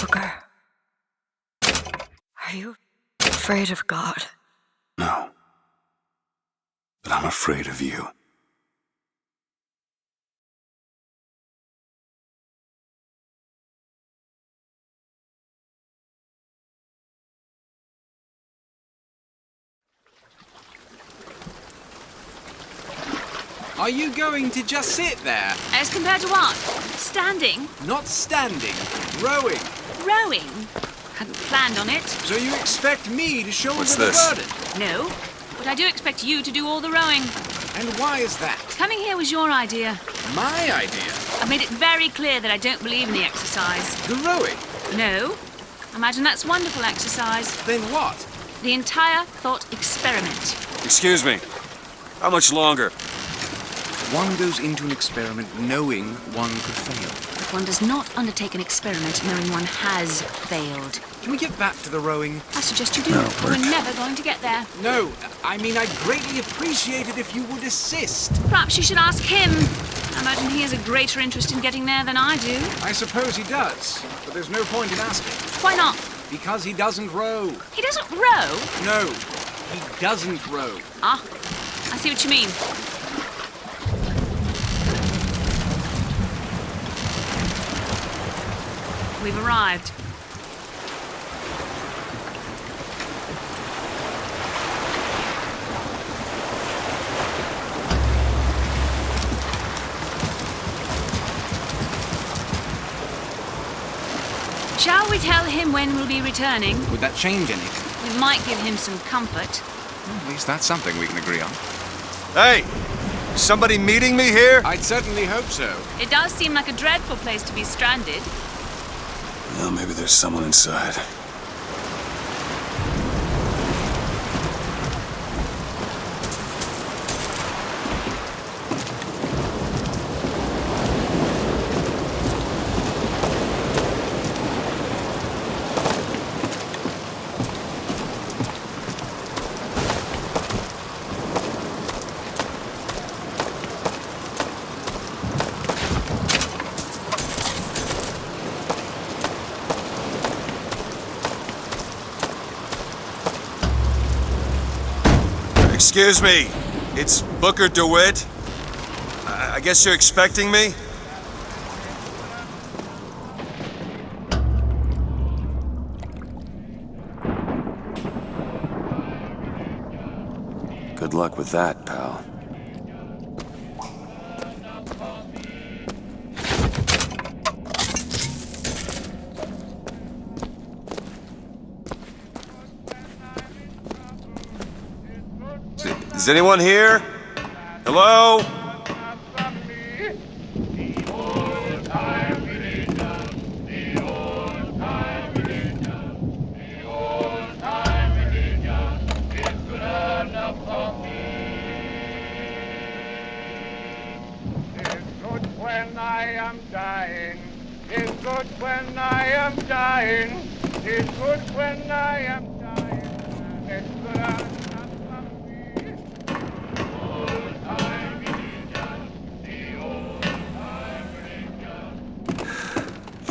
Booker, are you afraid of God? No. But I'm afraid of you. Are you going to just sit there? As compared to what? Standing? Not standing, rowing. Rowing? Hadn't planned on it. So you expect me to shoulder What's the this? burden? No, but I do expect you to do all the rowing. And why is that? Coming here was your idea. My idea? I've made it very clear that I don't believe in the exercise. The rowing? No. Imagine that's wonderful exercise. Then what? The entire thought experiment. Excuse me. How much longer? One goes into an experiment knowing one could fail. But one does not undertake an experiment knowing one has failed. Can we get back to the rowing? I suggest you do. No, We're Bert. never going to get there. No, I mean I'd greatly appreciate it if you would assist. Perhaps you should ask him. I imagine he has a greater interest in getting there than I do. I suppose he does, but there's no point in asking. Why not? Because he doesn't row. He doesn't row. No, he doesn't row. Ah, I see what you mean. We've arrived. Shall we tell him when we'll be returning? Would that change anything? It might give him some comfort. Well, at least that's something we can agree on. Hey! Somebody meeting me here? I'd certainly hope so. It does seem like a dreadful place to be stranded. Well, maybe there's someone inside. Excuse me, it's Booker DeWitt. I guess you're expecting me? Good luck with that, pal. Is anyone here? Hello? When I am dying, it's good when I am dying, it's good when I am dying, it's good.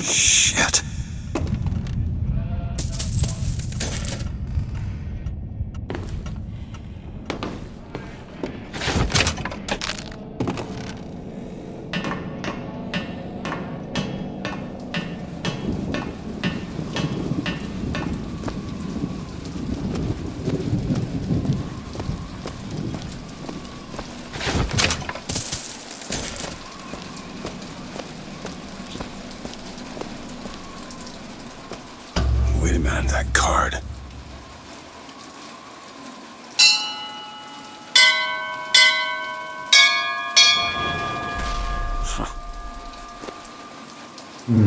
Shit. What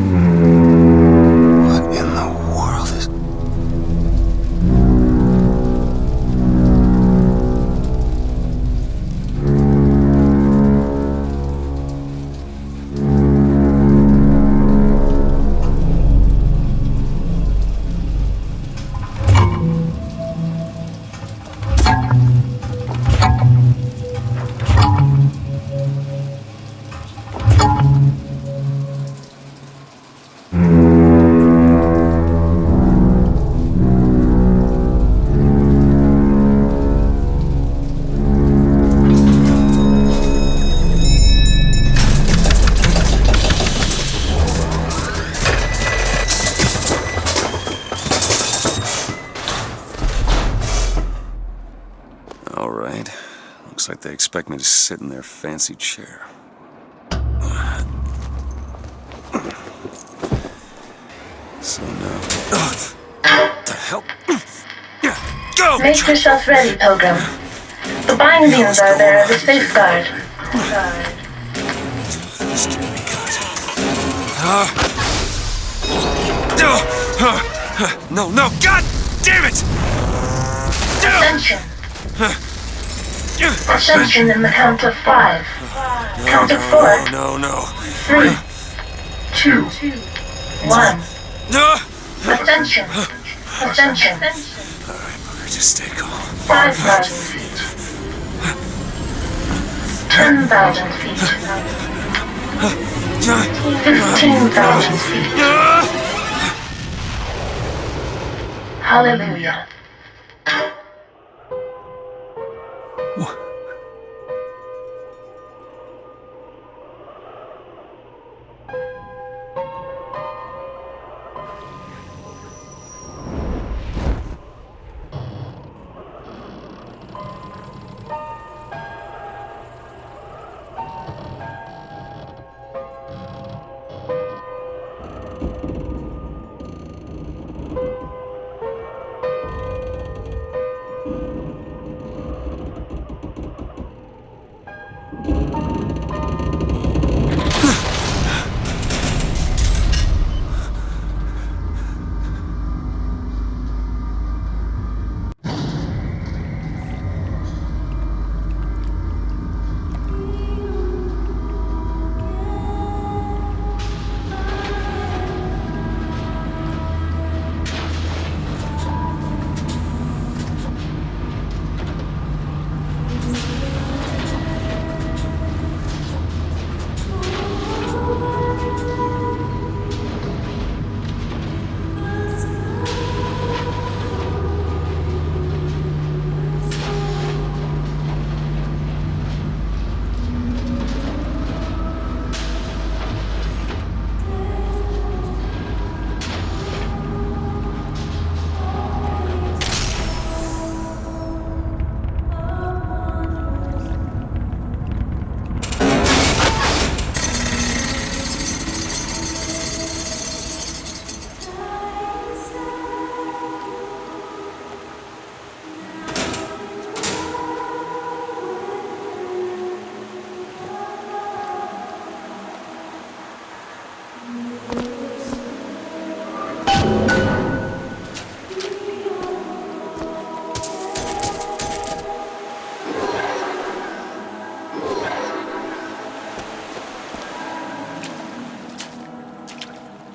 in the world is... Looks like they expect me to sit in their fancy chair. So now... What the hell? Go! Make yourself ready, Pilgrim. The bindings are there as a safeguard. This can't be good. No, God damn it! Ascension. Ascension in the count of 5. Count of 4. No. 3, 2, 1. Ascension. Ascension. Alright, Booker, just stay calm. 5,000 feet. 10,000 feet. 15,000 feet. Hallelujah.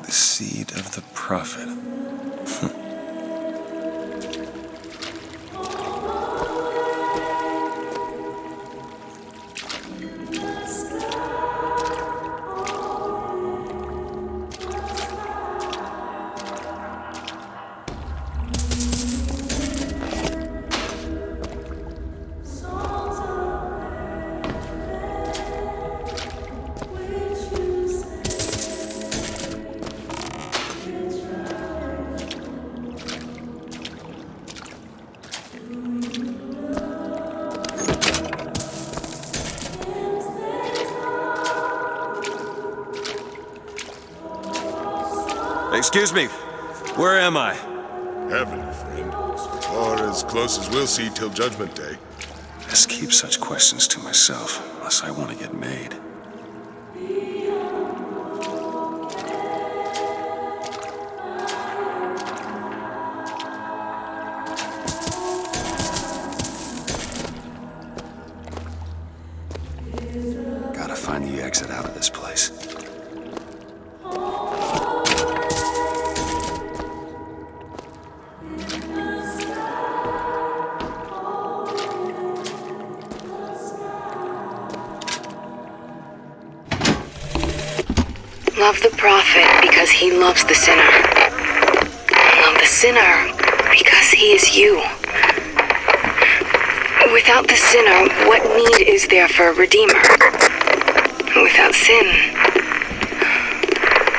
The seed of the prophet. Excuse me, where am I? Heaven, friend. Or as close as we'll see till Judgment Day. Best keep such questions to myself, unless I want to get made. find the exit out of this place. Love the prophet because he loves the sinner. Love the sinner because he is you. Without the sinner, what need is there for a redeemer? Without sin,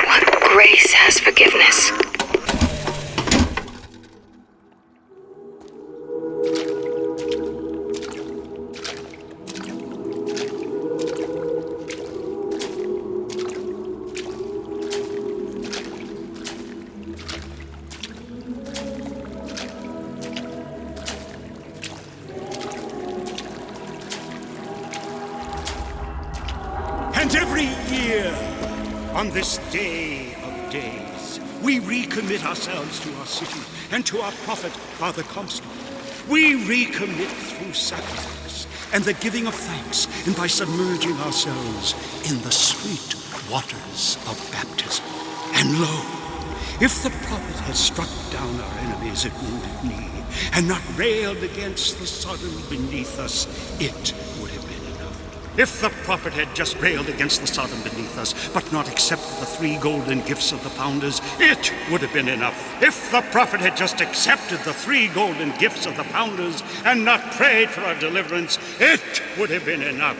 what grace has forgiveness? And every year, on this day of days, we recommit ourselves to our city and to our prophet, Father Comstock. We recommit through sacrifice and the giving of thanks, and by submerging ourselves in the sweet waters of baptism. And lo, if the prophet had struck down our enemies at wounded knee, and not railed against the Sodom beneath us, it would have been enough. If the prophet had just railed against the Sodom beneath us, but not accepted the 3 golden gifts of the pounders, it would have been enough. If the prophet had just accepted the 3 golden gifts of the pounders, and not prayed for our deliverance, it would have been enough.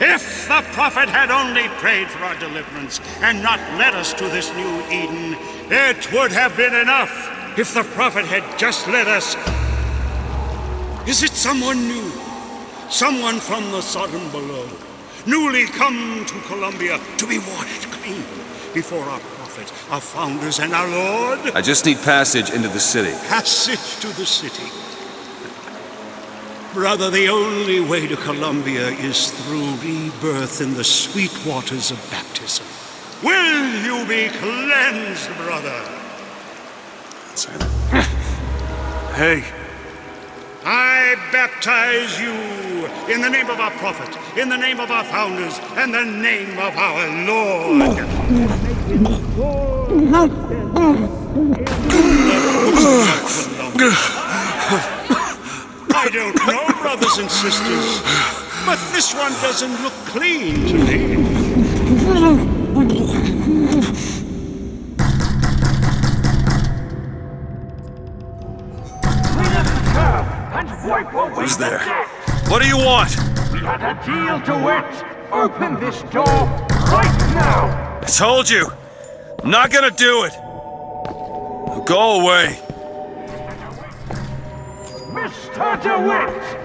If the prophet had only prayed for our deliverance, and not led us to this new Eden, it would have been enough. If the prophet had just led us... Is it someone new? Someone from the Sodom below, newly come to Columbia to be washed clean before our prophet, our founders, and our Lord? I just need passage into the city. Passage to the city. Brother, the only way to Columbia is through rebirth in the sweet waters of baptism. Will you be cleansed, brother? Hey. I baptize you in the name of our prophet, in the name of our founders, and the name of our Lord. I don't know, brothers and sisters, but this one doesn't look clean to me. Who's there? What do you want? We had a deal, DeWitt. Open this door right now. I told you. I'm not gonna do it. Go away. Mr. DeWitt!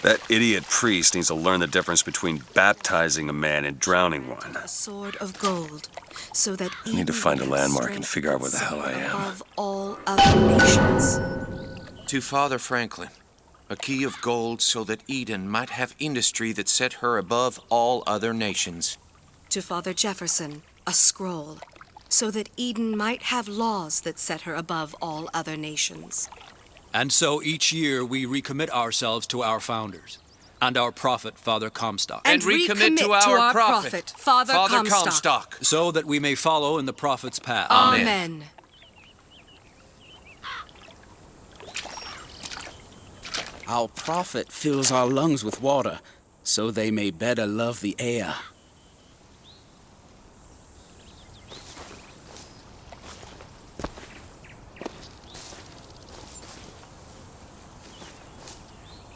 That idiot priest needs to learn the difference between baptizing a man and drowning one. A sword of gold, so that I need to find a landmark and figure out where the hell I am. Above all other nations. To Father Franklin, a key of gold so that Eden might have industry that set her above all other nations. To Father Jefferson, a scroll, so that Eden might have laws that set her above all other nations. And so each year we recommit ourselves to our founders and our prophet, Father Comstock. And recommit to our prophet, Father Comstock. So that we may follow in the prophet's path. Amen. Our prophet fills our lungs with water, so they may better love the air.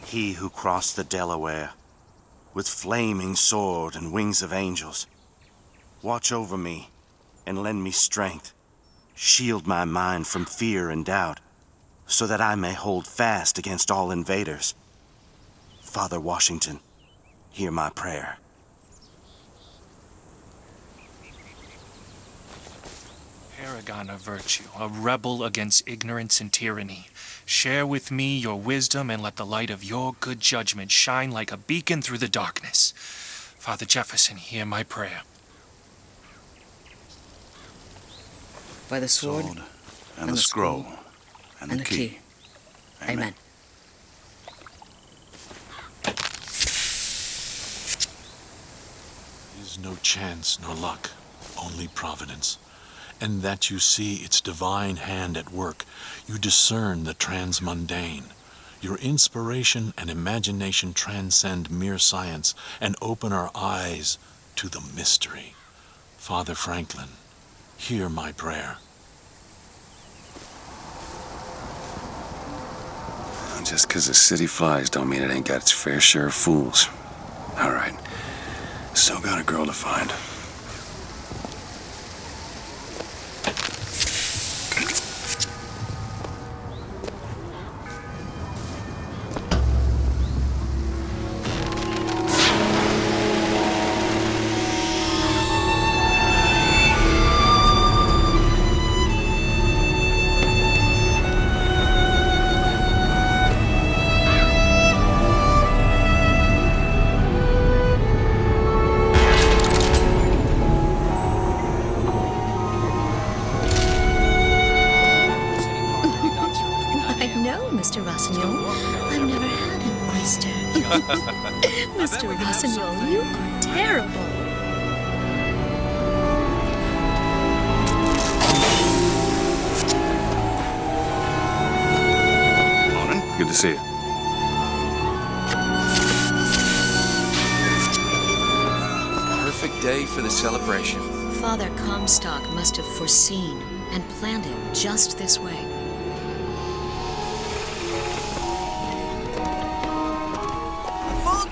He who crossed the Delaware, with flaming sword and wings of angels, watch over me and lend me strength, shield my mind from fear and doubt, so that I may hold fast against all invaders. Father Washington, hear my prayer. paragon of virtue, a rebel against ignorance and tyranny. Share with me your wisdom and let the light of your good judgment shine like a beacon through the darkness. Father Jefferson, hear my prayer. By the sword and the scroll and the key. Amen. Is no chance nor luck, only providence. And that you see its divine hand at work, you discern the transmundane. Your inspiration and imagination transcend mere science and open our eyes to the mystery. Father Franklin, hear my prayer. Just 'cause the city flies don't mean it ain't got its fair share of fools. All right. Still got a girl to find. Mr. Rossignol, you are terrible. Morning. Good to see you. Perfect day for the celebration. Father Comstock must have foreseen and planned it just this way.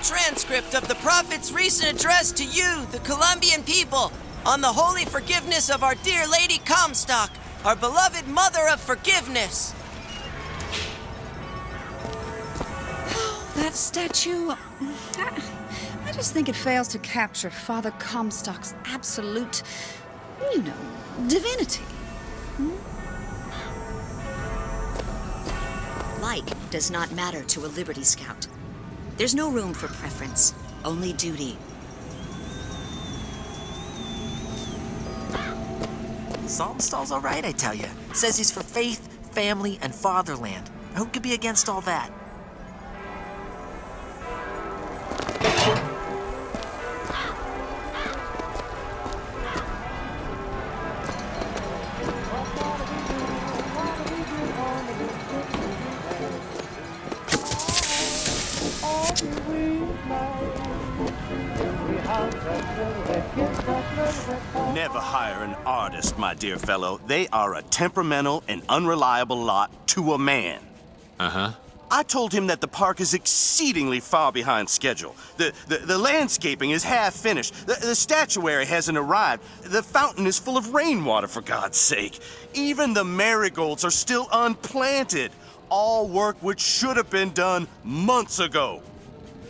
Transcript of the Prophet's recent address to you, the Colombian people, on the holy forgiveness of our dear Lady Comstock, our beloved Mother of Forgiveness. That statue, I just think it fails to capture Father Comstock's absolute, divinity. Like does not matter to a Liberty Scout. There's no room for preference, only duty. Saltonstall's all right, I tell you. Says he's for faith, family, and fatherland. Who could be against all that? Never hire an artist, my dear fellow. They are a temperamental and unreliable lot to a man. Uh-huh. I told him that the park is exceedingly far behind schedule. The landscaping is half finished. The statuary hasn't arrived. The fountain is full of rainwater, for God's sake. Even the marigolds are still unplanted. All work which should have been done months ago.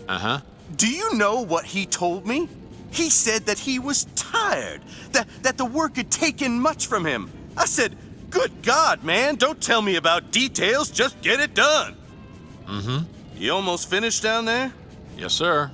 Uh-huh. Do you know what he told me? He said that he was tired, that the work had taken much from him. I said, good God, man, don't tell me about details, just get it done. Mm-hmm. You almost finished down there? Yes, sir.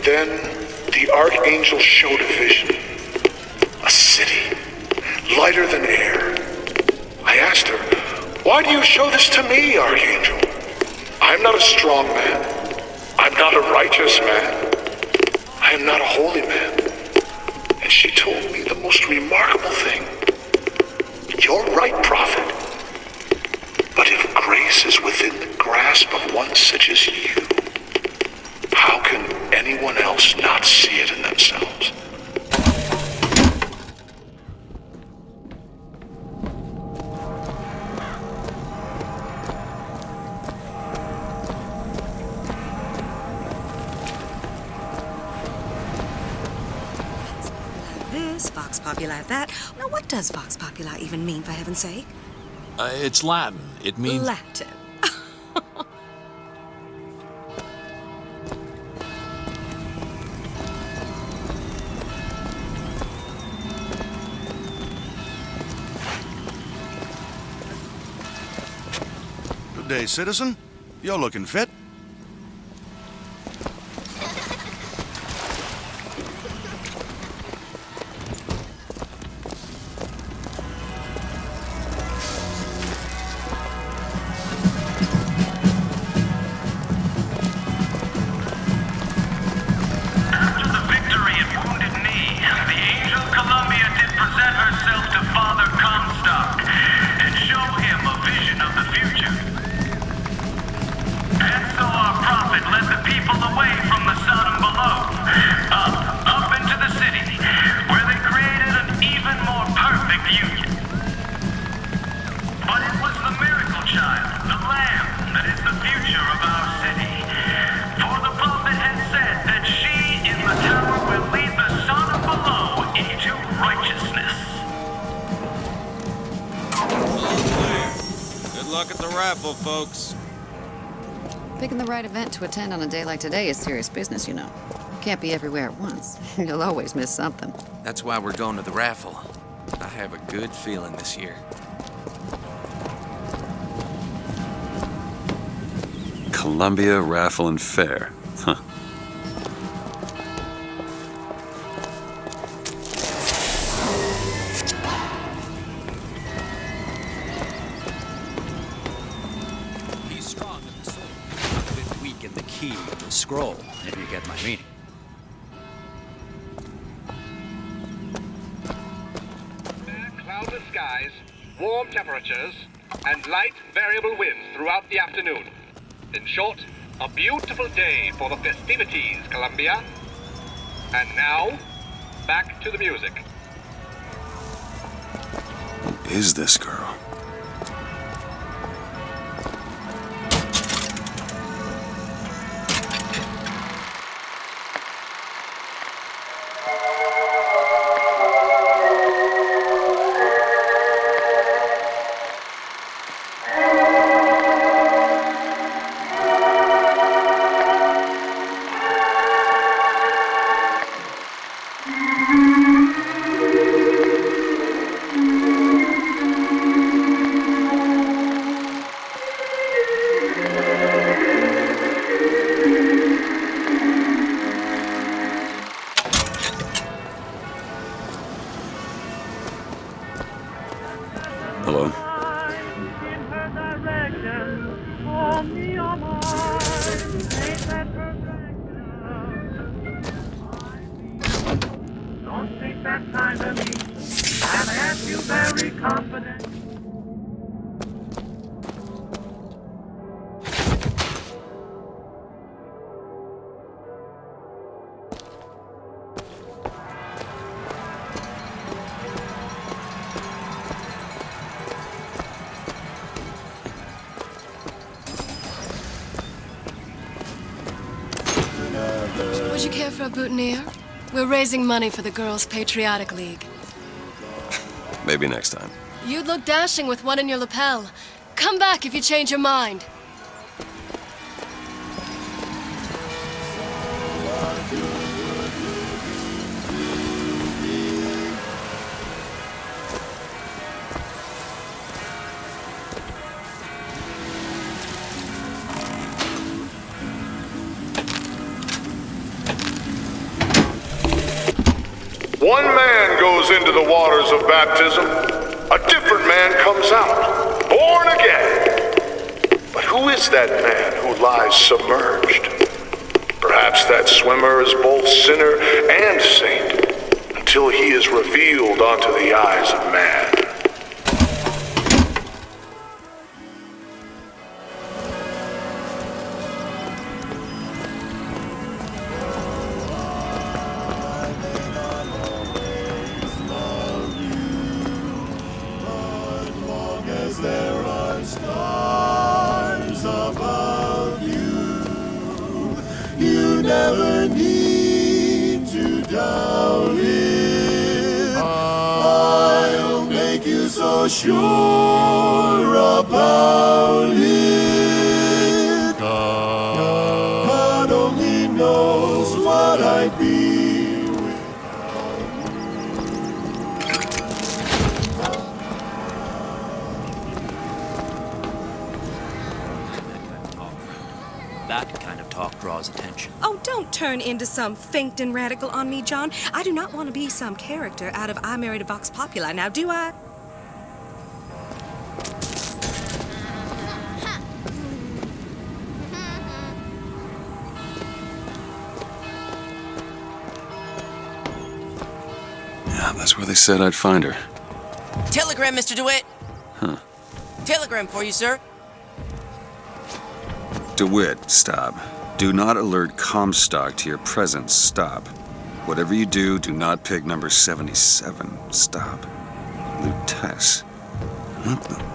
Then the Archangel showed a vision. A city, lighter than air. I asked her, why do you show this to me, Archangel? I'm not a strong man. I'm not a righteous man. I am not a holy man. and she told me the most remarkable thing. You're right, Prophet. But if grace is within the grasp of one such as you, how can anyone else not see it in themselves? Vox Populi that. Now, what does Vox Populi even mean, for heaven's sake? It's Latin. It means... Latin. Good day, citizen. You're looking fit. Folks. Picking the right event to attend on a day like today is serious business, you know. Can't be everywhere at once. You'll always miss something. That's why we're going to the raffle. I have a good feeling this year. Columbia Raffle and Fair. Huh. Scroll, if you get my meaning. Cloudless skies, warm temperatures, and light variable winds throughout the afternoon. In short, a beautiful day for the festivities, Columbia. And now, back to the music. Who is this girl? Hello? Don't take that time to me. I'm at you very confident. Would you care for a boutonniere? We're raising money for the Girls' Patriotic League. Maybe next time. You'd look dashing with one in your lapel. Come back if you change your mind. One man goes into the waters of baptism, a different man comes out, born again. But who is that man who lies submerged? Perhaps that swimmer is both sinner and saint, until he is revealed unto the eyes of man. There are stars above you. You never need to doubt it. I'll make you so sure about it. God only knows what I'd be. That kind of talk draws attention. Oh, don't turn into some Finkton radical on me, John. I do not want to be some character out of I Married a Vox Populi, now do I? Yeah, that's where they said I'd find her. Telegram, Mr. DeWitt. Huh. Telegram for you, sir. DeWitt, stop. Do not alert Comstock to your presence. Stop. Whatever you do, do not pick number 77. Stop. Lutess. What the...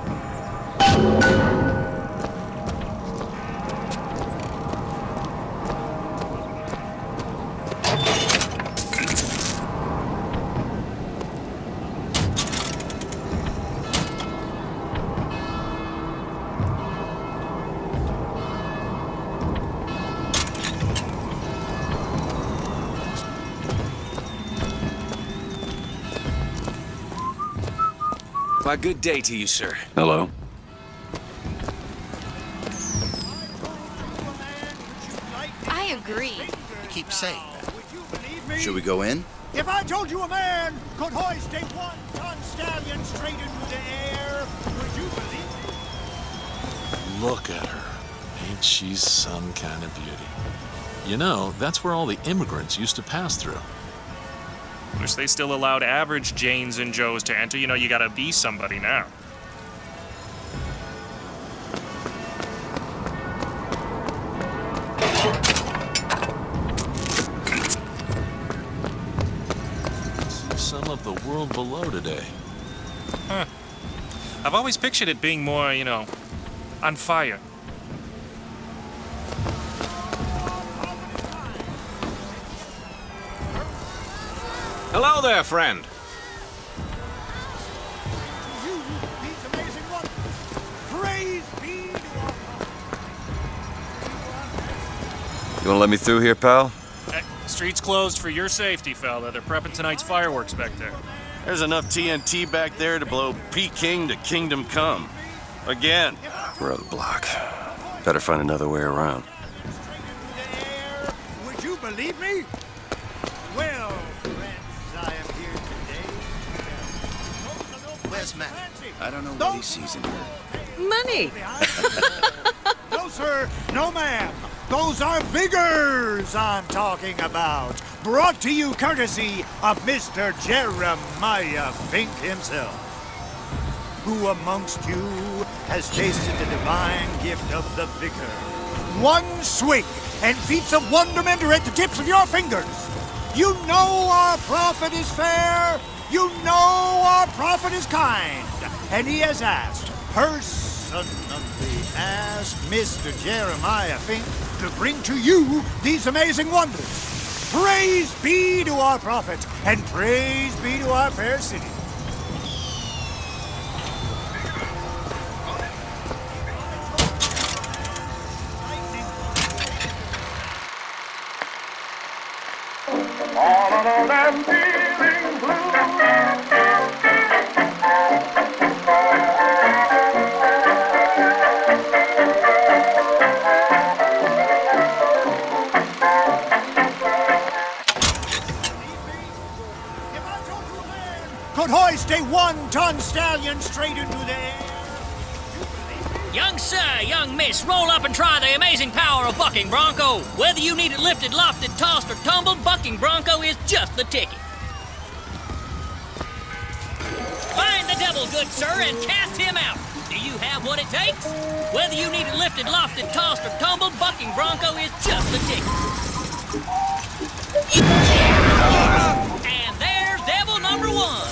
Why, good day to you, sir. Hello? I agree. You keep saying that. Should we go in? If I told you a man could hoist a one-ton stallion straight into the air, would you believe me? Look at her. Ain't she some kind of beauty? You know, that's where all the immigrants used to pass through. Wish they still allowed average Janes and Joes to enter. You know, you gotta be somebody now. See some of the world below today. Huh. I've always pictured it being more, you know, on fire. Hello there, friend. You wanna let me through here, pal? Hey, street's closed for your safety, fella. They're prepping tonight's fireworks back there. There's enough TNT back there to blow Peking to Kingdom Come. Again. We're out of the block. Better find another way around. Would you believe me? Well, friends, I am here today. Where's Matt? I don't know what he sees in her. Money! No, sir. No, ma'am. Those are Vigors I'm talking about. Brought to you courtesy of Mr. Jeremiah Fink himself. Who amongst you has tasted the divine gift of the Vigor? One swig, and feats of wonderment are at the tips of your fingers. You know our prophet is fair. You know our prophet is kind. And he has asked, personally asked Mr. Jeremiah Fink to bring to you these amazing wonders. Praise be to our prophet, and praise be to our fair city. All of them feeling blue. Could hoist a one-ton stallion straight into the air. Young sir, young miss, roll up and try the amazing power of bucking bronco. Whether you need it lifted, lofted, tossed, or tumbled, bucking bronco is just the ticket. devil, good sir, and cast him out. Do you have what it takes? Whether you need it lifted, lofted, tossed, or tumbled, bucking bronco is just the ticket. And there's devil number one.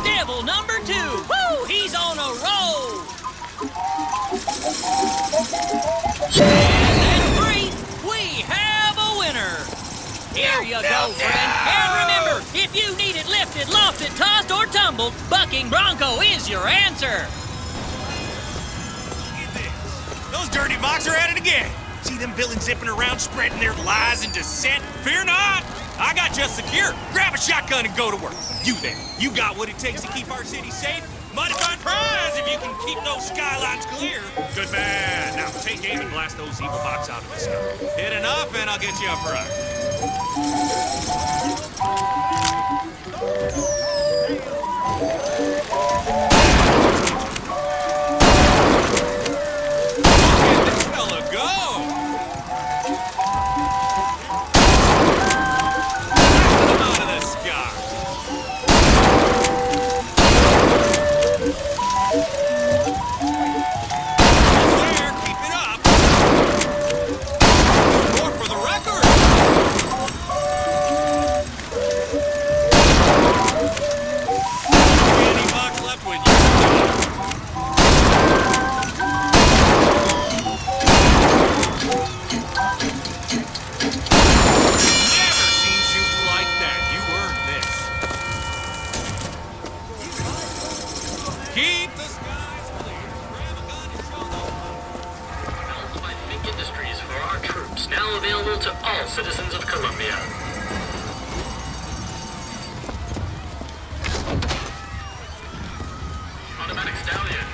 Devil number two. Woo! He's on a roll. And that's three. We have a winner. Here you go, friend. And remember, if you need it lifted, lofted, tossed, or tumbled, bucking bronco is your answer. Those dirty box are at it again. See them villains zipping around, spreading their lies and dissent? Fear not. I got you secure. Grab a shotgun and go to work. You there, you got what it takes to keep our city safe? Mighty fine prize if you can keep those skylines clear. Good man. Now take aim and blast those evil box out of the sky. Hit enough and I'll get you up front. Citizens of Columbia. Automatic stallion.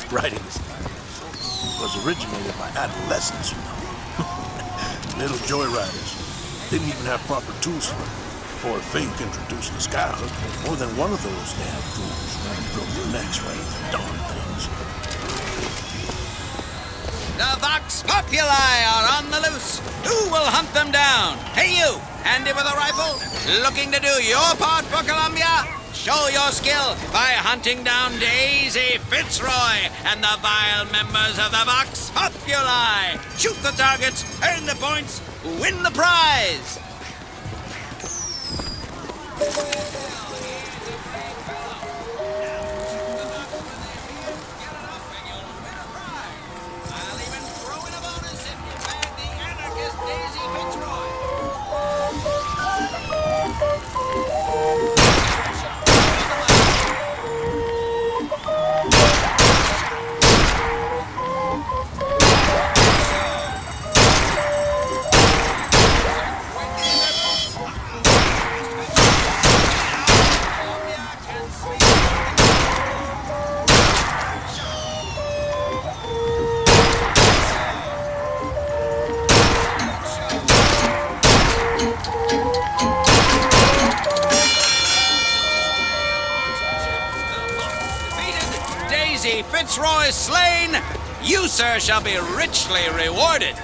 Writing was originated by adolescents, you know. Little joyriders. Didn't even have proper tools for it. Before Fink introduced the skyhook, more than one of those damn fools broke their necks riding the darn things. The Vox Populi are on the loose. Who will hunt them down? Hey you, handy with a rifle? Looking to do your part for Columbia? Show your skill by hunting down Daisy Fitzroy and the vile members of the Vox Populi. Shoot the targets, earn the points, win the prize. I'll even throw in a bonus if you bag the anarchist Daisy Fitzroy. Fitzroy slain, you, sir, shall be richly rewarded.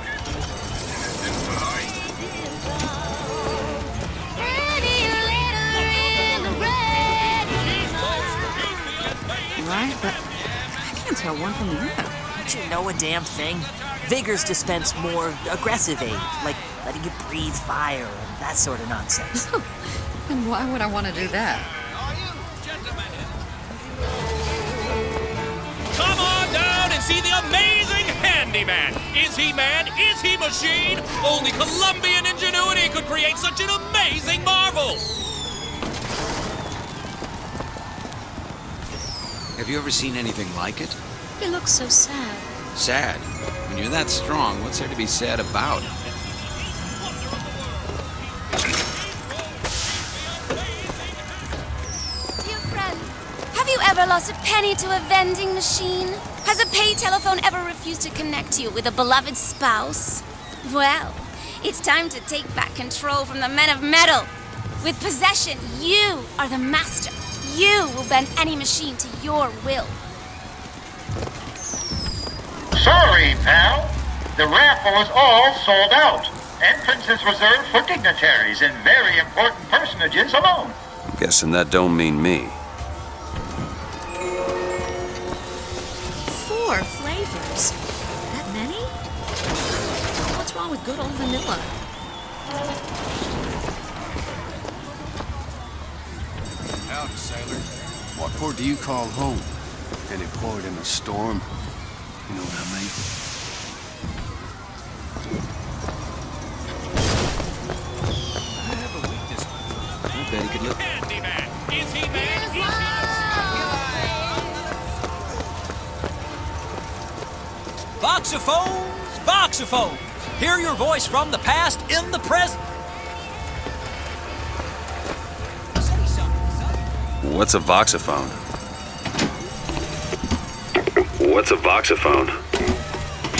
Right, but I can't tell one from the other. Don't you know a damn thing? Vigors dispense more aggressive aid, like letting you breathe fire and that sort of nonsense. And why would I want to do that? Come on down and see the amazing handyman. Is he man? Is he machine? Only Colombian ingenuity could create such an amazing marvel. Have you ever seen anything like it? He looks so sad. Sad? When you're that strong, what's there to be sad about? Dear friend, have you ever ever lost a penny to a vending machine? Has a pay telephone ever refused to connect you with a beloved spouse? Well, it's time to take back control from the men of metal. With possession, you are the master. You will bend any machine to your will. Sorry, pal. The raffle is all sold out. Entrance is reserved for dignitaries and very important personages alone. Guessing that don't mean me. 4 flavors? That many? What's wrong with good old vanilla? Howdy, sailor. What port do you call home? Any port in a storm? You know what I mean? I have a weakness. I bet he could look. Handyman! Is he man? Voxophones! Voxophones! Hear your voice from the past in the present. What's a voxophone? What's a voxophone?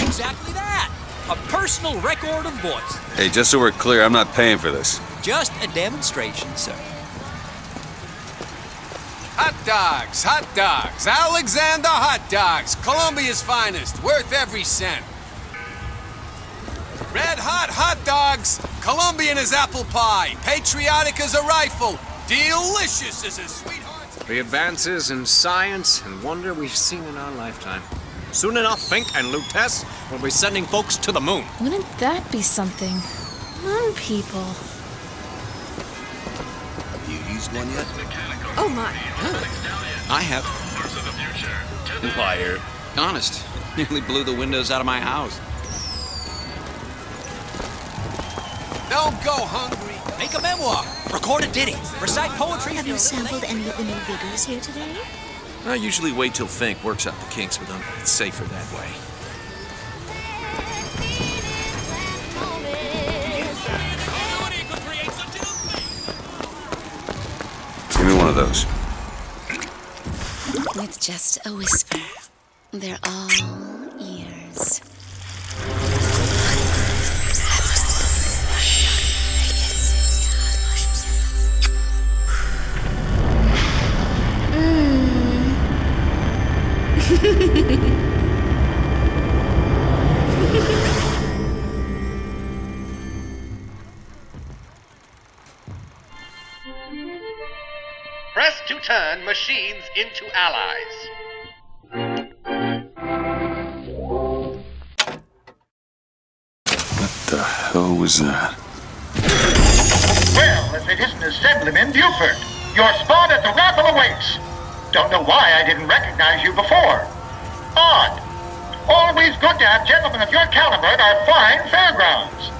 Exactly that. A personal record of voice. Hey, just so we're clear, I'm not paying for this. Just a demonstration, sir. Hot dogs, Alexander hot dogs, Colombia's finest, worth every cent. Red hot dogs, Colombian as apple pie, patriotic as a rifle, delicious as a sweetheart. The advances in science and wonder we've seen in our lifetime. Soon enough, Fink and Lutess will be sending folks to the moon. Wouldn't that be something? Moon people. Have you used one yet? Oh my. I have. Liar. Honest. Nearly blew the windows out of my house. Don't go hungry. Make a memoir. Record a ditty. Recite poetry. Have you sampled any of the new Vigors here today? I usually wait till Fink works out the kinks with them. It's safer that way. Give me one of those. With just a whisper, they're all ears. Press to turn machines into allies. What the hell was that? Well, if it isn't Assemblyman Buford, your spot at the raffle awaits. Don't know why I didn't recognize you before. Odd. Always good to have gentlemen of your caliber at our fine fairgrounds.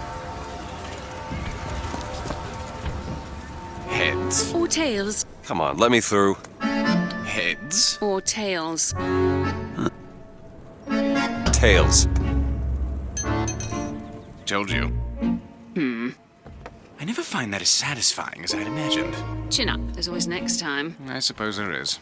Heads. Or tails. Come on, let me through. Heads. Or tails. Tails. Told you. I never find that as satisfying as I'd imagined. Chin up. There's always next time. I suppose there is.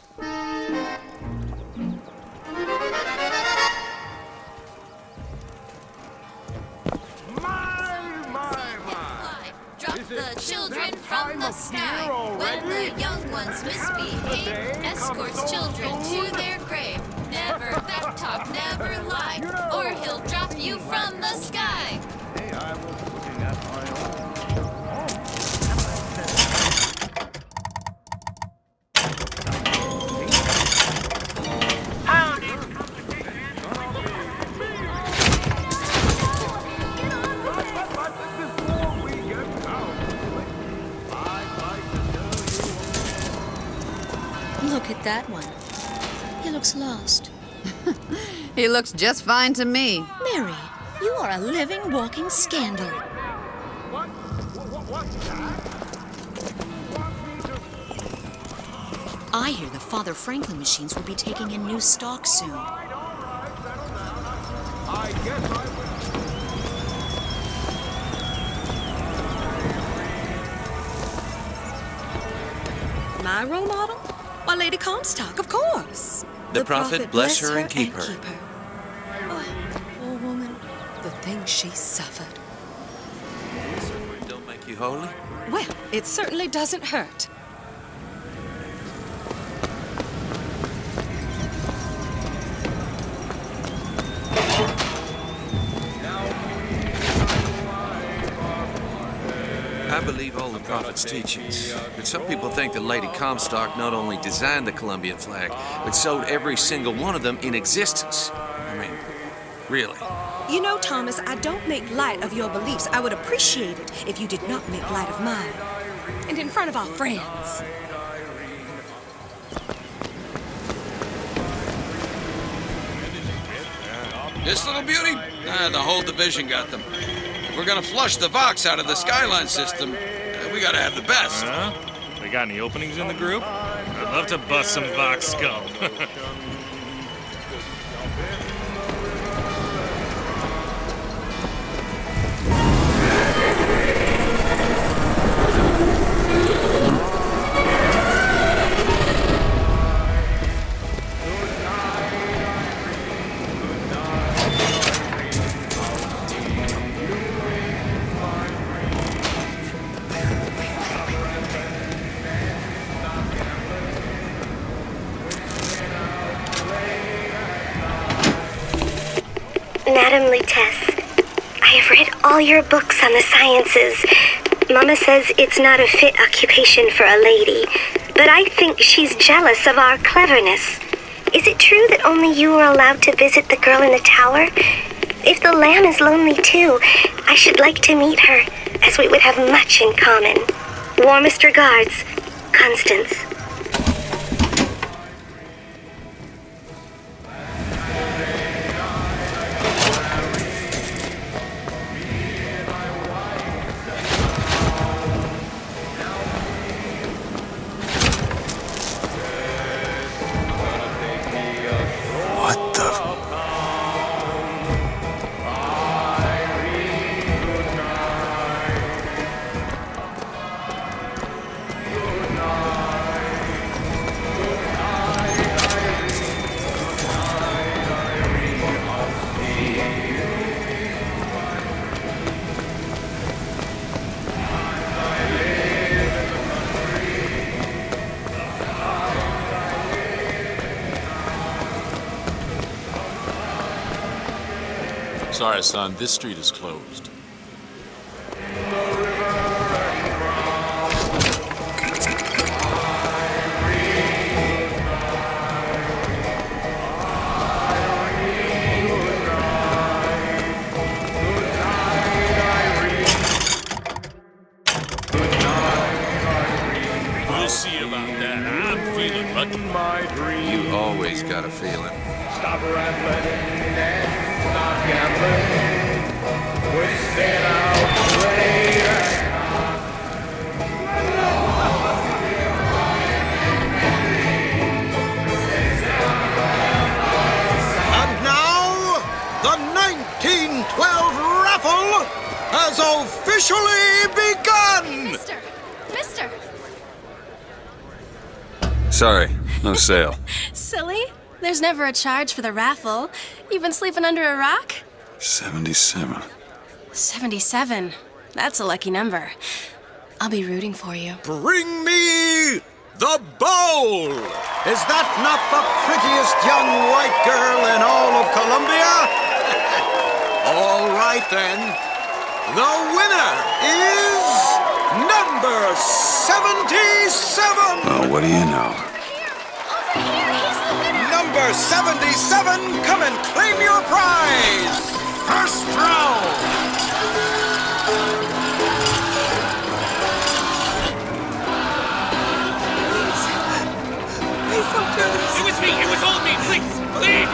Drop the children from the sky when the young ones misbehave. Escorts children to their grave. Never back talk, never lie, or he'll drop you from the sky. Hey, I was looking at my own. Look at that one. He looks lost. He looks just fine to me. Mary, you are a living, walking scandal. I hear the Father Franklin machines will be taking in new stock soon. My role model? Why, Lady Comstock, of course. The prophet bless her and keep her. Oh, poor woman. The things she suffered. Suffering don't make you holy? Well, it certainly doesn't hurt. I believe all the prophet's teachings, but some people think that Lady Comstock not only designed the Colombian flag, but sewed every single one of them in existence. I mean, really. You know, Thomas, I don't make light of your beliefs. I would appreciate it if you did not make light of mine. And in front of our friends. This little beauty? The whole division got them. If we're gonna flush the Vox out of the Skyline system, we gotta have the best. They got any openings in the group? I'd love to bust some Vox skull. Madam Lutece, I have read all your books on the sciences. Mama says it's not a fit occupation for a lady, but I think she's jealous of our cleverness. Is it true that only you are allowed to visit the girl in the tower? If the lamb is lonely too, I should like to meet her, as we would have much in common. Warmest regards, Constance. Sorry, son, this street is closed. We'll see about that. I'm feeling lucky. You always got a feeling. Stop rambling and stop gambling. We set out to play. And now, the 1912 raffle has officially begun! Mister! Sorry, no sale. Silly? There's never a charge for the raffle. You've been sleeping under a rock? 77. 77. That's a lucky number. I'll be rooting for you. Bring me the bowl! Is that not the prettiest young white girl in all of Colombia? All right then. The winner is number 77! Oh, what do you know? Number 77, come and claim your prize! First round! Please don't do this. It was me. It was all me. Please. Please.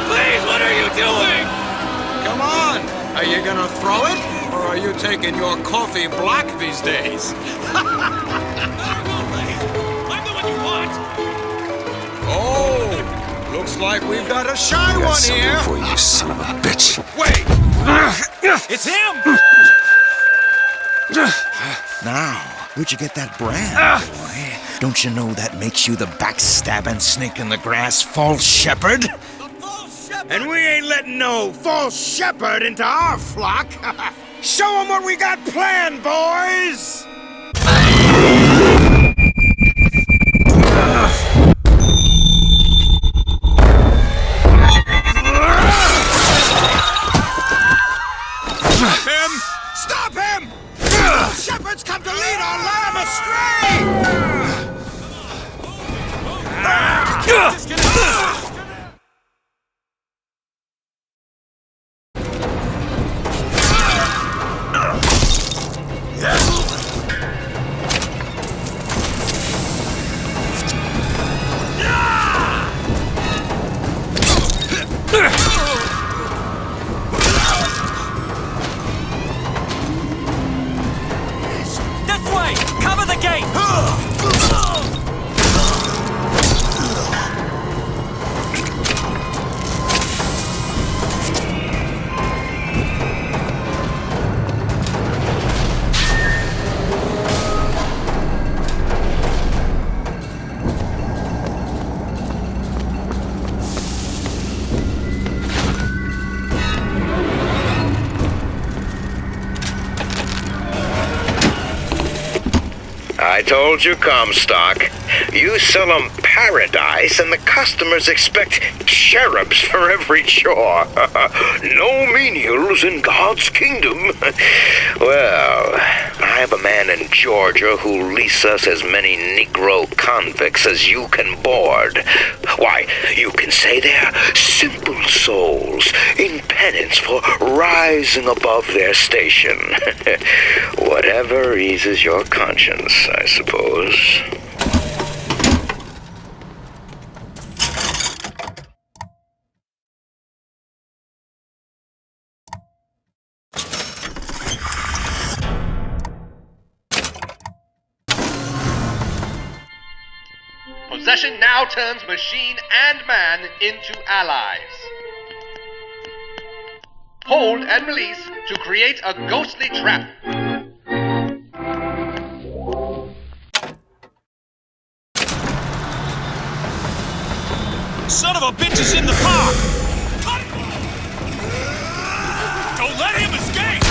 Please, what are you doing? Come on! Are you gonna throw it? Or are you taking your coffee black these days? Oh, looks like we've got a shy I got one something here. for you, son of a bitch. Wait! It's him! Now, Where'd you get that brand, boy? Don't you know that makes you the backstabbing snake in the grass false shepherd? And we ain't letting no false shepherd into our flock. Show them what we got planned, boys! Stop him! Shepherds come to lead our lamb astray! This way! Cover the gate! I told you, Comstock. You sell 'em paradise, and the customers expect cherubs for every chore. No menials in God's kingdom. Well, I have a man in Georgia who'll lease us as many Negro convicts as you can board. Why, you can say they're simple souls in penance for rising above their station. Whatever eases your conscience, I suppose. Possession now turns machine and man into allies. Hold and release to create a ghostly trap. Son of a bitch is in the park! Don't let him escape!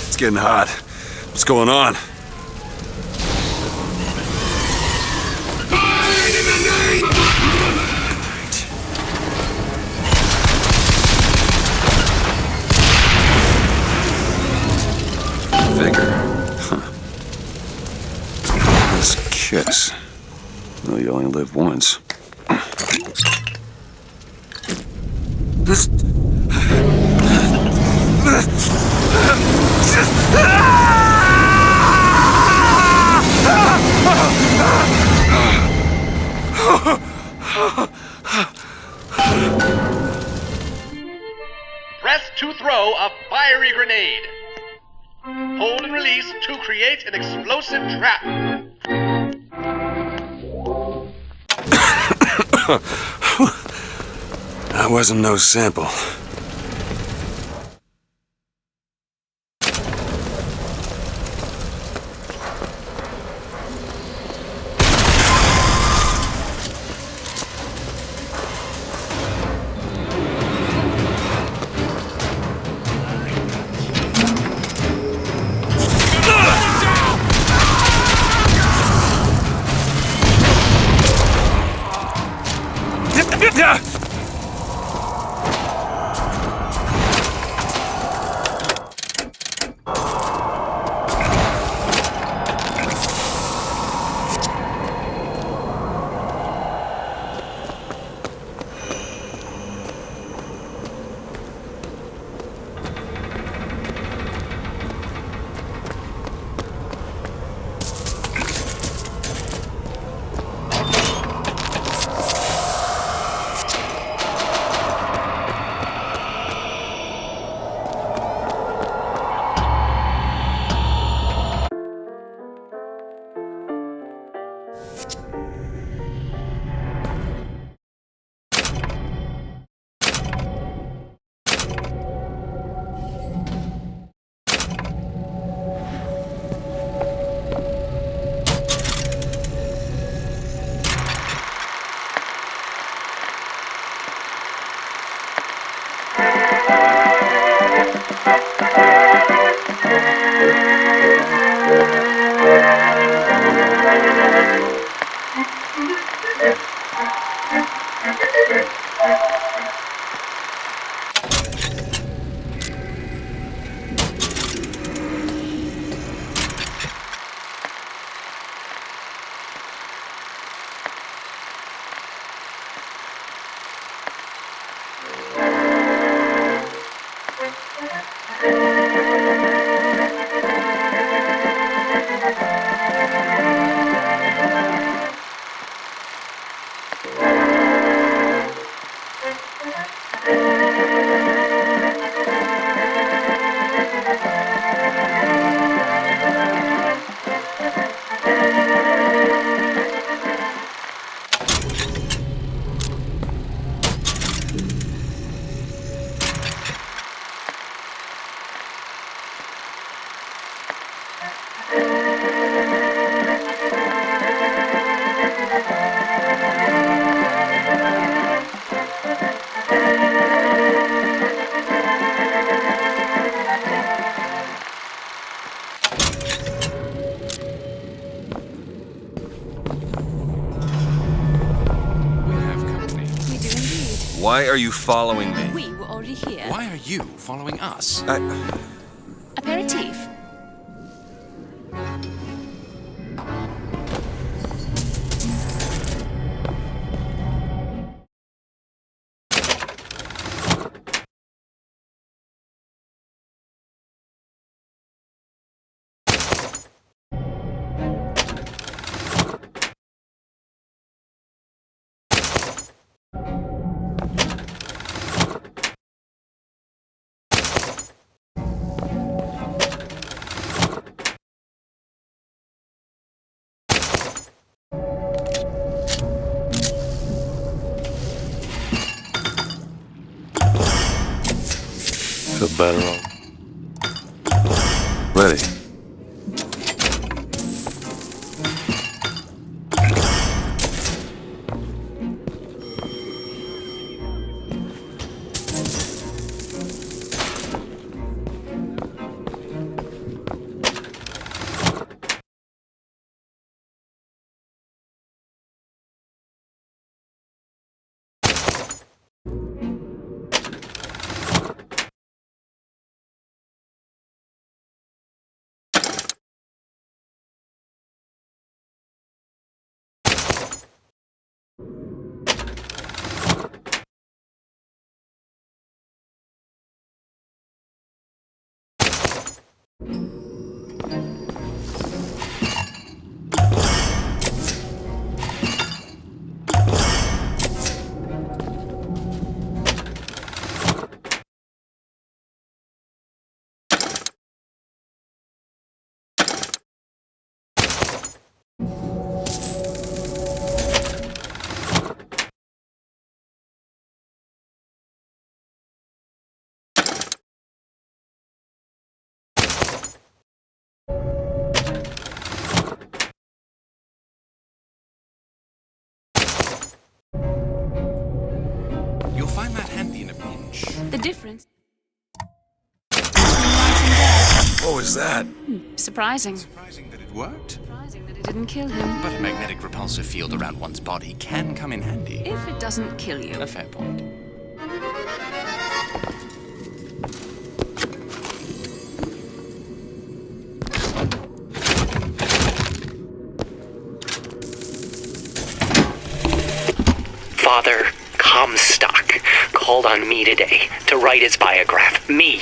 It's getting hot. What's going on? Vigor. Huh. This kiss. Well, you only live once. Press to throw a fiery grenade. grenade. Hold and release to create an explosive trap. That wasn't no sample. Why are you following me? We were already here. Why are you following us? Aperitif. Feel better all. Ready. The difference. What was that? Surprising. Surprising that it worked. Surprising that it didn't kill him. But a magnetic repulsive field around one's body can come in handy. If it doesn't kill you. A fair point. Father Comstock called on me today to write his biograph. Me.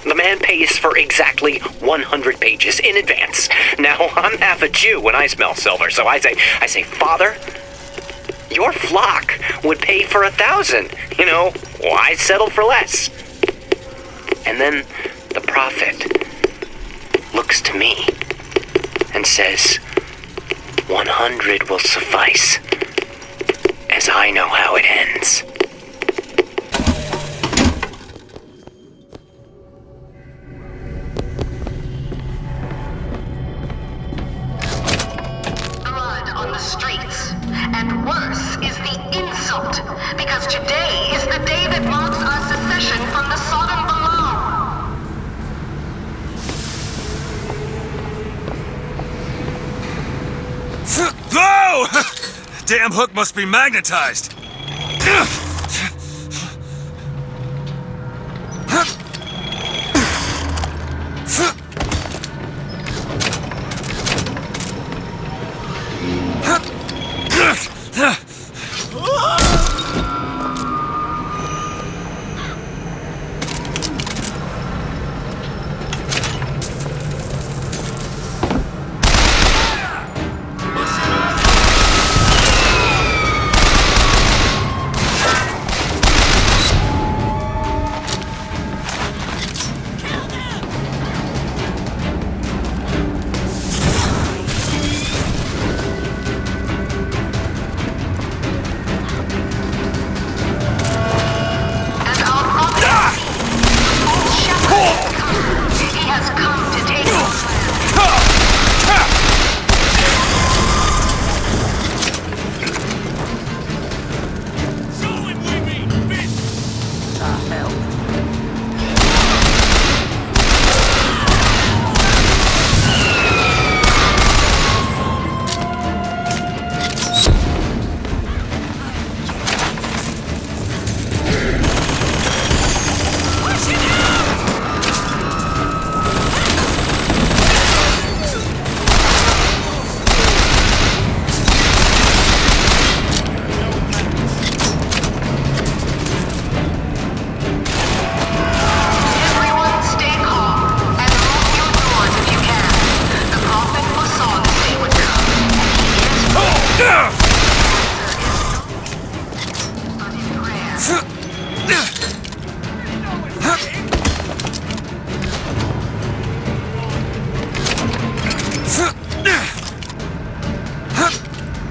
The man pays for exactly 100 pages in advance. Now, I'm half a Jew when I smell silver, so I say, Father, your flock would pay for 1,000. You know, why settle for less? And then the prophet looks to me and says, 100 will suffice, as I know how it ends. Blood on the streets, and worse is the insult, because today is the day that marks our secession from the Sodom below. Whoa! Damn hook must be magnetized.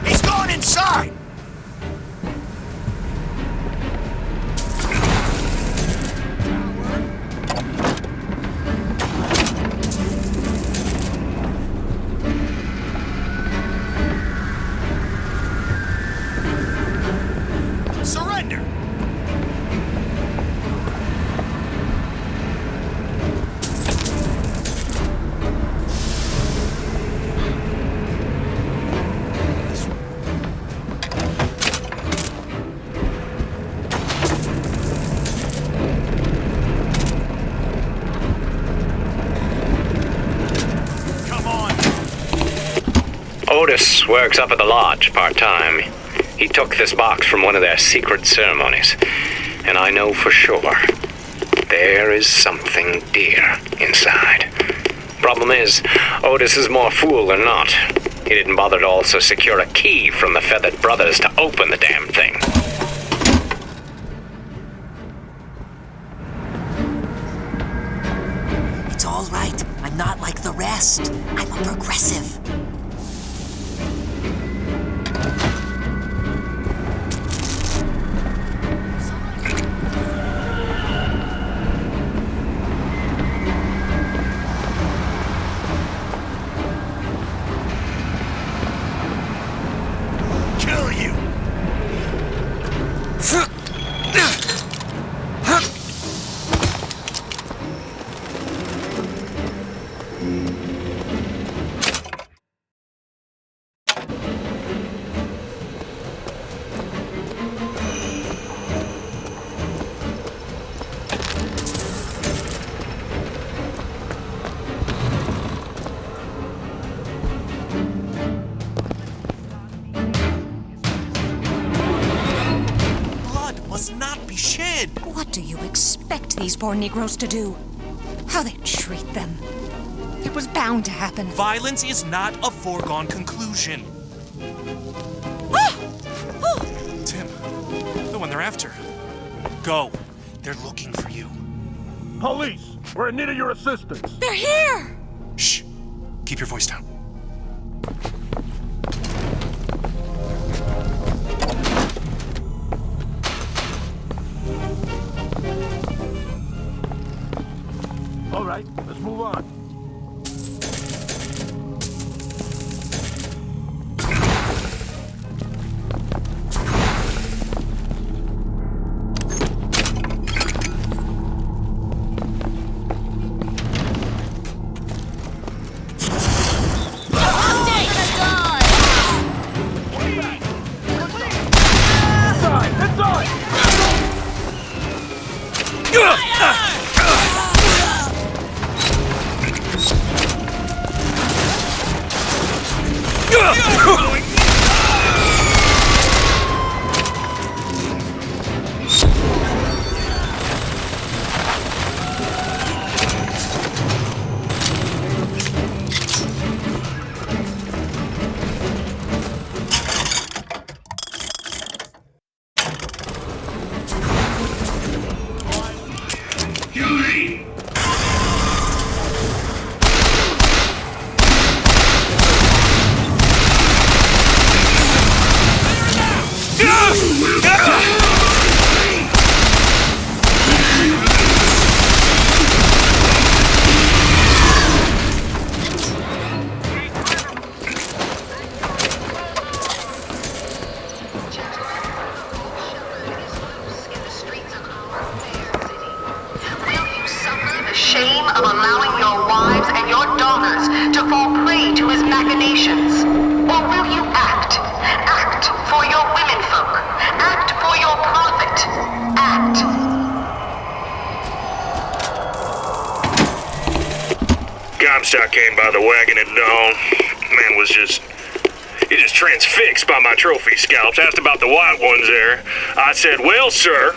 He's going inside! Surrender! Otis works up at the lodge part-time. He took this box from one of their secret ceremonies. And I know for sure there is something dear inside. Problem is, Otis is more fool than not. He didn't bother to also secure a key from the Feathered Brothers to open the damn thing. It's all right. I'm not like the rest. I'm a progressive. Kill you! What do you expect these poor Negroes to do? How they treat them? It was bound to happen. Violence is not a foregone conclusion. Tim, the one they're after. Go. They're looking for you. Police! We're in need of your assistance. They're here! Shh. Keep your voice down. All right, let's move on. Shame of allowing your wives and your daughters to fall prey to his machinations? Or will you act? Act for your womenfolk. Act for your profit. Act. Comstock came by the wagon at dawn. Man was just transfixed by my trophy scalps. Asked about the white ones there. I said, well, sir,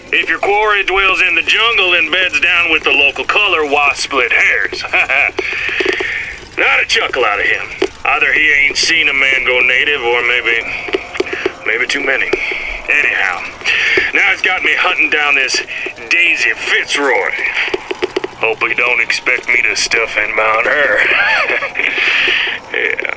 if your quarry dwells in the jungle and beds down with the local color, why split hairs? Not a chuckle out of him. Either he ain't seen a man go native, or maybe too many. Anyhow, now he's got me hunting down this Daisy Fitzroy. Hope he don't expect me to stuff and mount her. Yeah.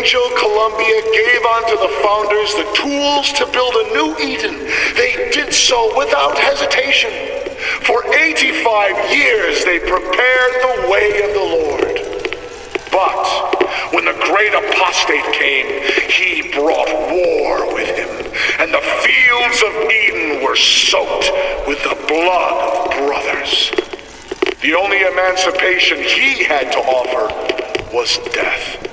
Angel Columbia gave unto the founders the tools to build a new Eden, they did so without hesitation. For 85 years they prepared the way of the Lord. But when the great apostate came, he brought war with him, and the fields of Eden were soaked with the blood of brothers. The only emancipation he had to offer was death.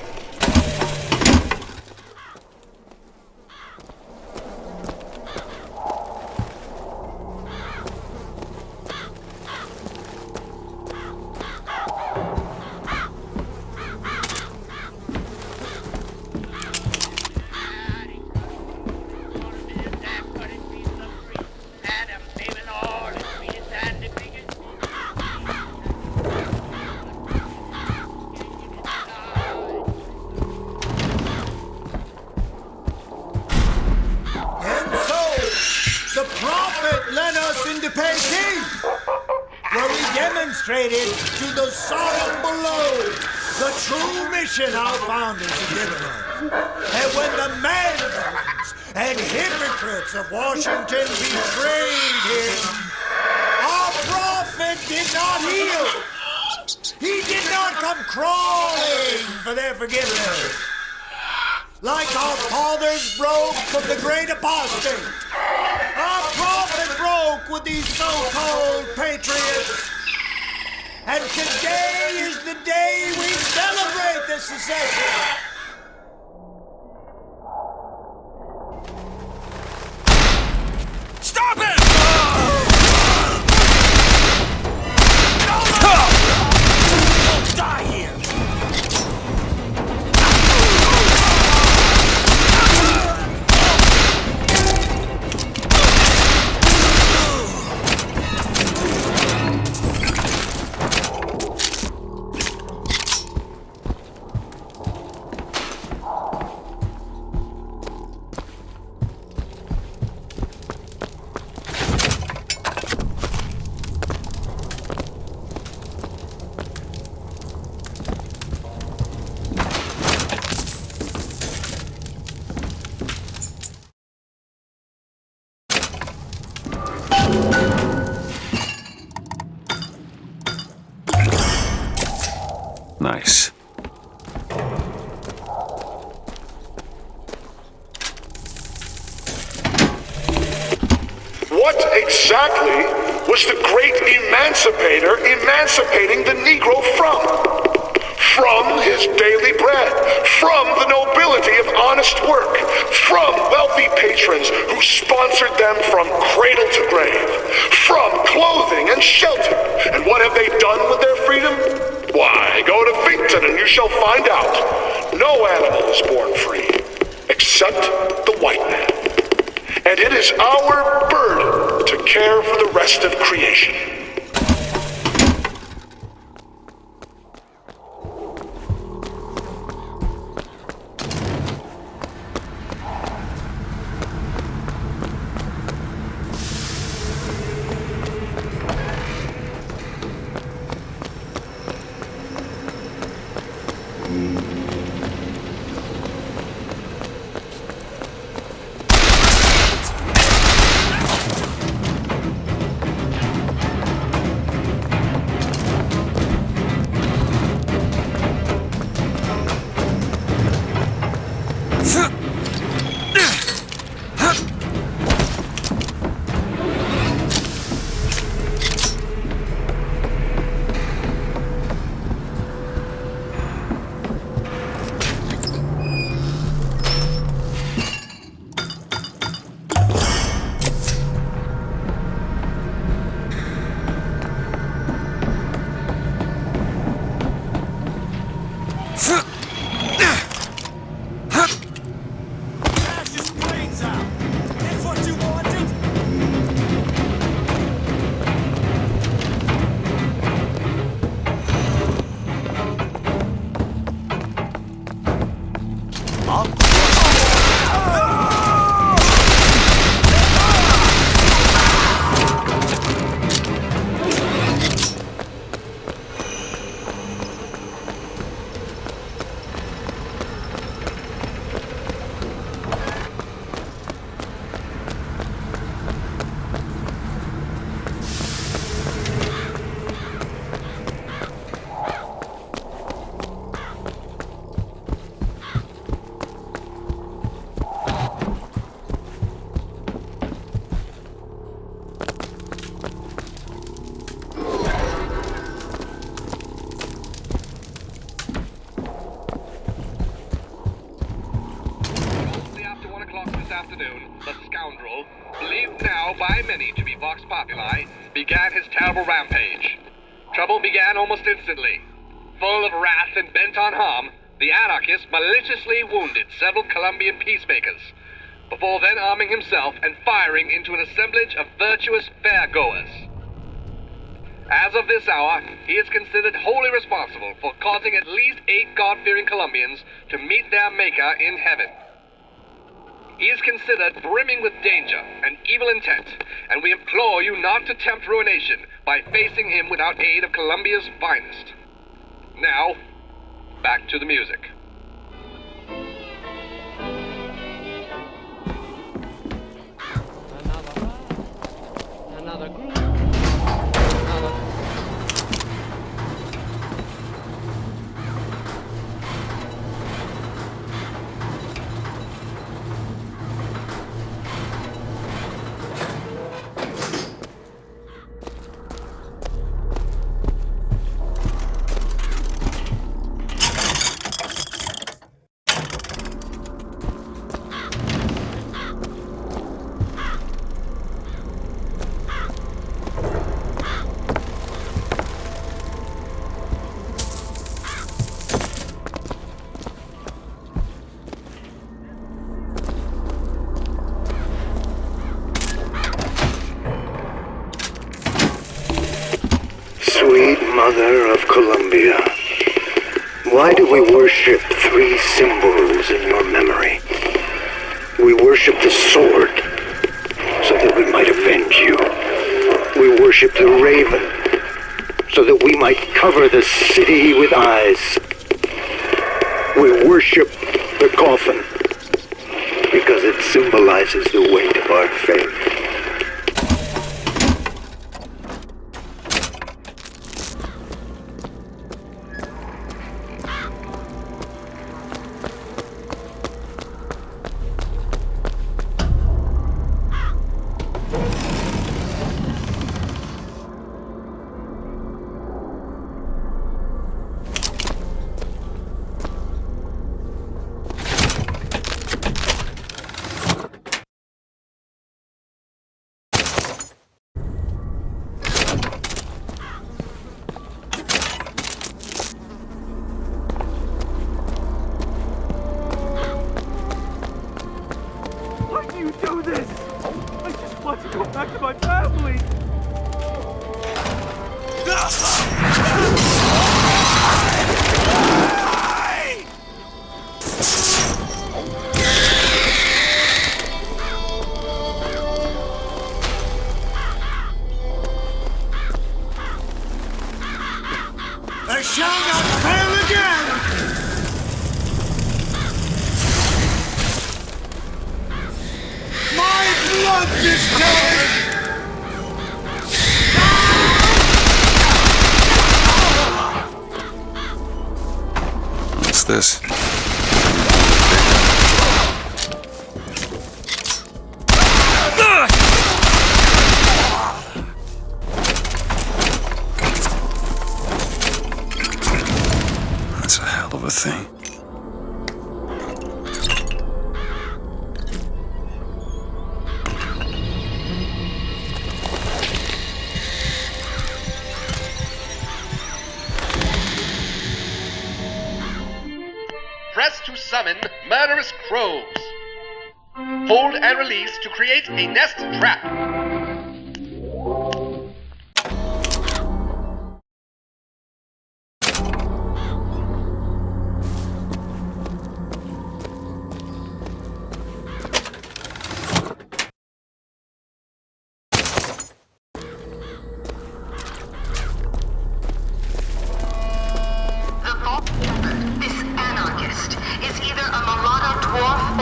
To the solemn below, the true mission our founders have given us. And when the mandarins and hypocrites of Washington betrayed him, our prophet did not heal. He did not come crawling for their forgiveness. Like our fathers broke from the great apostate, our prophet broke with these so-called patriots. And today is the day we celebrate the secession. Stop it! Don't die here! Nice. What exactly was the great emancipator emancipating the Negro from? From his daily bread, from the nobility of honest work, from wealthy patrons who sponsored them from cradle to grave, from clothing and shelter. And what have they done with their freedom? Why, go to Finkton and you shall find out. No animal is born free, except the white man. And it is our burden to care for the rest of creation. afternoon, the scoundrel, believed now by many to be Vox Populi, began his terrible rampage. Trouble began almost instantly. Full of wrath and bent on harm, the anarchist maliciously wounded several Colombian peacemakers, before then arming himself and firing into an assemblage of virtuous fairgoers. As of this hour, he is considered wholly responsible for causing at least 8 God-fearing Colombians to meet their Maker in heaven. He is considered brimming with danger and evil intent, and we implore you not to tempt ruination by facing him without aid of Colombia's finest. Now, back to the music. Another group. Sweet Mother of Columbia, why do we worship 3 symbols in your memory? We worship the sword, so that we might avenge you. We worship the raven, so that we might cover the city with eyes. We worship the coffin, because it symbolizes the weight of our faith. I shall not fail again! My blood this time! What's this? That's a hell of a thing. Press to summon murderous crows. Hold and release to create a nest trap.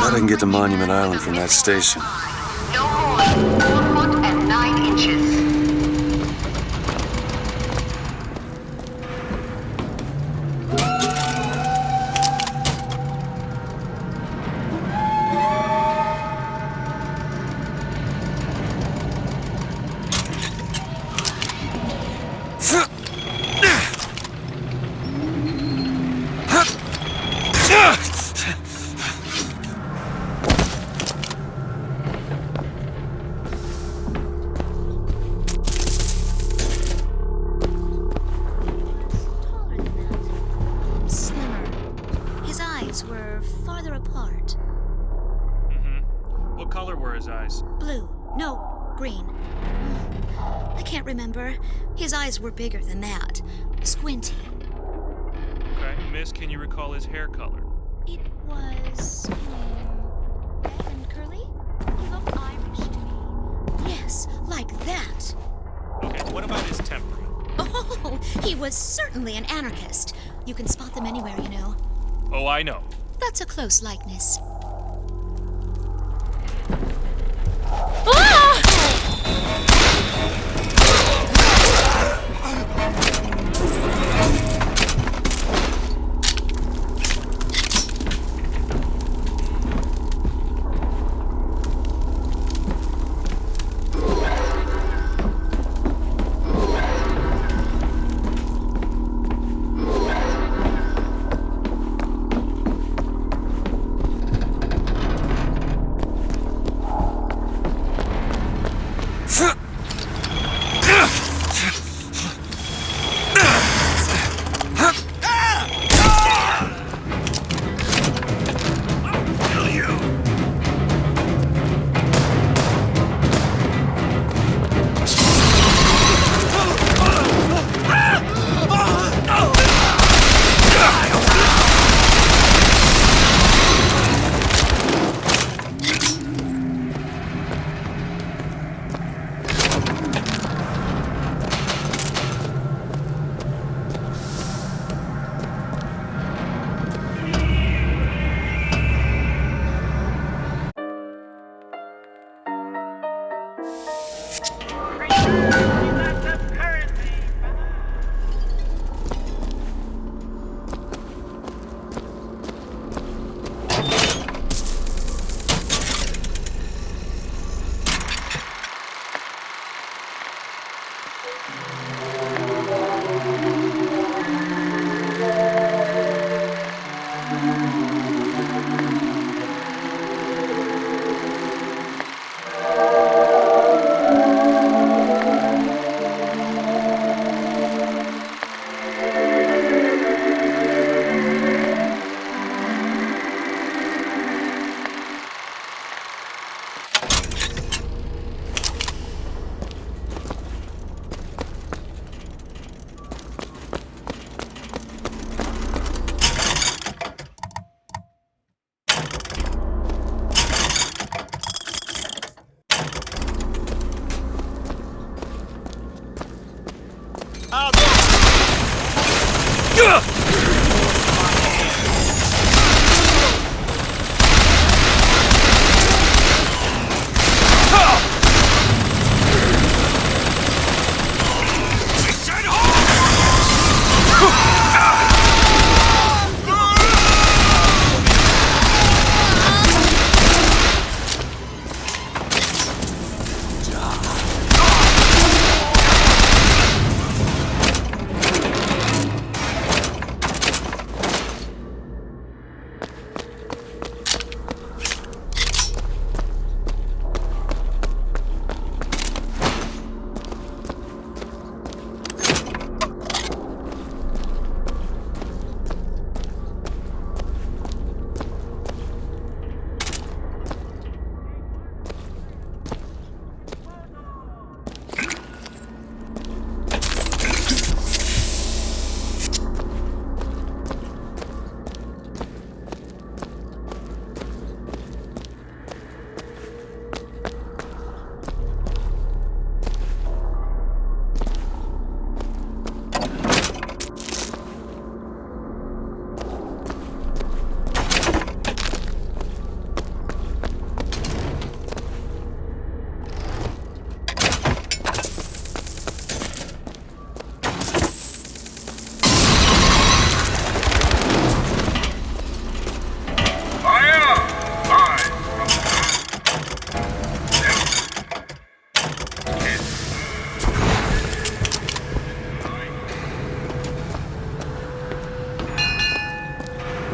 I can get to Monument Island from that station. No more than 4 foot and 9 inches. eyes were farther apart. Mm-hmm. What color were his eyes? Blue. No, green. I can't remember. His eyes were bigger than that. Squinty. Okay, miss, can you recall his hair color? It was... red and curly? He looked Irish to me. Yes, like that. Okay, what about his temperament? Oh, he was certainly an anarchist. You can spot them anywhere, you know. Oh, I know. That's a close likeness.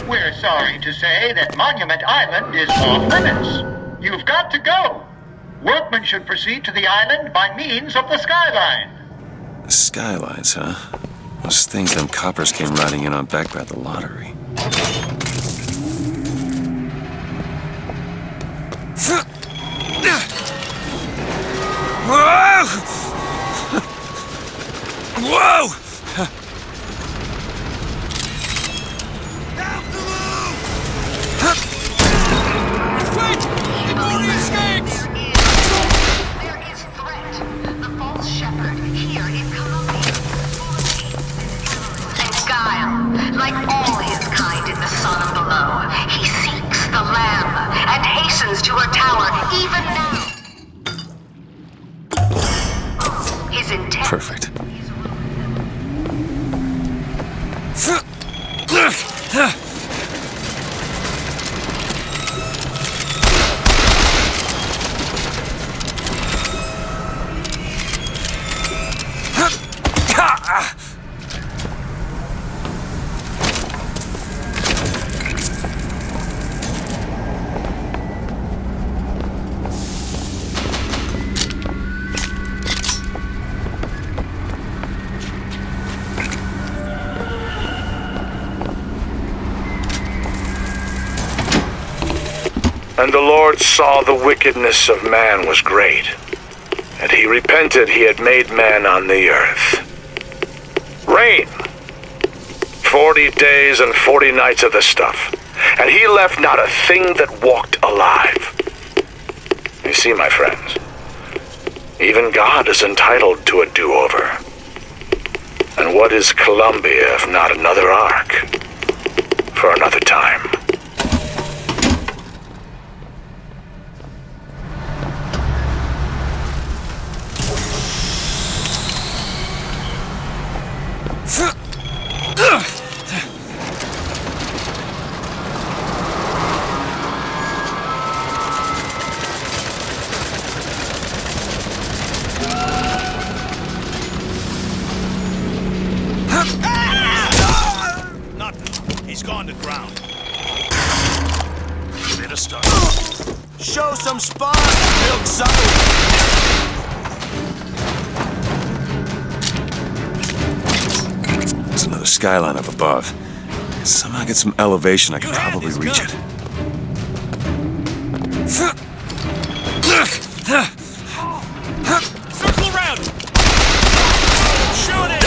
We're sorry to say that Monument Island is off limits. You've got to go. Workmen should proceed to the island by means of the skyline. The skylines, huh? Those things them coppers came riding in on back by the lottery. And the Lord saw the wickedness of man was great, and he repented he had made man on the earth. Rain. 40 days and 40 nights of the stuff, and he left not a thing that walked alive. You see, my friends, even God is entitled to a do-over. And what is Columbia if not another ark for another time? He's gone to ground. Bit of start. Show some spine, milk sucker. There's another skyline up above. Somehow get some elevation, I could probably reach it. Circle around! Shoot it!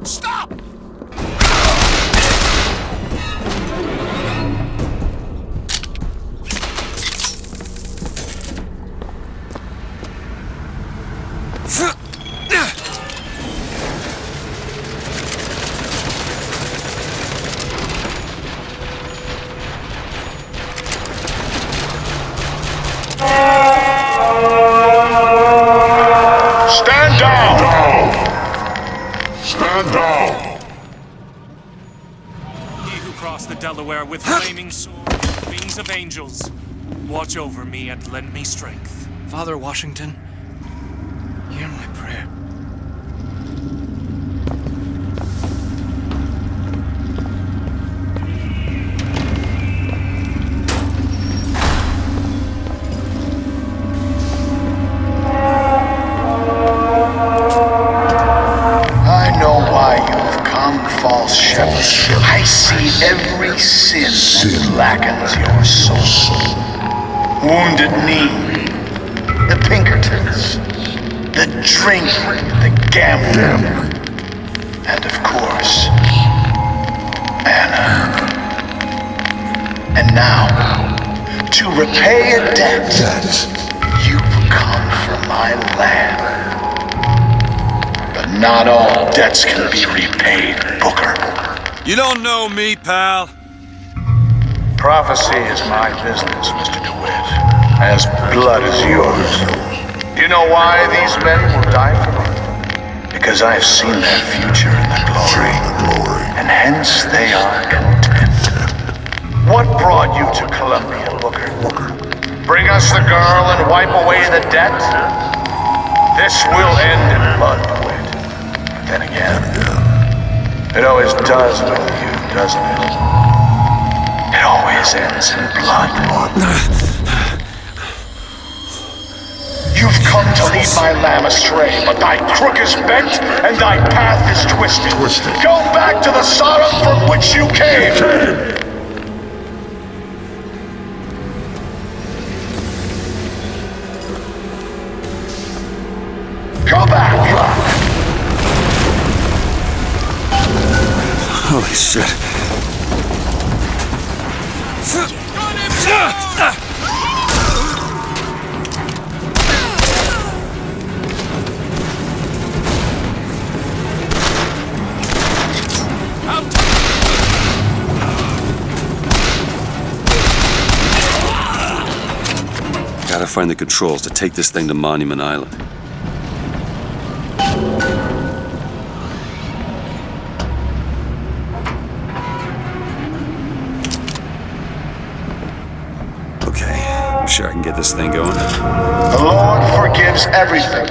Stop! Stand down! Stand down! He who crossed the Delaware with flaming sword and wings of angels, watch over me and lend me strength. Father Washington, hear my prayer. I know why you've come, false shepherd. I see every sin that blackens your soul. Wounded Knee, the Pinkertons, the drinking, the gambling, and of course, Anna. And now, to repay a debt, you've come from my land. But not all debts can be repaid, Booker. You don't know me, pal. Prophecy is my business, Mr. DeWitt. As blood is yours. You know why these men will die for me? Because I have seen their future in the glory. And hence they are content. What brought you to Columbia, Booker? Bring us the girl and wipe away the debt? This will end in blood, DeWitt. Then again, it always does with you, doesn't it? It always ends in blood. You've come to lead my lamb astray, but thy crook is bent and thy path is twisted. Go back to the Sodom from which you came! Go back! Holy shit. Gotta find the controls to take this thing to Monument Island. I'm sure I can get this thing going. The Lord forgives everything.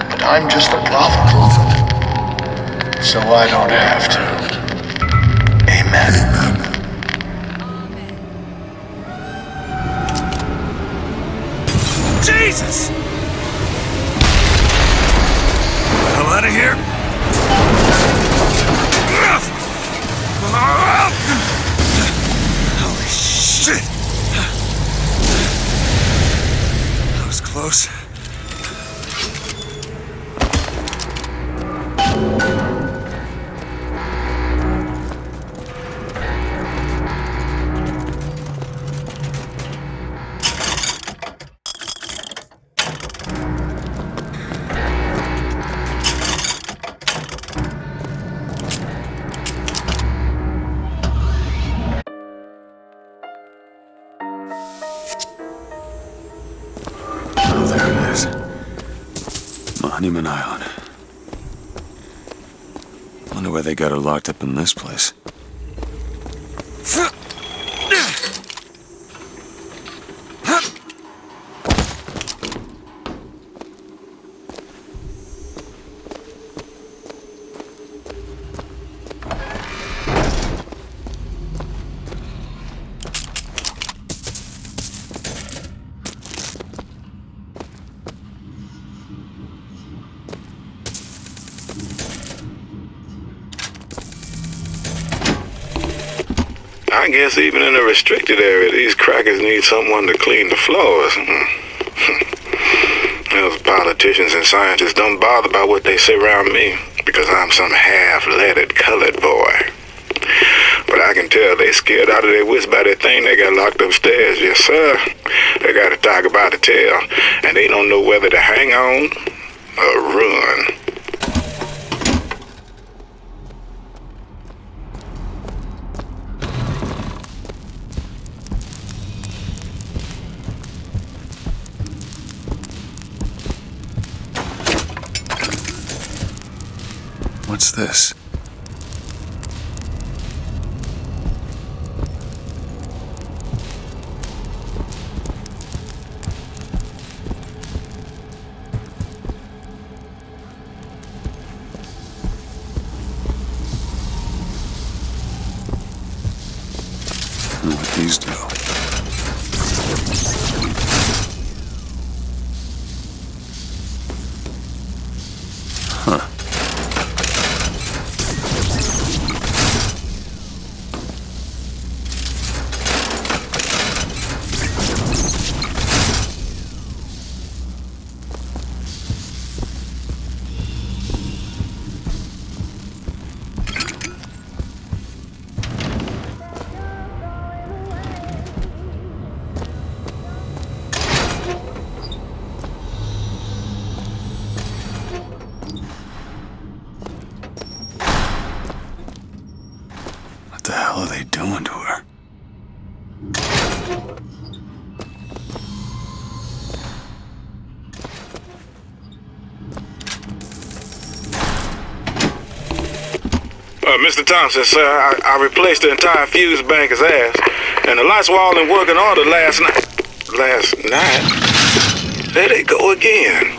But I'm just a prophet. So I don't have to. Amen. Jesus! Get the hell out of here! Holy shit! That was close. Monument Island. Wonder why they got her locked up in this place. I guess even in a restricted area, these crackers need someone to clean the floors. Those politicians and scientists don't bother about what they say around me, because I'm some half-leaded colored boy. But I can tell they scared out of their wits by that thing they got locked upstairs. Yes, sir. They got a tiger by the tail, and they don't know whether to hang on or run. What's this? What these do? Huh. What the hell are they doing to her? Mr. Thompson, sir, I replaced the entire fuse bank as asked, and the lights were all in working order last night. Last night? There they go again.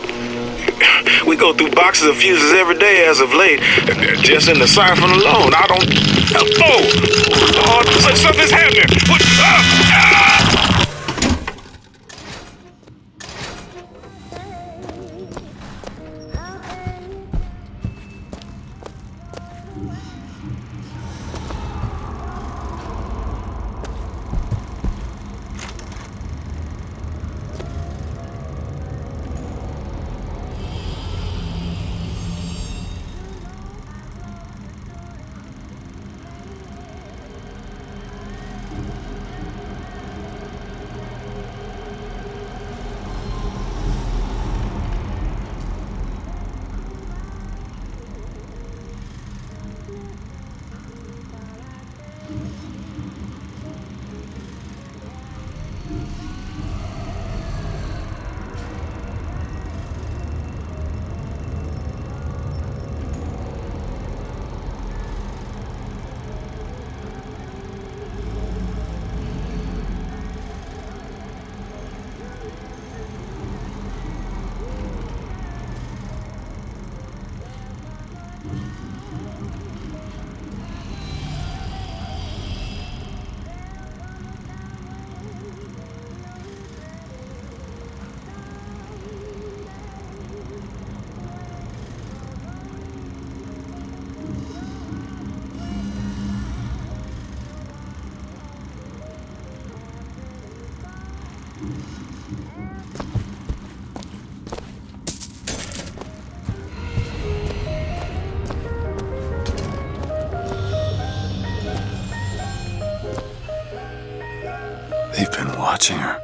We go through boxes of fuses every day as of late. Just in the siphon alone, I don't... Oh, something's happening. What? They've been watching her.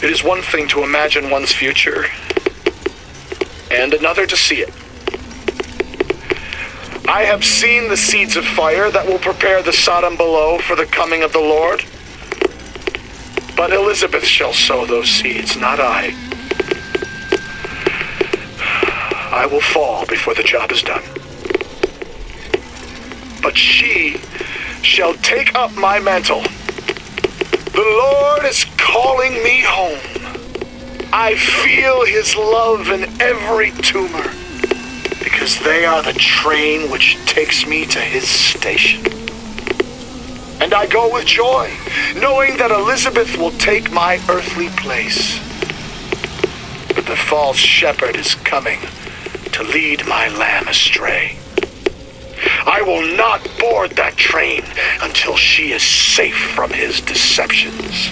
It is one thing to imagine one's future, and another to see it. I have seen the seeds of fire that will prepare the Sodom below for the coming of the Lord. But Elizabeth shall sow those seeds, not I. I will fall before the job is done. But she shall take up my mantle. The Lord is calling me home. I feel his love in every tumor, because they are the train which takes me to his station. And I go with joy, knowing that Elizabeth will take my earthly place. But the false shepherd is coming to lead my lamb astray. I will not board that train until she is safe from his deceptions.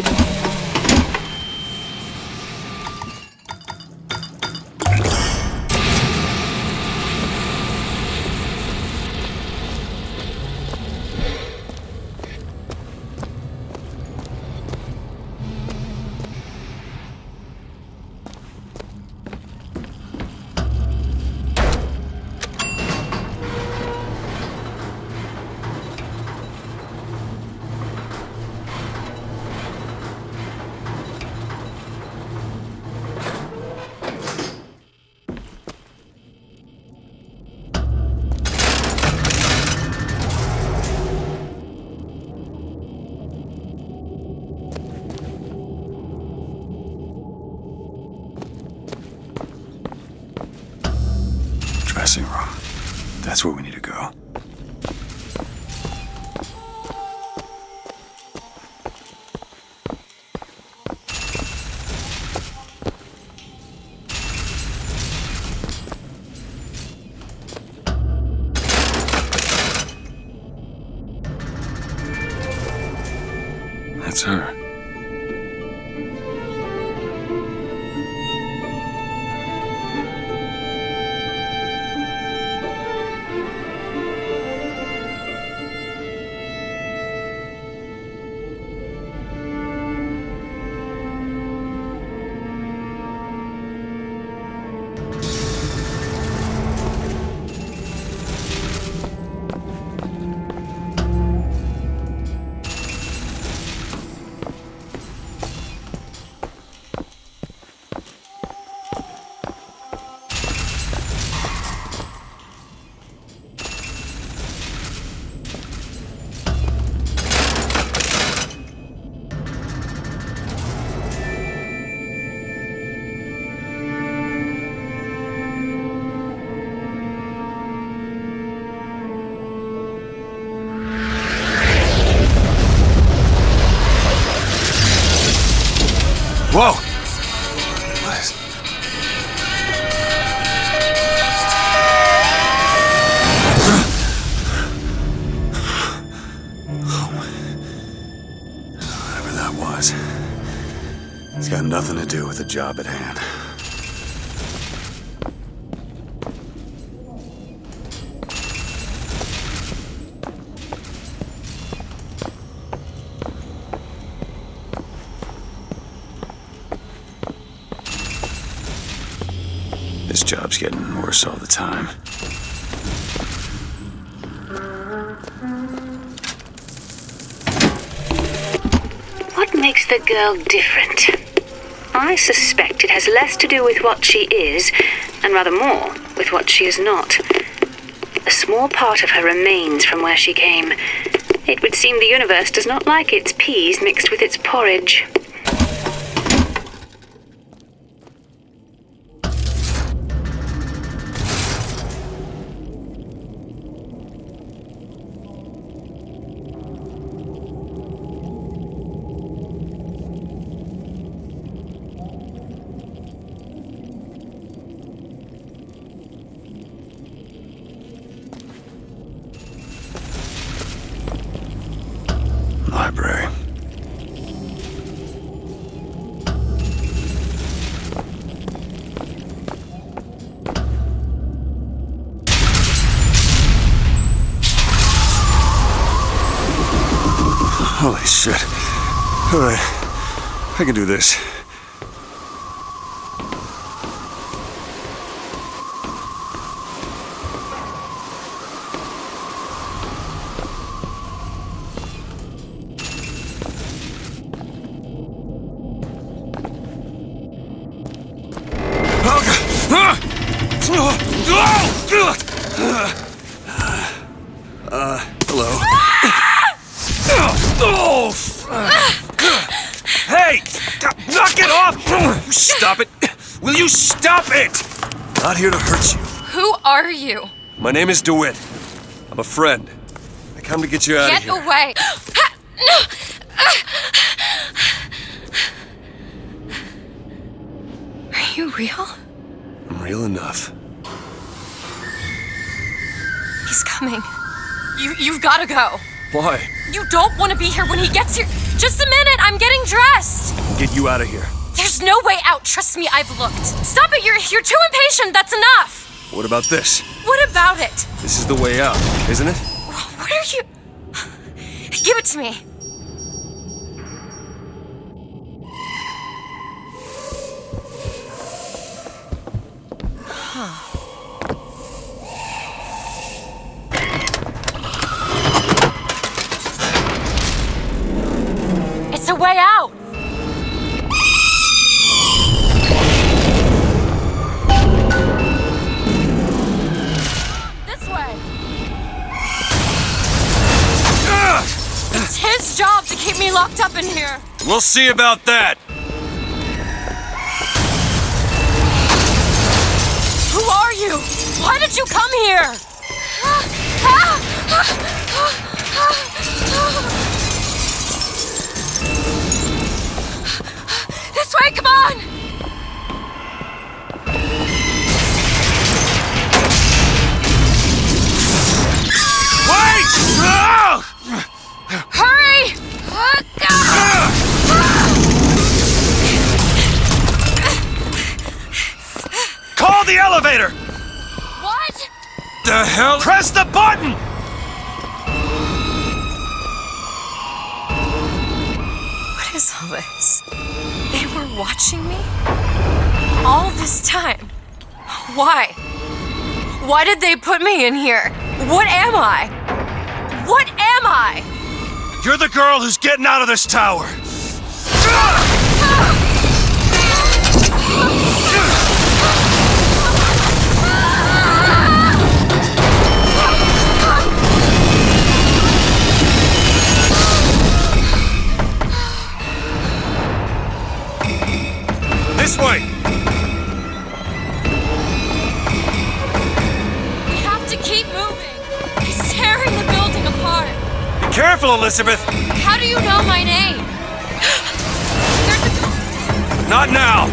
Dressing room. That's where we need to go. That's her. Whoa! What is... Whatever that was, it's got nothing to do with the job at hand. This job's getting worse all the time. What makes the girl different? I suspect it has less to do with what she is, and rather more with what she is not. A small part of her remains from where she came. It would seem the universe does not like its peas mixed with its porridge. Holy shit. Alright, I can do this. Hello. Hey! Knock it off! Stop it! Will you stop it? Not here to hurt you. Who are you? My name is DeWitt. I'm a friend. I come to get you out of here. Get away! Are you real? I'm real enough. He's coming. You've gotta go. Why? You don't want to be here when he gets here. Just a minute, I'm getting dressed. I'll get you out of here. There's no way out, trust me, I've looked. Stop it, you're too impatient, that's enough. What about this? What about it? This is the way out, isn't it? What are you... Give it to me. Huh. It's a way out! This way! It's his job to keep me locked up in here! We'll see about that! Who are you? Why did you come here? This way, come on! Wait! Hurry! Call the elevator! What? The hell? Press the button! What is all this? They were watching me? All this time? Why? Why did they put me in here? What am I? What am I? You're the girl who's getting out of this tower! This way! We have to keep moving. He's tearing the building apart. Be careful, Elizabeth! How do you know my name? Not now!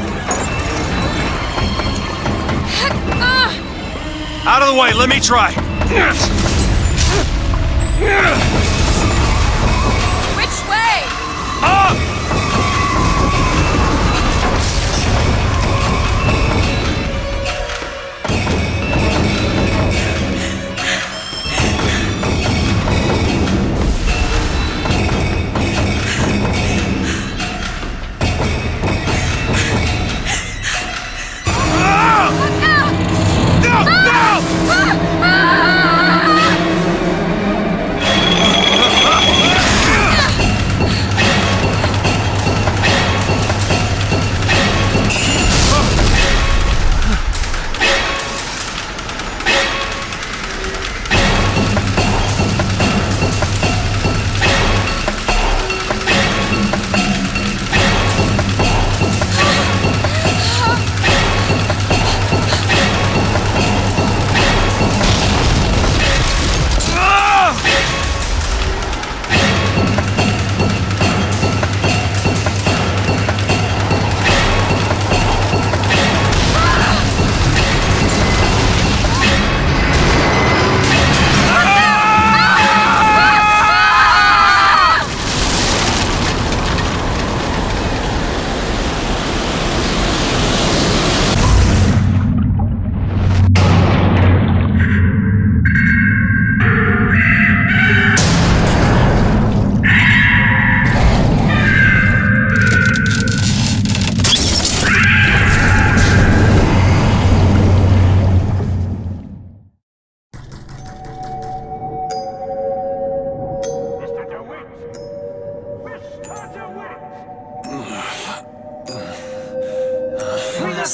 Out of the way, let me try! Which way? Up!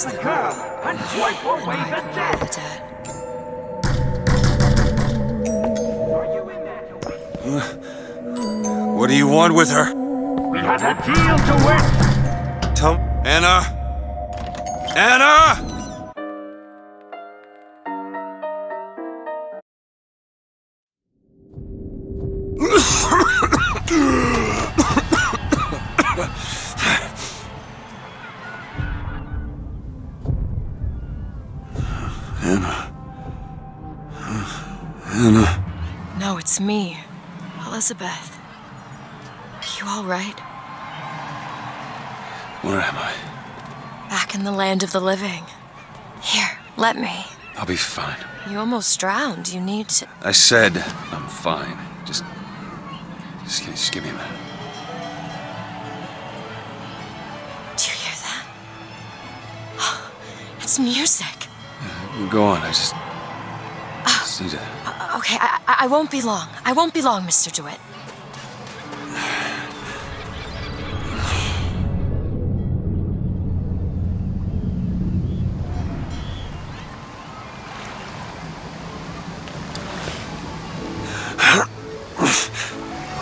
Trust them. And swipe away the debt. What do you want with her? We had a deal to win. Tell Anna! Anna! Anna. Anna. No, it's me, Elizabeth. Are you all right? Where am I? Back in the land of the living. Here, let me. I'll be fine. You almost drowned. You need to... I said I'm fine. Just give me a minute. Do you hear that? It's music. Go on, I just need to... Okay, I won't be long. I won't be long, Mr. DeWitt.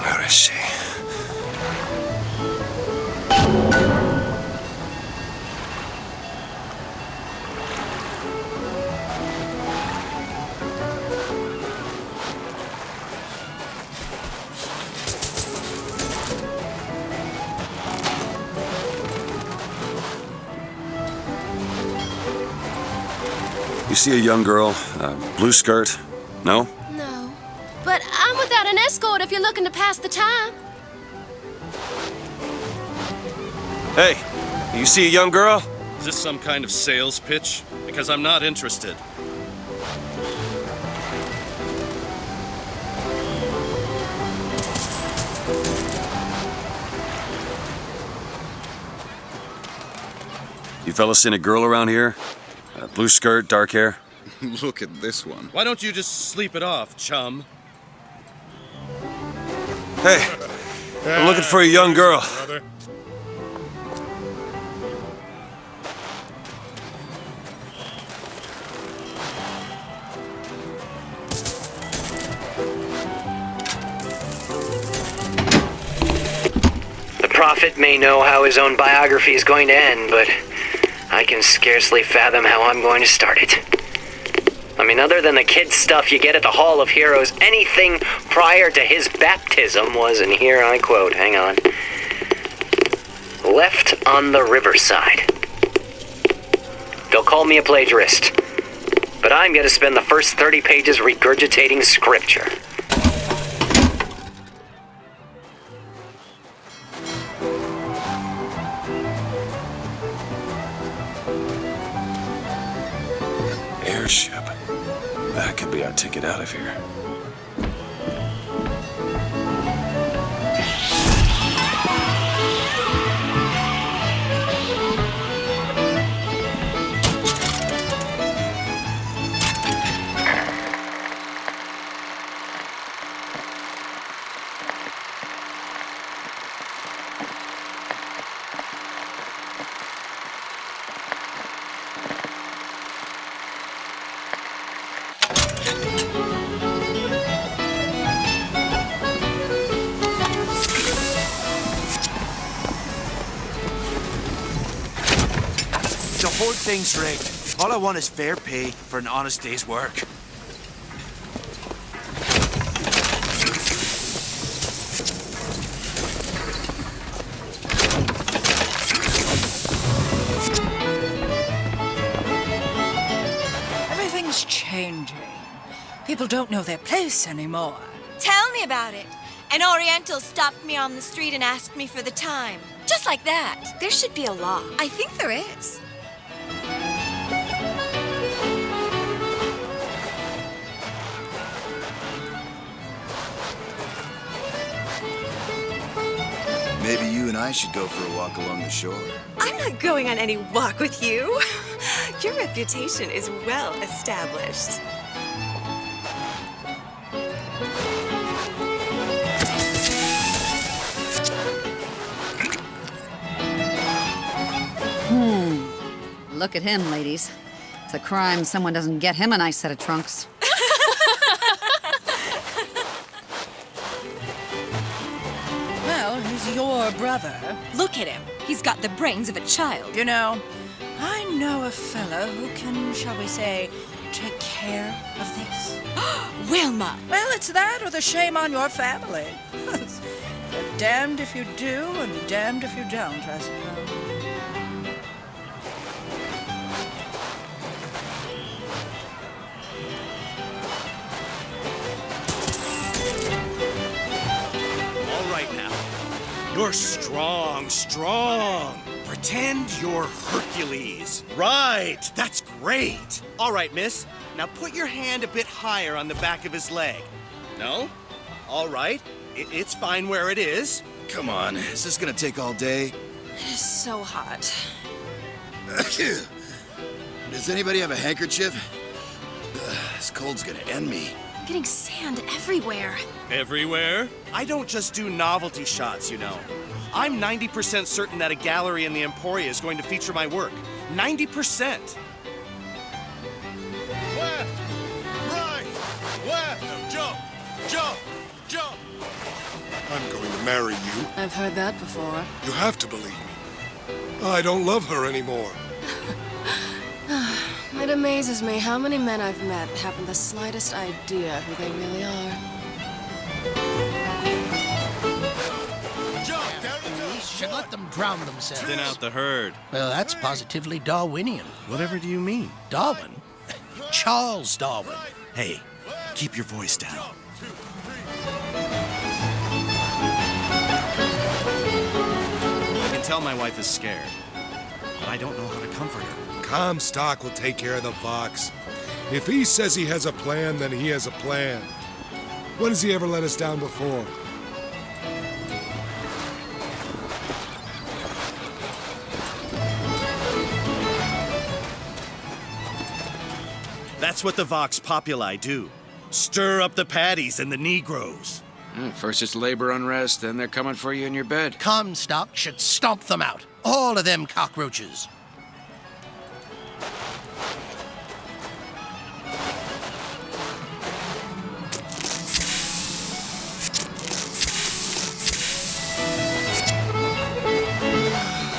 Where is she? You see a young girl, blue skirt? No? No. But I'm without an escort if you're looking to pass the time. Hey, you see a young girl? Is this some kind of sales pitch? Because I'm not interested. You fellas seen a girl around here? Blue skirt, dark hair? Look at this one. Why don't you just sleep it off, chum? Hey, I'm looking for a young girl. Brother. The prophet may know how his own biography is going to end, but I can scarcely fathom how I'm going to start it. I mean, other than the kid stuff you get at the Hall of Heroes, anything prior to his baptism was, and here I quote, hang on, left on the riverside. They'll call me a plagiarist, but I'm going to spend the first 30 pages regurgitating scripture. Airship. That could be our ticket out of here. The whole thing's rigged. All I want is fair pay for an honest day's work. Everything's changing. People don't know their place anymore. Tell me about it. An Oriental stopped me on the street and asked me for the time. Just like that. There should be a law. I think there is. Maybe you and I should go for a walk along the shore. I'm not going on any walk with you. Your reputation is well established. Look at him, ladies. It's a crime someone doesn't get him a nice set of trunks. Well, he's your brother. Look at him. He's got the brains of a child. You know, I know a fella who can, shall we say, take care of this. Wilma! Well, it's that or the shame on your family. You're damned if you do and damned if you don't, I suppose. All right now. You're strong. Pretend you're Hercules. Right, that's great. All right, miss. Now put your hand a bit higher on the back of his leg. No? All right. It's fine where it is. Come on, is this gonna take all day? It is so hot. Does anybody have a handkerchief? This cold's gonna end me. I'm getting sand everywhere. Everywhere? I don't just do novelty shots, you know. I'm 90% certain that a gallery in the Emporia is going to feature my work. 90%. Left, right, left. Jump, jump, jump. I'm going to marry you. I've heard that before. You have to believe me. I don't love her anymore. It amazes me how many men I've met haven't the slightest idea who they really are. We should let them drown themselves. Thin out the herd. Well, that's positively Darwinian. Whatever do you mean? Darwin? Charles Darwin. Hey, keep your voice down. I can tell my wife is scared, but I don't know how to comfort her. Comstock will take care of the Vox. If he says he has a plan, then he has a plan. When has he ever let us down before? That's what the Vox Populi do. Stir up the paddies and the Negroes. First it's labor unrest, then they're coming for you in your bed. Comstock should stomp them out. All of them cockroaches.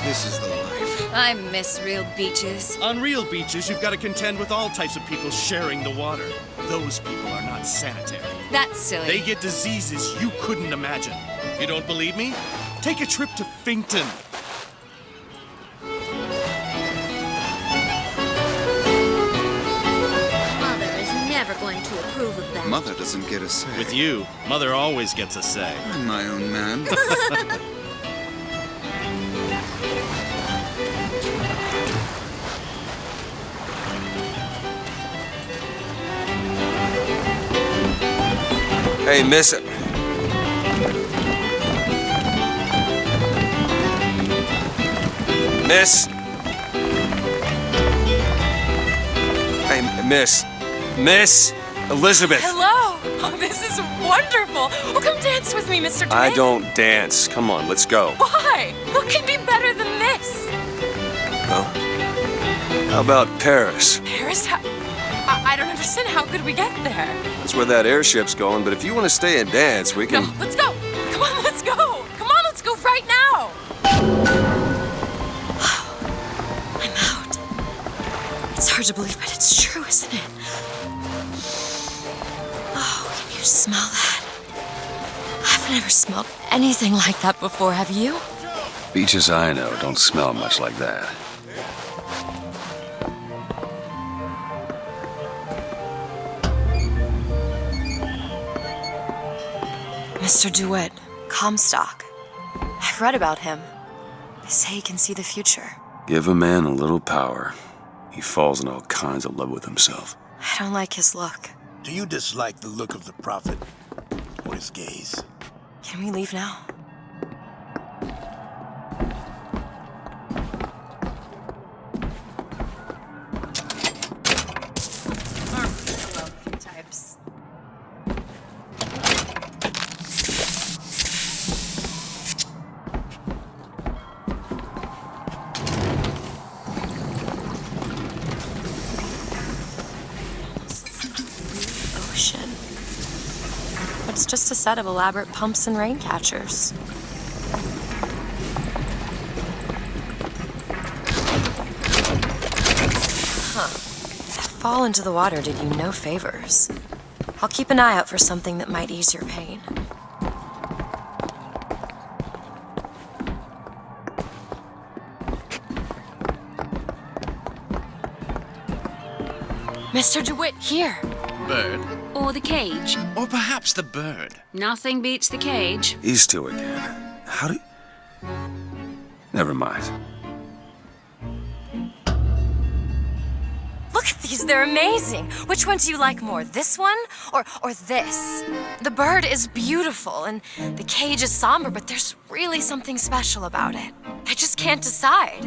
This is the life. I miss real beaches. On real beaches, you've got to contend with all types of people sharing the water. Those people are not sanitary. That's silly. They get diseases you couldn't imagine. You don't believe me? Take a trip to Finkton. Mother is never going to approve of that. Mother doesn't get a say. With you, Mother always gets a say. I'm my own man. Hey, miss. Miss. Hey, miss. Miss Elizabeth. Hello. Oh, this is wonderful. Oh, come dance with me, Mr. DeWitt. I don't dance. Come on, let's go. Why? What can be better than this? Well, how about Paris? Paris? I don't understand. How could we get there? That's where that airship's going, but if you want to stay and dance, we can... No, let's go. Come on, let's go. Come on, let's go right now. I'm out. It's hard to believe, but it's true, isn't it? Oh, can you smell that? I've never smelled anything like that before, have you? Beaches I know don't smell much like that. Mr. DeWitt, Comstock. I've read about him. They say he can see the future. Give a man a little power. He falls in all kinds of love with himself. I don't like his look. Do you dislike the look of the prophet? Or his gaze? Can we leave now? Types. just a set of elaborate pumps and rain catchers. Huh. That fall into the water did you no favors. I'll keep an eye out for something that might ease your pain. Mr. DeWitt, here. Bird? Or the cage. Or perhaps the bird. Nothing beats the cage. These two again. How do... Never mind. Look at these, they're amazing. Which one do you like more, this one or this? The bird is beautiful and the cage is somber, but there's really something special about it. I just can't decide.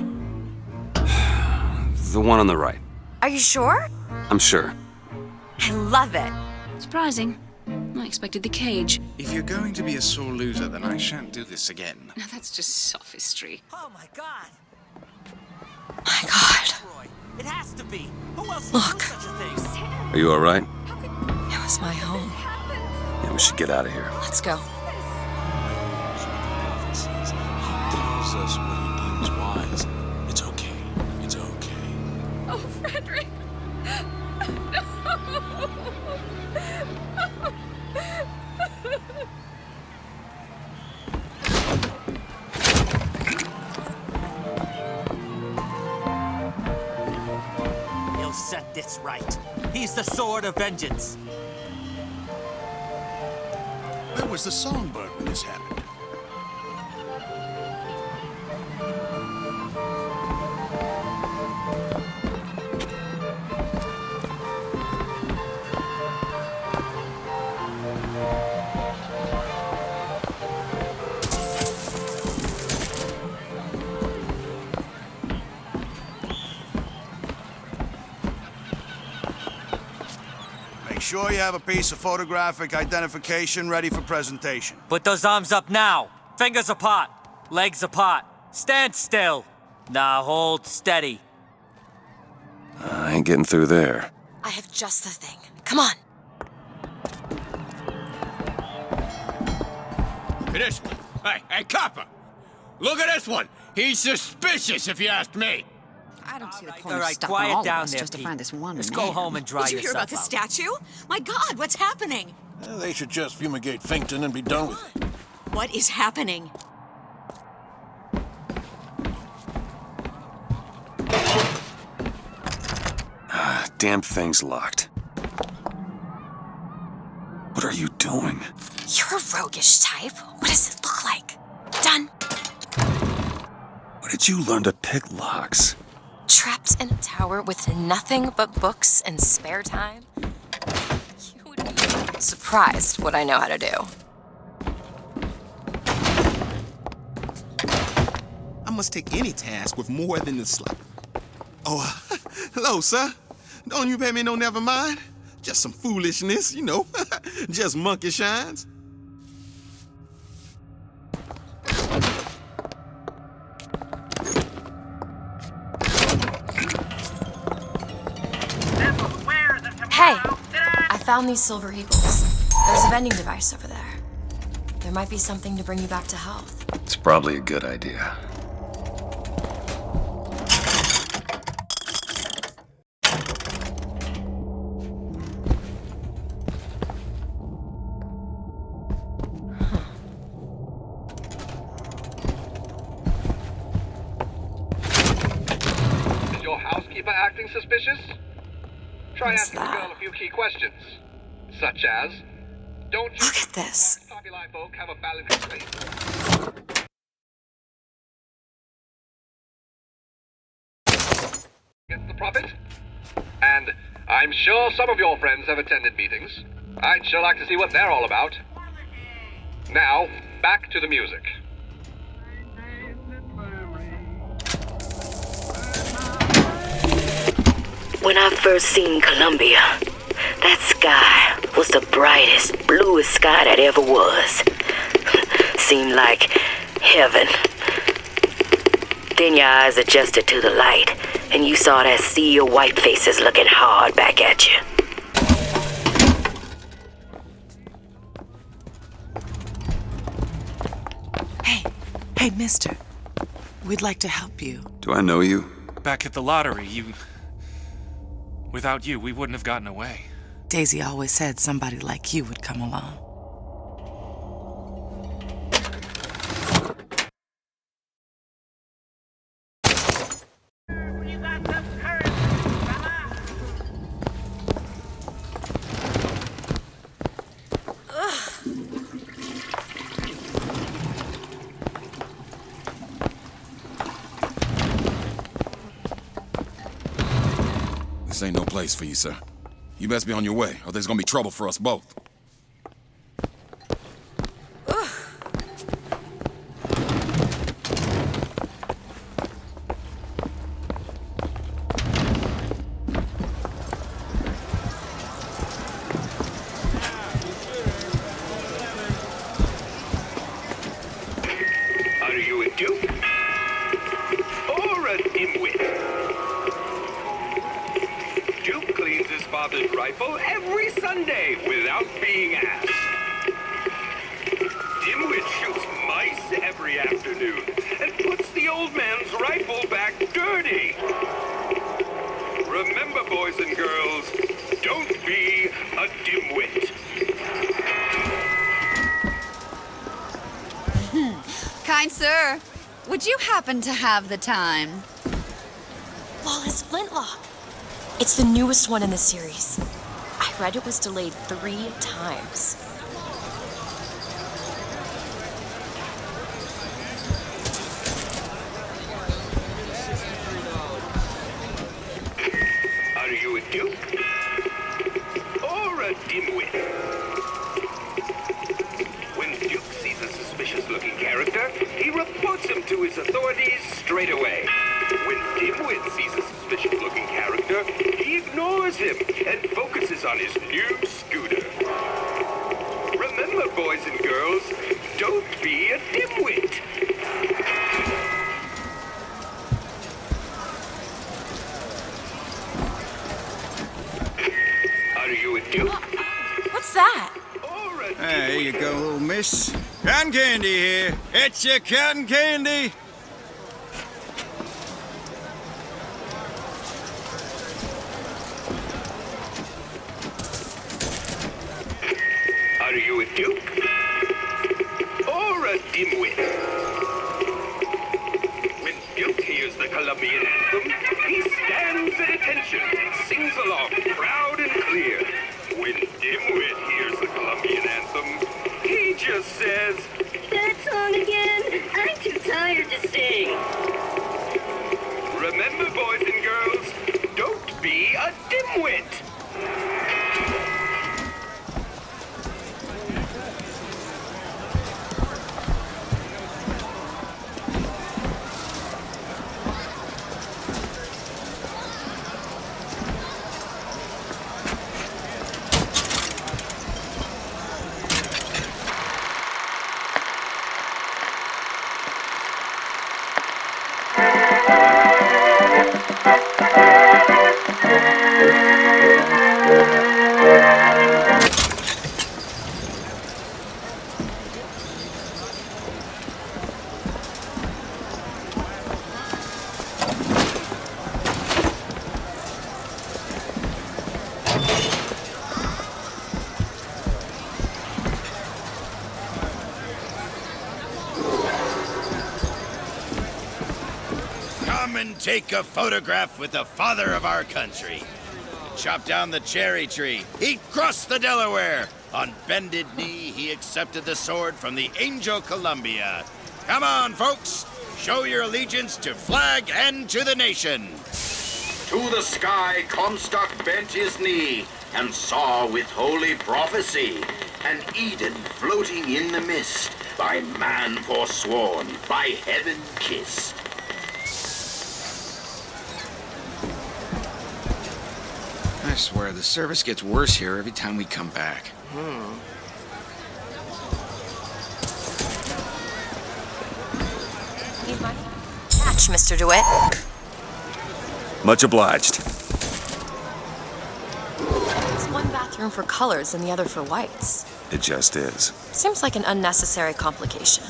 The one on the right. Are you sure? I'm sure. I love it. Surprising. I expected the cage. If you're going to be a sore loser, then I shan't do this again. Now that's just sophistry. Oh my god! My god. It has to be. Who else Look. would do such a thing? Are you all right? It was my home. Yeah, we should get out of here. Let's go. He tells us what he deems wise. It's okay. It's okay. Oh, Frederick! He'll set this right. He's the sword of vengeance. Where was the songbird when this happened? Make sure you have a piece of photographic identification ready for presentation. Put those arms up now. Fingers apart. Legs apart. Stand still. Now hold steady. I ain't getting through there. I have just the thing. Come on. This one. Hey, copper! Look at this one! He's suspicious, if you ask me! I don't see the point All of right, stopping quiet all down of us there, just to Pete. find this one Let's man. go home and dry Did you hear about the yourself out. statue? My God, what's happening? They should just fumigate Finkton and be done with it. What is happening? Damn thing's locked. What are you doing? You're a roguish type. What does it look like? Done. Where did you learn to pick locks? Trapped in a tower with nothing but books and spare time? You would be surprised what I know how to do. I must take any task with more than the slack. Oh, hello, sir. Don't you pay me no never mind? Just some foolishness, you know. Just monkey shines. Hey, I found these silver eagles. There's a vending device over there. There might be something to bring you back to health. It's probably a good idea. Is your housekeeper acting suspicious? Try What's asking the girl a few key questions, such as, don't you Look at this. Populi folk have a balanced slate? Against the Prophet? And I'm sure some of your friends have attended meetings. I'd sure like to see what they're all about. Now, back to the music. When I first seen Columbia, that sky was the brightest, bluest sky that ever was. Seemed like heaven. Then your eyes adjusted to the light, and you saw that sea of white faces looking hard back at you. Hey, mister. We'd like to help you. Do I know you? Back at the lottery, without you, we wouldn't have gotten away. Daisy always said somebody like you would come along. This ain't no place for you, sir. You best be on your way, or there's gonna be trouble for us both. Are you a duke? Or a dimwit? Duke cleans his father's rifle every Sunday without being asked. Dimwit shoots mice every afternoon and puts the old man's rifle back dirty. Remember, boys and girls, don't be a dimwit. Kind sir, would you happen to have the time? Flawless Flintlock. It's the newest one in the series. I read it was delayed 3 times. Are you a duke? Or a dimwit? When Duke sees a suspicious-looking character, he reports him to his authorities straight away. When Dimwit sees a suspicious-looking character, he ignores him and focuses on his new scooter. Remember, boys and girls, don't be a dimwit. Are you a duke? What's that? There you go, little miss. Cotton candy here. It's your cotton candy. Are you a duke? Or a dimwit? When Duke hears the Colombian anthem, he stands at attention and sings along proud and clear. When Dimwit hears the Colombian anthem, he just says, "That song again? I'm too tired to sing." Remember, boys and girls, don't be a dimwit. Come and take a photograph with the father of our country. Chop down the cherry tree. He crossed the Delaware. On bended knee, he accepted the sword from the Angel Columbia. Come on, folks. Show your allegiance to flag and to the nation. To the sky Comstock bent his knee and saw with holy prophecy an Eden floating in the mist, by man forsworn, by heaven kissed. I swear, the service gets worse here every time we come back. Need money? Catch, Mr. DeWitt. Much obliged. There's one bathroom for colors and the other for whites. It just is. Seems like an unnecessary complication.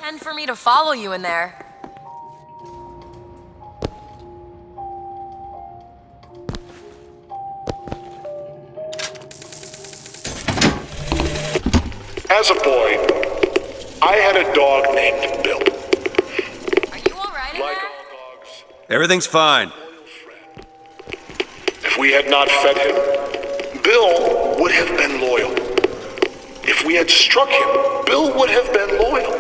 intend for me to follow you in there. As a boy, I had a dog named Bill. Are you alright in there? Everything's fine. If we had not fed him, Bill would have been loyal. If we had struck him, Bill would have been loyal.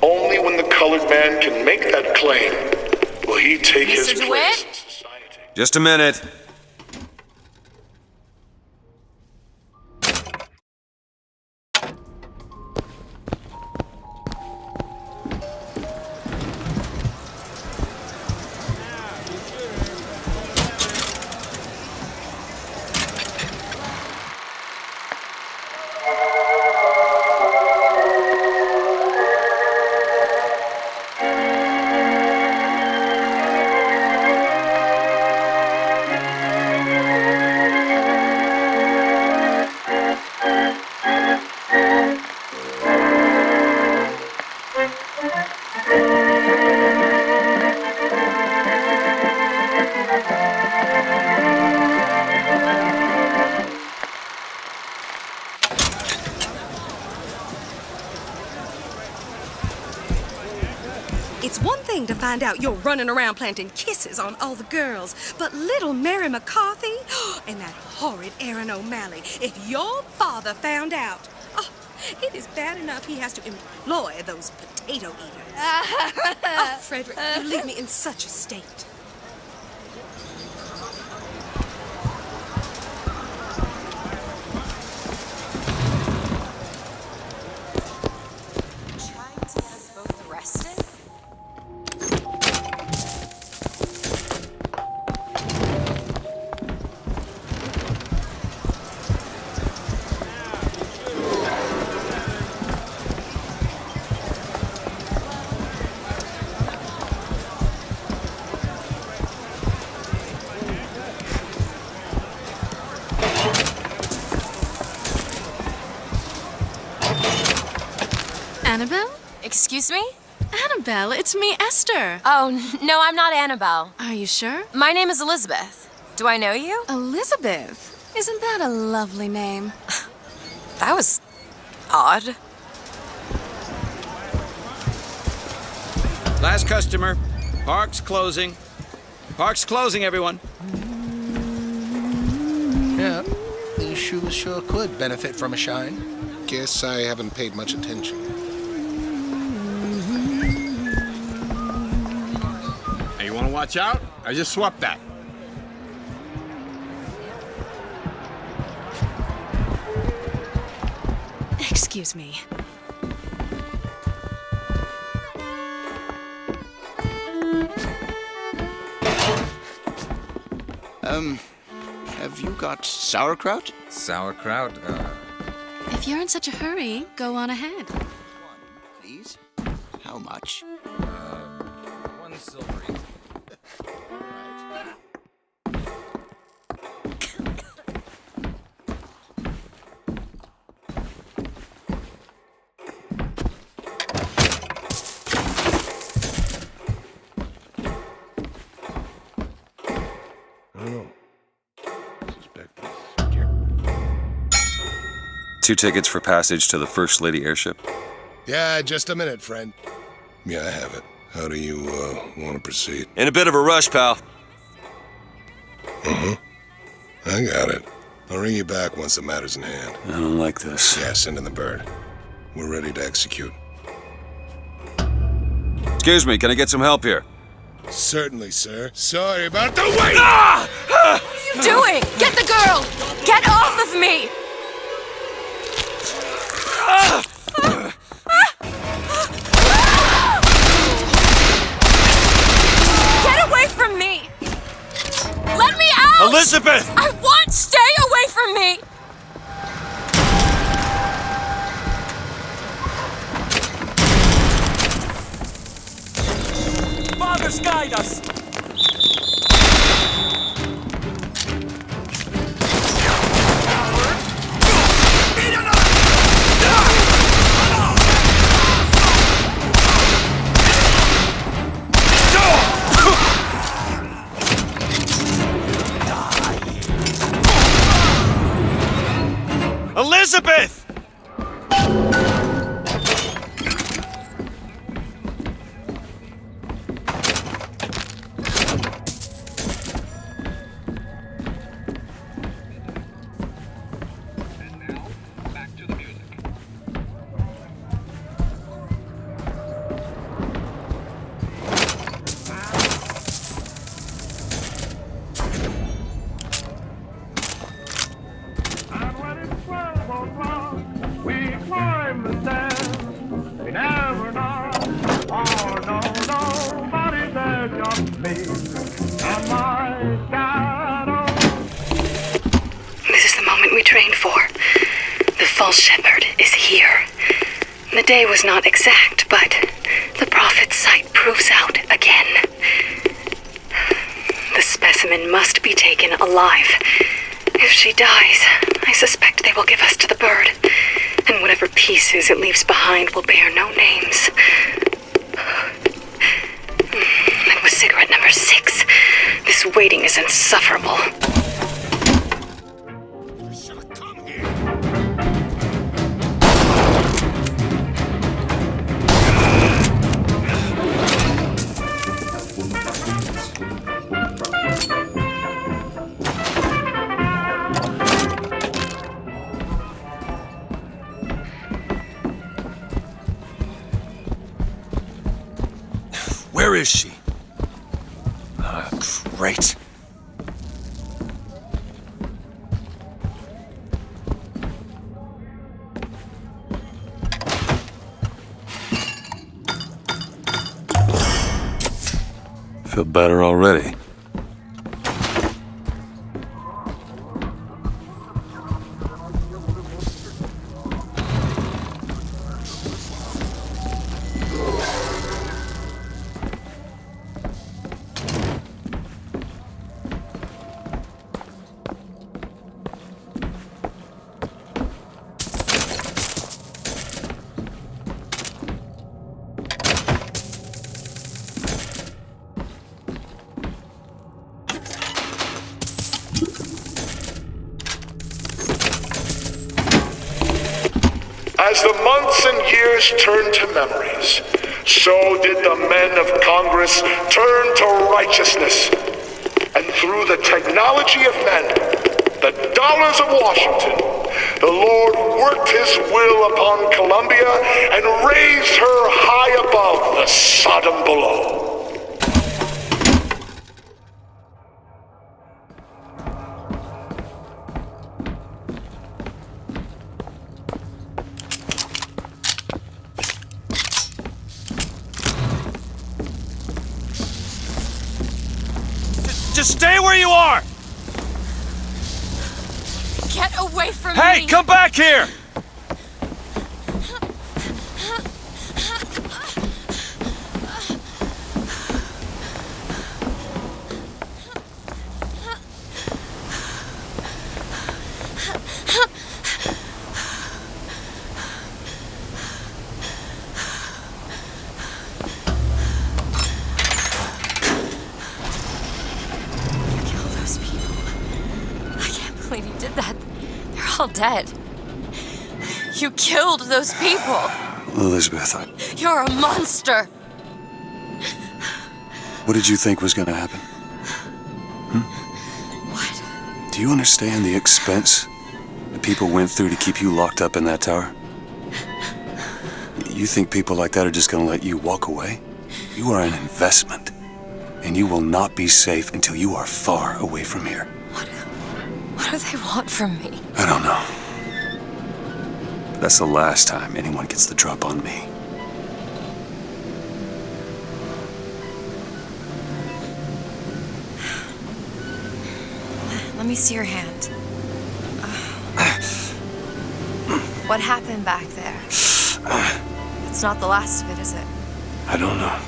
Only when the colored man can make that claim will he take his Mr. place. DeWitt? Just a minute. It's one thing to find out you're running around planting kisses on all the girls, but little Mary McCarthy and that horrid Aaron O'Malley, if your father found out, it is bad enough he has to employ those potato eaters. Oh, Frederick, you leave me in such a state. Trying to get us both arrested? Annabelle? Excuse me? Annabelle, it's me, Esther. Oh, no, I'm not Annabelle. Are you sure? My name is Elizabeth. Do I know you? Elizabeth? Isn't that a lovely name? That was odd. Last customer. Park's closing. Park's closing, everyone. Yeah, these shoes sure could benefit from a shine. Guess I haven't paid much attention. Hey, you want to watch out? I just swapped that. Excuse me. Have you got sauerkraut? Sauerkraut? If you're in such a hurry, go on ahead. Please? How much? 1 silvery. Two tickets for passage to the First Lady airship. Yeah, just a minute, friend. Yeah, I have it. How do you, want to proceed? In a bit of a rush, pal. I got it. I'll ring you back once the matter's in hand. I don't like this. Yeah, send in the bird. We're ready to execute. Excuse me, can I get some help here? Certainly, sir. Sorry about the wait! What are you doing? Get the girl! Get off of me! Get away from me! Let me out! Elizabeth! I want stay away from me! Fathers, guide us! Elizabeth! This is the moment we trained for. The false shepherd is here. The day was not exact, but the prophet's sight proves out again. The specimen must be taken alive. If she dies, I suspect they will give us to the bird, and whatever pieces it leaves behind will bear no names. That was cigarette number 6. This waiting is insufferable. Where is she? Great. Feel better already. As the months and years turned to memories, so did the men of Congress turn to righteousness. And through the technology of men, the dollars of Washington, the Lord worked his will upon Columbia and raised her high above the Sodom below. Just stay where you are! Get away from me! Hey, come back here! All dead. You killed those people. Elizabeth, You're a monster. what did you think was gonna happen? What? Do you understand the expense that people went through to keep you locked up in that tower? You think people like that are just gonna let you walk away? You are an investment, and you will not be safe until you are far away from here. What do they want from me? I don't know. But that's the last time anyone gets the drop on me. Let me see your hand. What happened back there? It's not the last of it, is it? I don't know.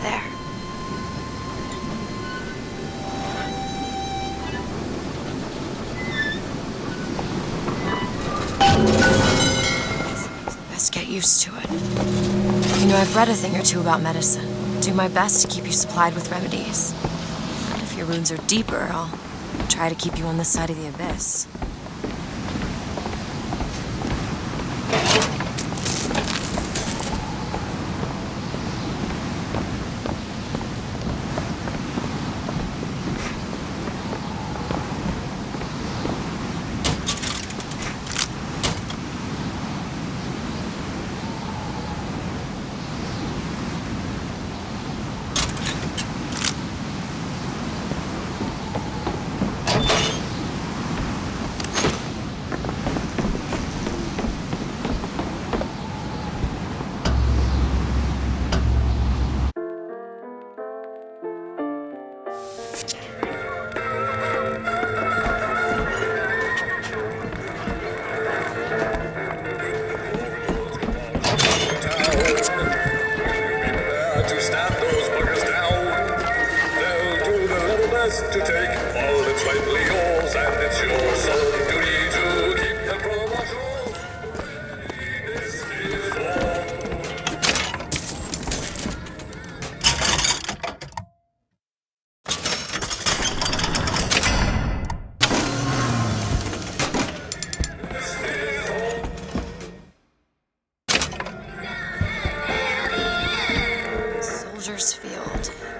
There. Best get used to it. You know, I've read a thing or two about medicine. Do my best to keep you supplied with remedies. If your wounds are deeper, I'll try to keep you on this side of the abyss.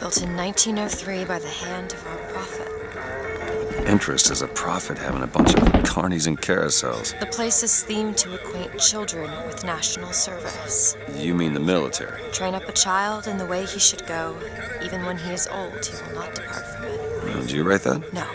built in 1903 by the hand of our prophet. Interest as a prophet having a bunch of carnies and carousels. The place is themed to acquaint children with national service. You mean the military? Train up a child in the way he should go. Even when he is old, he will not depart from it. Did you write that? No.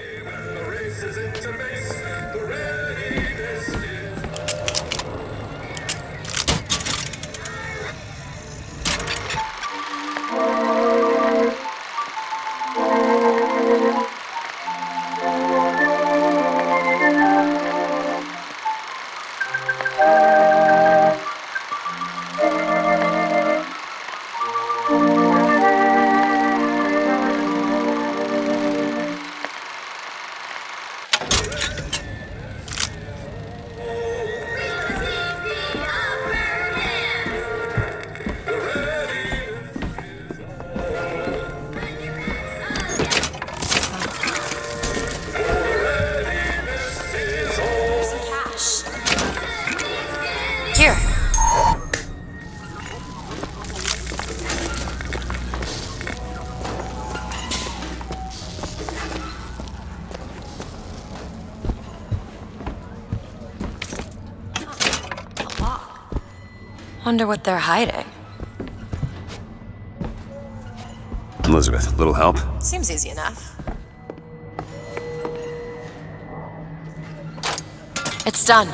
Wonder what they're hiding. Elizabeth, little help? Seems easy enough. It's done.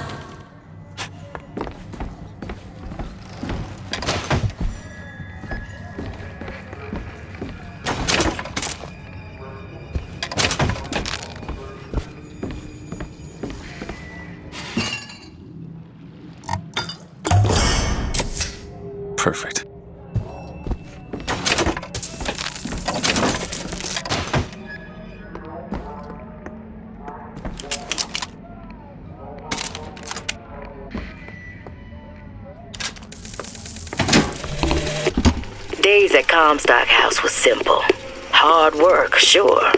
Perfect. Days at Comstock House was simple. Hard work, sure,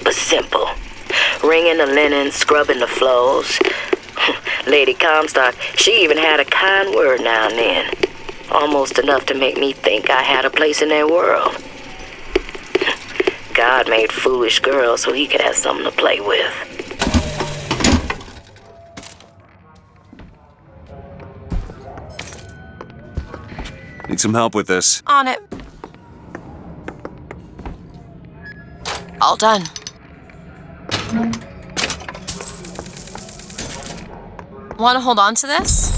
but simple. Wringing the linen, scrubbing the floors. Lady Comstock, she even had a kind word now and then. Almost enough to make me think I had a place in their world. God made foolish girls so he could have something to play with. Need some help with this. On it. All done. Want to hold on to this?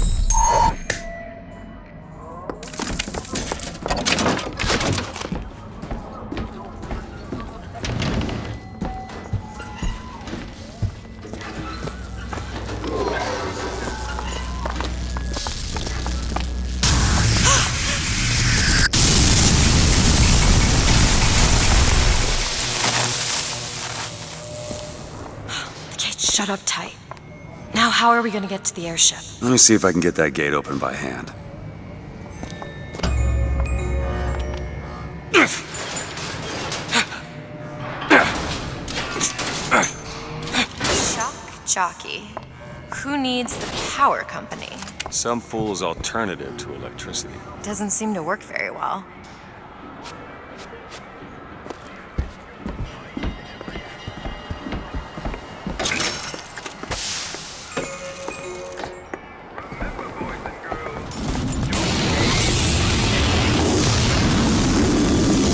Shut up tight. Now how are we gonna get to the airship? Let me see if I can get that gate open by hand. Shock jockey. Who needs the power company? Some fool's alternative to electricity. Doesn't seem to work very well.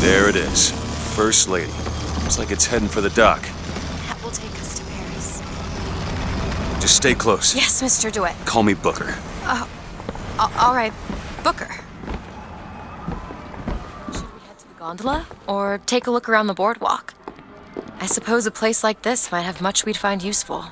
There it is. First Lady. Looks like it's heading for the dock. That will take us to Paris. Just stay close. Yes, Mr. DeWitt. Call me Booker. All right, Booker. Should we head to the gondola or take a look around the boardwalk? I suppose a place like this might have much we'd find useful.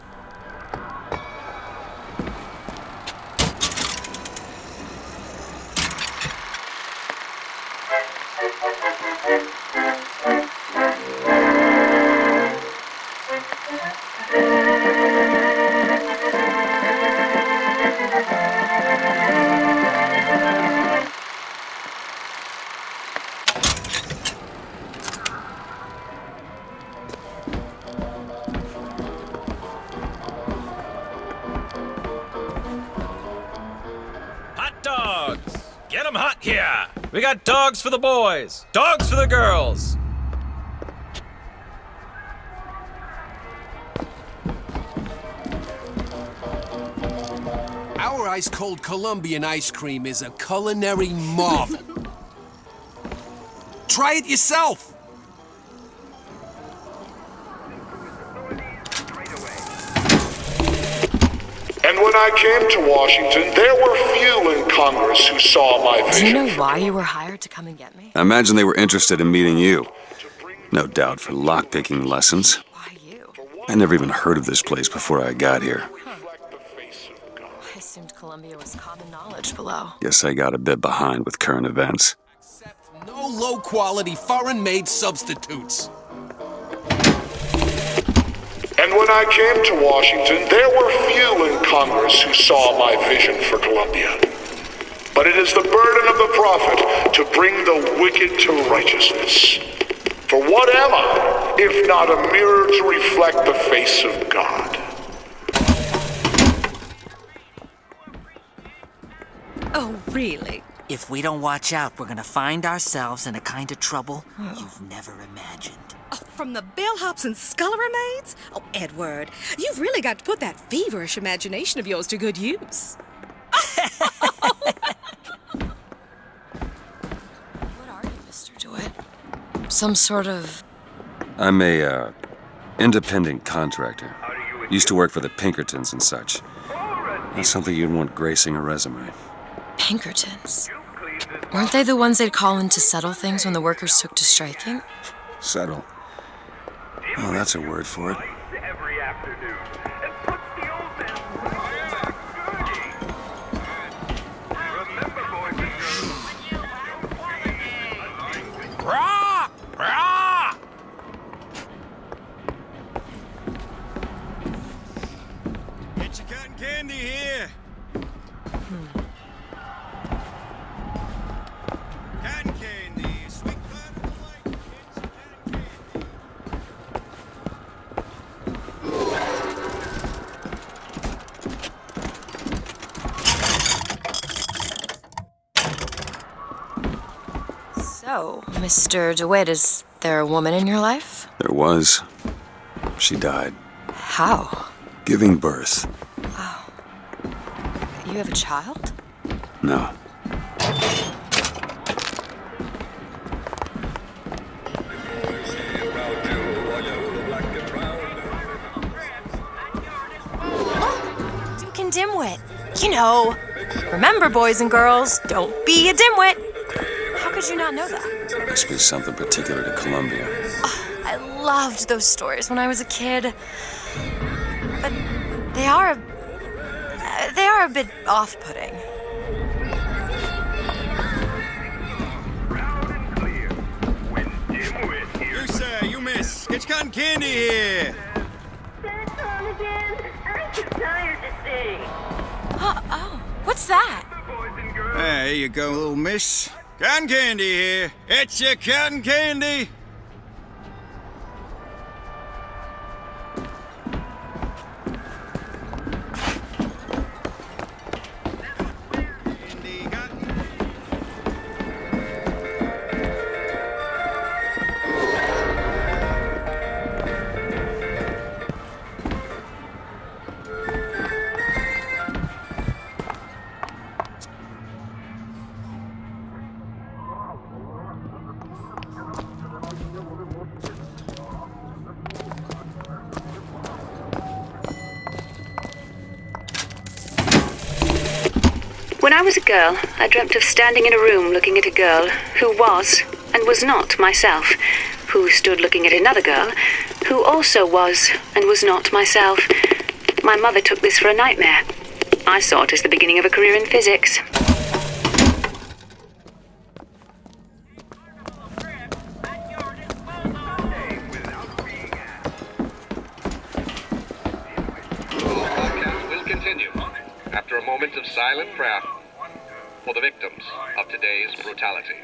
We got dogs for the boys, dogs for the girls. Our ice-cold Colombian ice cream is a culinary marvel. Try it yourself! And when I came to Washington, there were few in Congress who saw my vision. Do you know why you were hired to come and get me? I imagine they were interested in meeting you. No doubt for lockpicking lessons. Why you? I never even heard of this place before I got here. I assumed Columbia was common knowledge below. Guess I got a bit behind with current events. No low-quality, foreign-made substitutes. And when I came to Washington, there were few in Congress who saw my vision for Columbia. But it is the burden of the prophet to bring the wicked to righteousness. For what am I, if not a mirror to reflect the face of God? Oh, really? If we don't watch out, we're gonna find ourselves in a kind of trouble you've never imagined. Oh, from the bellhops and scullery maids? Oh, Edward, you've really got to put that feverish imagination of yours to good use. What are you, Mr. DeWitt? Some sort of... I'm a, independent contractor. Used to work for the Pinkertons and such. That's something you'd want gracing a resume. Pinkertons? Weren't they the ones they'd call in to settle things when the workers took to striking? Settle. Oh, that's a word for it. Rah! Rah! Get your cotton candy here. Cotton candy, sweet cotton delight. Get your cotton So, Mr. DeWitt, is there a woman in your life? There was. She died. How? Giving birth. Oh. You have a child? No. Deacon Dimwit. You know. Remember, boys and girls, don't be a dimwit. How could you not know that? Must be something particular to Columbia. Oh, I loved those stories when I was a kid. But they are a bit off-putting. You, sir, you miss. Get your cotton candy here. That's on again. I'm too tired to sing. Oh, what's that? There you go, little miss. Cotton candy here. It's your cotton candy. When I was a girl, I dreamt of standing in a room looking at a girl who was and was not myself, who stood looking at another girl who also was and was not myself. My mother took this for a nightmare. I saw it as the beginning of a career in physics. Will continue after a moment of silent prayer for the victims of today's brutality.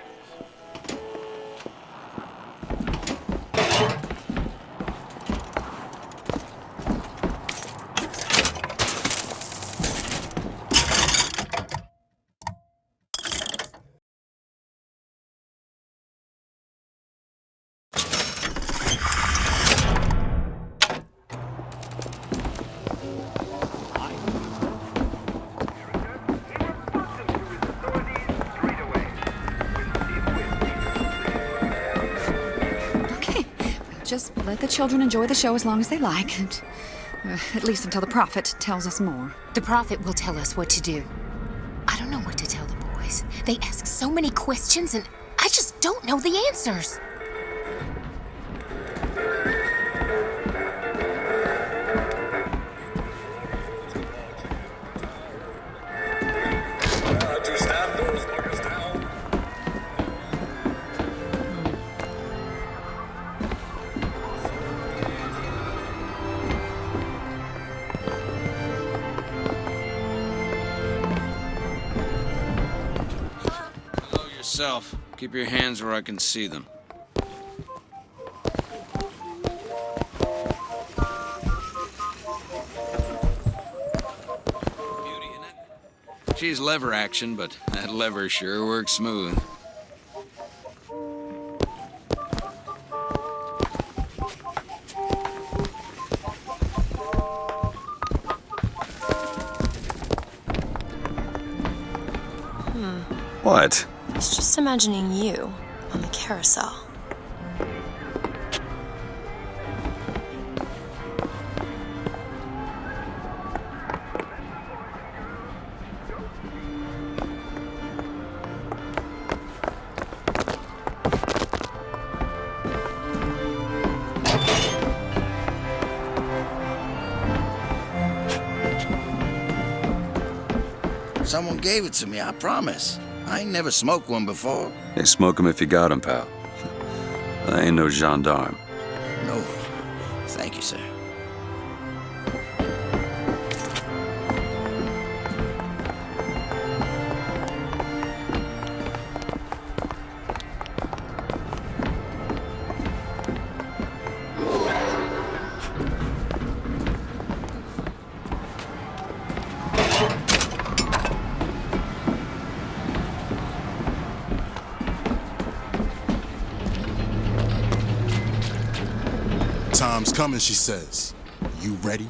just let the children enjoy the show as long as they like. And, at least until the prophet tells us more. The prophet will tell us what to do. I don't know what to tell the boys. They ask so many questions and I just don't know the answers. Yourself. Keep your hands where I can see them. Beauty, isn't it? She's lever action, but that lever sure works smooth. What? I was just imagining you on the carousel. Someone gave it to me, I promise. I ain't never smoked one before. Hey, smoke 'em if you got 'em, pal. I ain't no gendarme. No. Thank you, sir. Time's coming, she says. You ready?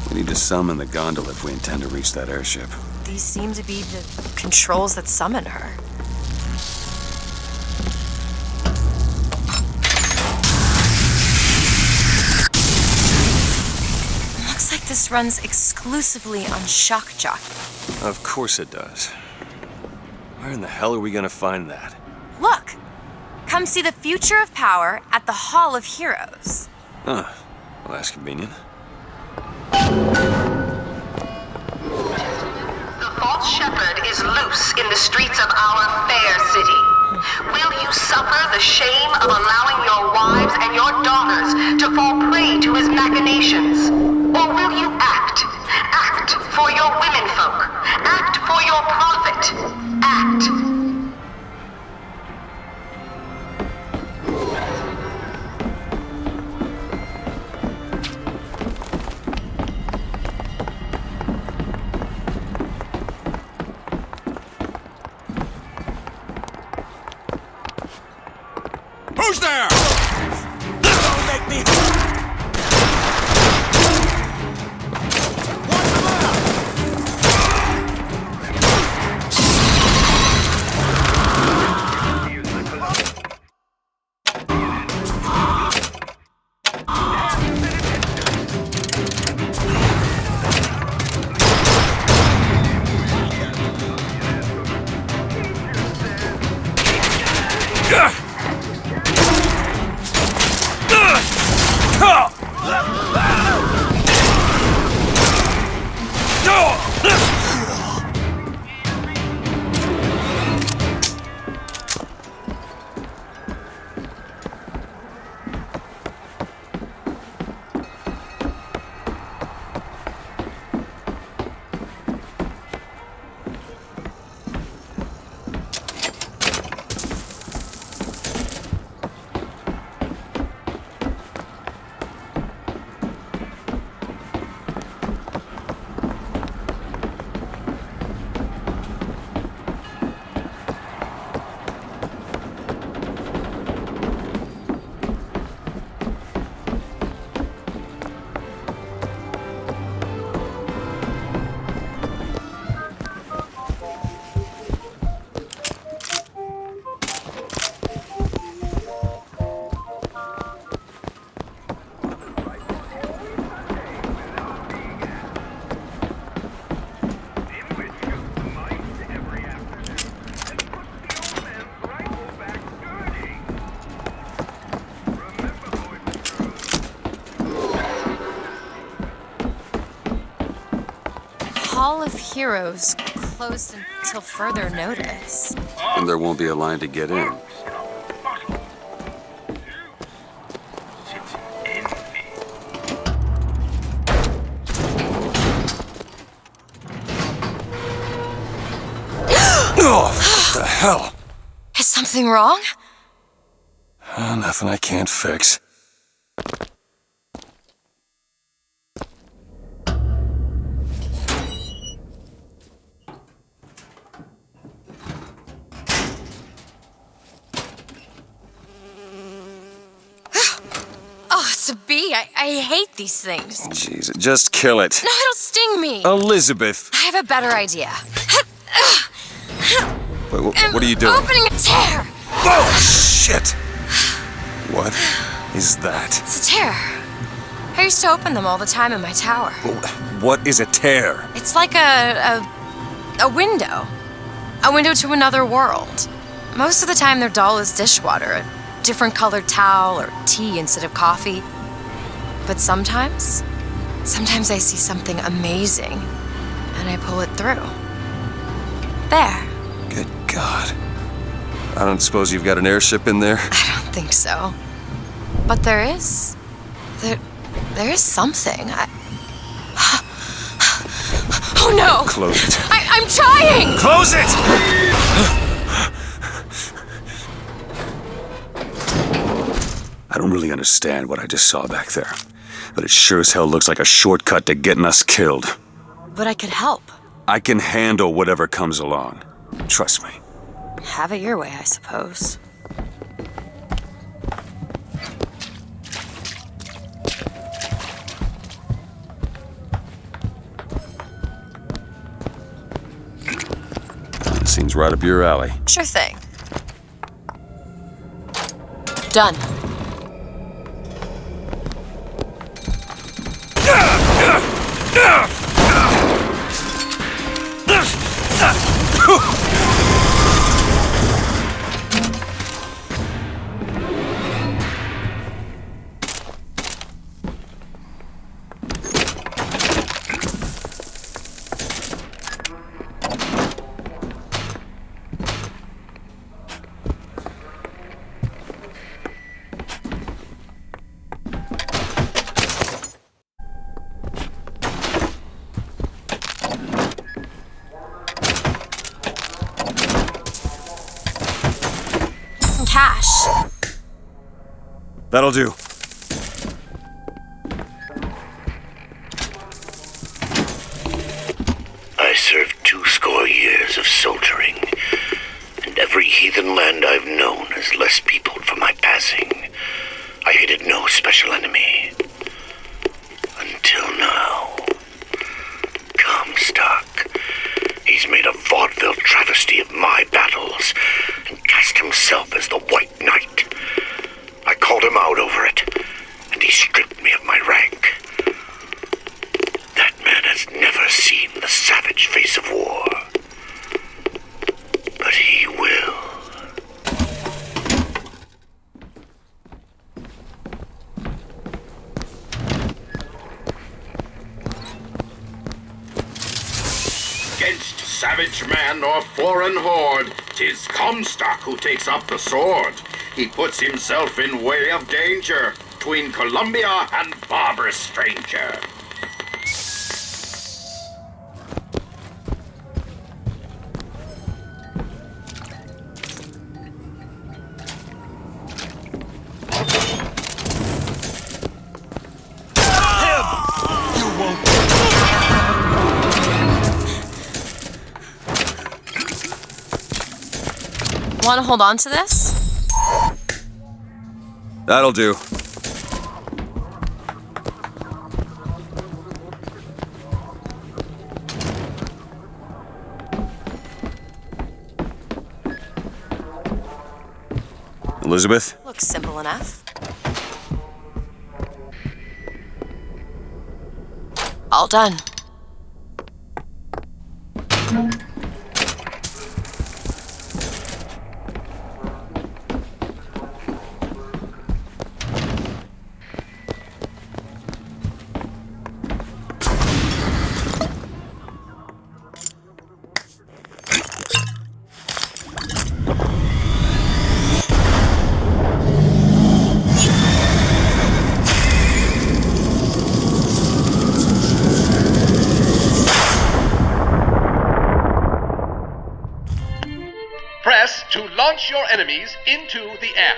We need to summon the gondola if we intend to reach that airship. These seem to be the controls that summon her. Looks like this runs exclusively on shock jockey. Of course it does. Where in the hell are we gonna find that? Look! Come see the future of power at the Hall of Heroes. Huh. Well, that's convenient. The false shepherd is loose in the streets of our fair city. Will you suffer the shame of allowing your wives and your daughters to fall prey to his machinations? Or will you act? Act for your womenfolk. Act for your prophet. Act. Who's there? Don't make me... Hall of Heroes closed until further notice. And there won't be a line to get in. Oh, what the hell? Is something wrong? Nothing I can't fix. Oh, it's a bee. I hate these things. Jeez, just kill it. No, it'll sting me. Elizabeth! I have a better idea. Wait, what are you doing? Opening a tear! Oh, shit! What is that? It's a tear. I used to open them all the time in my tower. What is a tear? It's like a window. A window to another world. Most of the time they're dull as dishwater, a different colored towel or tea instead of coffee. But sometimes I see something amazing, and I pull it through. There. Good God. I don't suppose you've got an airship in there? I don't think so. But there is. There is something. Oh no! Close it. I'm trying! Close it! I don't really understand what I just saw back there, but it sure as hell looks like a shortcut to getting us killed. But I could help. I can handle whatever comes along. Trust me. Have it your way, I suppose. Seems right up your alley. Sure thing. Done. Cash. That'll do. I served 20 years of soldiering, and every heathen land I've known has less peopled for my passing. I hated no special enemy. Until now. Comstock. He's made a vaudeville travesty of my battles and cast himself as the White Knight. I called him out over it, and he stripped me of my rank. That man has never seen the savage face of war. But he will. Against savage man or foreign horde, 'tis Comstock who takes up the sword. He puts himself in way of danger, 'tween Columbia and barbarous stranger. Want to hold on to this? That'll do. Elizabeth? Looks simple enough. All done. launch your enemies into the air.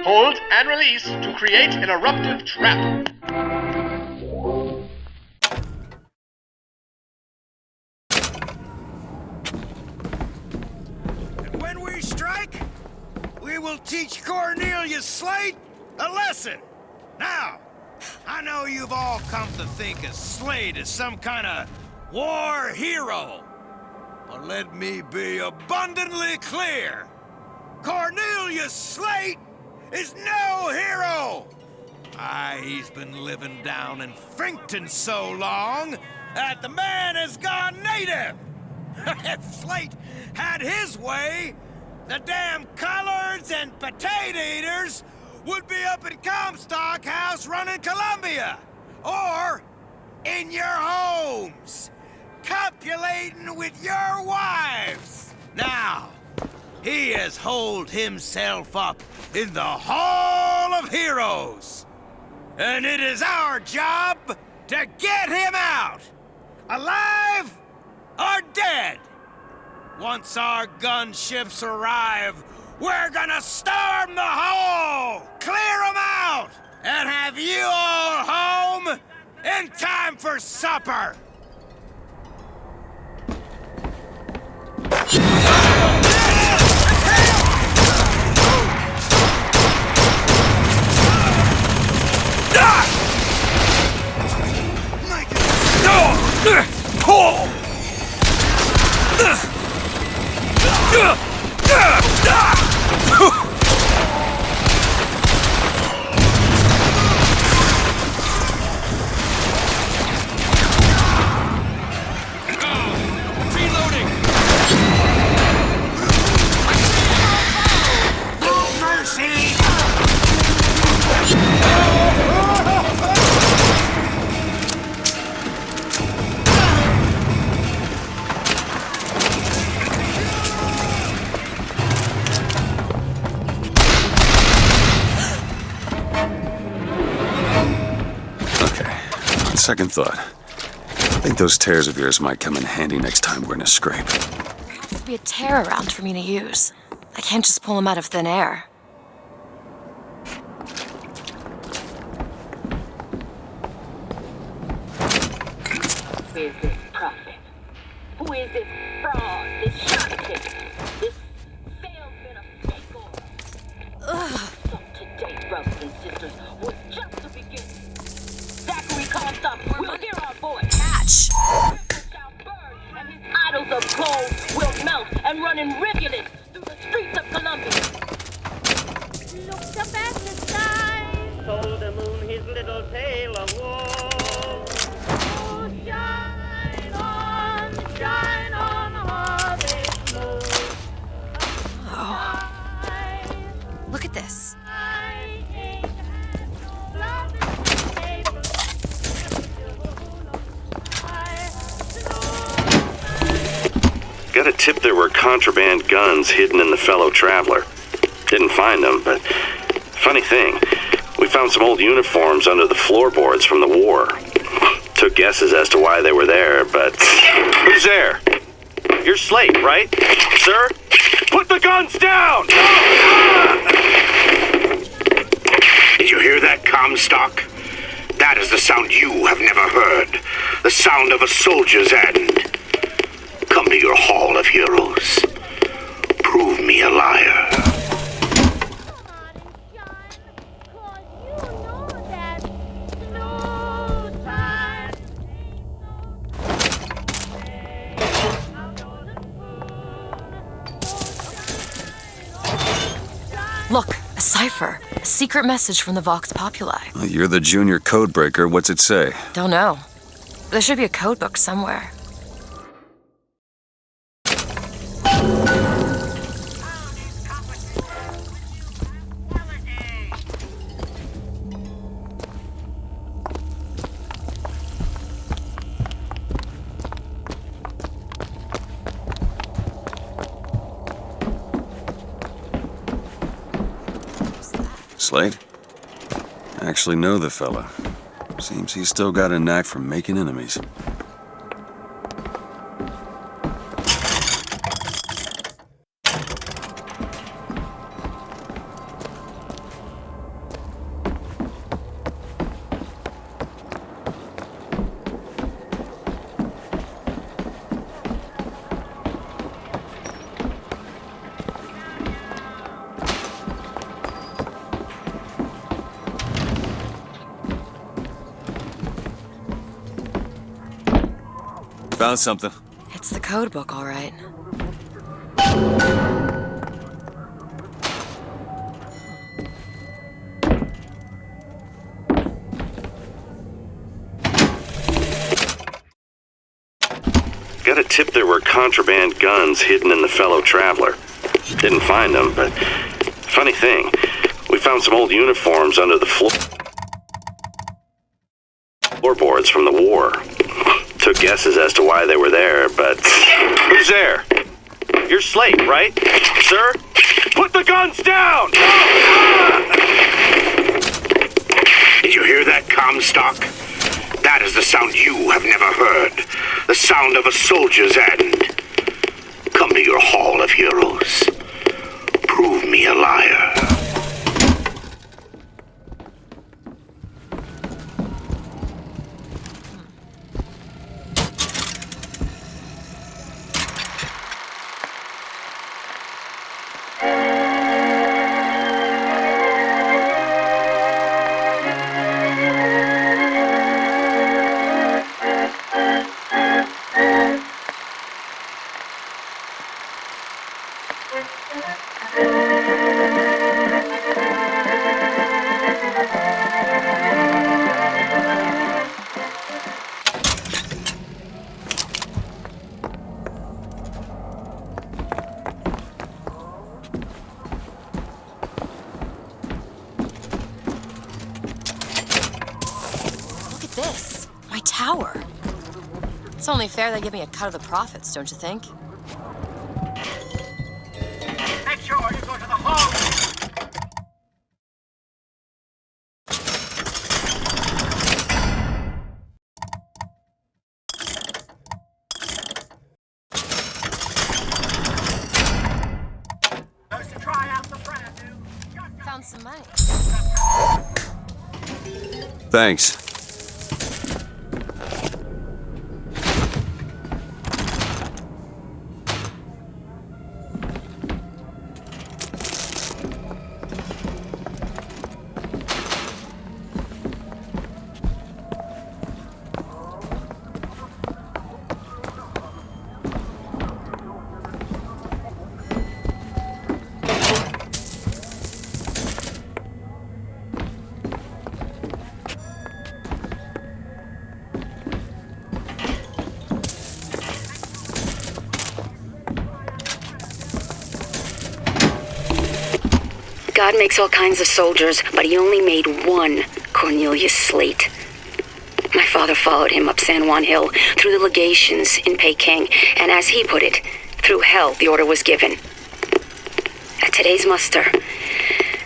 Hold and release to create an eruptive trap. And when we strike, we will teach Cornelius Slate a lesson. Now, I know you've all come to think of Slate as some kind of war hero. But let me be abundantly clear. Cornelius Slate is no hero! He's been living down in Finkton so long that the man has gone native! If Slate had his way, the damn collards and potato eaters would be up at Comstock House running Columbia! Or in your homes, copulating with your wives! Now, he has holed himself up in the Hall of Heroes. And it is our job to get him out, alive or dead. Once our gunships arrive, we're gonna storm the hall, clear them out, and have you all home in time for supper. Second thought. I think those tears of yours might come in handy next time we're in a scrape. There has to be a tear around for me to use. I can't just pull them out of thin air. Who is this prophet? Who is this fraud, this charlatan, this salesman of fake oil? So today, brothers and sisters, was just the beginning. Zachary Comstock will hear our voice. Catch! Shall burn, and his idols of gold will melt and run in rivulets through the streets of Columbia. Looked up at the sky, told the moon his little tale of woe. Oh, shine on, harvest moon. Oh. Look at this. Got a tip there were contraband guns hidden in the fellow traveler. Didn't find them, but funny thing, we found some old uniforms under the floorboards from the war. Took guesses as to why they were there, but... Who's there? You're Slate, right? Sir? Put the guns down! Did you hear that, Comstock? That is the sound you have never heard. The sound of a soldier's end. Come to your Hall of Heroes. Prove me a liar. Look, a cipher. A secret message from the Vox Populi. Well, you're the junior codebreaker. What's it say? Don't know. There should be a code book somewhere. Slate? I actually know the fella. Seems he's still got a knack for making enemies. Found something. It's the code book, all right. Got a tip there were contraband guns hidden in the fellow traveler. Didn't find them, but funny thing, we found some old uniforms under the floorboards from the war. Took guesses as to why they were there, but... Who's there? You're Slate, right? Sir? Put the guns down! Did you hear that, Comstock? That is the sound you have never heard. The sound of a soldier's end. Come to your hall of heroes. Prove me a liar. It's only fair they give me a cut of the profits, don't you think? Make sure you go to the hall! Found some money. Thanks. God makes all kinds of soldiers, but he only made one Cornelius Slate. My father followed him up San Juan Hill, through the legations in Peking, and as he put it, through hell the order was given. At today's muster,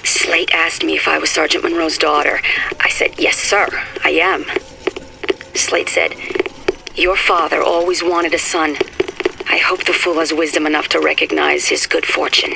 Slate asked me if I was Sergeant Monroe's daughter. I said, yes, sir, I am. Slate said, your father always wanted a son. I hope the fool has wisdom enough to recognize his good fortune.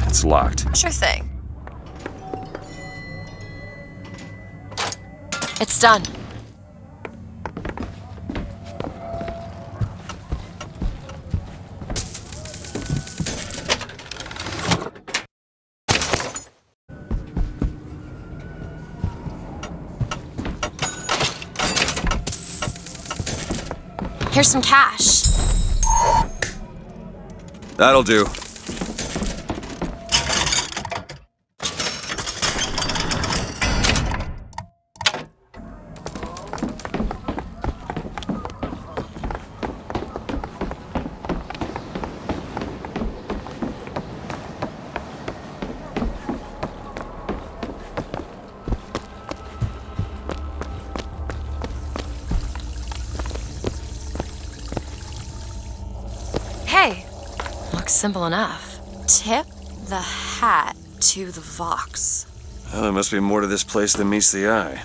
It's locked. Sure thing. It's done. Here's some cash. That'll do. Hey, looks simple enough. Tip the hat to the Vox. Well, there must be more to this place than meets the eye.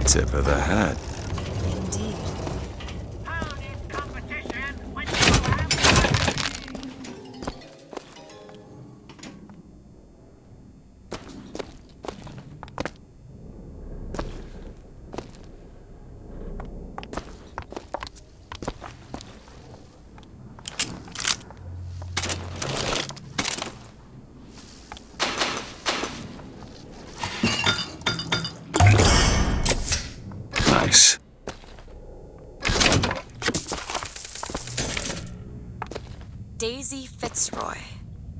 Tip of the hat. Indeed. Nice. Daisy Fitzroy.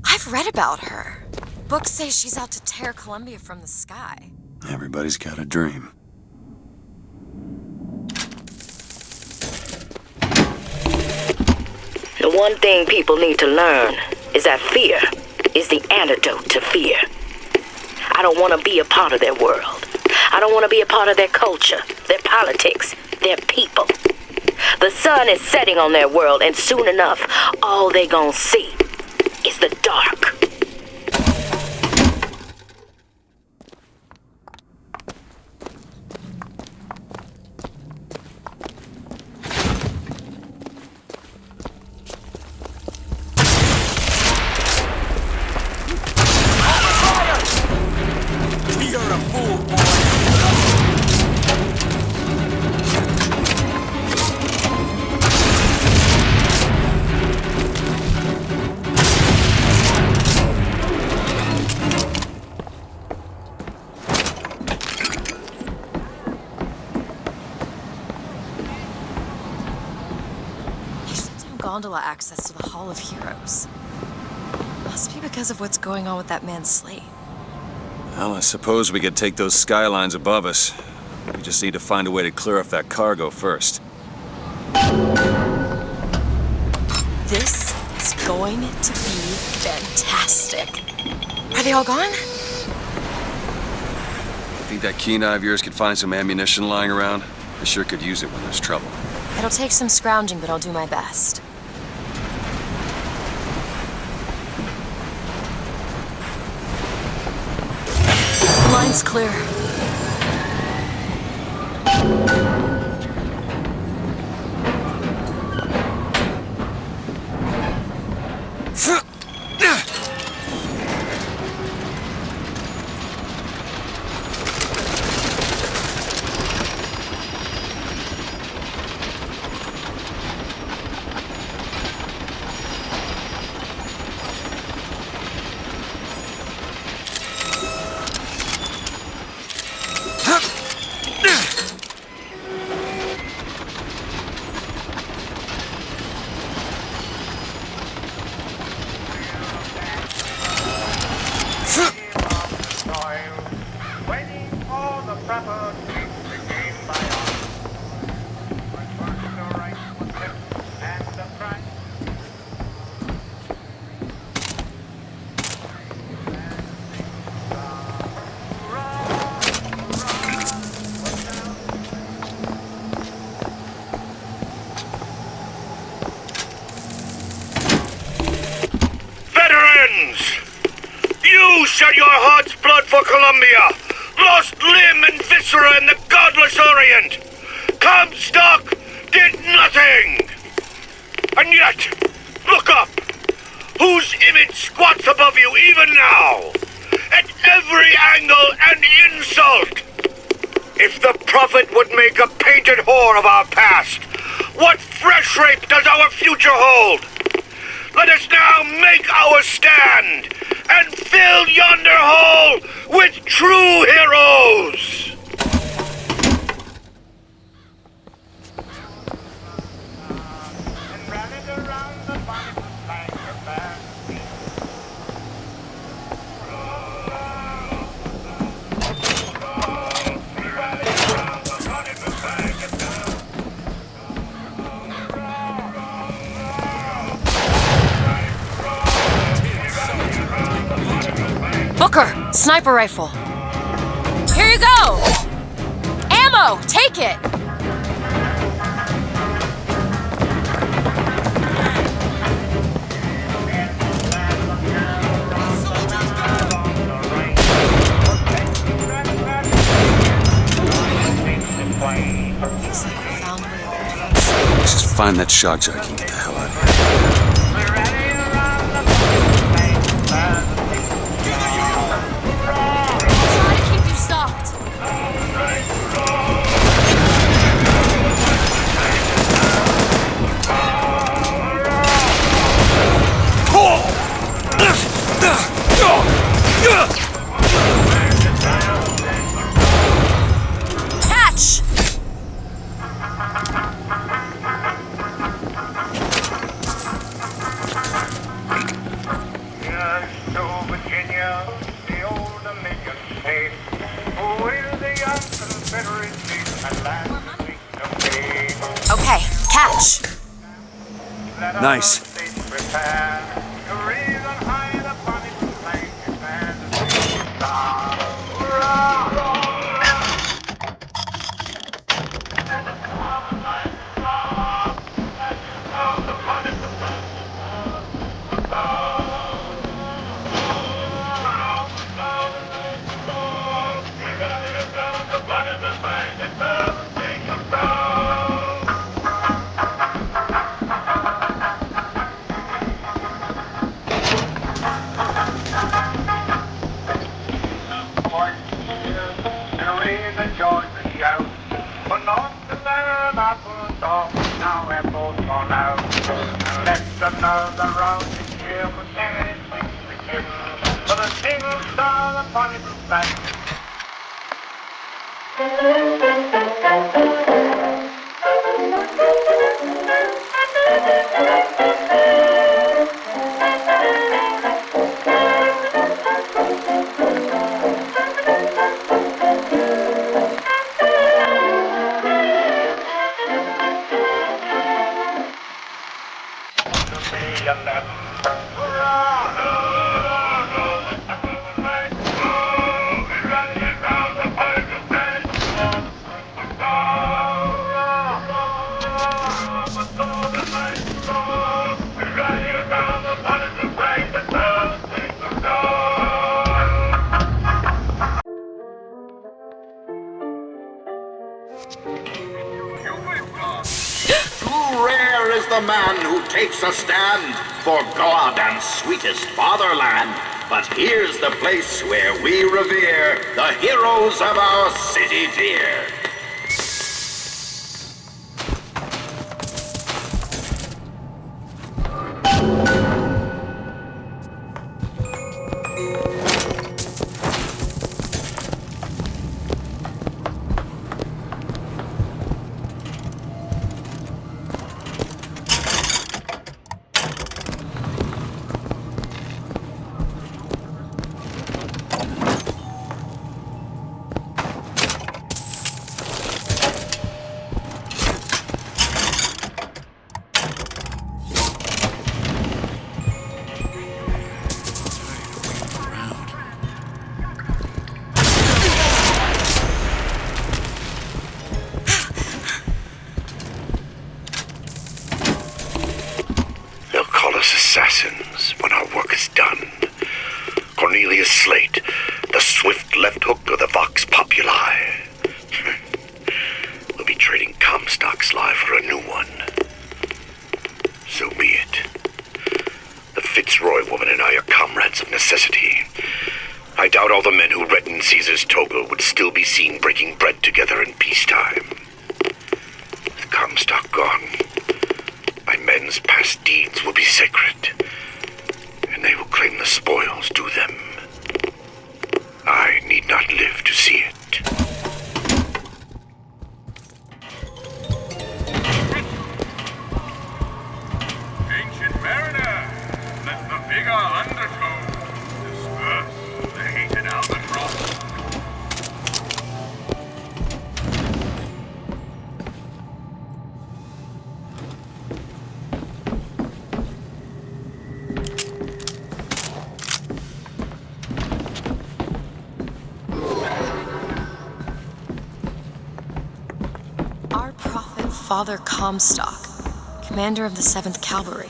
I've read about her. Books say she's out to tear Columbia from the sky. Everybody's got a dream. The one thing people need to learn is that fear is the antidote to fear. I don't want to be a part of their world. I don't want to be a part of their culture, their politics, their people. The sun is setting on their world, and soon enough, all they gonna see is the dark. Gondola access to the Hall of Heroes. Must be because of what's going on with that man's slate. Well, I suppose we could take those skylines above us. We just need to find a way to clear off that cargo first. This is going to be fantastic. Are they all gone? Think that keen eye of yours could find some ammunition lying around? I sure could use it when there's trouble. It'll take some scrounging, but I'll do my best. The line's clear. Shed your heart's blood for Columbia, lost limb and viscera in the godless Orient. Comstock did nothing. And yet, look up. Whose image squats above you even now? At every angle and insult. If the prophet would make a painted whore of our past, what fresh rape does our future hold? Let us now make our stand and fill yonder hole with true heroes! Booker, sniper rifle. Here you go! Ammo, take it! Let's just find that shock jockey and get the hell out of here. Ouch! Nice. The man who takes a stand for God and sweetest fatherland. But here's the place where we revere the heroes of our city dear. Assassins when our work is done. Cornelius Slate, the swift left hook of the Vox Populi. We'll be trading Comstock's life for a new one. So be it. The Fitzroy woman and I are comrades of necessity. I doubt all the men who reddened Caesar's toga would still be seen breaking bread together in peacetime. With Comstock gone, my men's past deeds will be sacred, and they will claim the spoils due them. I need not live to see it. Ancient mariner, let the vigor undertow disperse the hated albatross. Father Comstock, commander of the 7th Cavalry.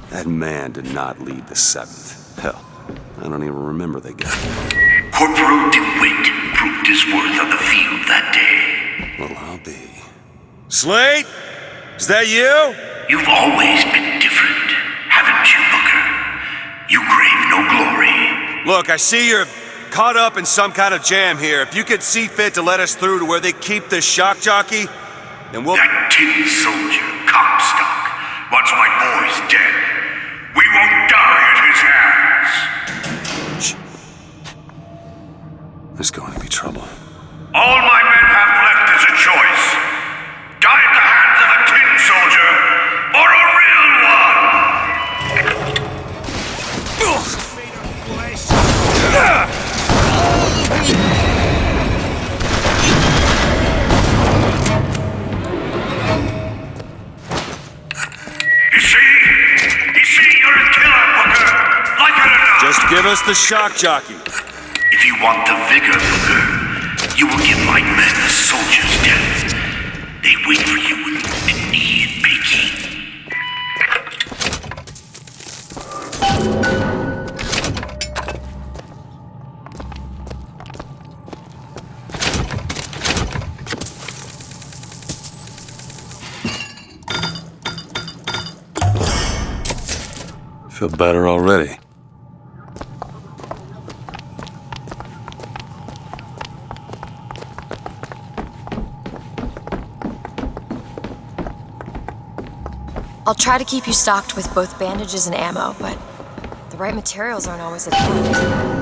That man did not lead the 7th. Hell, I don't even remember the guy. Corporal DeWitt proved his worth on the field that day. Well, I'll be. Slate? Is that you? You've always been different, haven't you, Booker? You crave no glory. Look, I see you're caught up in some kind of jam here. If you could see fit to let us through to where they keep this shock jockey, then we'll... That tin soldier, Comstock, once my boy's dead. We won't die at his hands. There's going to be trouble. All my men have left is a choice. Die at the hands of a tin soldier, or a real one! us the shock jockey. If you want the vigor, Booker, you will give my men a soldier's death. They wait for you with Wounded Knee in Peking. Feel better already. I'll try to keep you stocked with both bandages and ammo, but the right materials aren't always at hand.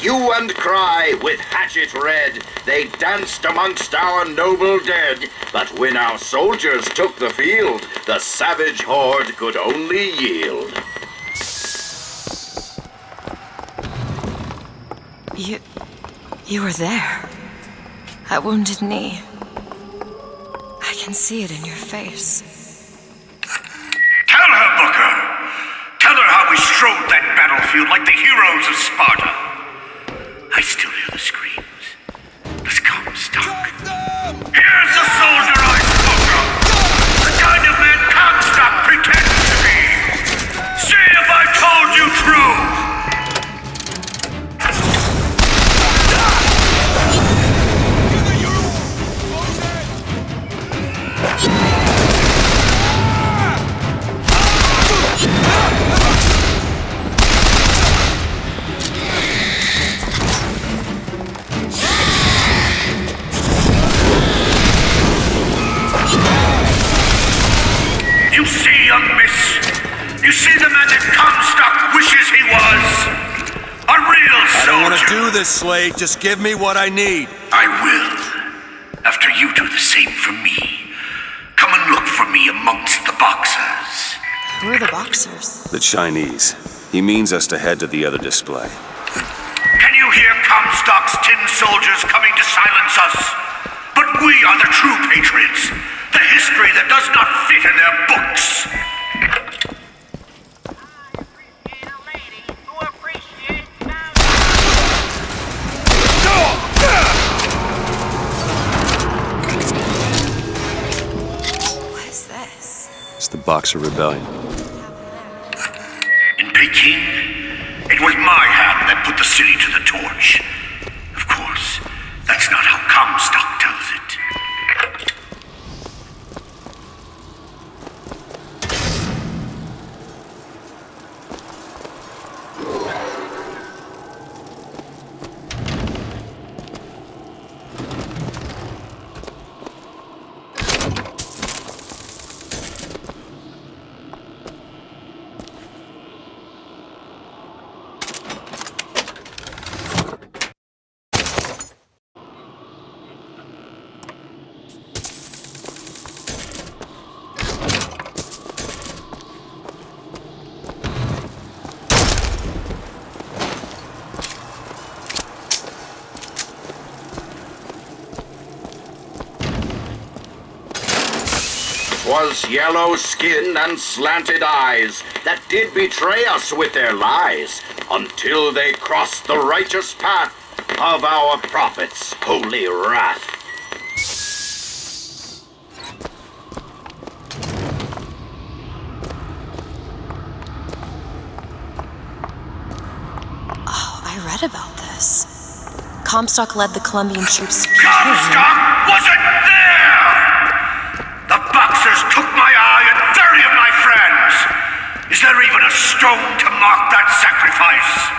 Hue and cry, with hatchet red, they danced amongst our noble dead. But when our soldiers took the field, the savage horde could only yield. You were there. At Wounded Knee. I can see it in your face. Tell her, Booker! Tell her how we strode that battlefield like the heroes of Sparta. I still hear the screams. Does Comstock? Here's the soldier I spoke of! The kind of man Comstock pretends to be! See if I told you true! You see, young miss? You see the man that Comstock wishes he was? A real soldier! I don't want to do this, Slade. Just give me what I need. I will. After you do the same for me. Come and look for me amongst the boxers. Who are the boxers? The Chinese. He means us to head to the other display. Can you hear Comstock's tin soldiers coming to silence us? But we are the true patriots. The history that does not fit in their books. What is this? It's the Boxer Rebellion. In Peking, it was my hand that put the city to the torch. Of course, that's not how Comstock tells it. 'Twas yellow skin and slanted eyes that did betray us with their lies, until they crossed the righteous path of our prophet's holy wrath. Oh, I read about this. Comstock led the Colombian troops to Comstock wasn't there! The Boxers took my eye and 30 of my friends! Is there even a stone to mark that sacrifice?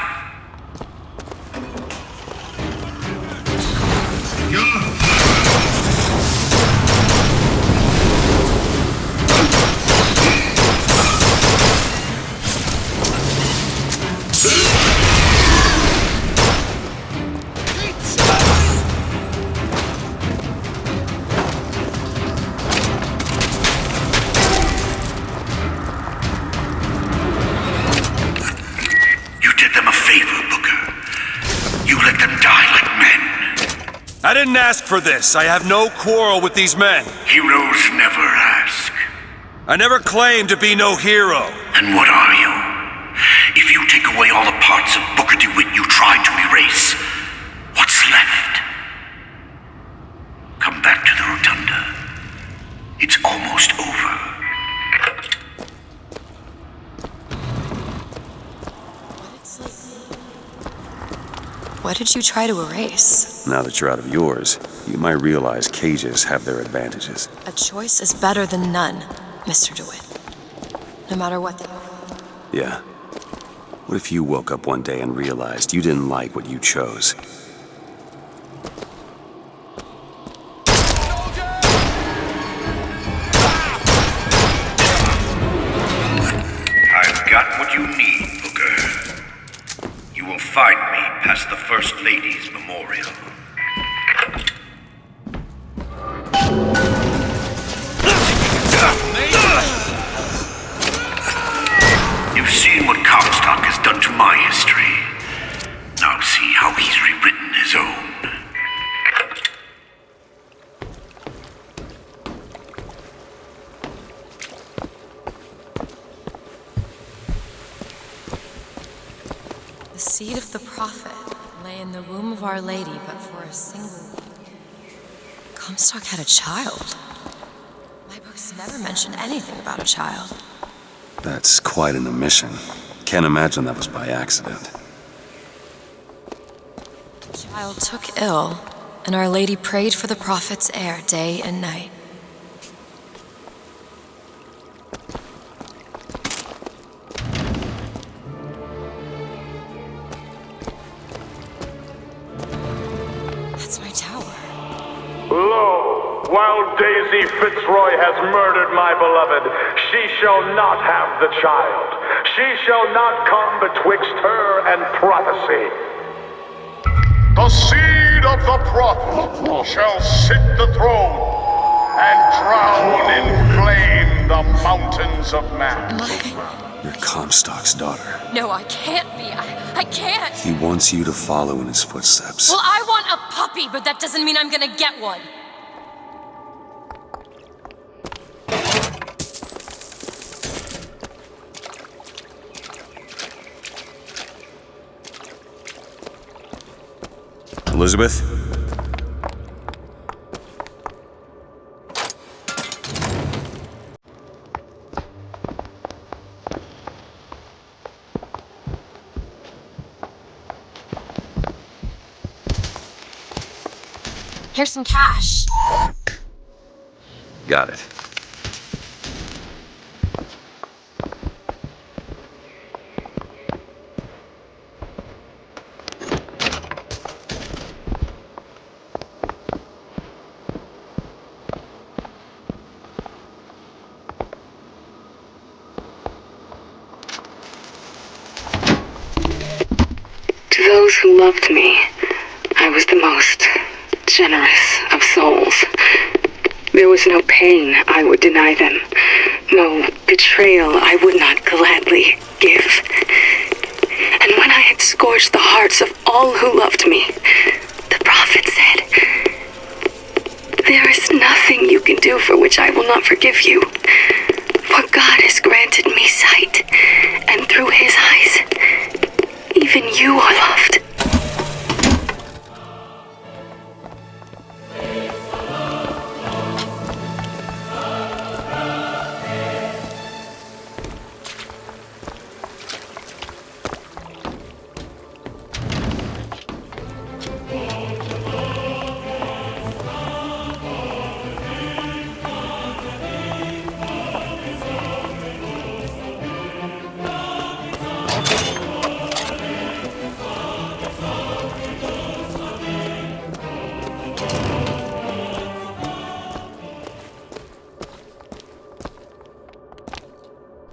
I didn't ask for this. I have no quarrel with these men. Heroes never ask. I never claimed to be no hero. And what are you? If you take away all the parts of Booker DeWitt you tried to erase, what's left? Come back to the Rotunda. It's almost over. What did you try to erase? Now that you're out of yours, you might realize cages have their advantages. A choice is better than none, Mr. DeWitt. No matter what they are. Yeah. What if you woke up one day and realized you didn't like what you chose? I've got what you need, Booker. You will find me past the First Lady's memorial. You've seen what Comstock has done to my history. Now see how he's rewritten his own. The seed of the prophet lay in the womb of Our Lady, but for a single week. Comstock had a child. My books never mention anything about a child. That's quite an omission. Can't imagine that was by accident. The child took ill, and Our Lady prayed for the prophet's heir day and night. That's my tower. Lo, while Daisy Fitzroy has murdered my beloved, she shall not have the child. She shall not come betwixt her and prophecy. The seed of the prophet shall sit the throne and drown in flame the mountains of man. You're Comstock's daughter. No, I can't be. I can't. He wants you to follow in his footsteps. Well, I want a puppy, but that doesn't mean I'm gonna get one. Elizabeth? Here's some cash. Got it. To those who loved me, I was the most generous of souls. There was no pain I would deny them, no betrayal I would not gladly give. And when I had scorched the hearts of all who loved me, the prophet said, "There is nothing you can do for which I will not forgive you. For God has granted me sight, and through his eyes, even you are loved.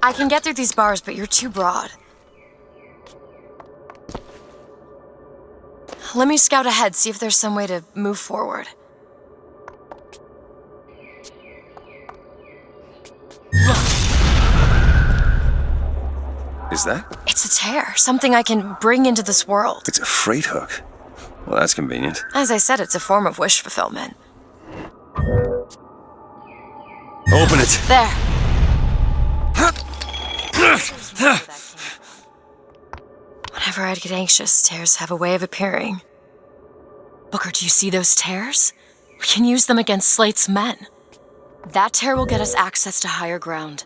I can get through these bars, but you're too broad. Let me scout ahead, see if there's some way to move forward. Is that? It's a tear, something I can bring into this world. It's a freight hook. Well, that's convenient. As I said, it's a form of wish fulfillment. Open it. There. Whenever I'd get anxious, tears have a way of appearing. Booker, do you see those tears? We can use them against Slate's men. That tear will get us access to higher ground.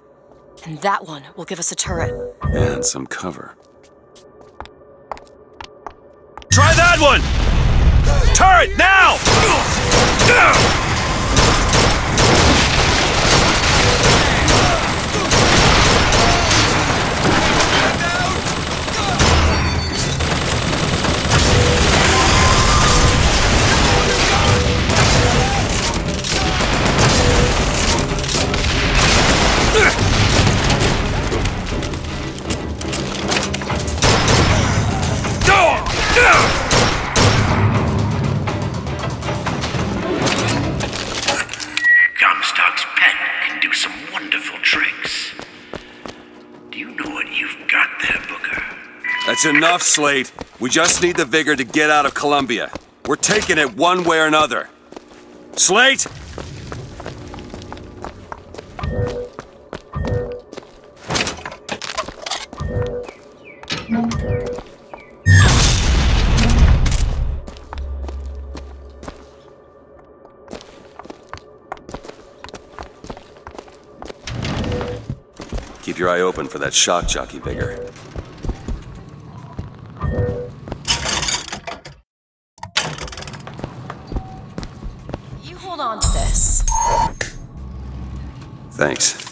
And that one will give us a turret. And some cover. Try that one! Turret, now! Comstock's pen can do some wonderful tricks. Do you know what you've got there, Booker? That's enough, Slate. We just need the Vigor to get out of Columbia. We're taking it one way or another. Slate! Keep your eye open for that shock jockey, Vigor. You hold on to this. Thanks.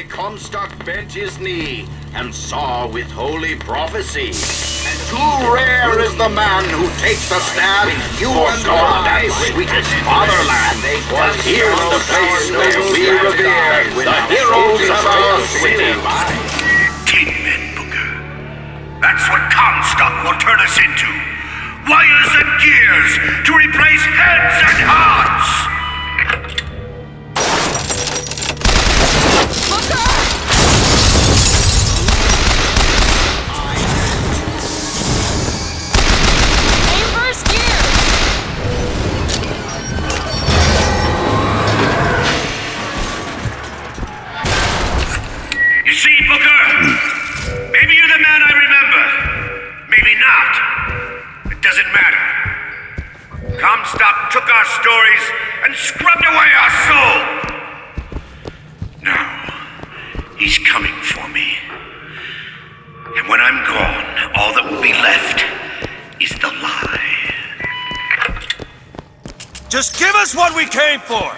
Comstock bent his knee and saw with holy prophecy. And too rare is the man who takes a stand. You and I, sweetest fatherland, was here the place where we revere the heroes of our city. Kingmen, Booker. That's what Comstock will turn us into. Wires and gears to replace heads and hearts. You see, Booker? Maybe you're the man I remember. Maybe not. Comstock took our stories and scrubbed away our soul. Now, he's coming for me. And when I'm gone, all that will be left is the lie. Just give us what we came for!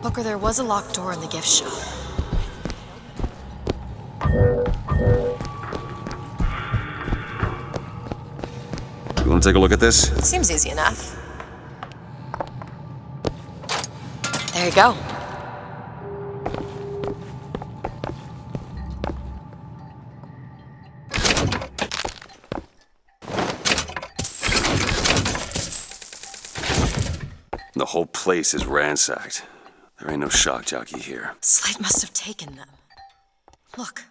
Booker, there was a locked door in the gift shop. You want to take a look at this? Seems easy enough. There you go. The whole place is ransacked. There ain't no shock jockey here. Slate must have taken them. Look.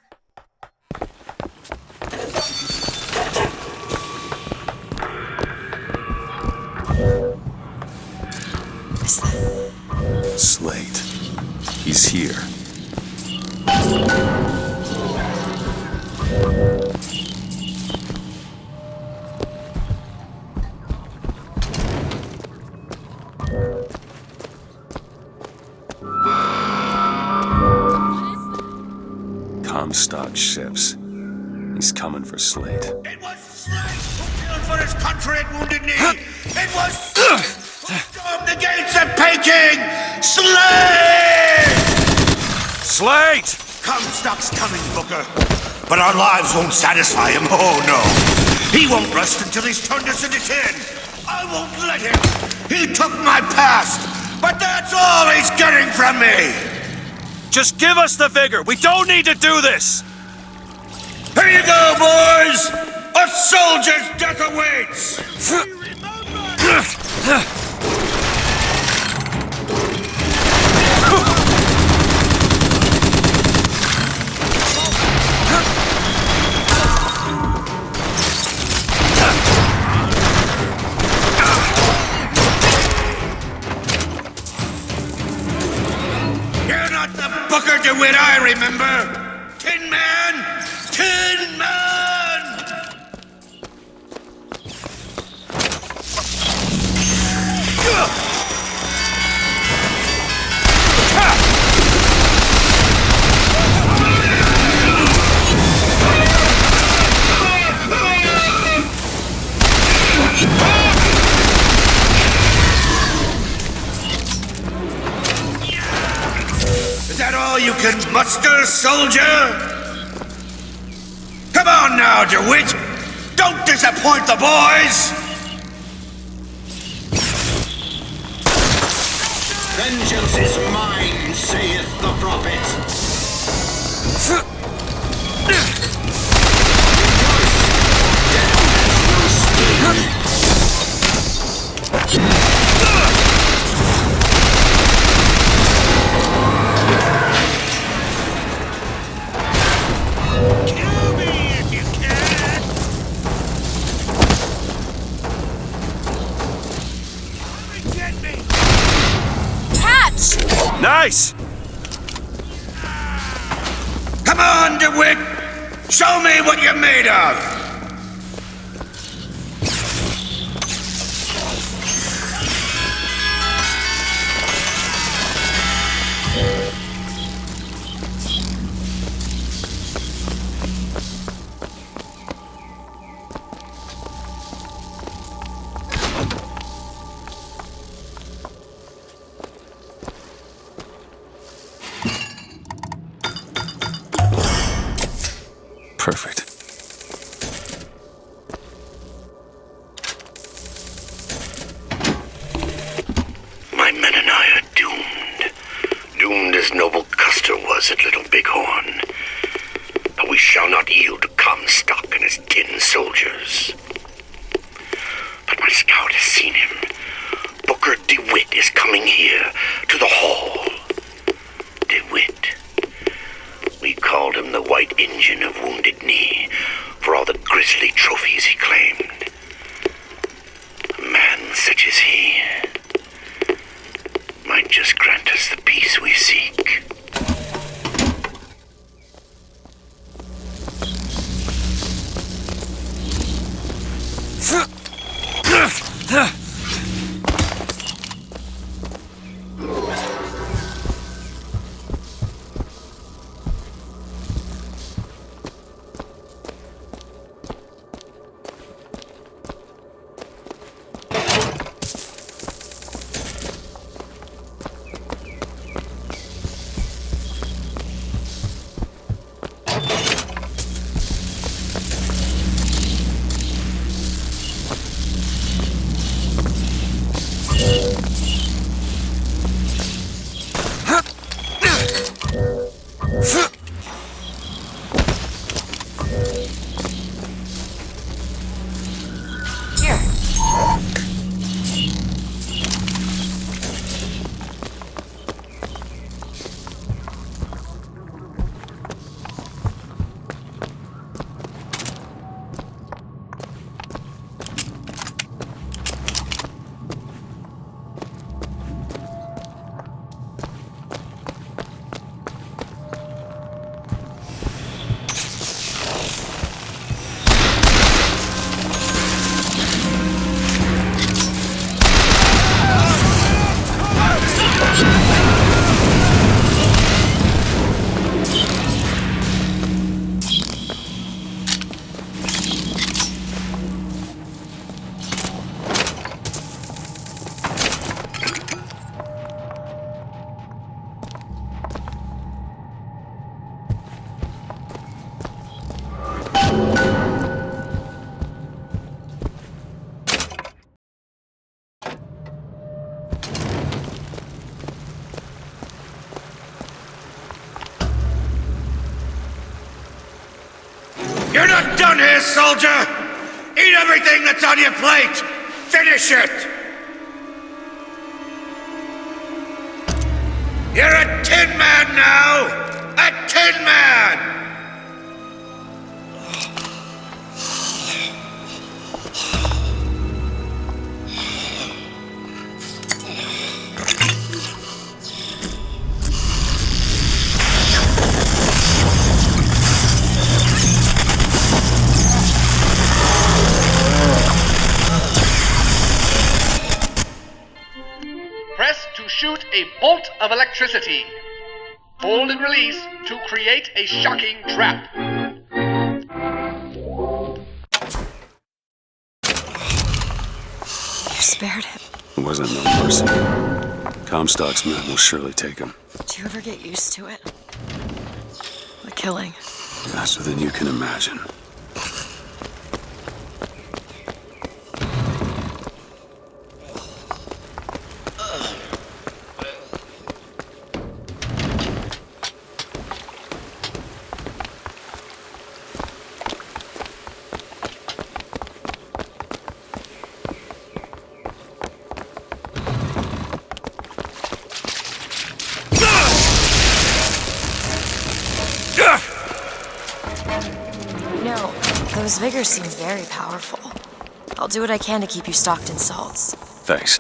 Is that Slate? He's here. Comstock ships. He's coming for Slate. It was Slate who killed for his country at Wounded Knee. It was Slate who stormed the gates of Peking. Slate! Slate! Comstock's coming, Booker. But our lives won't satisfy him. Oh, no. He won't rest until he's turned us into tin. I won't let him. He took my past, but that's all he's getting from me. Just give us the vigor. We don't need to do this. Here you go, boys. A soldier's death awaits. You're not the Booker DeWitt I remember. Tin Man! Tin Man! Is that all you can muster, soldier? Come on now, DeWitt! Don't disappoint the boys! Vengeance is mine, saith the prophet. Kill me if you can! Get me! catch! Nice! Come on, DeWitt! Show me what you're made of! Perfect. My men and I are doomed. Doomed as noble Custer was at Little Comstock and his 10 soldiers. But my scout has seen him. Booker DeWitt is coming here to the hall. DeWitt. We called him the White Engine of Wounded Knee for all the grisly trophies he claimed. A man such as he might just grant us the peace we seek. You're not done here, soldier! Eat everything that's on your plate! Finish it! You're a tin man now! A tin man! Press to shoot a bolt of electricity. Hold and release to create a shocking trap. You spared him. It wasn't no mercy. Comstock's men will surely take him. Do you ever get used to it? The killing. Faster than you can imagine. Those Vigors seem very powerful. I'll do what I can to keep you stocked in salts. Thanks.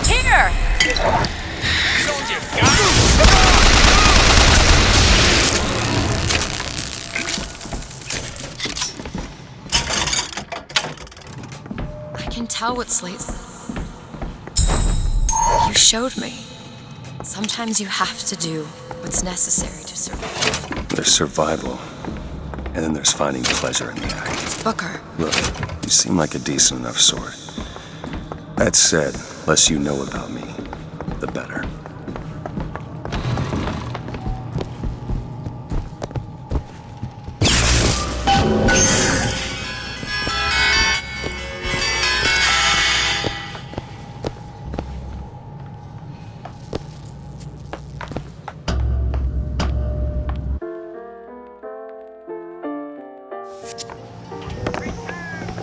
Here! Tell what slates. You showed me. Sometimes you have to do what's necessary to survive. There's survival, and then there's finding pleasure in the act. Booker. Look, you seem like a decent enough sort. That said, less you know about me, the better.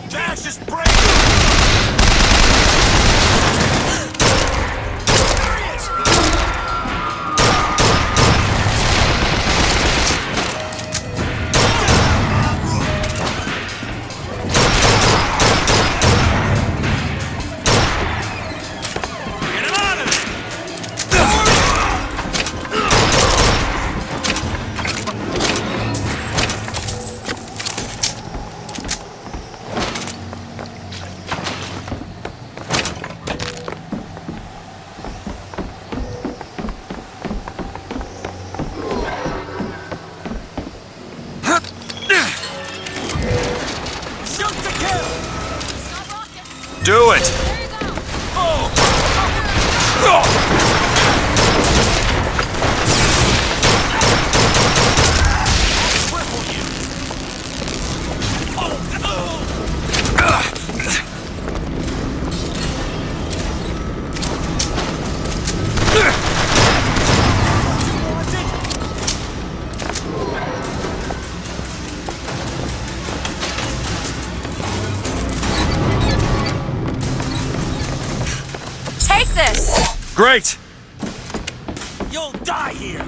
Dash is breaking! Do it! Great! You'll die here!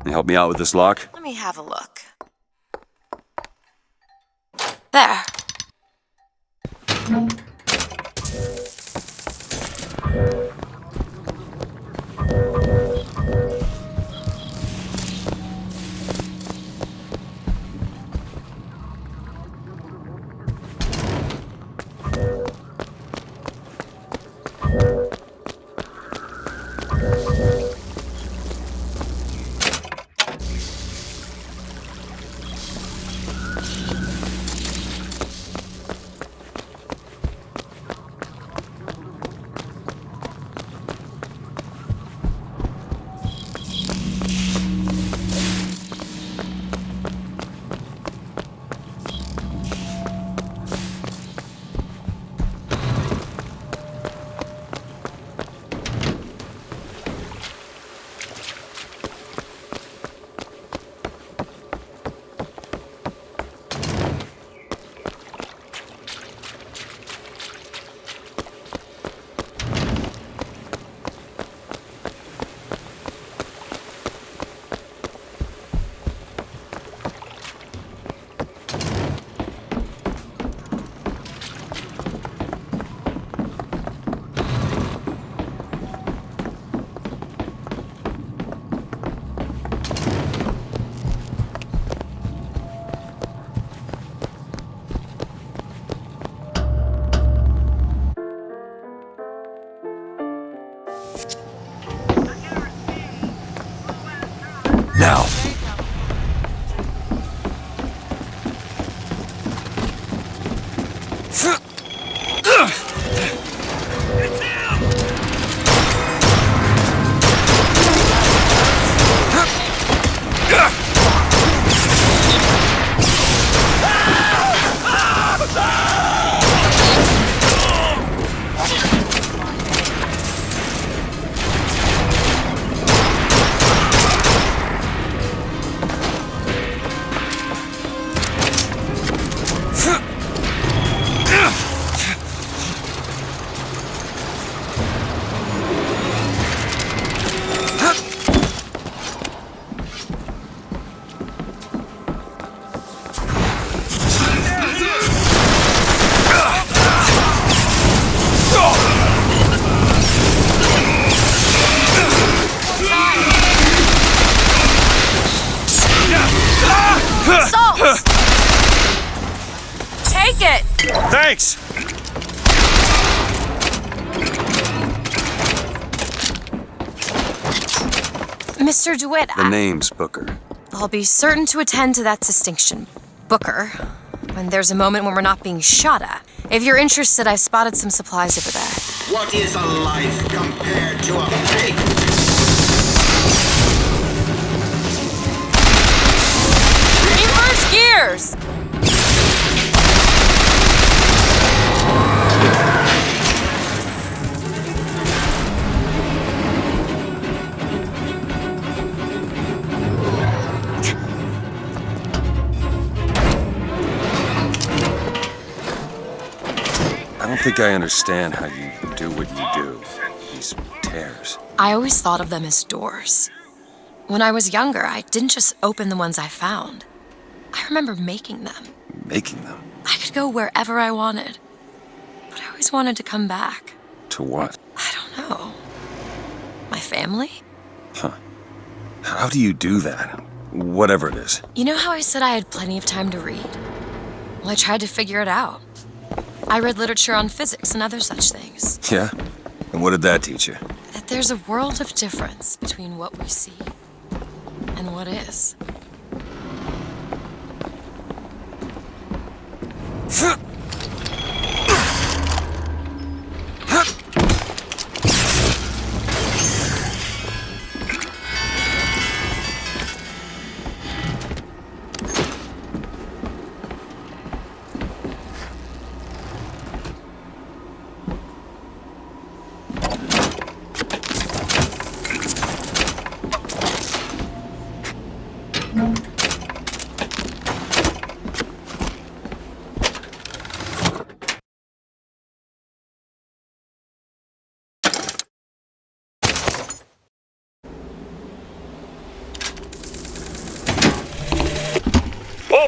Can you help me out with this lock? Let me have a look. There. Take it! Thanks! Mr. DeWitt, The name's Booker. I'll be certain to attend to that distinction, Booker, when there's a moment when we're not being shot at. If you're interested, I've spotted some supplies over there. What is a life compared to a pig? Reverse gears! I don't think I understand how you do what you do. These tears. I always thought of them as doors. When I was younger, I didn't just open the ones I found. I remember making them. Making them? I could go wherever I wanted. But I always wanted to come back. To what? I don't know. My family? Huh. How do you do that? Whatever it is. You know how I said I had plenty of time to read? Well, I tried to figure it out. I read literature on physics and other such things. Yeah? And what did that teach you? That there's a world of difference between what we see and what is.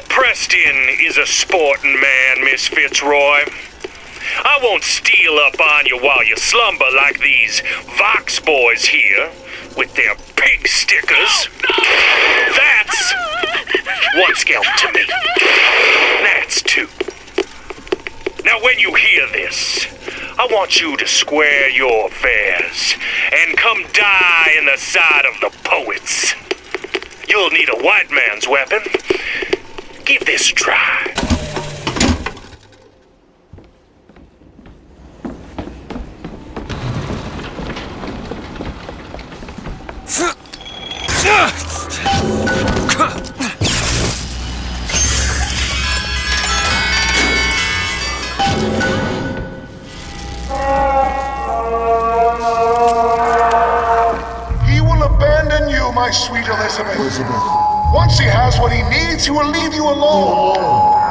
Preston is a sporting man, Miss Fitzroy. I won't steal up on you while you slumber like these Vox boys here, with their pig stickers. That's one scalp to me. That's two. Now when you hear this, I want you to square your affairs and come die in the side of the poets. You'll need a white man's weapon. Give this a try. He will abandon you, my sweet Elizabeth. Once he has what he needs, he will leave you alone.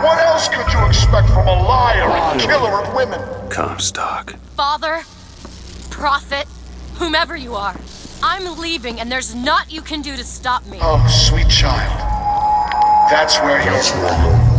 What else could you expect from a liar and killer of women? Comstock. Father, prophet, whomever you are, I'm leaving and there's naught you can do to stop me. Oh, sweet child. That's where you're...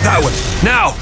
That one, now!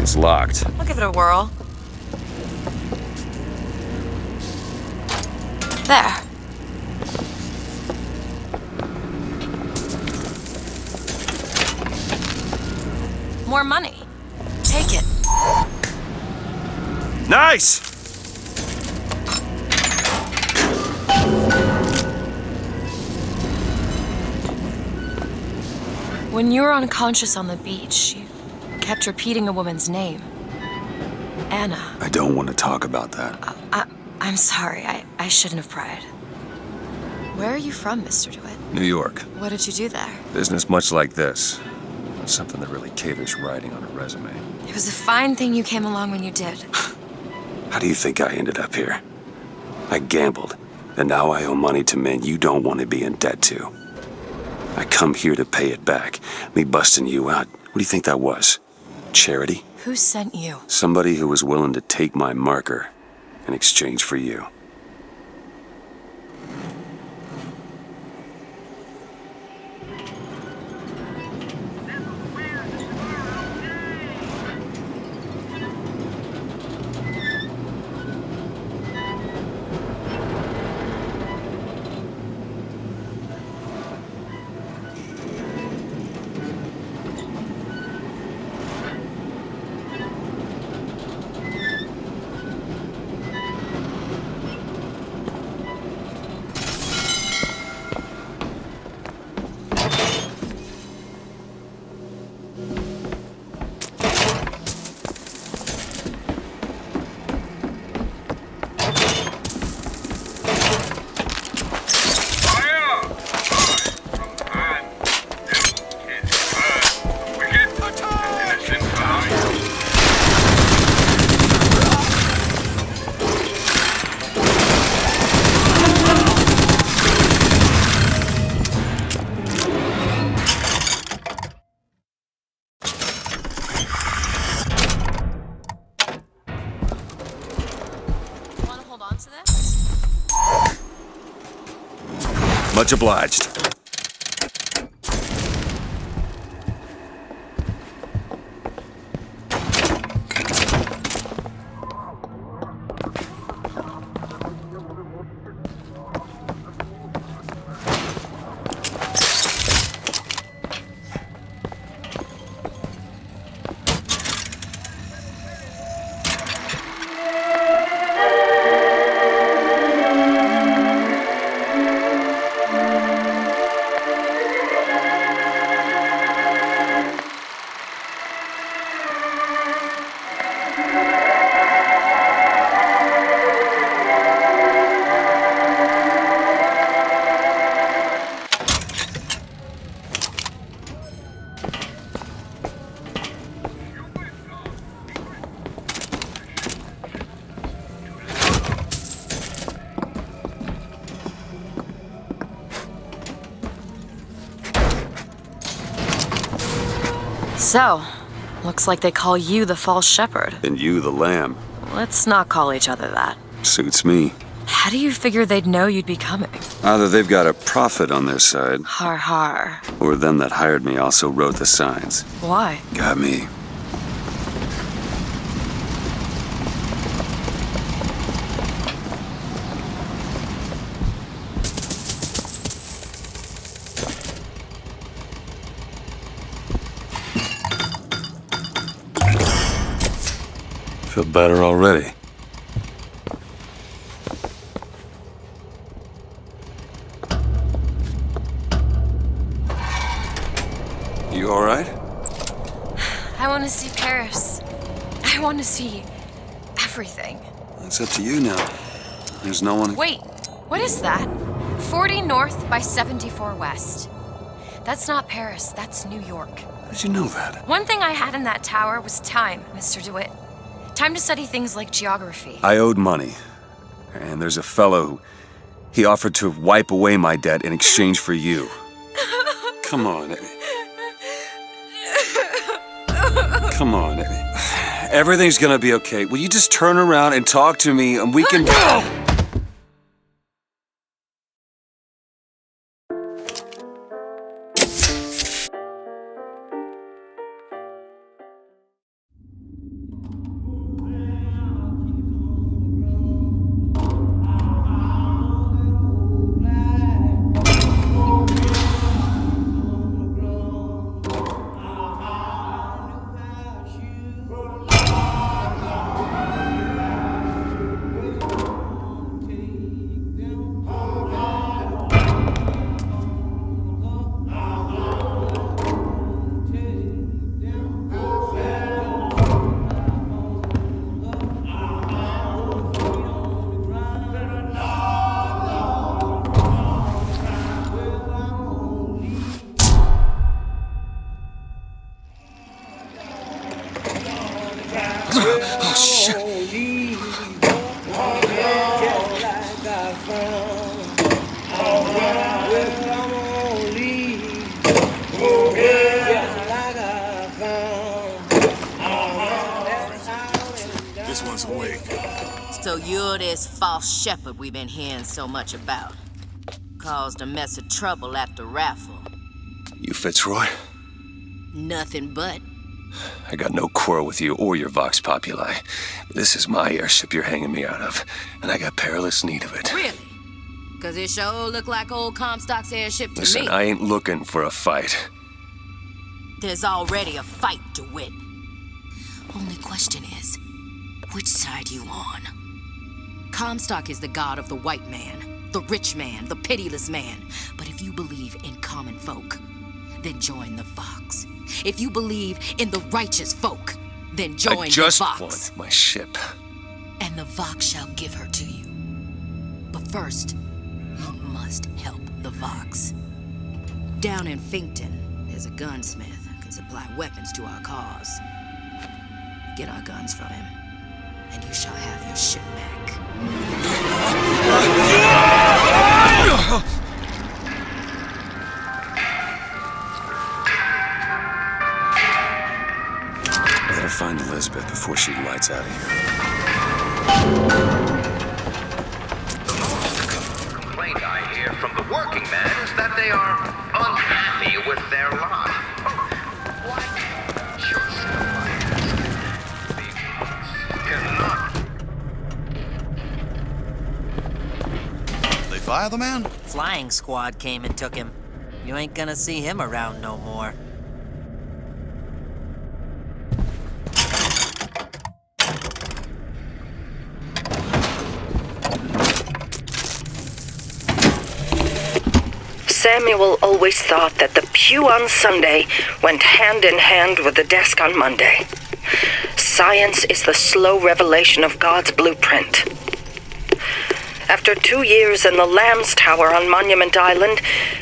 It's locked. I'll give it a whirl. There. More money. Take it. Nice! When you were unconscious on the beach, you kept repeating a woman's name. Anna. I don't want to talk about that. I'm sorry. I shouldn't have pried. Where are you from, Mr. DeWitt? New York. What did you do there? Business much like this. Not something that really caters writing on a resume. It was a fine thing you came along when you did. How do you think I ended up here? I gambled, and now I owe money to men you don't want to be in debt to. I come here to pay it back. Me busting you out, what do you think that was? Charity? Who sent you? Somebody who was willing to take my marker in exchange for you. Much obliged. So, looks like they call you the false shepherd. And you the lamb. Let's not call each other that. Suits me. How do you figure they'd know you'd be coming? Either they've got a prophet on their side, Har har. or them that hired me also wrote the signs. Why? Got me. Feel better already. You all right? I want to see Paris. I want to see everything. It's up to you now. There's no one... Wait, what is that? 40 north by 74 west. That's not Paris, that's New York. How did you know that? One thing I had in that tower was time, Mr. DeWitt. Time to study things like geography. I owed money. And there's a fellow who... He offered to wipe away my debt in exchange for you. Come on, Eddie. Come on, Eddie. Everything's gonna be okay. Will you just turn around and talk to me and we can... Oh, shit. This one's awake. So you're this false shepherd we've been hearing so much about. Caused a mess of trouble at the raffle. You Fitzroy? Nothing but. I got no quarrel with you or your Vox Populi. This is my airship you're hanging me out of, and I got perilous need of it. Really? Cause it sure look like old Comstock's airship to Listen, me. I ain't looking for a fight. There's already a fight, DeWitt. Only question is, which side you on? Comstock is the god of the white man, the rich man, the pitiless man. But if you believe in common folk, then join the Vox. If you believe in the righteous folk, then join the Vox. I just want my ship. And the Vox shall give her to you. But first, you must help the Vox. Down in Finkton, there's a gunsmith who can supply weapons to our cause. Get our guns from him, and you shall have your ship back. Better find Elizabeth before she lights out of here. Complaint I hear from the working man is that they are unhappy with their lot. Why? Sure, still I ask. They fire the man? Flying squad came and took him. You ain't gonna see him around no more. Samuel always thought that the pew on Sunday went hand in hand with the desk on Monday. Science is the slow revelation of God's blueprint. After 2 years in the Lamb's Tower on Monument Island,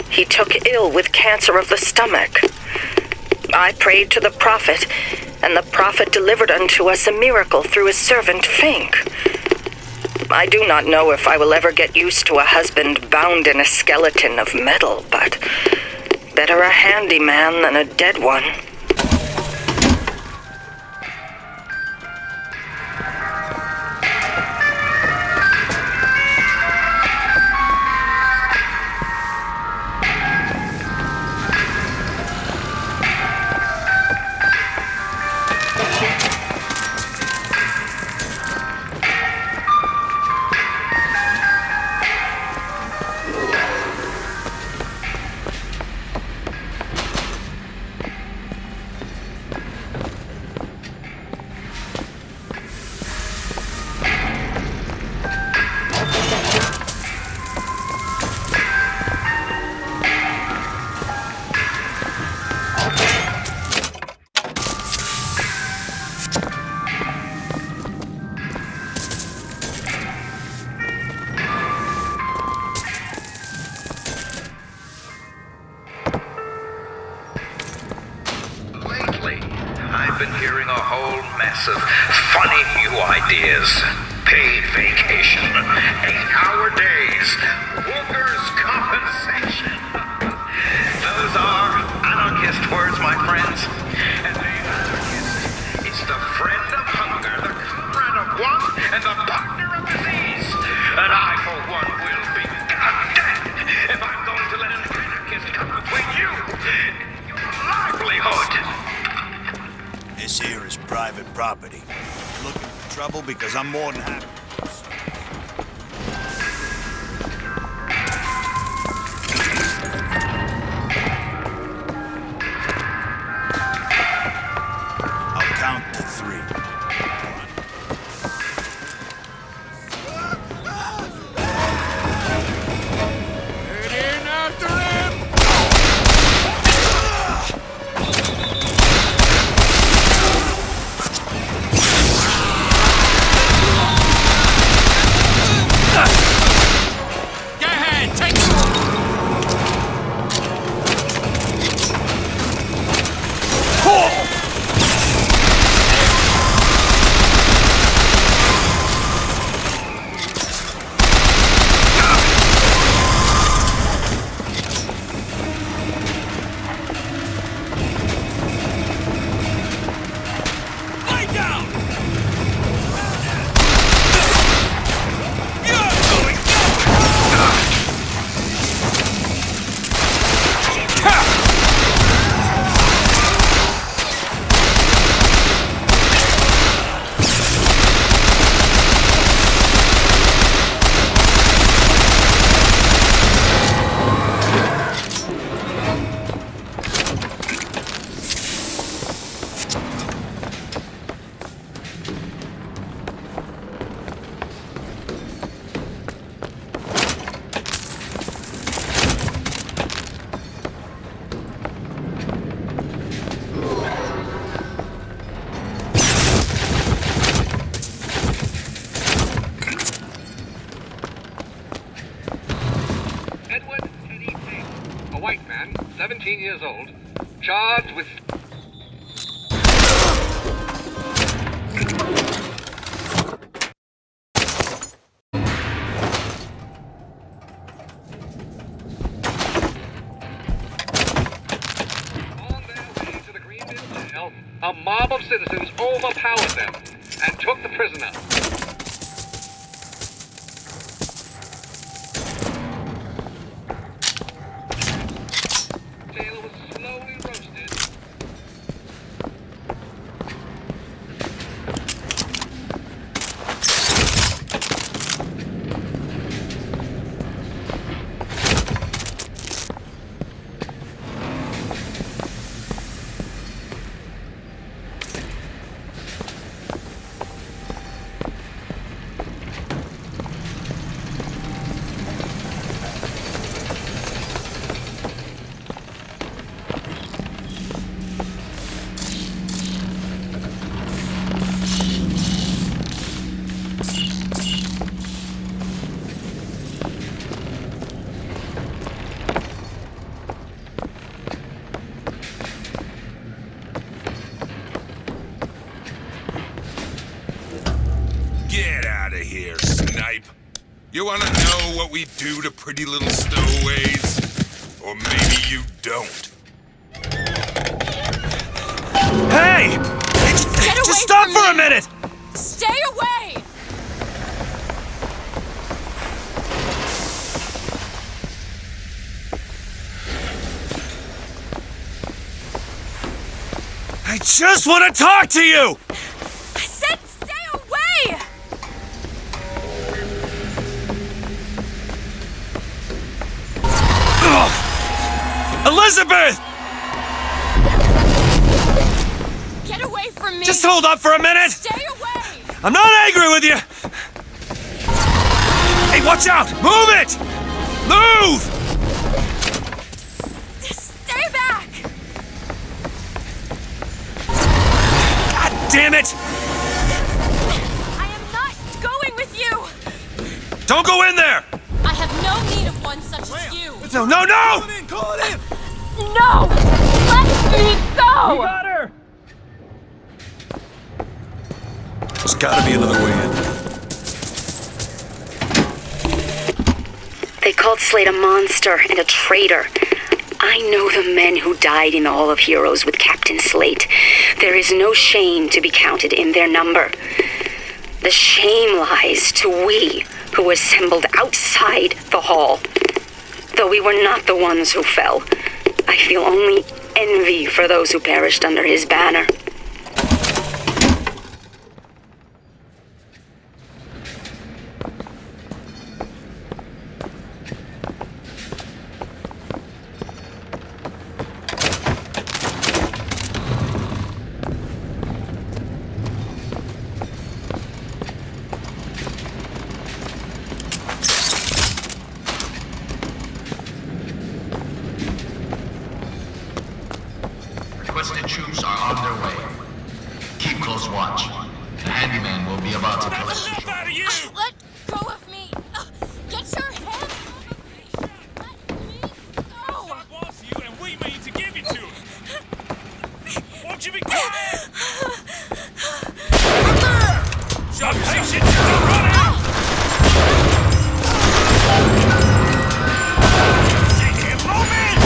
he took ill with cancer of the stomach. I prayed to the prophet, and the prophet delivered unto us a miracle through his servant Fink. I do not know if I will ever get used to a husband bound in a skeleton of metal, but better a handyman than a dead one. Paid vacation, 8-hour days, workers' compensation. Those are anarchist words, my friends. And the anarchist is the friend of hunger, the comrade of want, and the partner of disease. And I, for one, will be goddamned if I'm going to let an anarchist come between you and your livelihood. This here is private property. Looking for trouble because I'm more than happy. I'll count to 3. Get in after him! Edward Teddy Tate, a white man, 17 years old, charged with... On their way to the Greenville jail, a mob of citizens overpowered them and took the prisoner. Get out of here, snipe. You want to know what we do to pretty little stowaways? Or maybe you don't. Hey! Just stop for a minute! Stay away! I just want to talk to you! I said stay away! Ugh. Elizabeth! Get away from me! Just hold up for a minute! Stay away! I'm not angry with you! Hey, watch out! Move it! Move! Stay back! God damn it! I am not going with you! Don't go in there! I have no need of one such as you! No, no, no! Call it in! No! Let me go! You got her! There's gotta be another way in. They called Slade a monster and a traitor. I know the men who died in the Hall of Heroes with Captain Slate. There is no shame to be counted in their number. The shame lies to we who assembled outside the hall. Though we were not the ones who fell, I feel only envy for those who perished under his banner. Requested troops are on their way. Keep close watch. The handyman will be about to collect the out of you! Let go of me! Get your hands off of me! Let me go! I boss you and we mean to give it to him! Won't you be quiet? Up there! Show patience! Don't run out! Sit here, moment!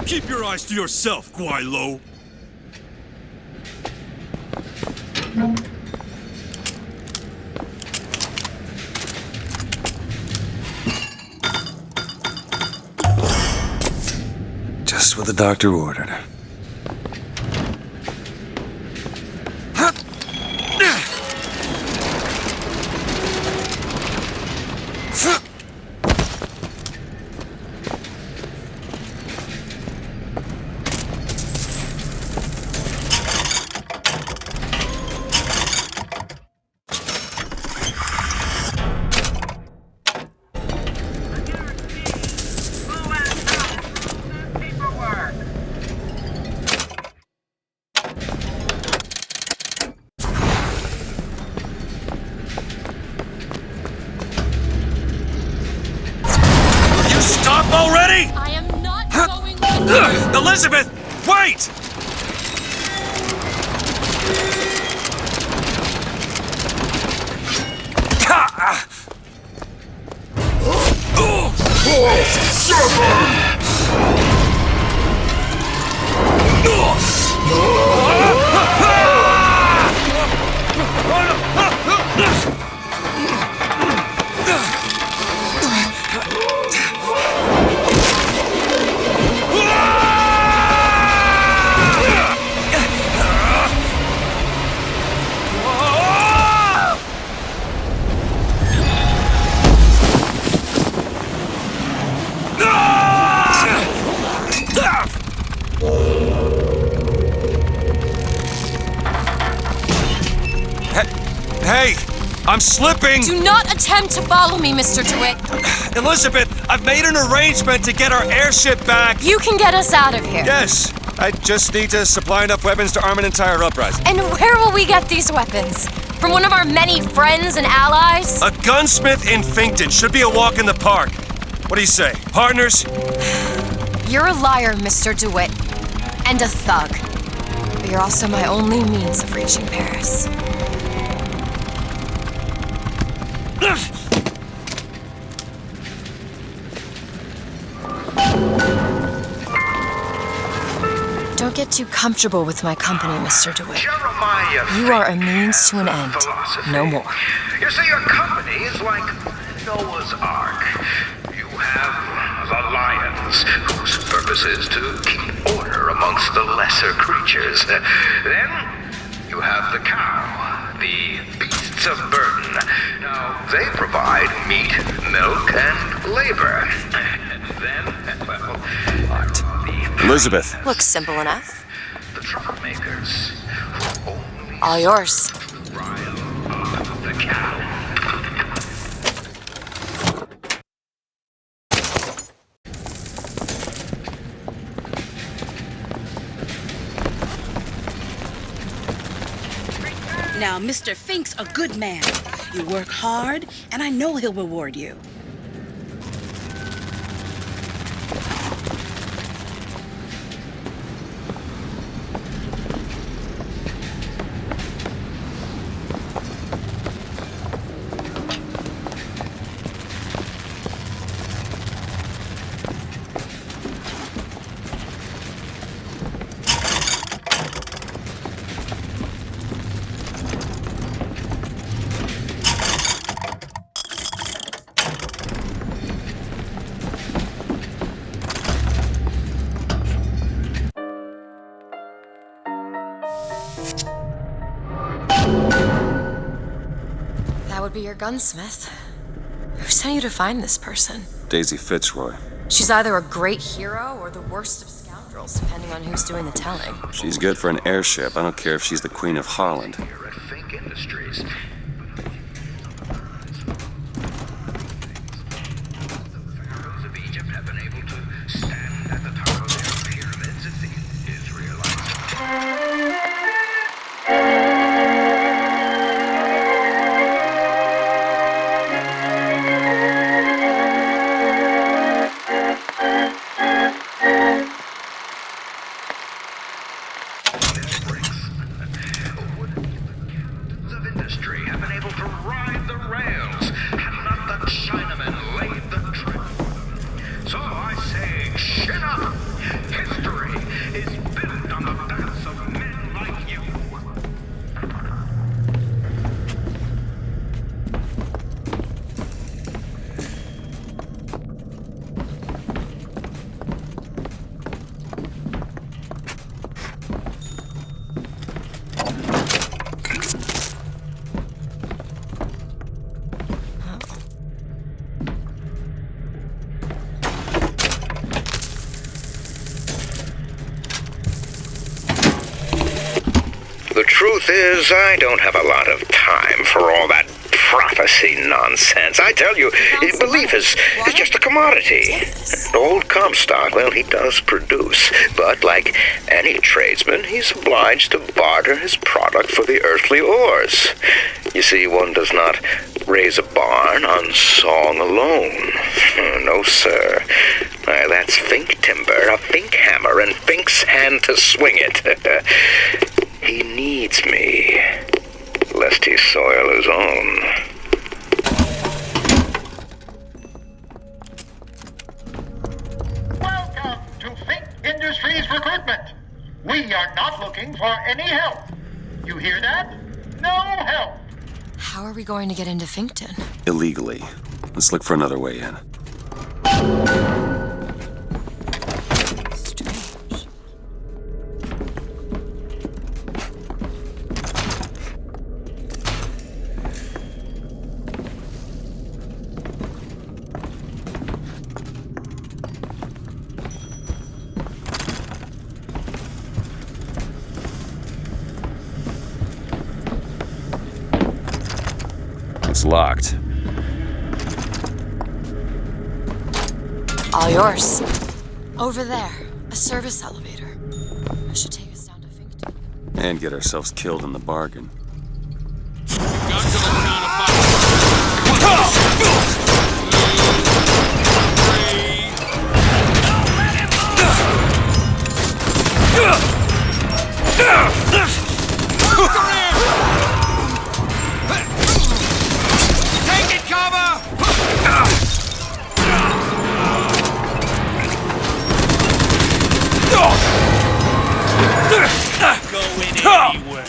Keep your eyes to yourself, Guaylo. Just what the doctor ordered. Already? I am not going with Elizabeth, wait! Hey! I'm slipping! Do not attempt to follow me, Mr. DeWitt. Elizabeth, I've made an arrangement to get our airship back. You can get us out of here. Yes. I just need to supply enough weapons to arm an entire uprising. And where will we get these weapons? From one of our many friends and allies? A gunsmith in Finkton should be a walk in the park. What do you say, partners? You're a liar, Mr. DeWitt. And a thug. But you're also my only means of reaching Paris. Don't get too comfortable with my company, Mr. DeWitt. You are a means to an end, no more. You see, your company is like Noah's Ark. You have the lions, whose purpose is to keep order amongst the lesser creatures. Then you have the cow, the beasts of burden. Now, they provide meat, milk, and labor. And then, well, Elizabeth. Looks simple enough. the troublemakers who only All yours. rile up the cow. Now, Mr. Fink's a good man. You work hard, and I know he'll reward you. That would be your gunsmith. Who sent you to find this person? Daisy Fitzroy. She's either a great hero or the worst of scoundrels, depending on who's doing the telling. She's good for an airship. I don't care if she's the Queen of Holland. Here at Fink Industries. The pharaohs of Egypt have been able to stand at the top of their pyramids as the Israelites. Of industry have been able to ride the rails, had not the Chinamen laid the track. So I say, chin up! History is built on the backs of men like you. The truth is, I don't have a lot of time for all that prophecy nonsense. I tell you, belief is just a commodity. And old Comstock, well, he does produce, but like any tradesman, he's obliged to barter his product for the earthly ores. You see, one does not raise a barn on song alone. No, sir. Why, that's Fink timber, a Fink hammer, and Fink's hand to swing it. He needs me, lest he soil his own. Welcome to Fink Industries Recruitment. We are not looking for any help. You hear that? No help. How are we going to get into Finkton? Illegally. Let's look for another way in. Strange. It's locked. All yours. Over there, a service elevator. It should take us down to Finkton. And get ourselves killed in the bargain. Take it, cover! Going anywhere.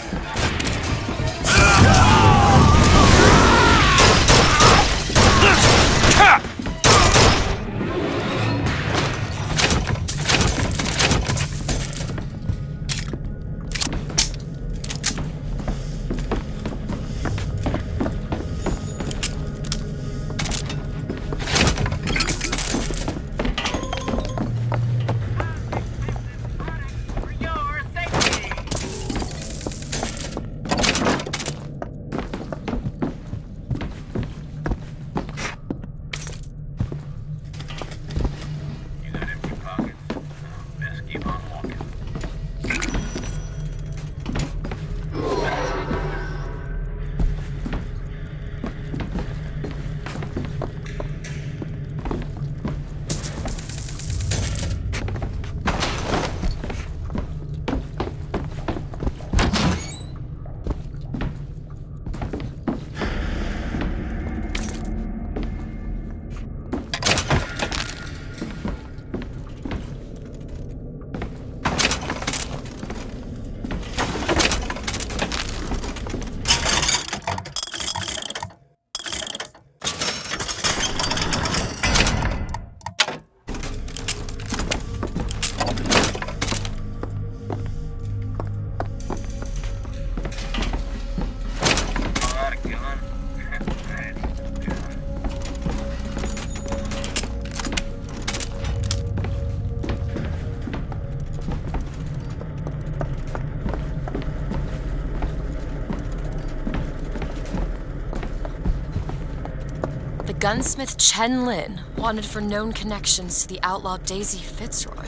Gunsmith Chen Lin, wanted for known connections to the outlaw Daisy Fitzroy.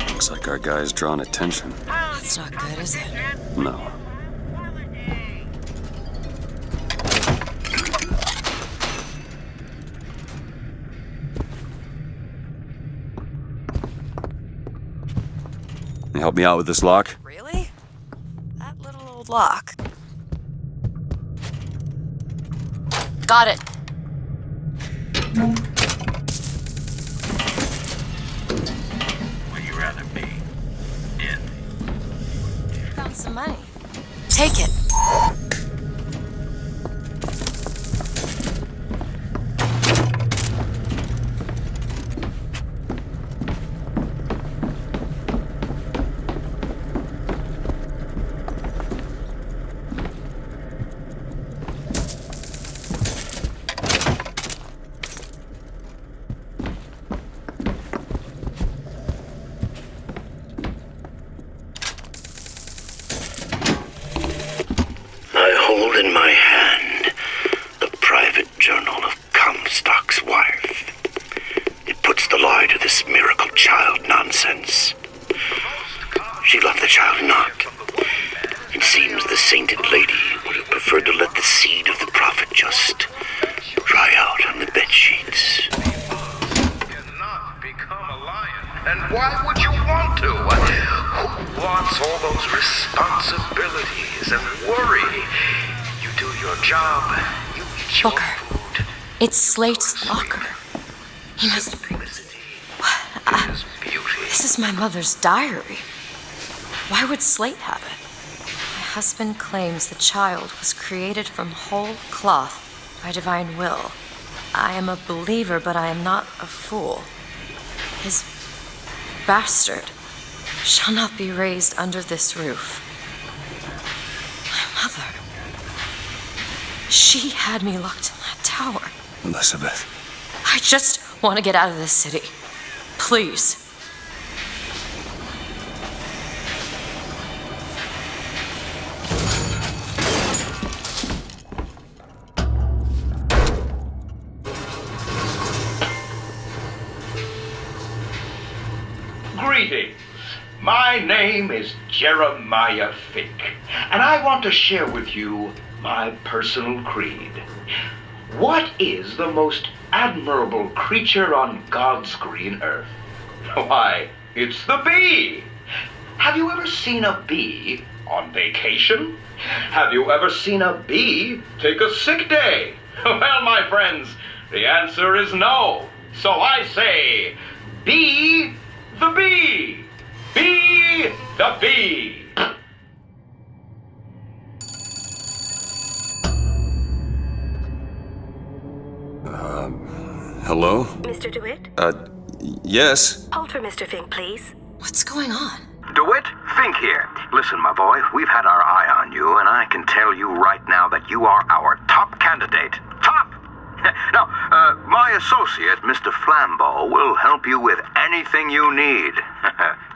Looks like our guy's drawn attention. That's not good, is it? No. You help me out with this lock? Really? That little old lock. Got it. Would you rather be in? Found some money. Take it. In my hand, the private journal of Comstock's wife. It puts the lie to this miracle child nonsense. She loved the child not. It seems the sainted lady would have preferred to let the seed of the prophet just dry out on the bedsheets. Cannot become a lion. And why would you want to? Who wants all those responsibilities and worry? Do your job. You eat your Booker. food. It's Slate's locker. He must... This is my mother's diary. Why would Slate have it? My husband claims the child was created from whole cloth by divine will. I am a believer, but I am not a fool. His bastard shall not be raised under this roof. My mother, she had me locked in that tower. Elizabeth. I just want to get out of this city. Please. Greetings. My name is Jeremiah Fink, and I want to share with you my personal creed. What is the most admirable creature on God's green earth? Why, it's the bee. Have you ever seen a bee on vacation? Have you ever seen a bee take a sick day? Well, my friends, the answer is no. So I say, be the bee. Be the bee. Hello? Mr. DeWitt? Yes? Hold for Mr. Fink, please. What's going on? DeWitt, Fink here. Listen, my boy, we've had our eye on you, and I can tell you right now that you are our top candidate. Top! Now, my associate, Mr. Flambeau, will help you with anything you need.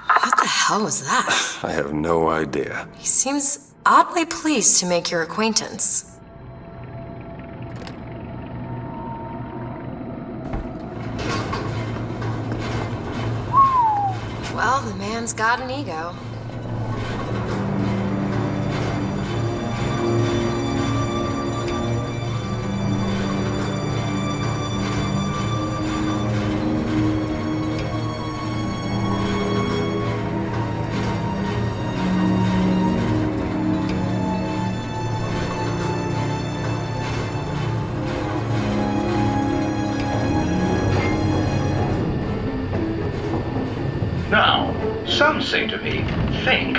What the hell was that? I have no idea. He seems oddly pleased to make your acquaintance. Well, the man's got an ego. Now, some say to me, Fink,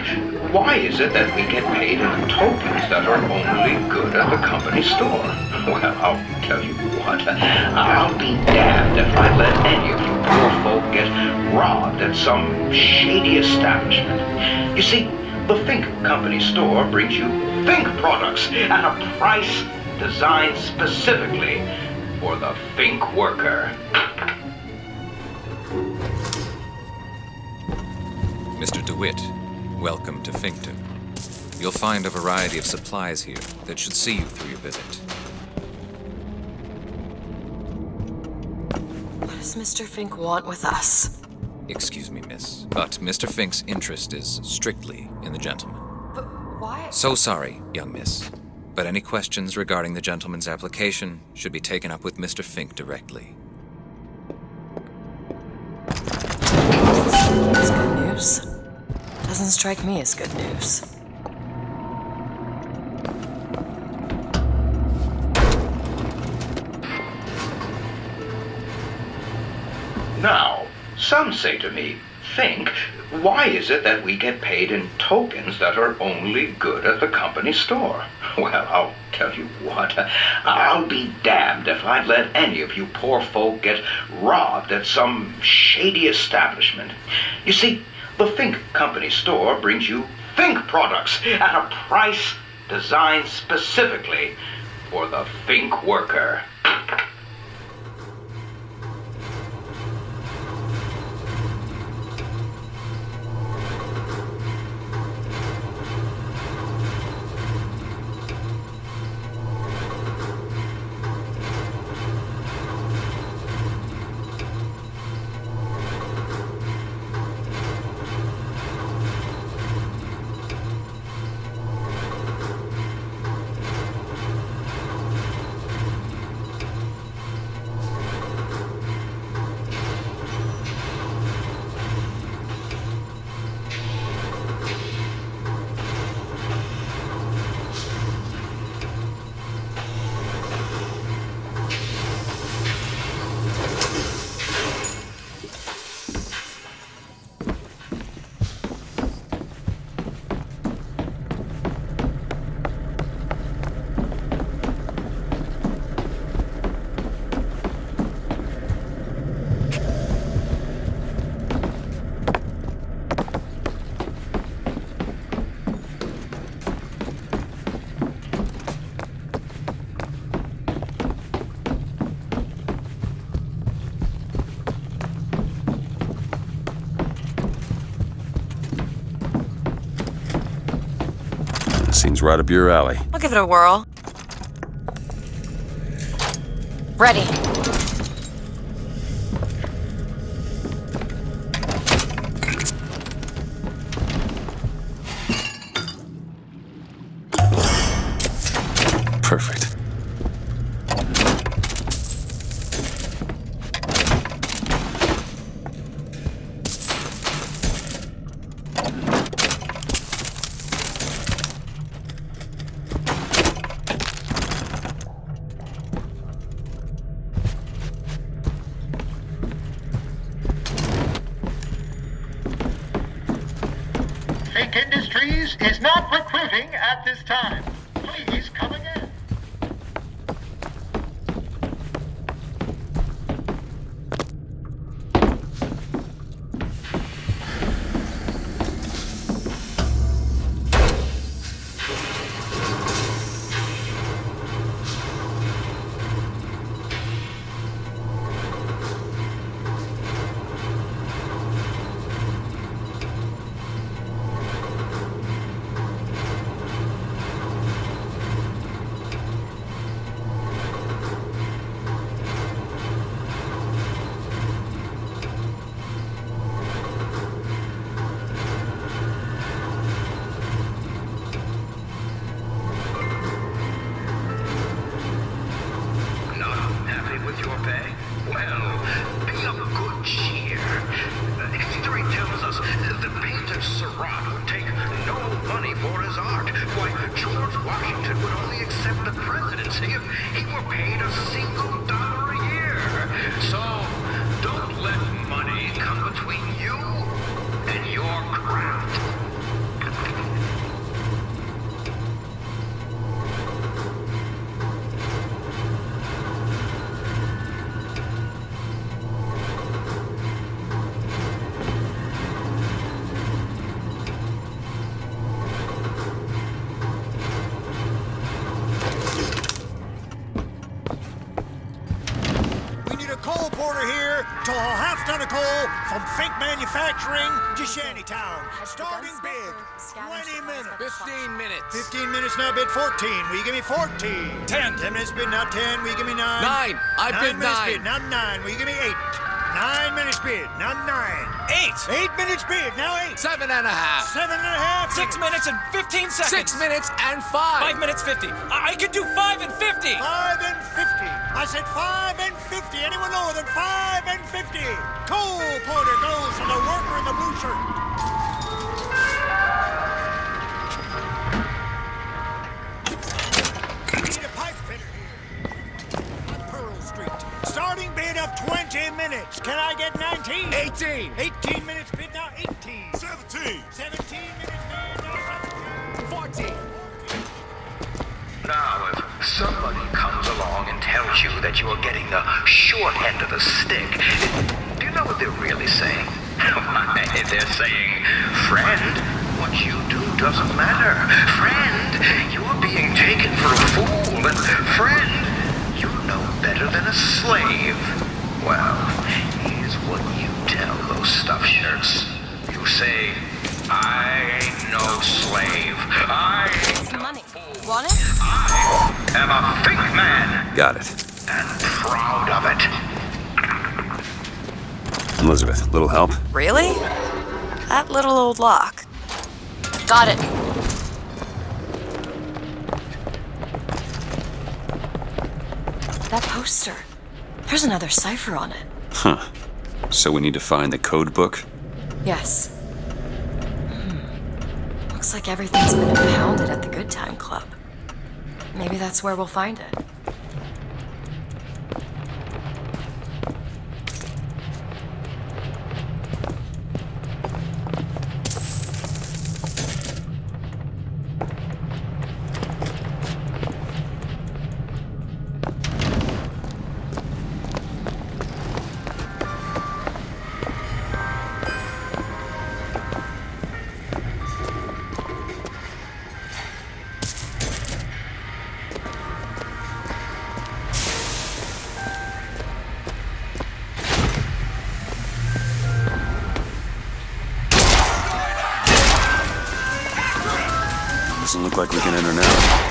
why is it that we get paid in tokens that are only good at the company store? Well, I'll tell you what, I'll be damned if I let any of you poor folk get robbed at some shady establishment. You see, the Fink Company store brings you Fink products at a price designed specifically for the Fink worker. Mr. DeWitt, welcome to Finkton. You'll find a variety of supplies here that should see you through your visit. What does Mr. Fink want with us? Excuse me, miss, but Mr. Fink's interest is strictly in the gentleman. But why? So sorry, young miss, but any questions regarding the gentleman's application should be taken up with Mr. Fink directly. That's good news. Doesn't strike me as good news. Now, some say to me, Fink, why is it that we get paid in tokens that are only good at the company store? Well, I'll tell you what, I'll be damned if I let any of you poor folk get robbed at some shady establishment. You see, the Fink Company store brings you Fink products at a price designed specifically for the Fink worker. Seems right up your alley. I'll give it a whirl. Ready. Perfect. Fink Industries is not recruiting at this time. Please come again. From Fink Manufacturing to Shantytown. Starting bid, 20 minutes. 15 minutes. 15 minutes now, bid 14. Will you give me 14? 10. 10 minutes bid, now 10. Will you give me 9? 9. I bid 9. 9 minutes bid, now 9. Will you give me 8? 9 minutes bid, now 9. 8. 8 minutes bid, now 8. 7.5. 7.5. 6 minutes and 15 seconds. 6 minutes and 5. 5 minutes 50. I can do 5 and 50. 5 and 50. I said 5 and 50. Anyone lower than 5 and 50? Coal porter goes to the worker in the blue shirt. We need a pipe fitter here on Pearl Street. Starting bid of 20 minutes. Can I get 19? 18. 18 minutes bid now 18. 17. 17 minutes bid now 14. Now, if somebody comes along and tells you that you are getting the short end of the stick, do you know what they're really saying? They're saying, friend, what you do doesn't matter. Friend, you are being taken for a fool. And friend, you're no better than a slave. Well, here's what you tell those stuffed shirts. You say, I ain't no slave. I ain't no money. fool. Want it? I am a Fink man. Got it. And proud of it. Elizabeth, little help? Really? That little old lock. Got it. That poster. There's another cipher on it. Huh. So we need to find the code book? Yes. Looks like everything's been impounded at the Good Time Club. Maybe that's where we'll find it. Doesn't look like we can enter now.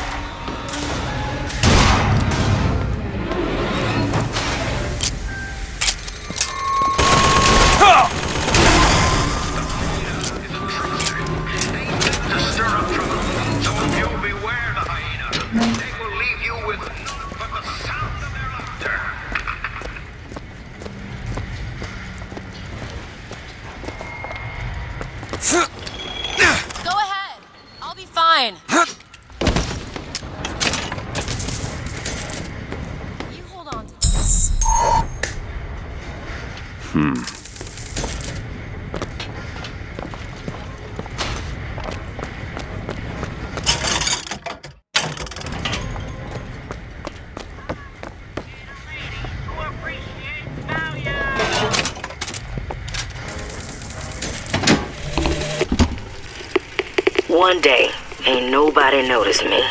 One day, ain't nobody noticed me.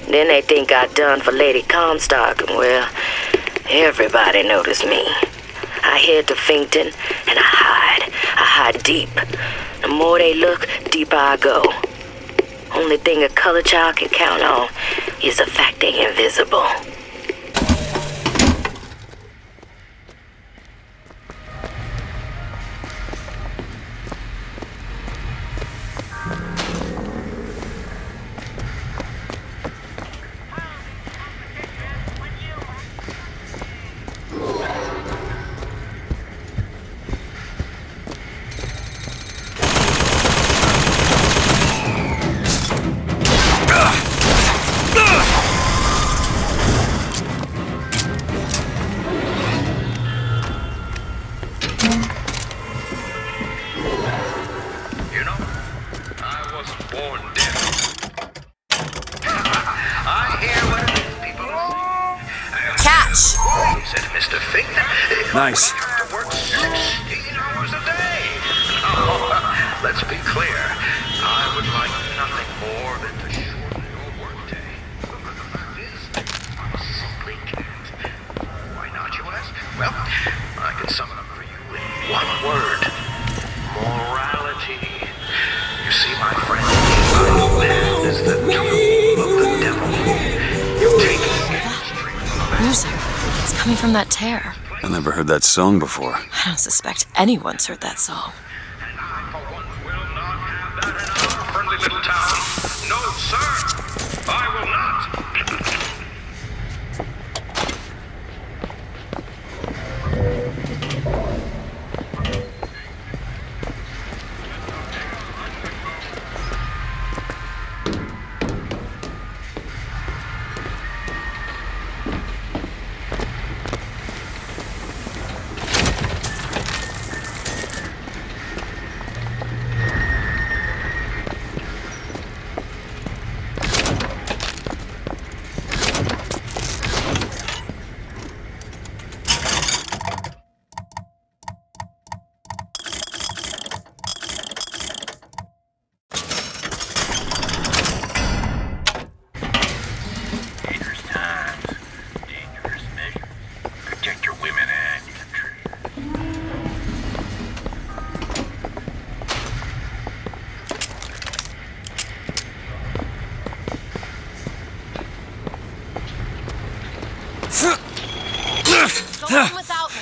Then they think I done for Lady Comstock, and well, everybody noticed me. I head to Finkton, and I hide deep. The more they look, deeper I go. Only thing a color child can count on is the fact they invisible. Nice. Work 16 hours a day. Oh, let's be clear. I would like nothing more than to shorten your workday. But the fact is, I simply can't. Why not, you ask? Well, I can sum it up for you in one word: morality. You see, my friend, man is the tool of the devil. You take Music. It's coming from that tear. I never heard that song before. I don't suspect anyone's heard that song. Friendly little town. No, sir. I will not. Go on without me.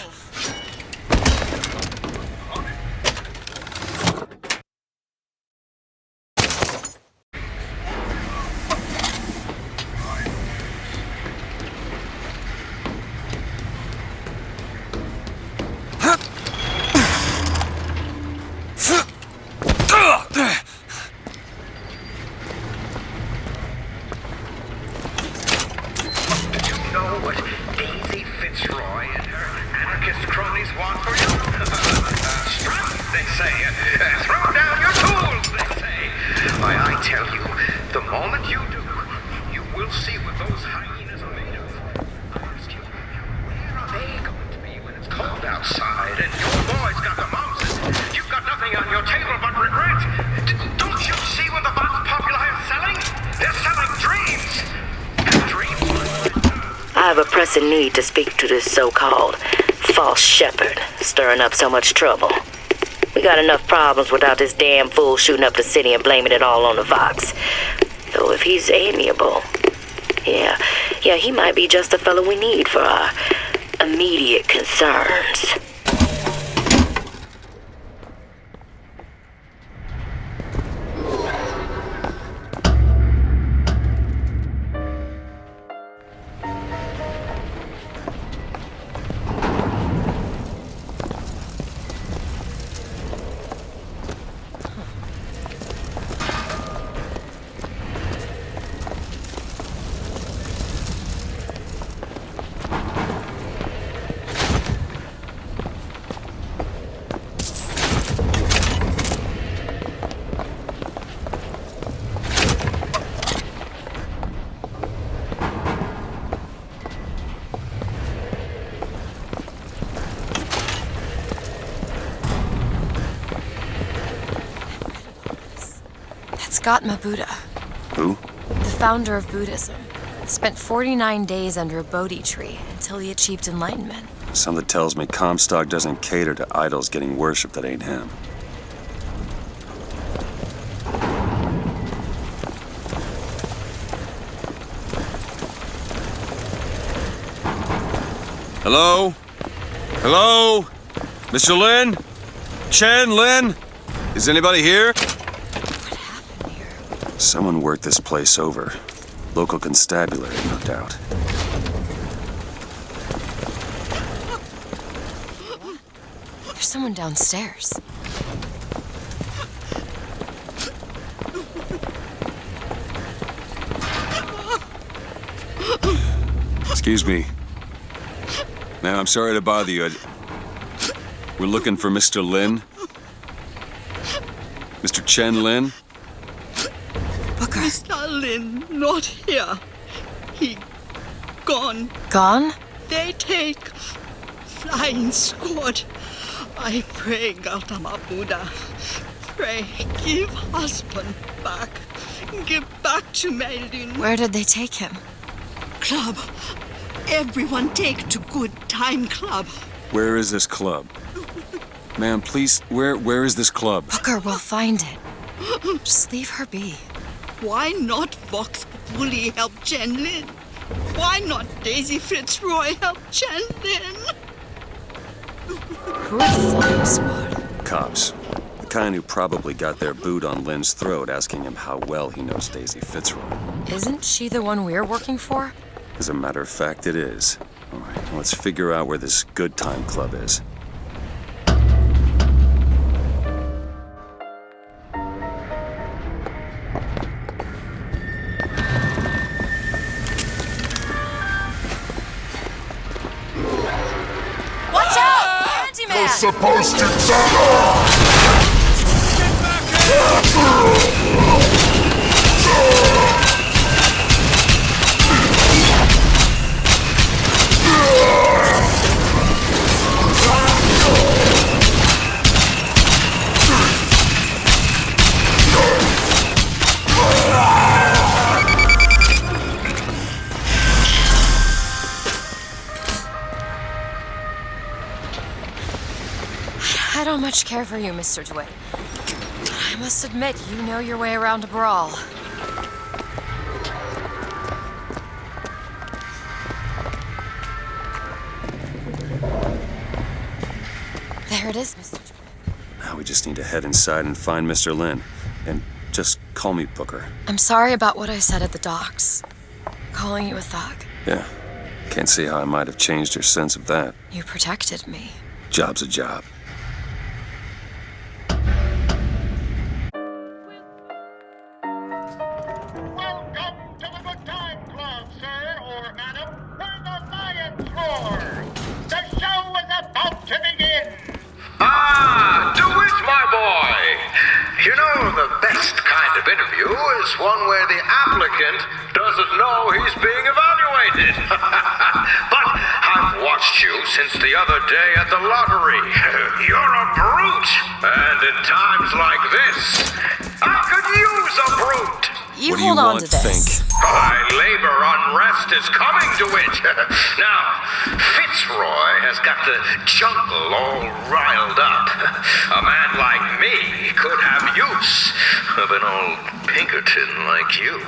I have a pressing need to speak to this so-called false shepherd, stirring up so much trouble. We got enough problems without this damn fool shooting up the city and blaming it all on the Fox. Though if he's amiable, yeah, he might be just the fellow we need for our immediate concerns. Gautama Buddha. Who? The founder of Buddhism. Spent 49 days under a Bodhi tree until he achieved enlightenment. Something tells me Comstock doesn't cater to idols getting worship that ain't him. Hello? Hello? Mr. Lin? Chen, Lin? Is anybody here? Someone worked this place over. Local constabulary, no doubt. There's someone downstairs. Excuse me. Ma'am, I'm sorry to bother you. We're looking for Mr. Lin. Mr. Chen Lin? Booker. Mr. Lin, not here. He gone. Gone? They take flying squad. I pray, Gautama Buddha. Pray, give husband back. Give back to Maylin. Where did they take him? Club. Everyone take to good time club. Where is this club? Ma'am, please, where is this club? Booker, we'll find it. Just leave her be. Why not Vox Populi help Chen Lin? Why not Daisy Fitzroy help Chen Lin? Who are the flying squad? Cops. The kind who probably got their boot on Lin's throat asking him how well he knows Daisy Fitzroy. Isn't she the one we're working for? As a matter of fact, it is. All right, let's figure out where this good time club is. Watch out! Handyman! You're supposed to die! I don't much care for you, Mr. DeWitt. I must admit, you know your way around a brawl. There it is, Mr. DeWitt. Now we just need to head inside and find Mr. Lin. And just call me Booker. I'm sorry about what I said at the docks. Calling you a thug. Yeah. Can't see how I might have changed your sense of that. You protected me. Job's a job. One where the applicant doesn't know he's being evaluated. But I've watched you since the other day at the lottery. You're a brute. And in times like this, I could use a brute. You hold on to this. My labor unrest is coming to it. Now, Fitzroy has got the jungle all riled up. A man like Pinkerton like you.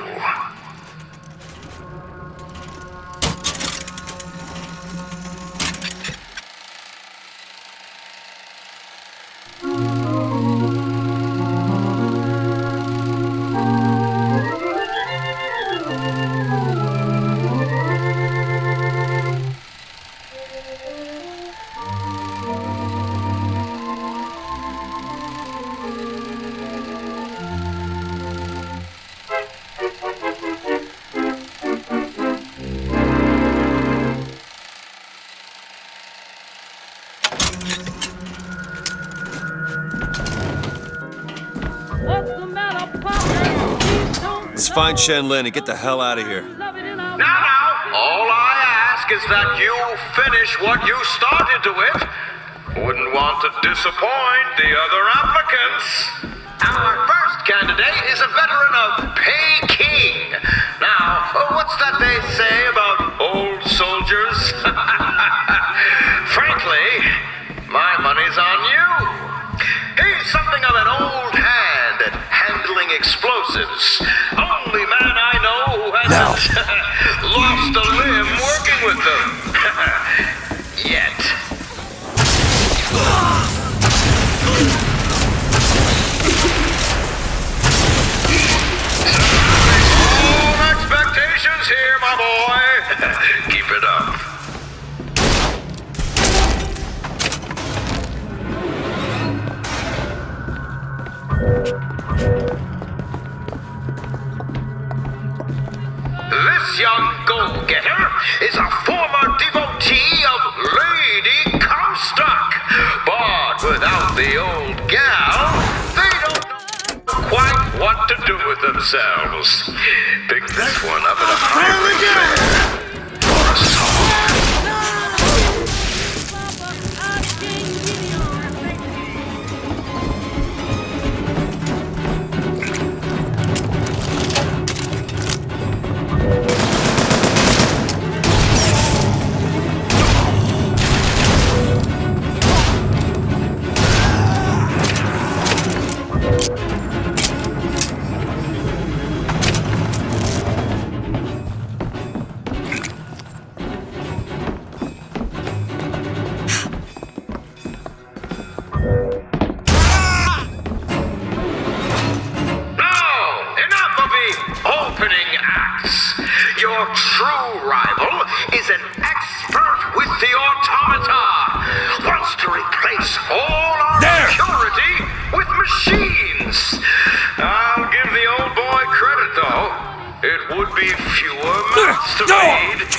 Let's find Shanlin and get the hell out of here. Now, all I ask is that you finish what you started to it. Wouldn't want to disappoint the other applicants. Our first candidate is a veteran of Peking. Now, what's that they say about old soldiers? Frankly, my money's on you. He's something of an old hand at handling explosives. Only man I know who hasn't lost a limb working with them. Yet. Own expectations here, my boy. Keep it up. This young go-getter is a former devotee of Lady Comstock. But without the old gal, they don't know quite what to do with themselves. Pick this one up at a highway fair for a song. Your true rival is an expert with the automata. Wants to replace all our security with machines. I'll give the old boy credit, though. It would be fewer mouths to feed.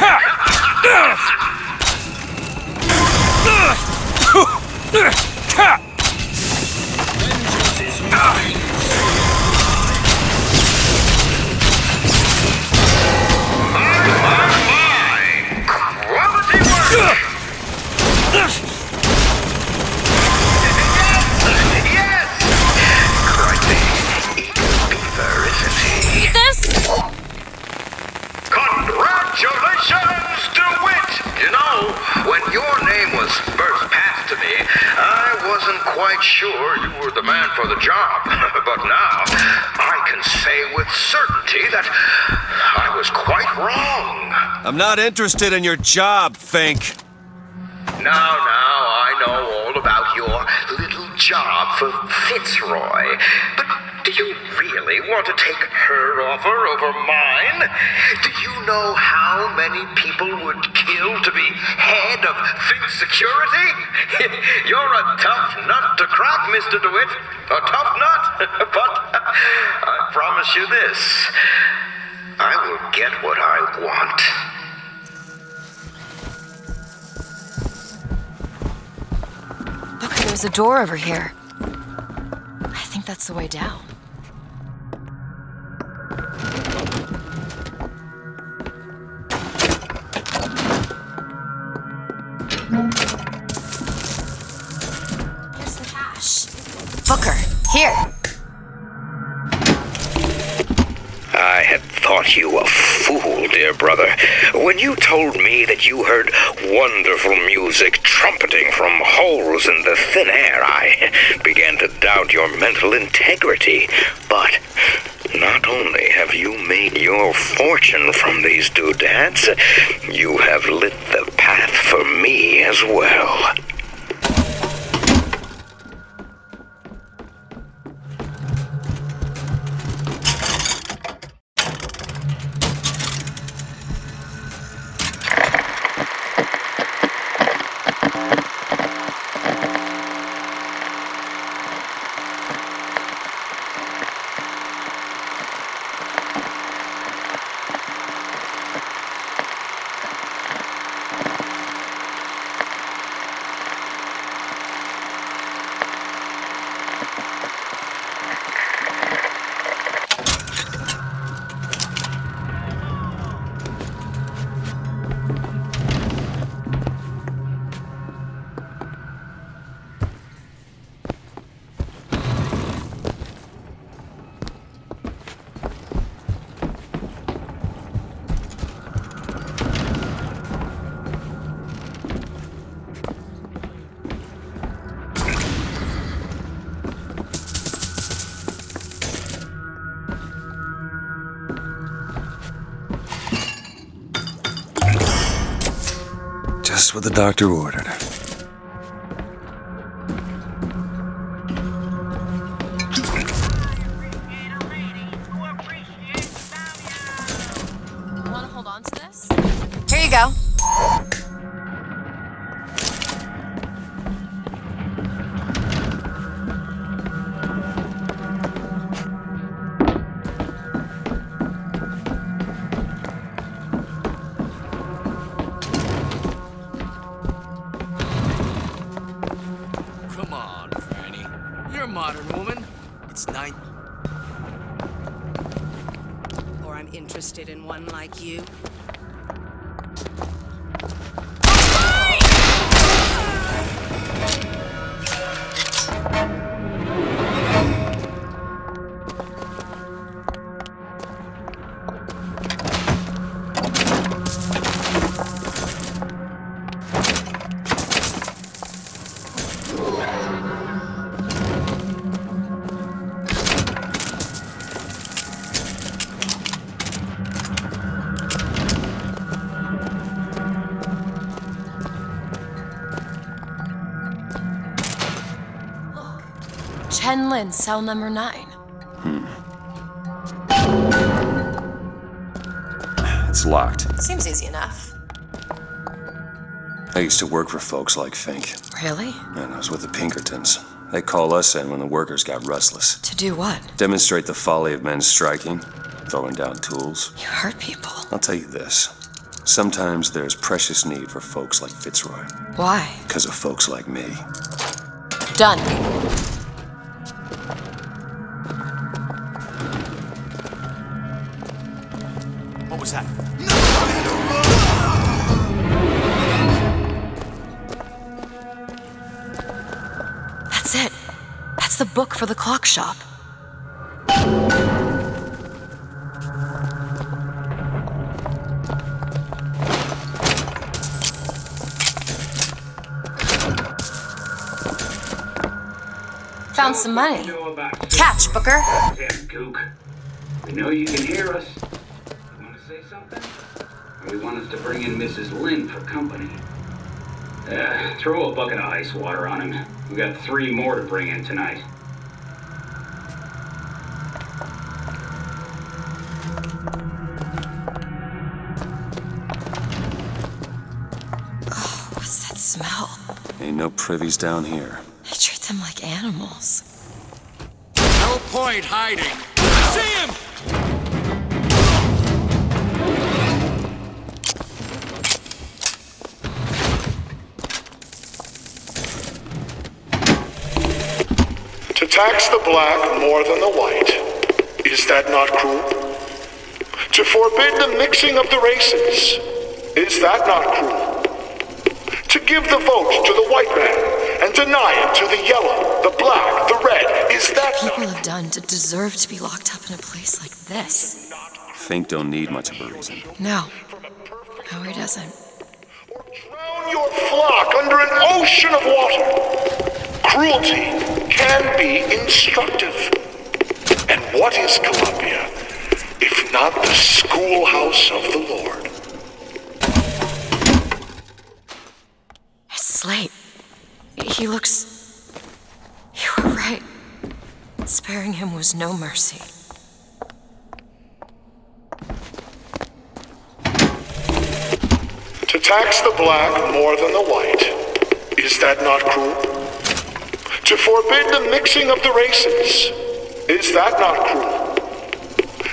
Vengeance is mine. Congratulations, DeWitt! You know, when your name was first passed to me, I wasn't quite sure you were the man for the job. But now, I can say with certainty that I was quite wrong. I'm not interested in your job, Fink. Now, I know all about your little job for Fitzroy. But do you really want to take her offer over mine? Do you know how many people would kill to be head of Fink Security? You're a tough nut to crack, Mr. DeWitt. A tough nut. But I promise you this. I will get what I want. Booker, there's a door over here. I think that's the way down. Here's the cash. Booker, here. I had thought you a fool, dear brother, when you told me that you heard wonderful music trumpeting from holes in the thin air. I began to doubt your mental integrity, but Not only have you made your fortune from these doodads, you have lit the path for me as well. Just what the doctor ordered. Want to hold on to this? Here you go. Come on, Franny. You're a modern woman. It's night. Or I'm interested in one like you. Chen Lin, cell number 9. It's locked. Seems easy enough. I used to work for folks like Fink. Really? And I was with the Pinkertons. They call us in when the workers got restless. To do what? Demonstrate the folly of men striking, throwing down tools. You hurt people. I'll tell you this. Sometimes there's precious need for folks like Fitzroy. Why? Because of folks like me. Done. What was that? That's it. That's the book for the clock shop. Found some money. Catch, Booker. Gook. We know you can hear us. You want to say something? Or you want us to bring in Mrs. Lynn for company? Throw a bucket of ice water on him. We got 3 more to bring in tonight. Oh, what's that smell? Ain't no privies down here. They treat them like animals. No point hiding. I see him! To tax the black more than the white, is that not cruel? To forbid the mixing of the races, is that not cruel? To give the vote to the white man and deny it to the yellow, the black, the red, is that People have done to deserve to be locked up in a place like this. Fink don't need much of a reason. No. No, he doesn't. drown your flock under an ocean of water? Cruelty can be instructive. And what is Columbia, if not the schoolhouse of the Lord? It's Slate. He looks... You were right. Sparing him was no mercy. To tax the black more than the white, is that not cruel? To forbid the mixing of the races, is that not cruel?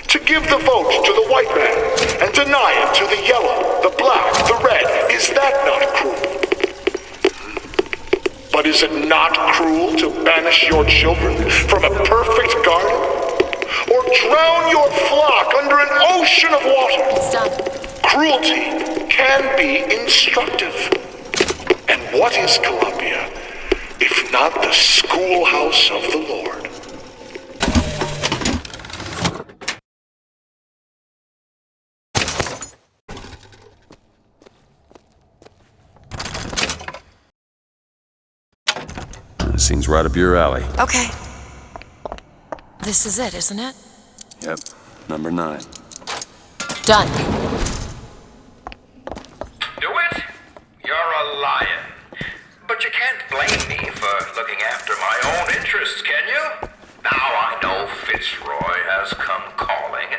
To give the vote to the white man and deny it to the yellow, the black, the red, is that not cruel? But is it not cruel to banish your children from a perfect garden? Or drown your flock under an ocean of water? It's done. Cruelty can be instructive. And what is Columbia, if not the schoolhouse of the Lord? Seems right up your alley. Okay. This is it, isn't it? Yep, number 9. Done. DeWitt, you're a lion. But you can't blame me for looking after my own interests, can you? Now I know Fitzroy has come calling,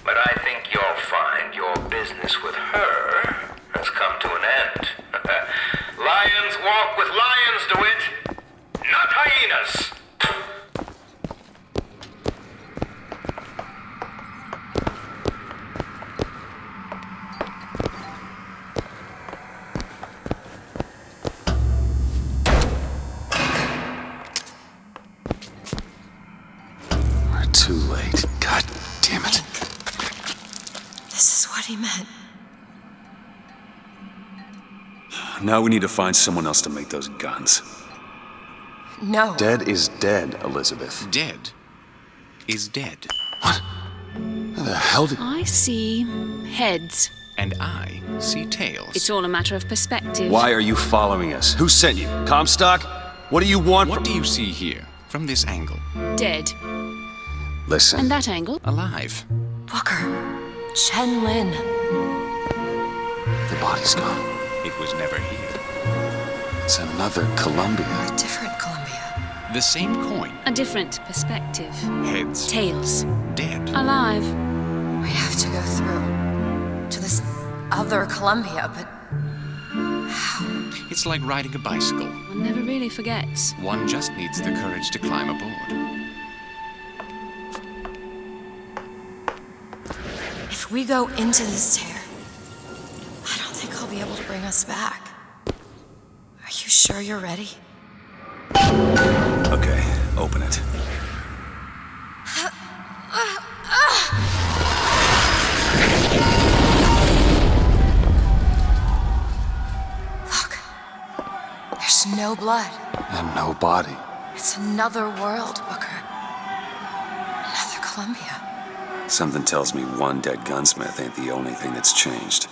but I think you'll find your business with her has come to an end. Lions walk with lions, DeWitt, not hyenas. Too late. God damn it. This is what he meant. Now we need to find someone else to make those guns. No. Dead is dead, Elizabeth. Dead is dead. What? How the hell did... I see heads. And I see tails. It's all a matter of perspective. Why are you following us? Who sent you? Comstock? What do you want What do you see here, from this angle? Dead. Listen. And that angle? Alive. Booker. Chen Lin. The body's gone. It was never here. It's another Columbia. A different Columbia. The same coin. A different perspective. Heads. Tails. Dead. Alive. We have to go through to this other Columbia, but how? It's like riding a bicycle. One never really forgets. One just needs the courage to climb aboard. If we go into this tear, I don't think I'll be able to bring us back. Are you sure you're ready? Okay, open it. Look, there's no blood. And no body. It's another world, Booker. Another Columbia. Something tells me one dead gunsmith ain't the only thing that's changed.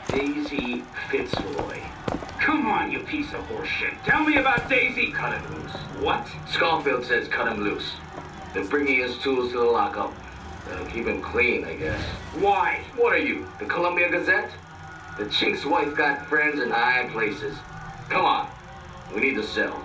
Daisy Fitzroy. Come on, you piece of horseshit. Tell me about Daisy. Cut him loose. What? Schofield says cut him loose. They're bringing his tools to the lockup. That'll keep him clean, I guess. Why? What are you, the Columbia Gazette? The chink's wife got friends in high places. Come on. We need to settle.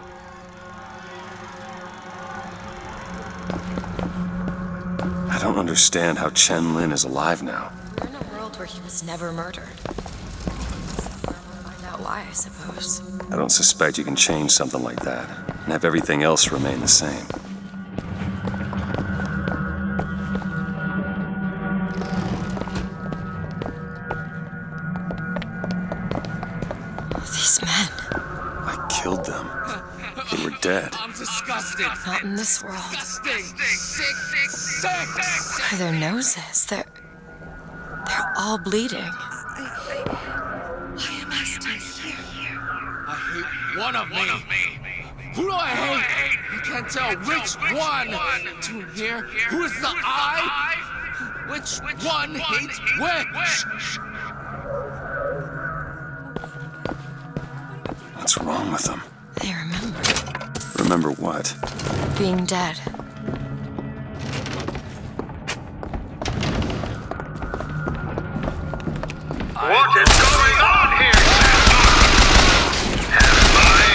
I don't understand how Chen Lin is alive now. We're in a world where he was never murdered. We'll find out why, I suppose. I don't suspect you can change something like that and have everything else remain the same. dead. I'm disgusted. Not in this world. Disgusting. Sick. Look at their noses. They're all bleeding. Why am I still here? I hate one of me. Who do I hate? I can't tell which one. To here, who is the I? Which one hates which? What's wrong with them? They remember. Remember what? Being dead. What is going on here, Sandbox? Have I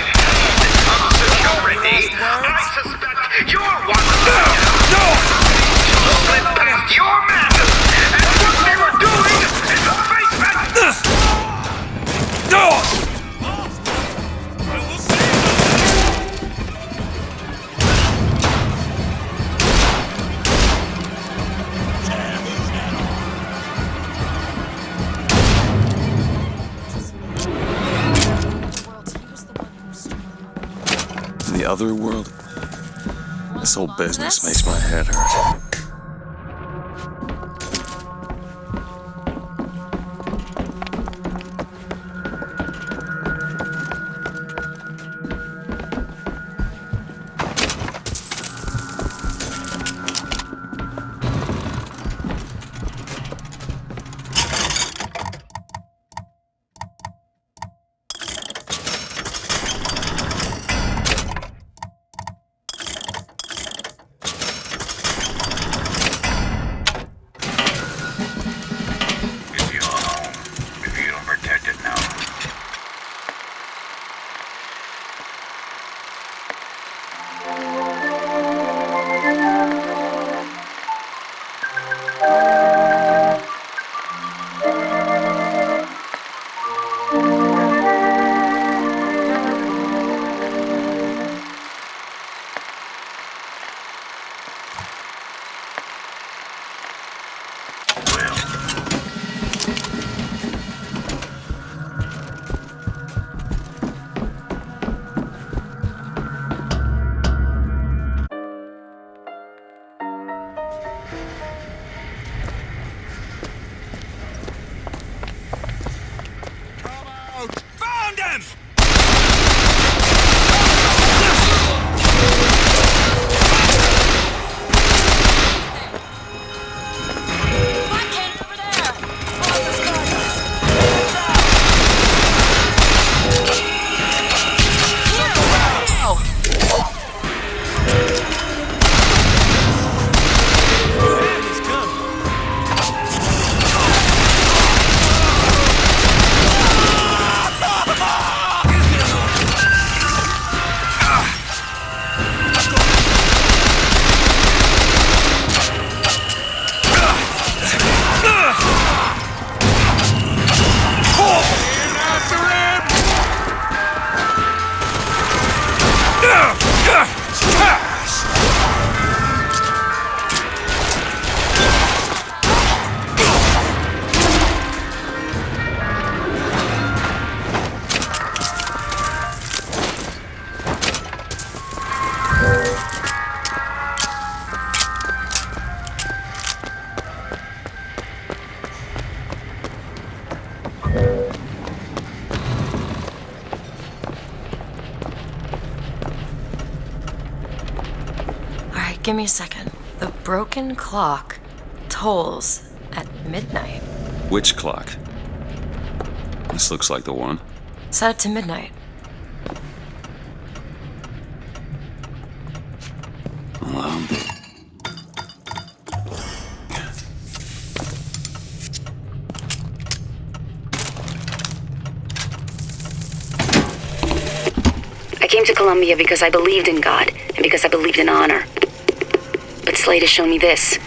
become security? I suspect you're one of them. No! Slip past your man, and what they were doing in the basement! No! The other world? This whole business makes my head hurt. Give me a second. The broken clock tolls at midnight. Which clock? This looks like the one. Set it to midnight. Well, I came to Columbia because I believed in God and because I believed in honor. But Slade has shown me this.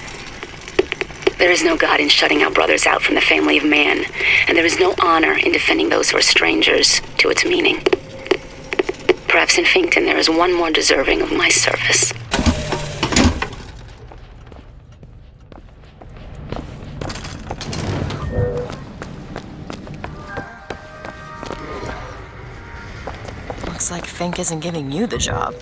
There is no God in shutting our brothers out from the family of man, and there is no honor in defending those who are strangers to its meaning. Perhaps in Finkton there is one more deserving of my service. Looks like Fink isn't giving you the job.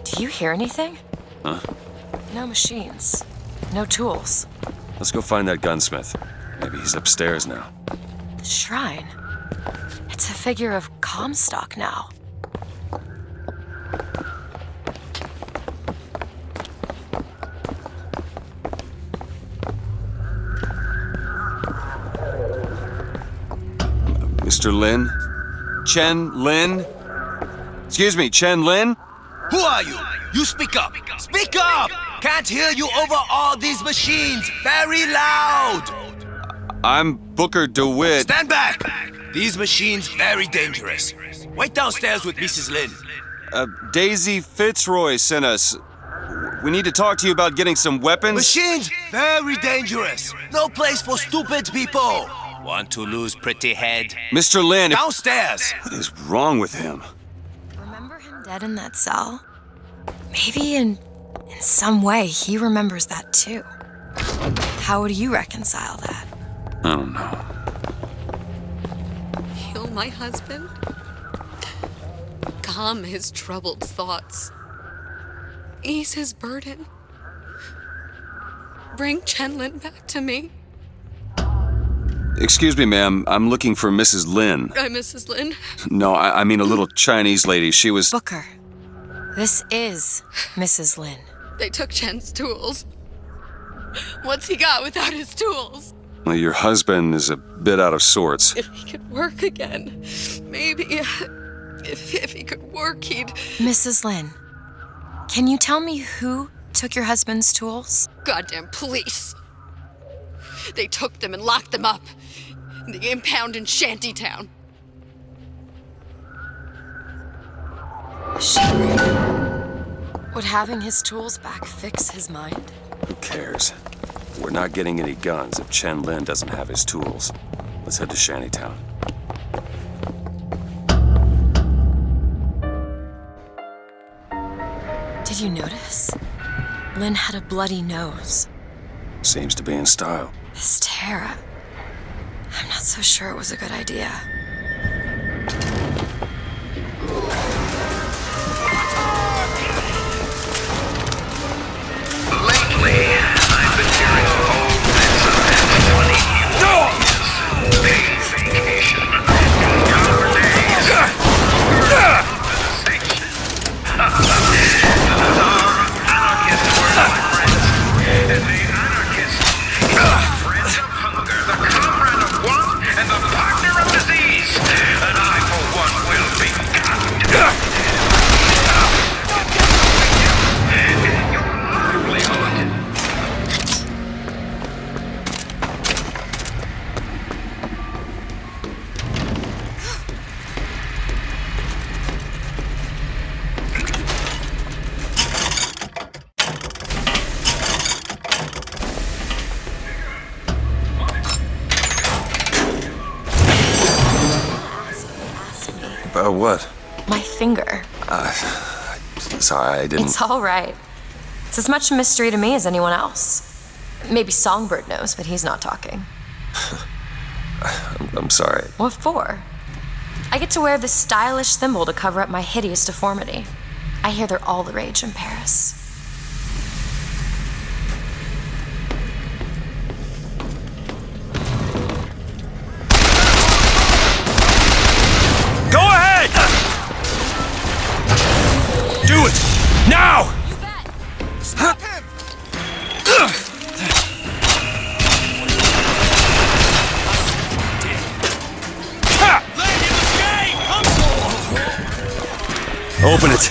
Do you hear anything? Huh? No machines. No tools. Let's go find that gunsmith. Maybe he's upstairs now. The shrine. It's a figure of Comstock now. Mr. Lin? Chen Lin? Excuse me, Chen Lin? Who are you? You speak up! Speak up! Can't hear you over all these machines! Very loud! I'm Booker DeWitt. Stand back! These machines very dangerous. Wait downstairs with Mrs. Lin. Daisy Fitzroy sent us. We need to talk to you about getting some weapons. Machines very dangerous. No place for stupid people. Want to lose pretty head? Mr. Lin, downstairs! What is wrong with him? Remember him dead in that cell? Maybe in some way he remembers that too. How would you reconcile that? I don't know. Heal my husband? Calm his troubled thoughts. Ease his burden. Bring Chenlin back to me. Excuse me, ma'am. I'm looking for Mrs. Lin. I'm Mrs. Lin. No, I mean a little Chinese lady. She was... Booker. This is Mrs. Lin. They took Chen's tools. What's he got without his tools? Well, your husband is a bit out of sorts. If he could work again, maybe... If he could work, he'd... Mrs. Lin, can you tell me who took your husband's tools? Goddamn police. They took them and locked them up in the Impound in Shantytown. Would having his tools back fix his mind? Who cares? We're not getting any guns if Chen Lin doesn't have his tools. Let's head to Shantytown. Did you notice? Lin had a bloody nose. Seems to be in style. This tear, I'm not so sure it was a good idea. Lately, I've been hearing a whole mess of that funny humor. Vacation. Our days. Those are anarchist words, my friends. And the anarchist is the friend of hunger, the comrade of want, and the partner of disease. And I, for one, will be God. About what? My finger. Sorry, I didn't... It's all right. It's as much a mystery to me as anyone else. Maybe Songbird knows, but he's not talking. I'm sorry. What for? I get to wear this stylish thimble to cover up my hideous deformity. I hear they're all the rage in Paris. Go ahead! Do it! Now! You bet! Stop him! Open it.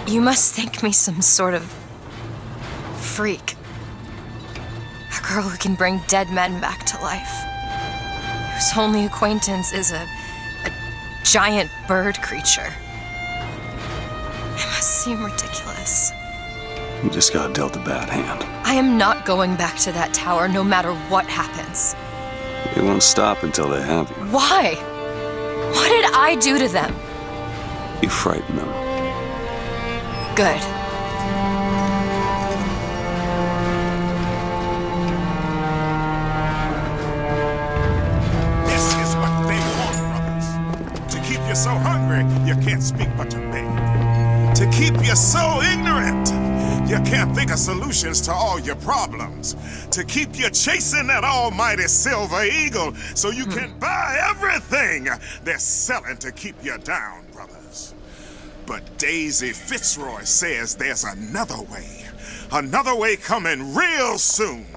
You must think me some sort of freak. A girl who can bring dead men back to life. Whose only acquaintance is a giant bird creature. It must seem ridiculous. You just got dealt a bad hand. I am not going back to that tower no matter what happens. They won't stop until they have you. Why? What did I do to them? You frighten them. Good. This is what they want, brothers. To keep you so hungry, you can't speak but to me. To keep you so ignorant, you can't think of solutions to all your problems. To keep you chasing that almighty silver eagle so you can buy everything they're selling to keep you down, brothers. But Daisy Fitzroy says there's another way coming real soon.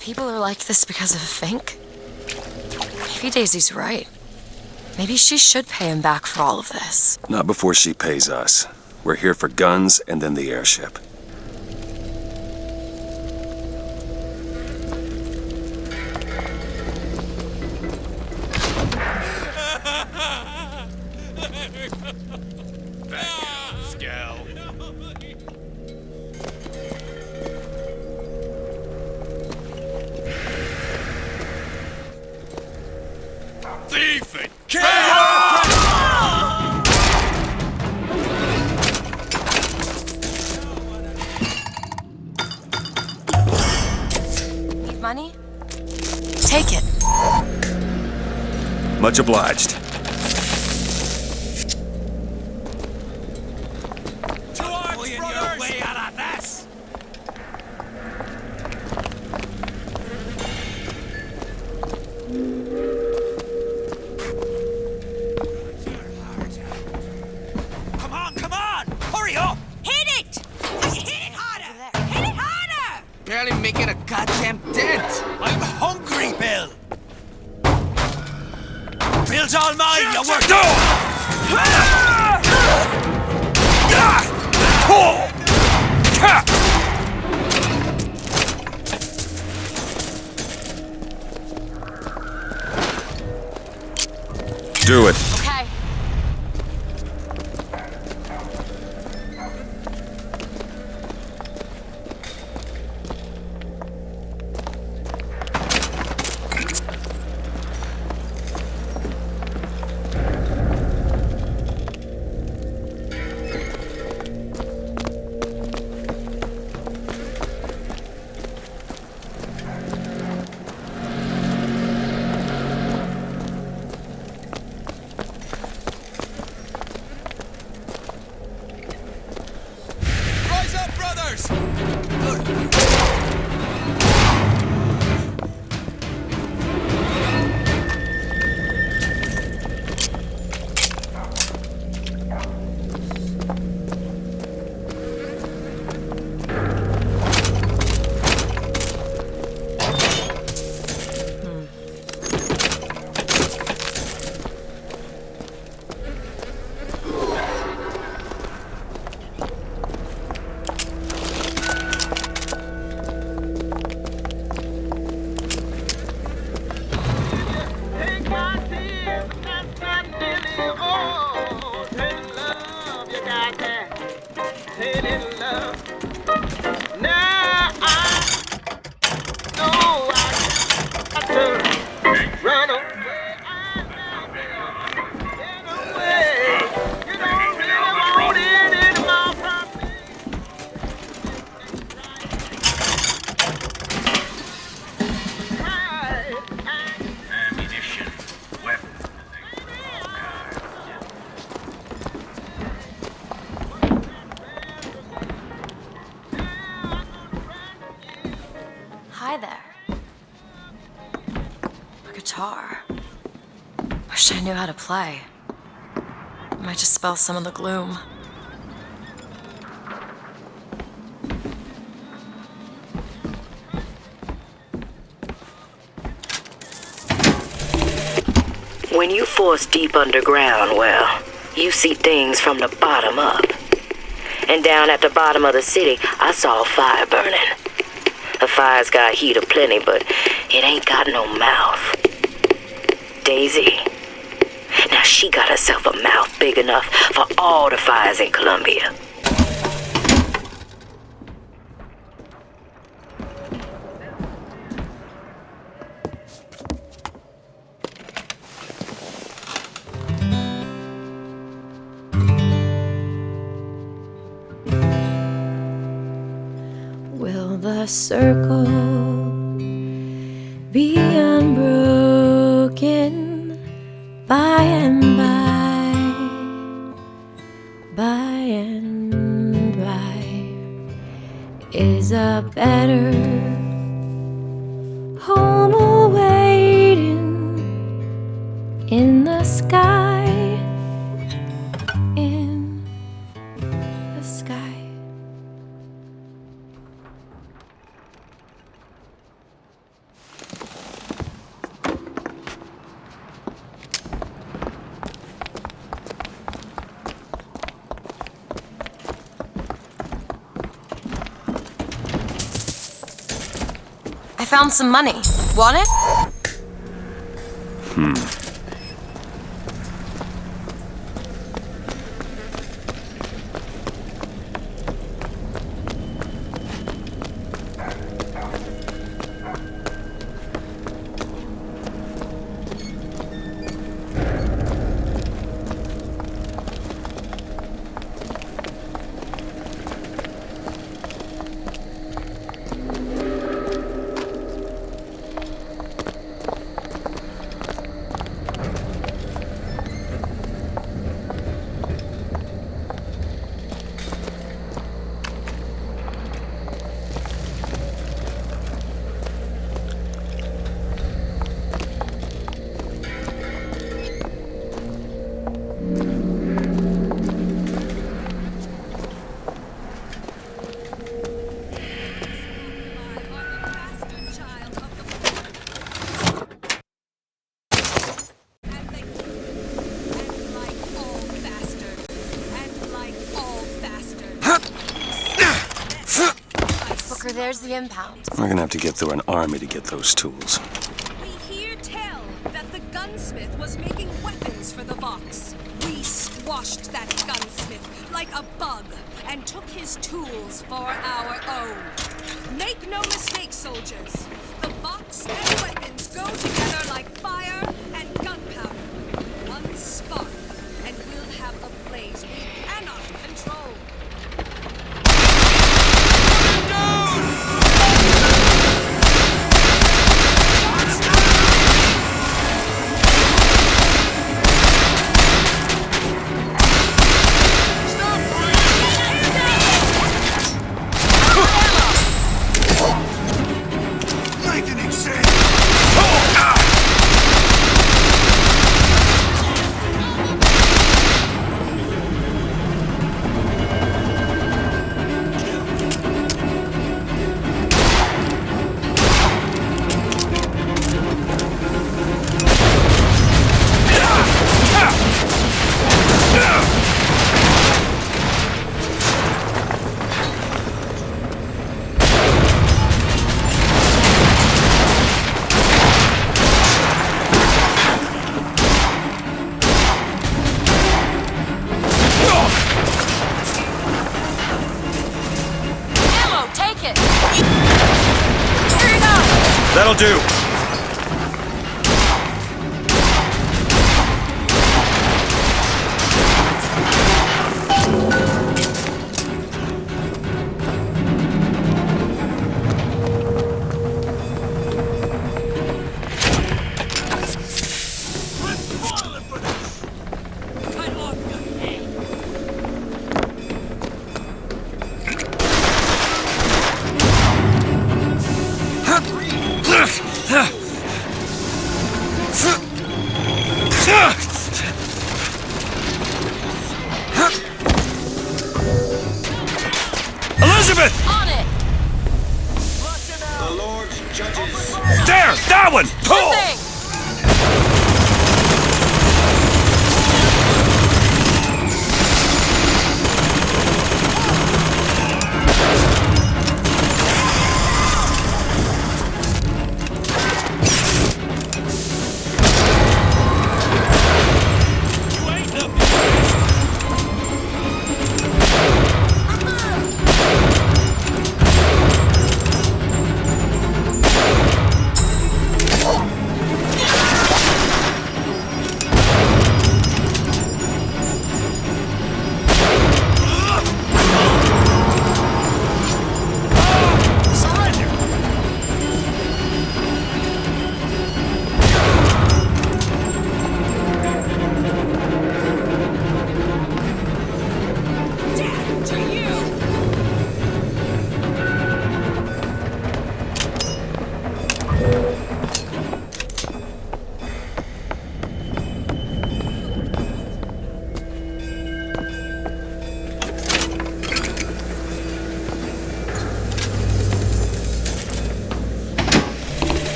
People are like this because of Fink? Maybe Daisy's right. Maybe she should pay him back for all of this. Not before she pays us. We're here for guns and then the airship. Scowl. Thief and kill! Need money? Take it. Much obliged. Pulling your way out of this! Come on! Hurry up! Hit it! Hit it harder! Hit it harder! Barely making a goddamn dent. I'm hungry, Bill! Bill's all mine, you work! Do it. Okay. Rise up, brothers! Hi there. A guitar. Wish I knew how to play. Might dispel some of the gloom. When you force deep underground, well, you see things from the bottom up. And down at the bottom of the city, I saw a fire burning. The fire's got heat aplenty, but it ain't got no mouth. Daisy. Now she got herself a mouth big enough for all the fires in Columbia. Will the circle be unbroken by and by, by and by? Is a better home awaiting in the sky, in the sky? I found some money. Want it? Booker, there's the impound. We're gonna have to get through an army to get those tools. We hear tell that the gunsmith was making weapons for the Vox. We squashed that gunsmith like a bug and took his tools for our own. Make no mistake, soldiers. The Vox and weapons go together like fire and gunpowder. One spark, and we'll have a blaze we cannot control. That'll do. That one! Pull!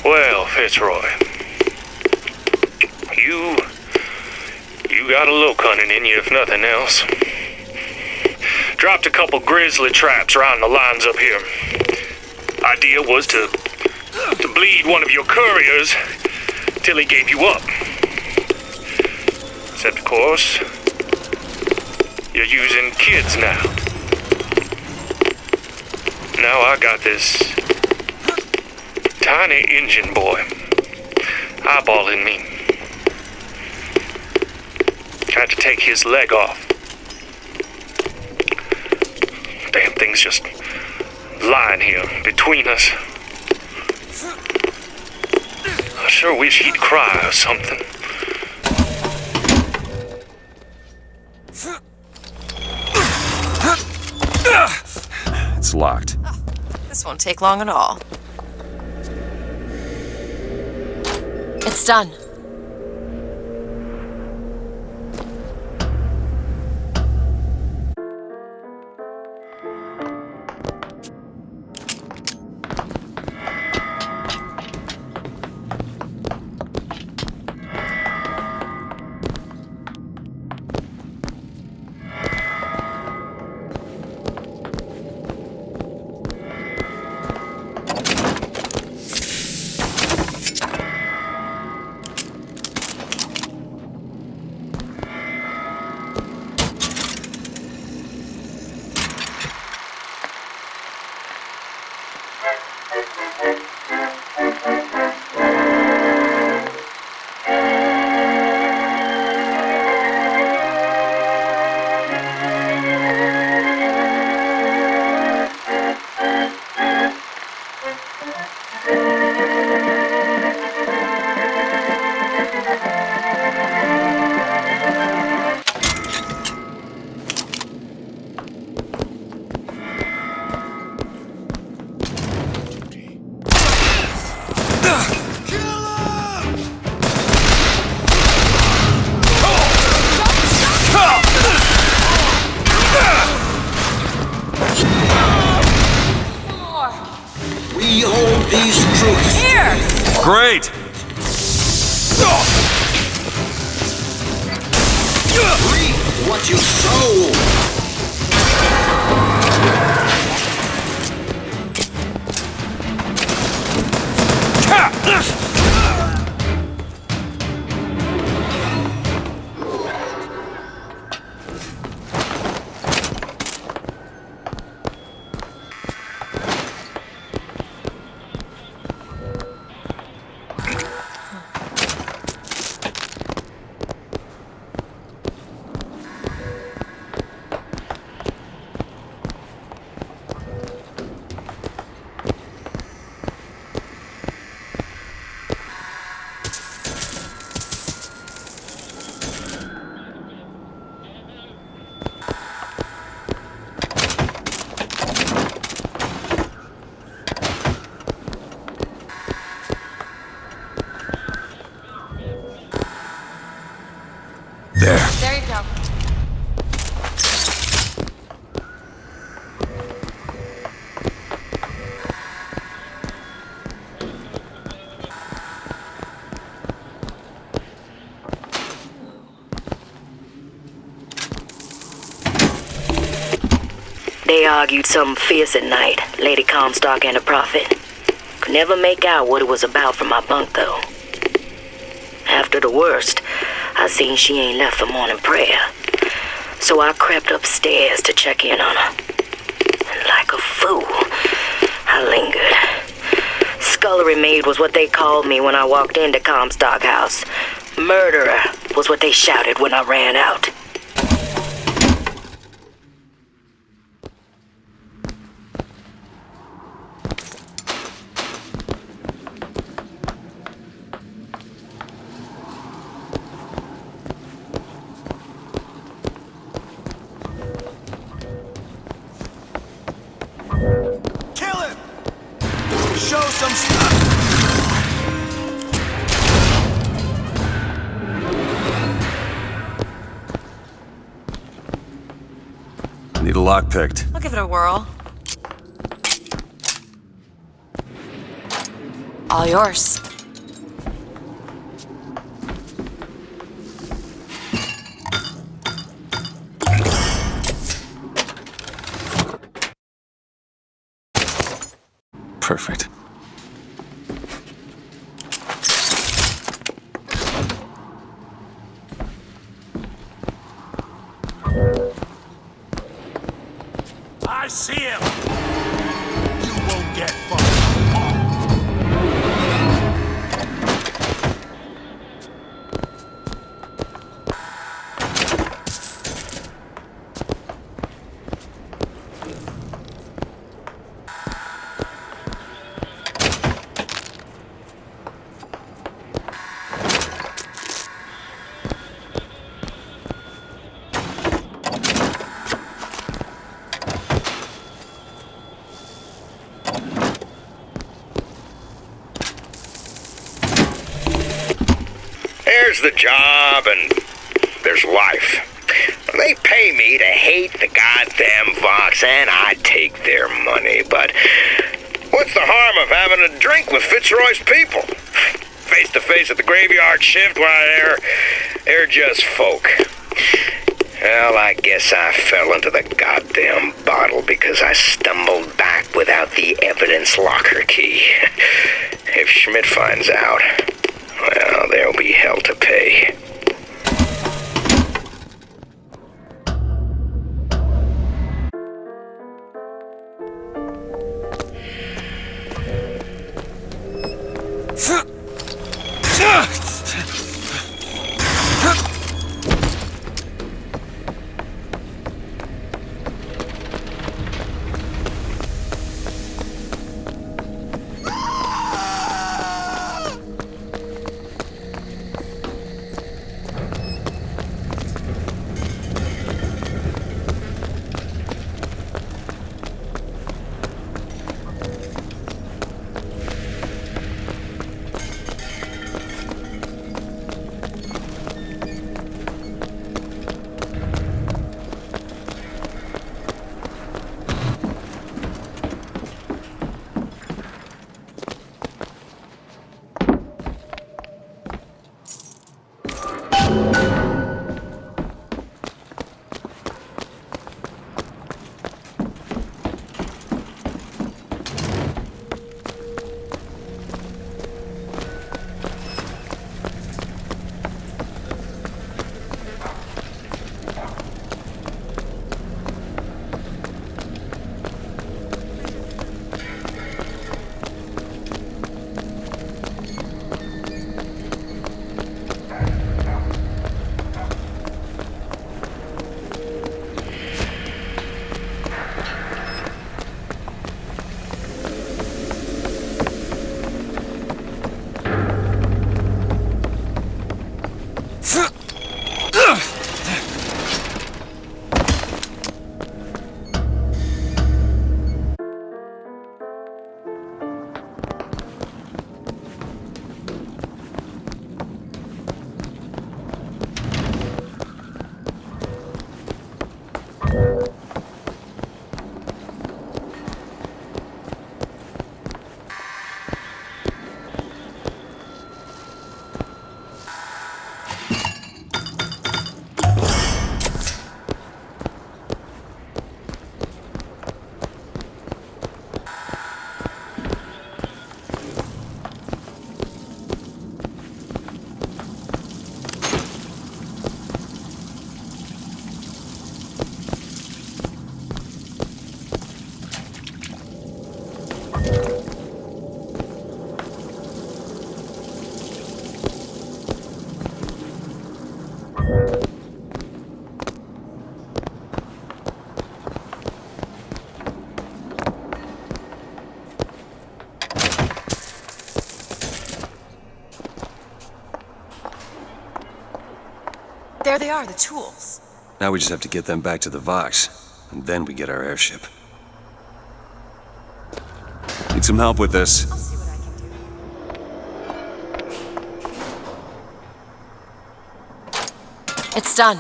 Well, Fitzroy, you got a little cunning in you, if nothing else. Dropped a couple grizzly traps around the lines up here. Idea was to bleed one of your couriers till he gave you up. Except, of course, you're using kids now. Now I got this tiny Injun boy eyeballing me. Had to take his leg off. Damn thing's just lying here between us. I sure wish he'd cry or something. It's locked. This won't take long at all. It's done. Great! Reap what you sow! There you go. They argued something fierce at night, Lady Comstock and the Prophet. Could never make out what it was about from my bunk, though. After the worst, I seen she ain't left for morning prayer. So I crept upstairs to check in on her. And like a fool, I lingered. Scullery maid was what they called me when I walked into Comstock House. Murderer was what they shouted when I ran out. Show some stuff! Need a lock picked. I'll give it a whirl. All yours. Perfect. I see him! You won't get far. There's the job and there's life. They pay me to hate the goddamn Vox and I take their money, but what's the harm of having a drink with Fitzroy's people? Face to face at the graveyard shift, why, they're just folk. Well, I guess I fell into the goddamn bottle because I stumbled back without the evidence locker key. If Schmidt finds out, well, there'll be hell to pay. There they are, the tools. Now we just have to get them back to the Vox, and then we get our airship. Need some help with this. I'll see what I can do. It's done.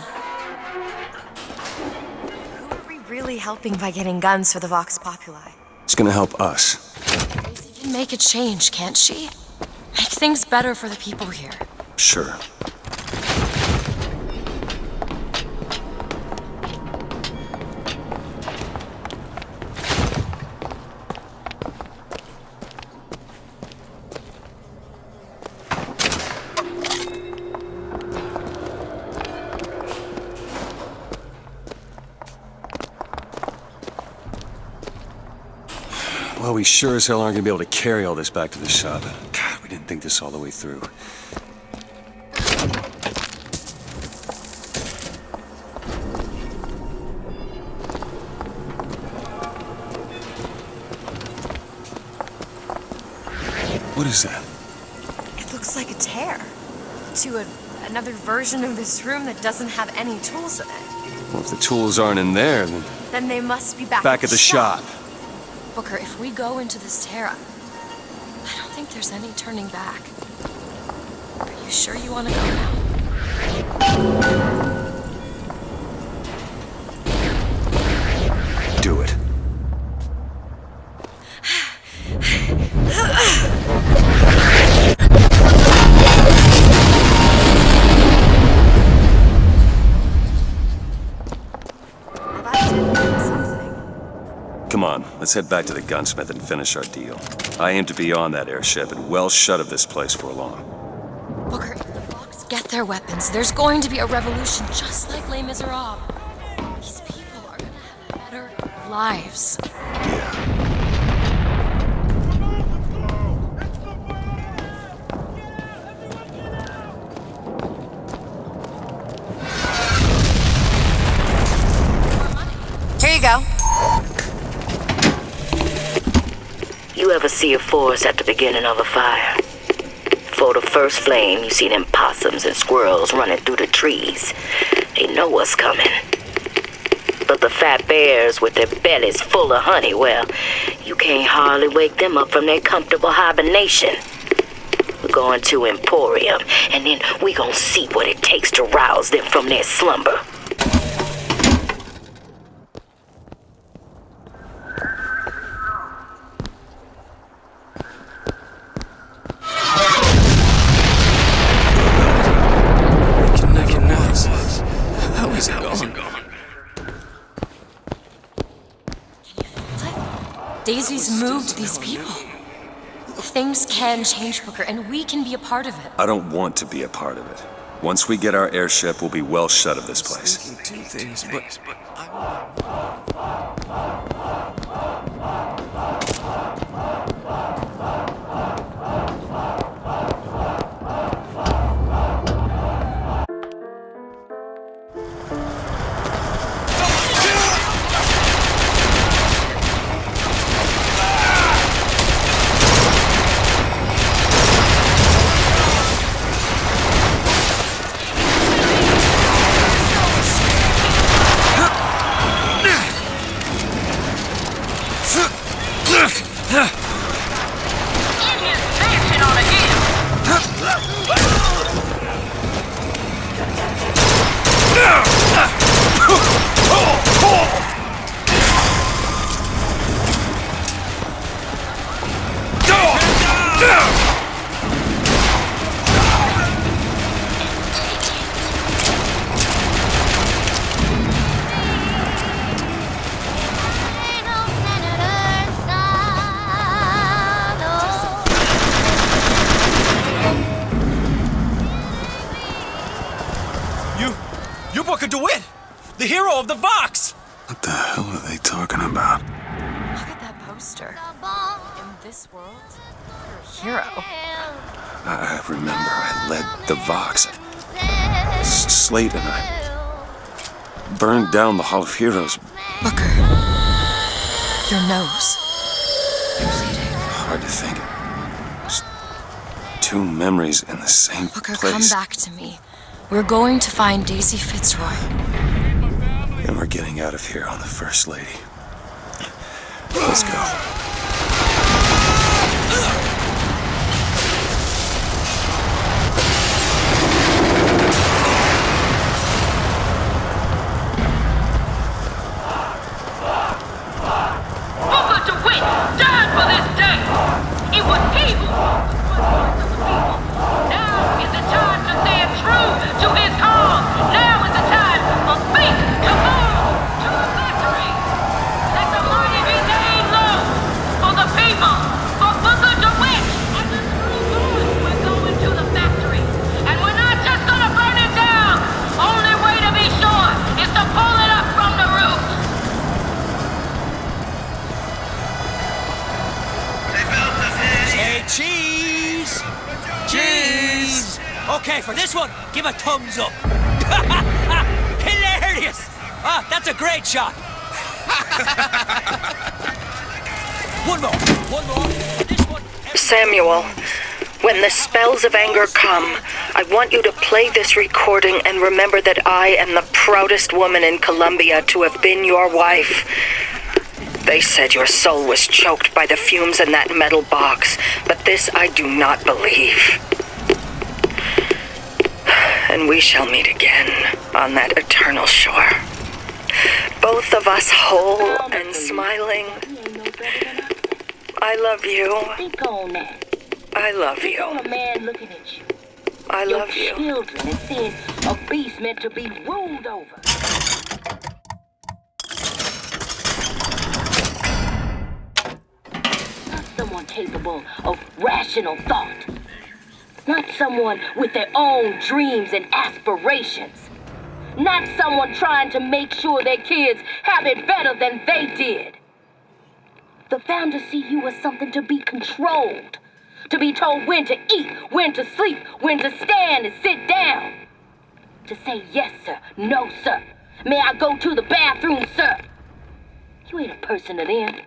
Who are we really helping by getting guns for the Vox Populi? It's gonna help us. Daisy can make a change, can't she? Make things better for the people here. Sure. Well, we sure as hell aren't gonna be able to carry all this back to the shop. God, we didn't think this all the way through. What is that? It looks like a tear to another version of this room that doesn't have any tools in it. Well, if the tools aren't in there, Then they must be back at the shop. Booker, if we go into this tear, I don't think there's any turning back. Are you sure you want to go now? Do it. Come on, let's head back to the gunsmith and finish our deal. I aim to be on that airship and well shut of this place for long. Booker, if the Vox get their weapons, there's going to be a revolution just like Les Miserables. These people are going to have better lives. Here you go. You ever see a forest at the beginning of a fire? For the first flame, you see them possums and squirrels running through the trees. They know what's coming. But the fat bears with their bellies full of honey, well, you can't hardly wake them up from their comfortable hibernation. We're going to Emporium, and then we gonna see what it takes to rouse them from their slumber. Daisy's moved these people. Things can change, Booker, and we can be a part of it. I don't want to be a part of it. Once we get our airship, we'll be well shut of this place. Two things, but You're Booker DeWitt, the hero of the Vox! What the hell are they talking about? Look at that poster. In this world, you're a hero. I remember I led the Vox. Slate and I burned down the Hall of Heroes. Booker, your nose. You're bleeding. Hard to think. Just two memories in the same Booker, place. come back to me. We're going to find Daisy Fitzroy. And we're getting out of here on the First Lady. Let's go. Booker DeWitt died for this day. It was he who fought the people. Now is the time to stand true to his cause. Now is the time for Fink to move to the factory. Let the mighty be laid low for the people, for Booker DeWitt and the true good. We're going to the factory, and we're not just gonna burn it down. Only way to be sure is to pull it up from the roots. Say cheese! Cheese! Okay, for this one, give a thumbs up. Hilarious! Ah, that's a great shot. One more. This one. Samuel, when the spells of anger come, I want you to play this recording and remember that I am the proudest woman in Columbia to have been your wife. They said your soul was choked by the fumes in that metal box, but this I do not believe. And we shall meet again on that eternal shore. Both of us whole and smiling. I love you. Think on that. I love Think you. on a man looking at you. I love you. Your children and seeing a beast meant to be ruled over. Not someone capable of rational thought. Not someone with their own dreams and aspirations. Not someone trying to make sure their kids have it better than they did. The founders see you as something to be controlled. To be told when to eat, when to sleep, when to stand and sit down. To say yes, sir, no, sir. May I go to the bathroom, sir? You ain't a person to them.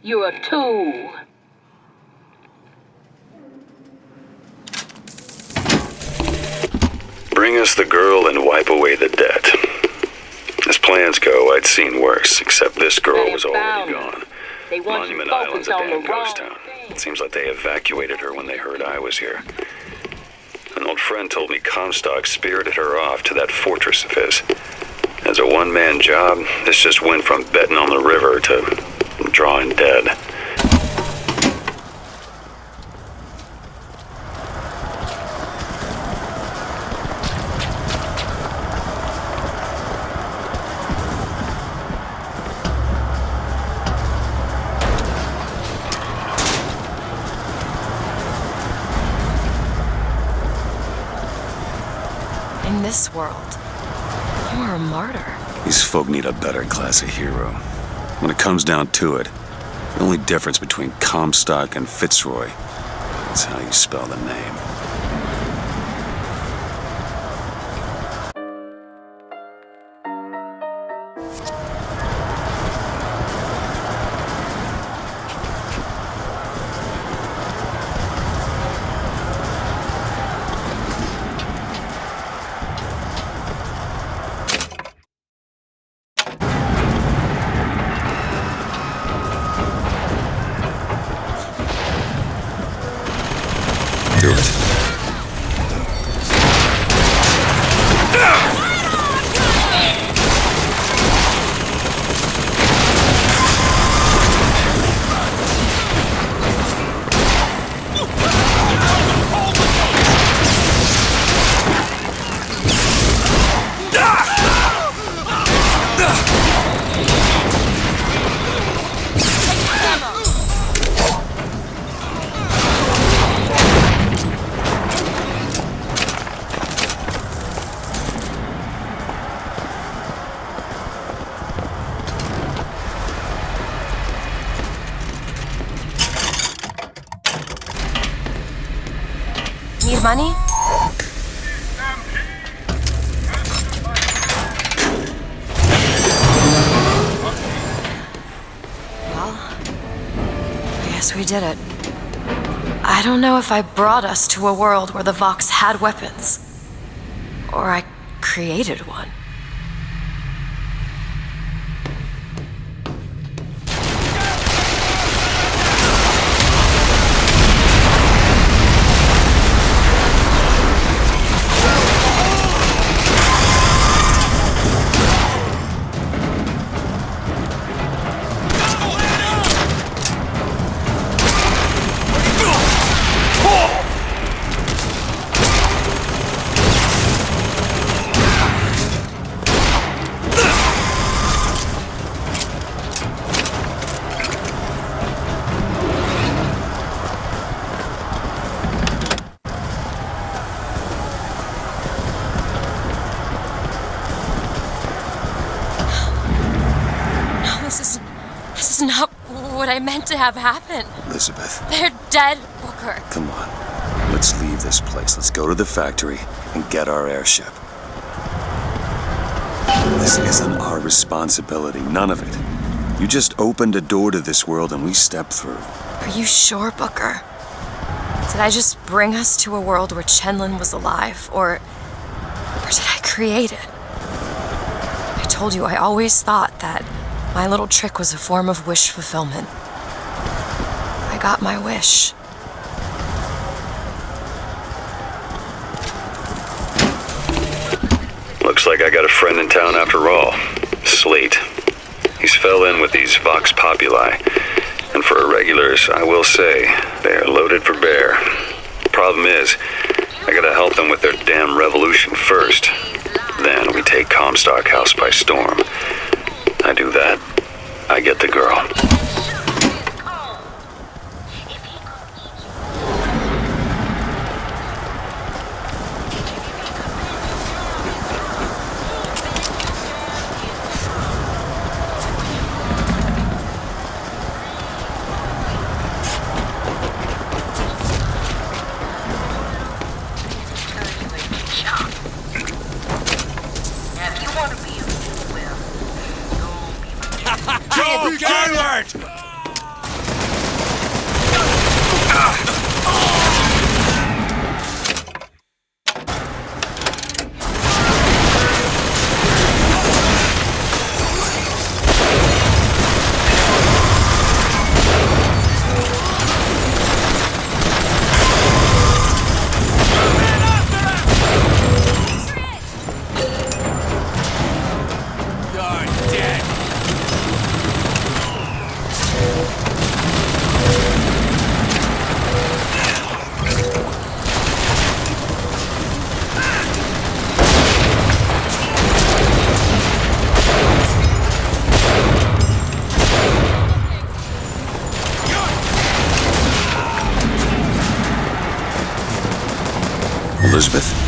You're a tool. Bring us the girl and wipe away the debt. As plans go, I'd seen worse, except this girl was already gone. They want you Monument Island's focused a on damn the ghost wrong town. It seems like they evacuated her when they heard I was here. An old friend told me Comstock spirited her off to that fortress of his. As a one-man job, this just went from betting on the river to drawing dead. In this world, you are a martyr. These folk need a better class of hero. When it comes down to it, the only difference between Comstock and Fitzroy is how you spell the name. Do it. Need money? Well, I guess we did it. I don't know if I brought us to a world where the Vox had weapons. Or I created one. This is not what I meant to have happen. Elizabeth. They're dead, Booker. Come on. Let's leave this place. Let's go to the factory and get our airship. This isn't our responsibility. None of it. You just opened a door to this world and we stepped through. Are you sure, Booker? Did I just bring us to a world where Chenlin was alive, or did I create it? I told you I always thought that my little trick was a form of wish fulfillment. I got my wish. Looks like I got a friend in town after all. Slate. He's fell in with these Vox Populi. And for irregulars, I will say, they're loaded for bear. Problem is, I gotta help them with their damn revolution first. Then we take Comstock House by storm. I do that, I get the girl. Elizabeth?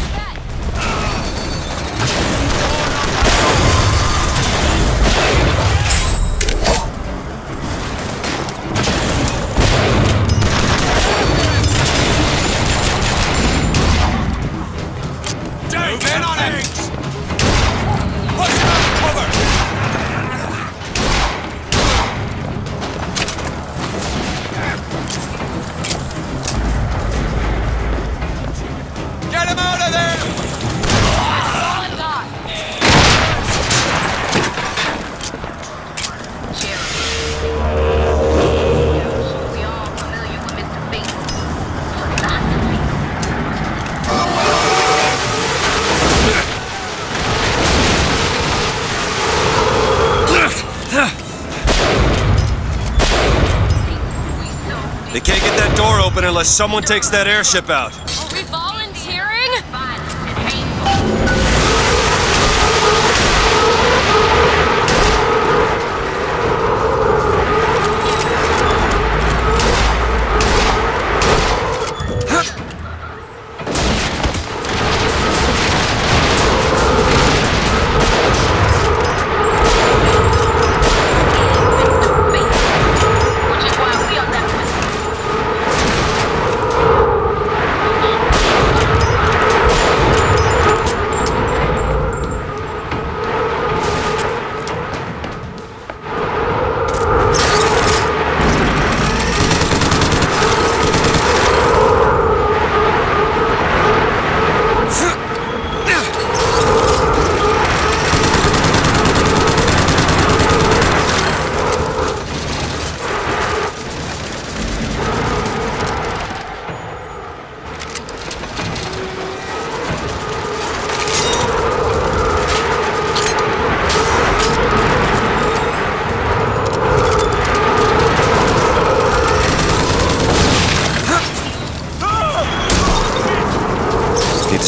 They can't get that door open unless someone takes that airship out. Are we volunteering?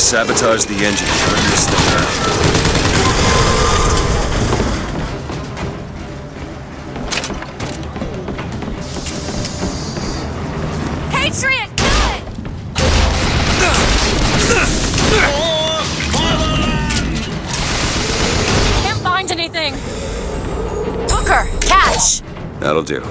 Sabotage the engine. Turn this thing around. Patriot, kill it! Can't find anything. Booker, catch! That'll do.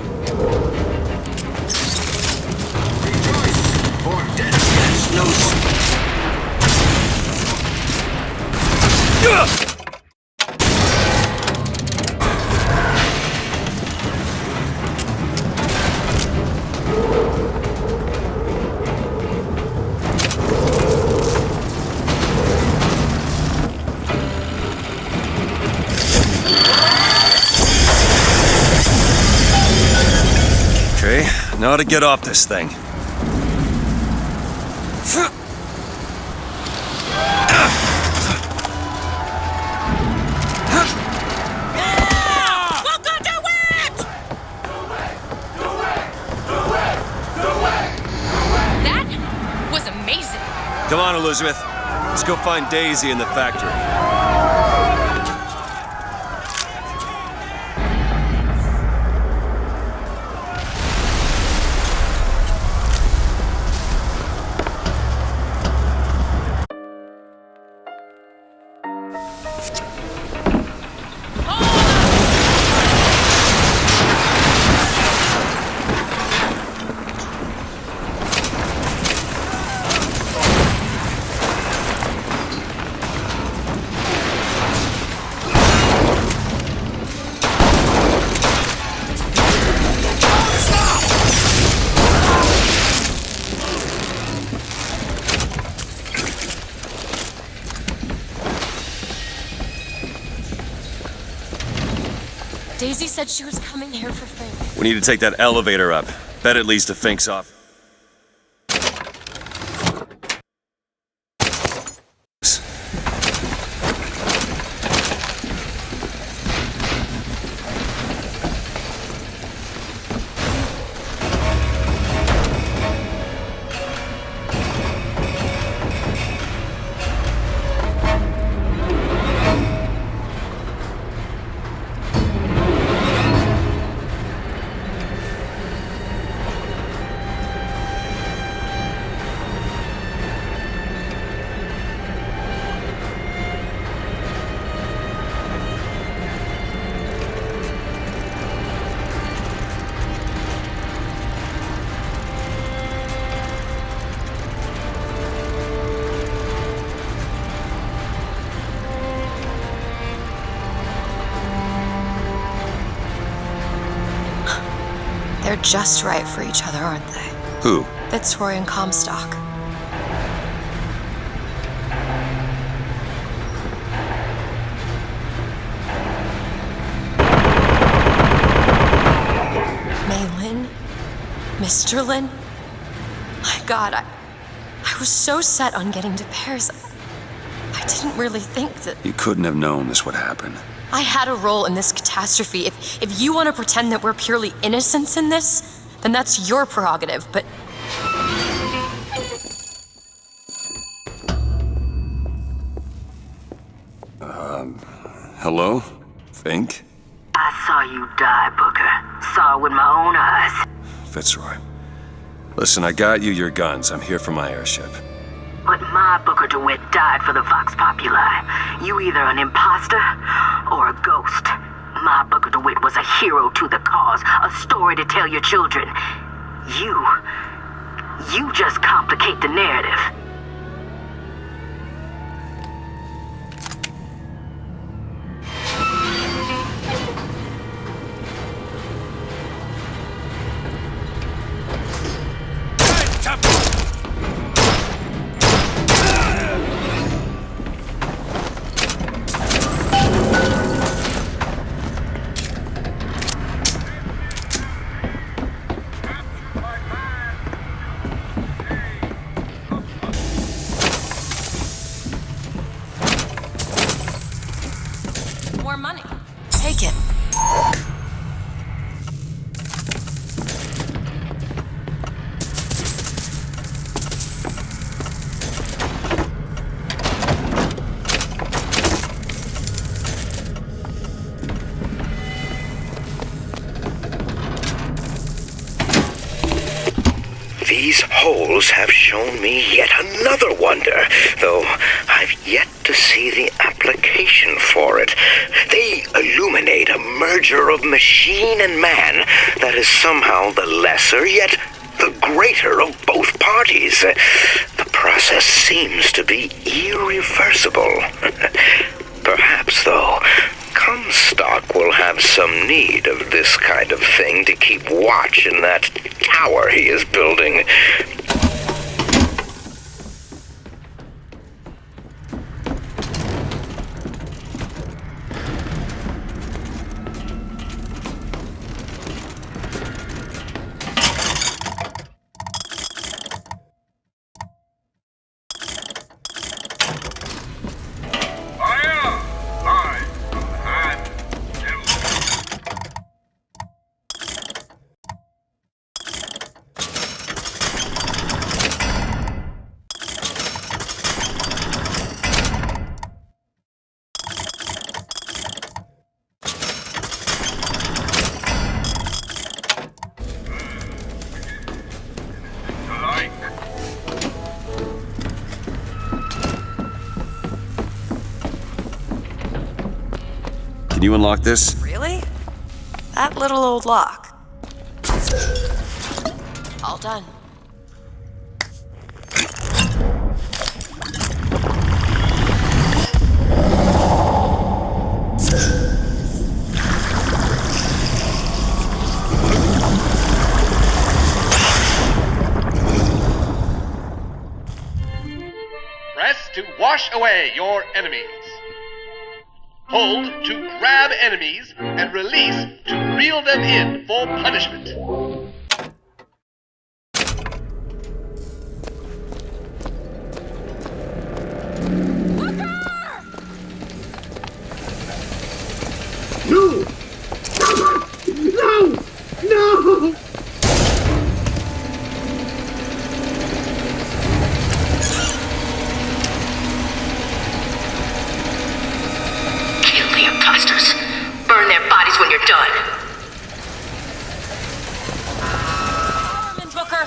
Okay, now to get off this thing. Booker DeWitt! That was amazing. Come on, Elizabeth. Let's go find Daisy in the factory. Daisy said she was coming here for Fink. We need to take that elevator up. Bet it leads to Fink's office. They're just right for each other, aren't they? Who? Fitzroy and Comstock. Maylin? Mr. Lin? My God, I was so set on getting to Paris. I didn't really think that... You couldn't have known this would happen. I had a role in this catastrophe. If you want to pretend that we're purely innocents in this, then that's your prerogative, but... Hello? Fink? I saw you die, Booker. Saw it with my own eyes. Fitzroy. Listen, I got you your guns. I'm here for my airship. But my Booker DeWitt died for the Vox Populi. You either an imposter or a ghost. My Booker DeWitt was a hero to the cause, a story to tell your children. You just complicate the narrative. More money. Take it. controls have shown me yet another wonder, though I've yet to see the application for it. They illuminate a merger of machine and man that is somehow the lesser yet the greater of both parties. The process seems to be irreversible. Perhaps, though, Comstock will have some need of this kind of thing to keep watch in that tower he is building. Can you unlock this? Really? That little old lock. All done. Press to wash away your enemies. Hold to grab enemies, and release to reel them in for punishment. No! No! No! Burn their bodies when you're done. Fireman, Booker!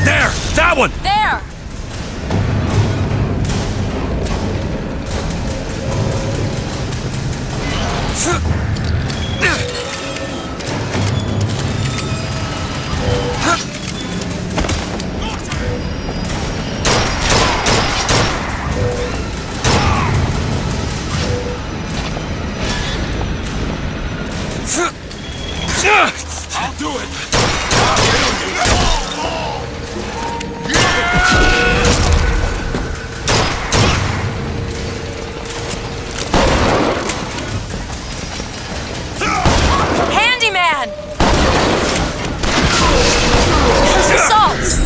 There! That one! There! I'll do it! Handyman! There's assault!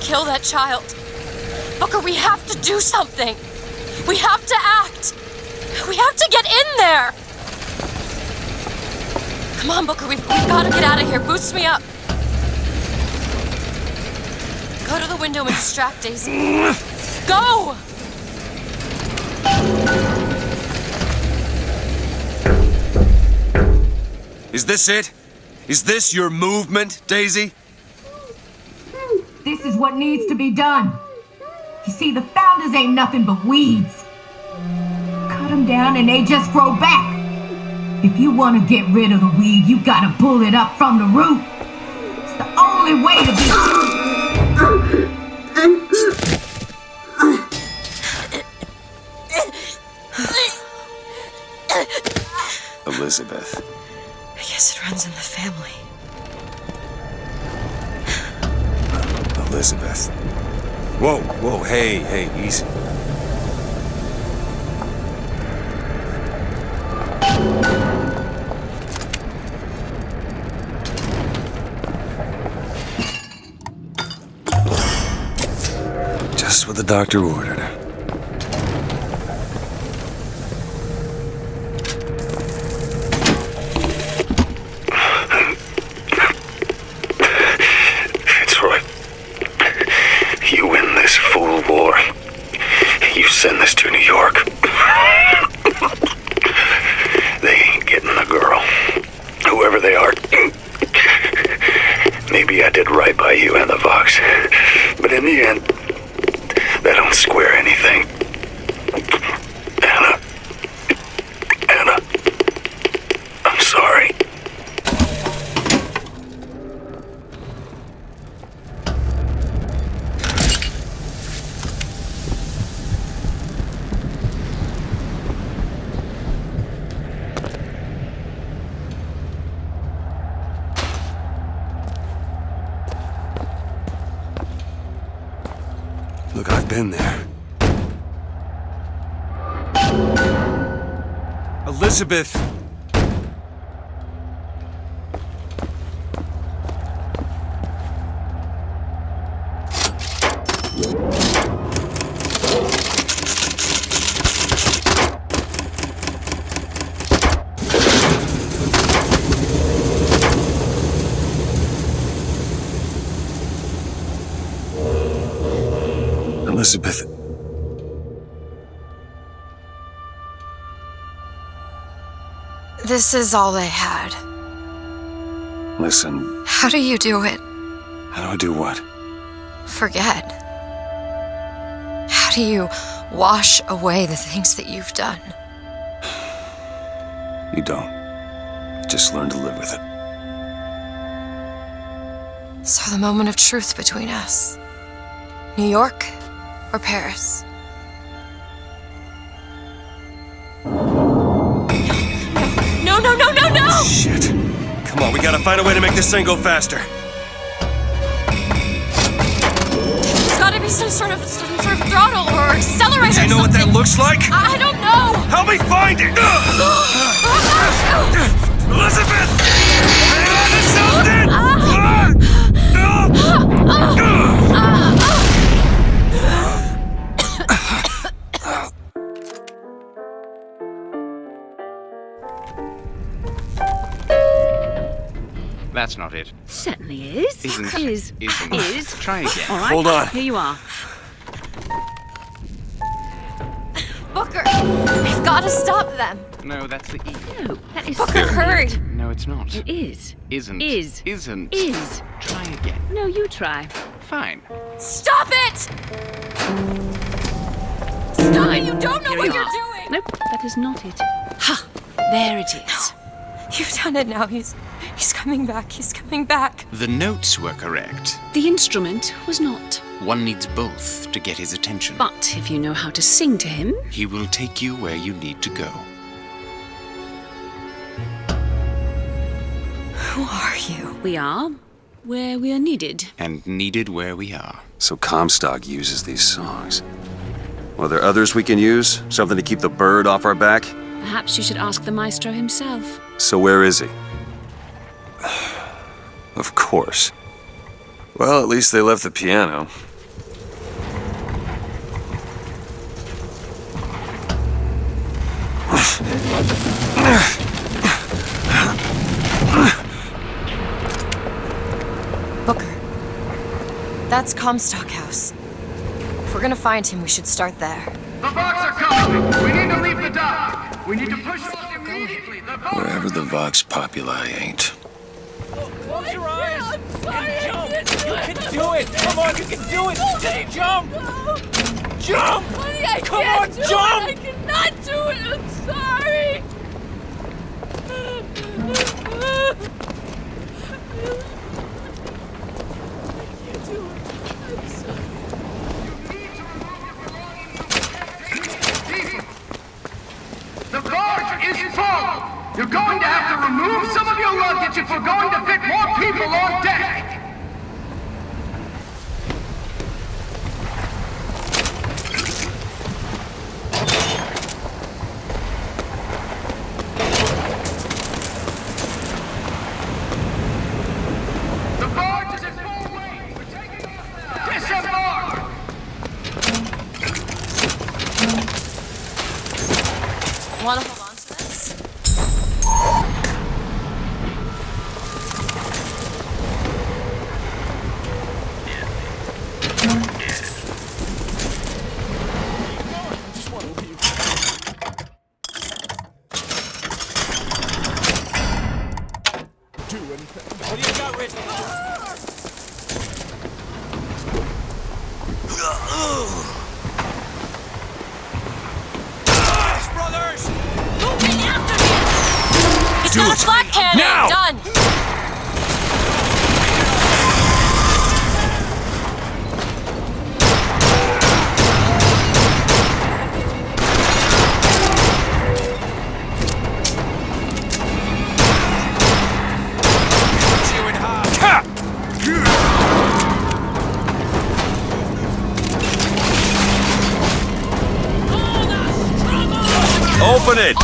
Kill that child. Booker, we have to do something. We have to act. We have to get in there. Come on, Booker, we've got to get out of here. Boost me up. Go to the window and distract Daisy. Go! Is this it? Is this your movement, Daisy? This is what needs to be done. You see, the founders ain't nothing but weeds. Cut them down and they just grow back. If you want to get rid of the weed, you gotta pull it up from the root. It's the only way to be... Elizabeth. I guess it runs in the family. Elizabeth. Whoa, hey, easy. Just what the doctor ordered. Send this to New York. They ain't getting the girl. Whoever they are. Maybe I did right by you and the Vox. But in the end, that don't square anything. Anna, I'm sorry. Look, I've been there. Elizabeth! Elizabeth. This is all they had. Listen. How do you do it? How do I do what? Forget. How do you wash away the things that you've done? You don't. You just learn to live with it. So the moment of truth between us. New York or Paris? No! Shit. Come on, we gotta find a way to make this thing go faster. There's gotta be some sort of throttle or accelerator. Do you know what that looks like? I don't know. Help me find it! Elizabeth! Hang on to something! That's not it. Certainly is. Isn't. Is. Try again. All right. Hold on. Here you are. Booker, we've got to stop them. No, that's the E. No, that is. Booker, hurry. No, it's not. It is. Isn't. Is. Isn't. Is. Try again. No, you try. Fine. Stop it! Stop it! You don't know Here what you you're are. doing. Nope, that is not it. Ha! There it is. You've done it now. He's coming back. He's coming back. The notes were correct. The instrument was not. One needs both to get his attention. But if you know how to sing to him, He will take you where you need to go. Who are you? we are where we are needed. And needed where we are. So Comstock uses these songs. Well, are there others we can use? Something to keep the bird off our back? Perhaps you should ask the maestro himself. So where is he? Of course. Well, at least they left the piano. That's Comstock House. If we're gonna find him, we should start there. The Vox are coming! We need to leave the dock! We need to push off immediately! Wherever the Vox Populi ain't. Close your eyes and jump! You can do it! Come on, you can do it! Just jump! Jump! Honey, I Come can't on, do jump! it! I cannot do it! I'm sorry! The barge is full! You're going to have to remove some of your luggage if we're going to fit more people on deck! The barge is in full weight! We're taking off now! Disembark! Wanna hold on to this? What do you got, Rich? Brothers! Moving after me! He's got a flak cannon! Now! Done! Open it!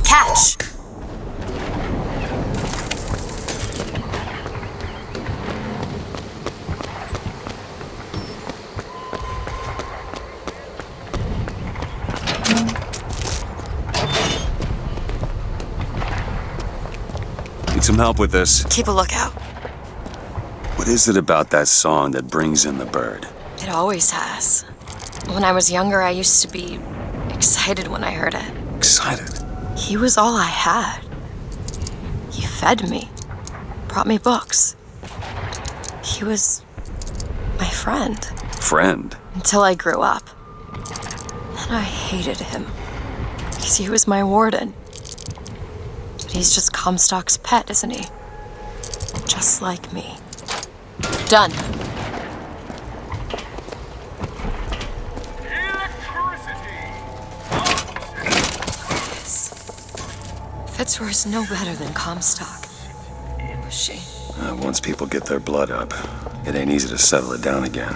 Catch! Need some help with this. Keep a lookout. What is it about that song that brings in the bird? It always has. When I was younger, I used to be excited when I heard it. Excited? He was all I had. He fed me, brought me books. He was my friend. Friend? Until I grew up. Then I hated him. Because he was my warden. But he's just Comstock's pet, isn't he? Just like me. Done. Fitzroy's no better than Comstock. Was she? Once people get their blood up, it ain't easy to settle it down again.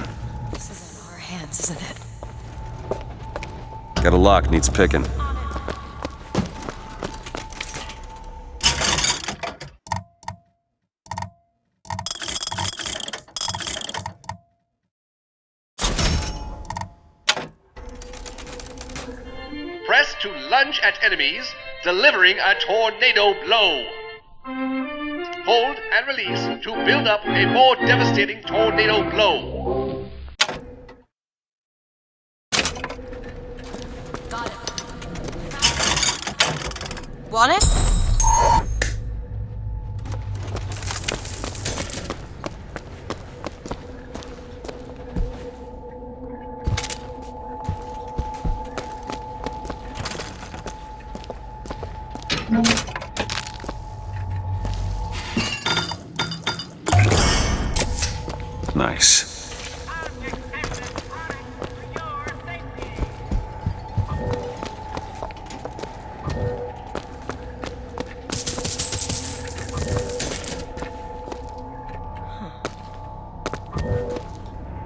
This is in our hands, isn't it? Got a lock, needs picking. Press to lunge at enemies, delivering a tornado blow. Hold and release to build up a more devastating tornado blow. Got it. Want it? Nice.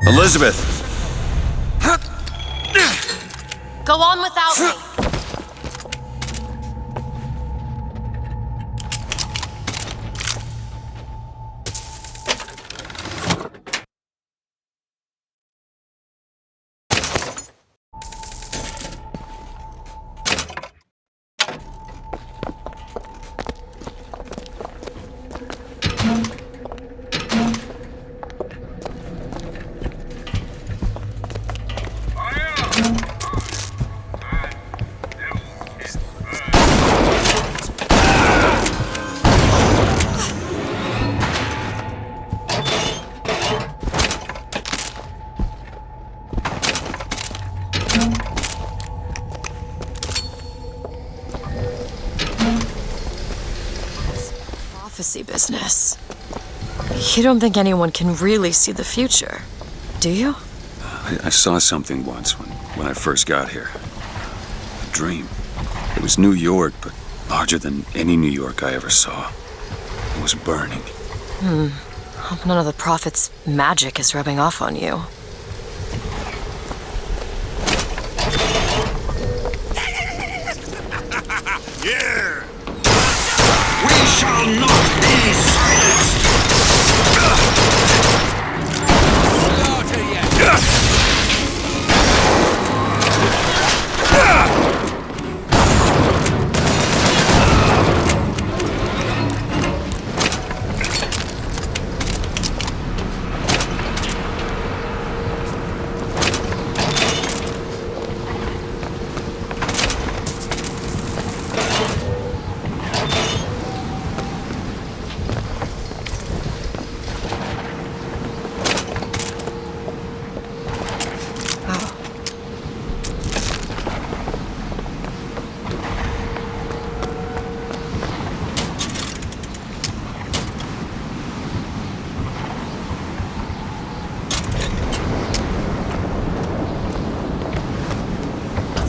Elizabeth! Go on without me. Prophecy business. You don't think anyone can really see the future, do you? I saw something once when I first got here. A dream. It was New York, but larger than any New York I ever saw. It was burning. Hope none of the prophet's magic is rubbing off on you. Yeah! We shall not be silenced!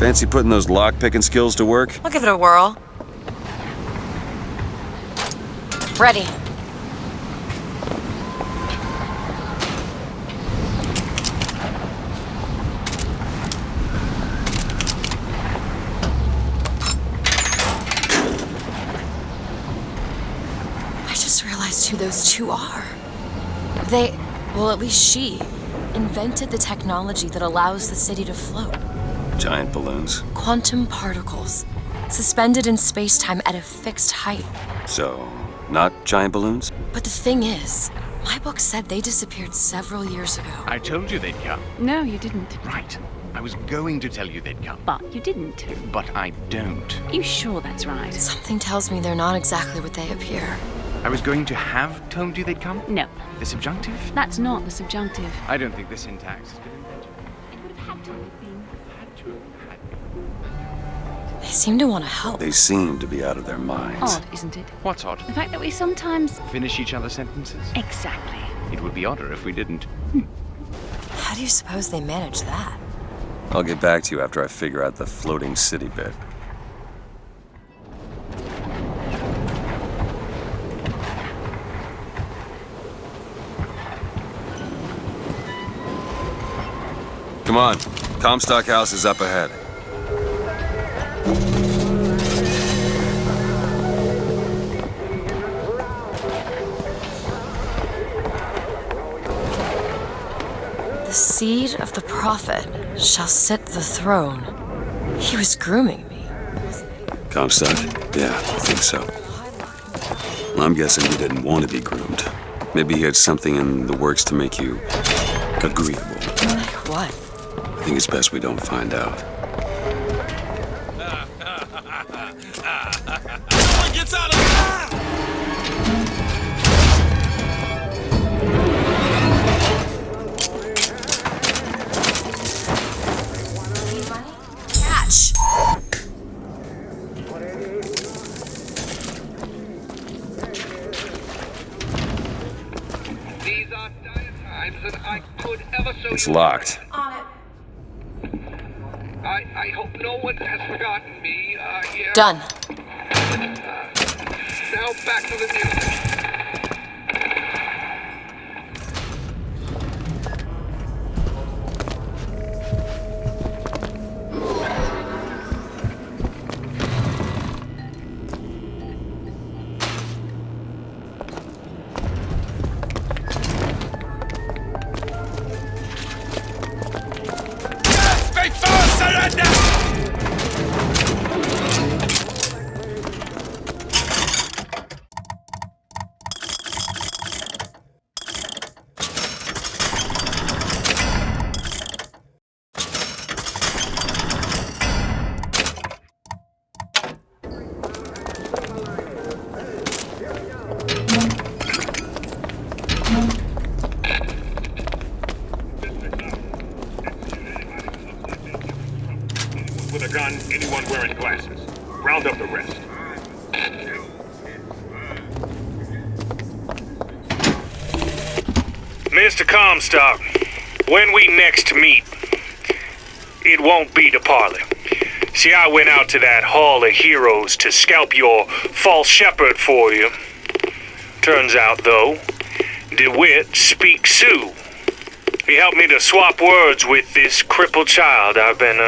Fancy putting those lock-picking skills to work? I'll give it a whirl. Ready. I just realized who those two are. They, well, at least she, invented the technology that allows the city to float. Giant balloons. Quantum particles, suspended in space-time at a fixed height. So, not giant balloons? But the thing is, my book said they disappeared several years ago. I told you they'd come. No, you didn't. Right. I was going to tell you they'd come. But you didn't. But I don't. You sure that's right? Something tells me they're not exactly what they appear. I was going to have told you they'd come? No. The subjunctive? That's not the subjunctive. I don't think the syntax has been invented. It would have had to have been. They seem to want to help. They seem to be out of their minds. Odd, isn't it? What's odd? The fact that we sometimes... Finish each other's sentences? Exactly. It would be odder if we didn't. How do you suppose they manage that? I'll get back to you after I figure out the floating city bit. Come on. Comstock House is up ahead. The seed of the prophet shall sit the throne. He was grooming me. Comstock? Yeah, I think so. Well, I'm guessing he didn't want to be groomed. Maybe he had something in the works to make you agreeable. Like what? I think it's best we don't find out. Someone gets out of Catch! I could ever so It's locked. I hope no one has forgotten me, here. Done. Now back to the music. With a gun, anyone wearing glasses. Round up the rest. Mr. Comstock, when we next meet, it won't be to parley. See, I went out to that Hall of Heroes to scalp your false shepherd for you. Turns out, though, DeWitt speaks Sioux. He helped me to swap words with this crippled child I've been,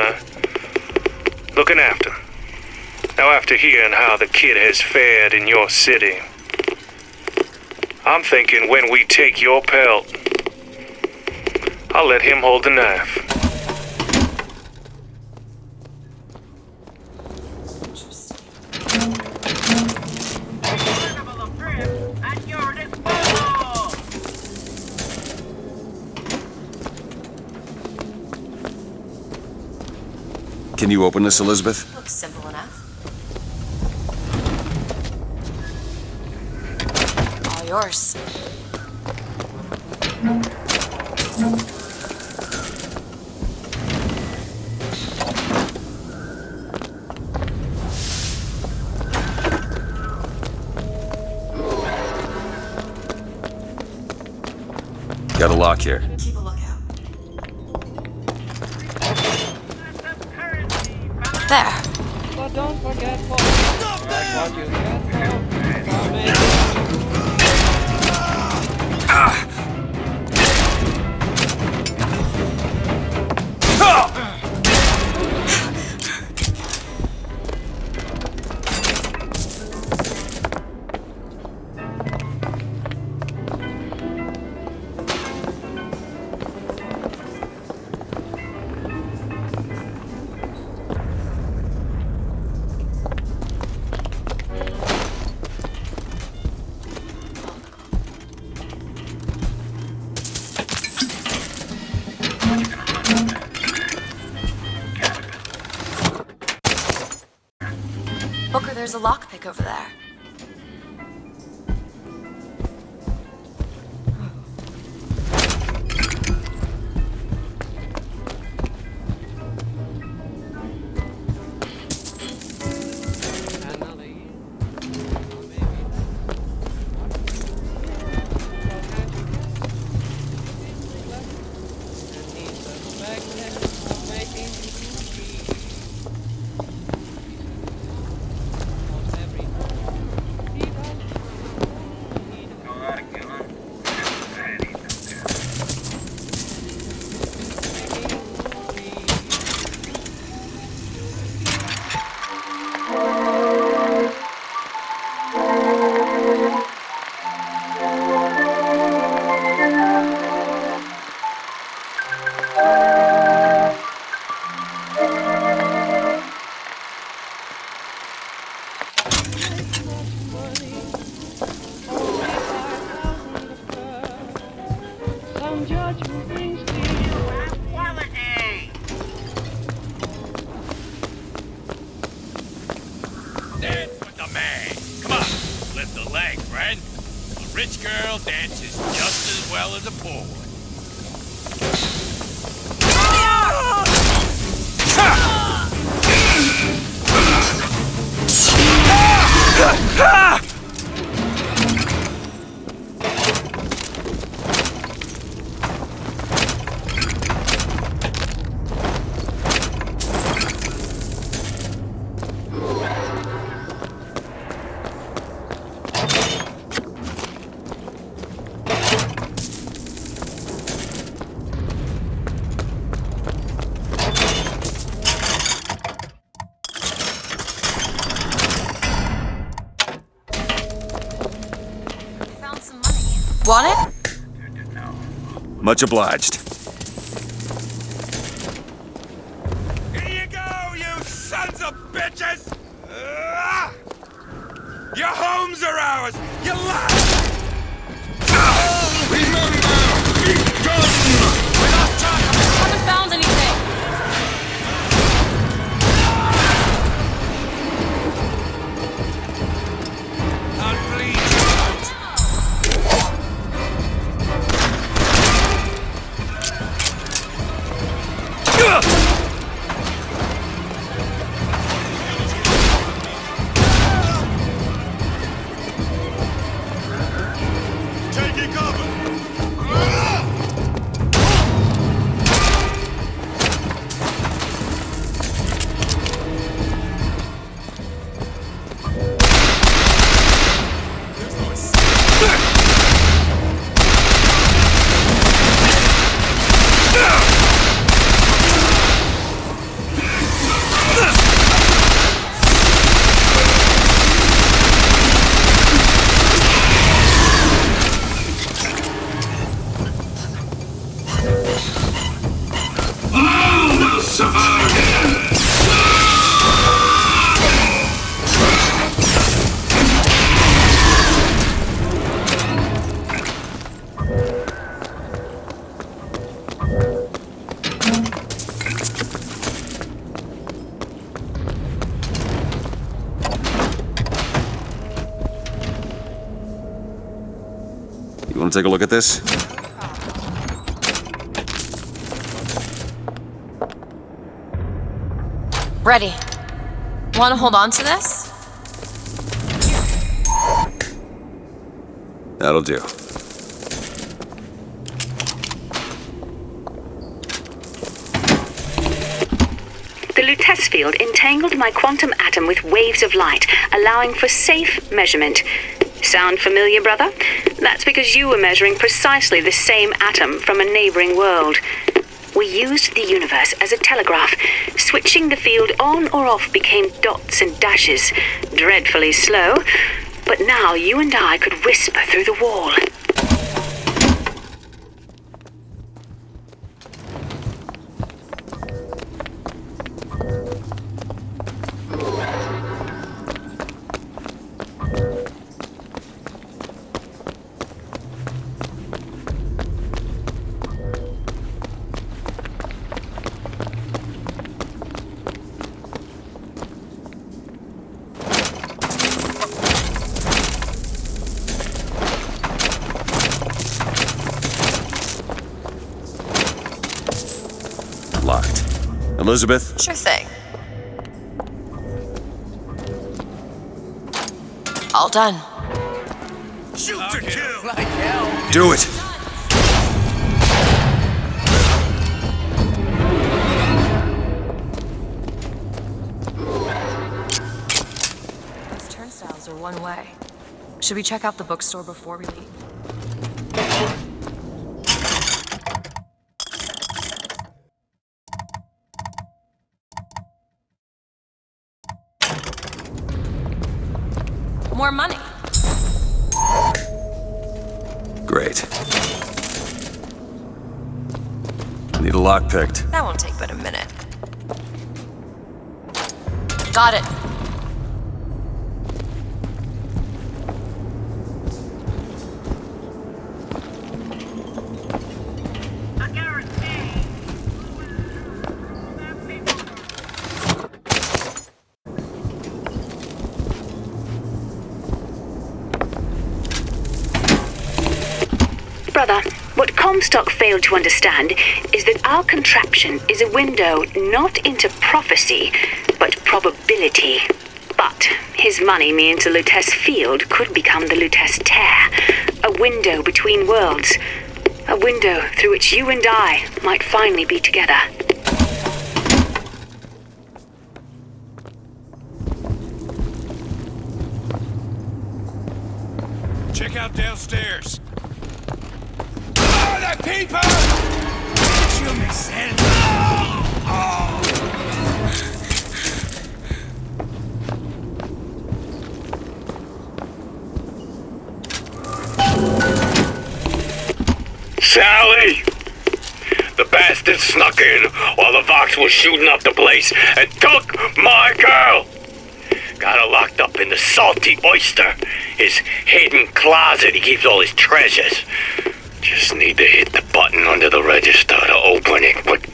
looking after. Now, after hearing how the kid has fared in your city, I'm thinking when we take your pelt, I'll let him hold the knife. Can you open this, Elizabeth? Looks simple enough. All yours. Got a lock here. Keep a lookout. There. But don't forget what you get for coming. Booker, there's a lockpick over there. Want it? Much obliged. Here you go, you sons of bitches! Your homes are ours! Your lives! Remember, Finkton! Haven't found anything. Taking cover! You want to take a look at this? Ready. Want to hold on to this? That'll do. The Lutece field entangled my quantum atom with waves of light, allowing for safe measurement. Sound familiar, brother? That's because you were measuring precisely the same atom from a neighboring world. We used the universe as a telegraph. Switching the field on or off became dots and dashes. Dreadfully slow, but now you and I could whisper through the wall. Locked. Elizabeth? Sure thing. All done. Shoot to kill! Like hell. Do it! These turnstiles are one way. Should we check out the bookstore before we leave? More money. Great. I need a lock picked. That won't take but a minute. Got it. Brother, what Comstock failed to understand is that our contraption is a window not into prophecy, but probability. But his money means the Lutece field could become the Lutece tear, a window between worlds, a window through which you and I might finally be together. Check out downstairs. The people! Show me sense. bastard snuck in while the Vox was shooting up the place and took my girl. Got her locked up in the Salty Oyster, his hidden closet he keeps all his treasures. Just need to hit the button under the register to open it, but...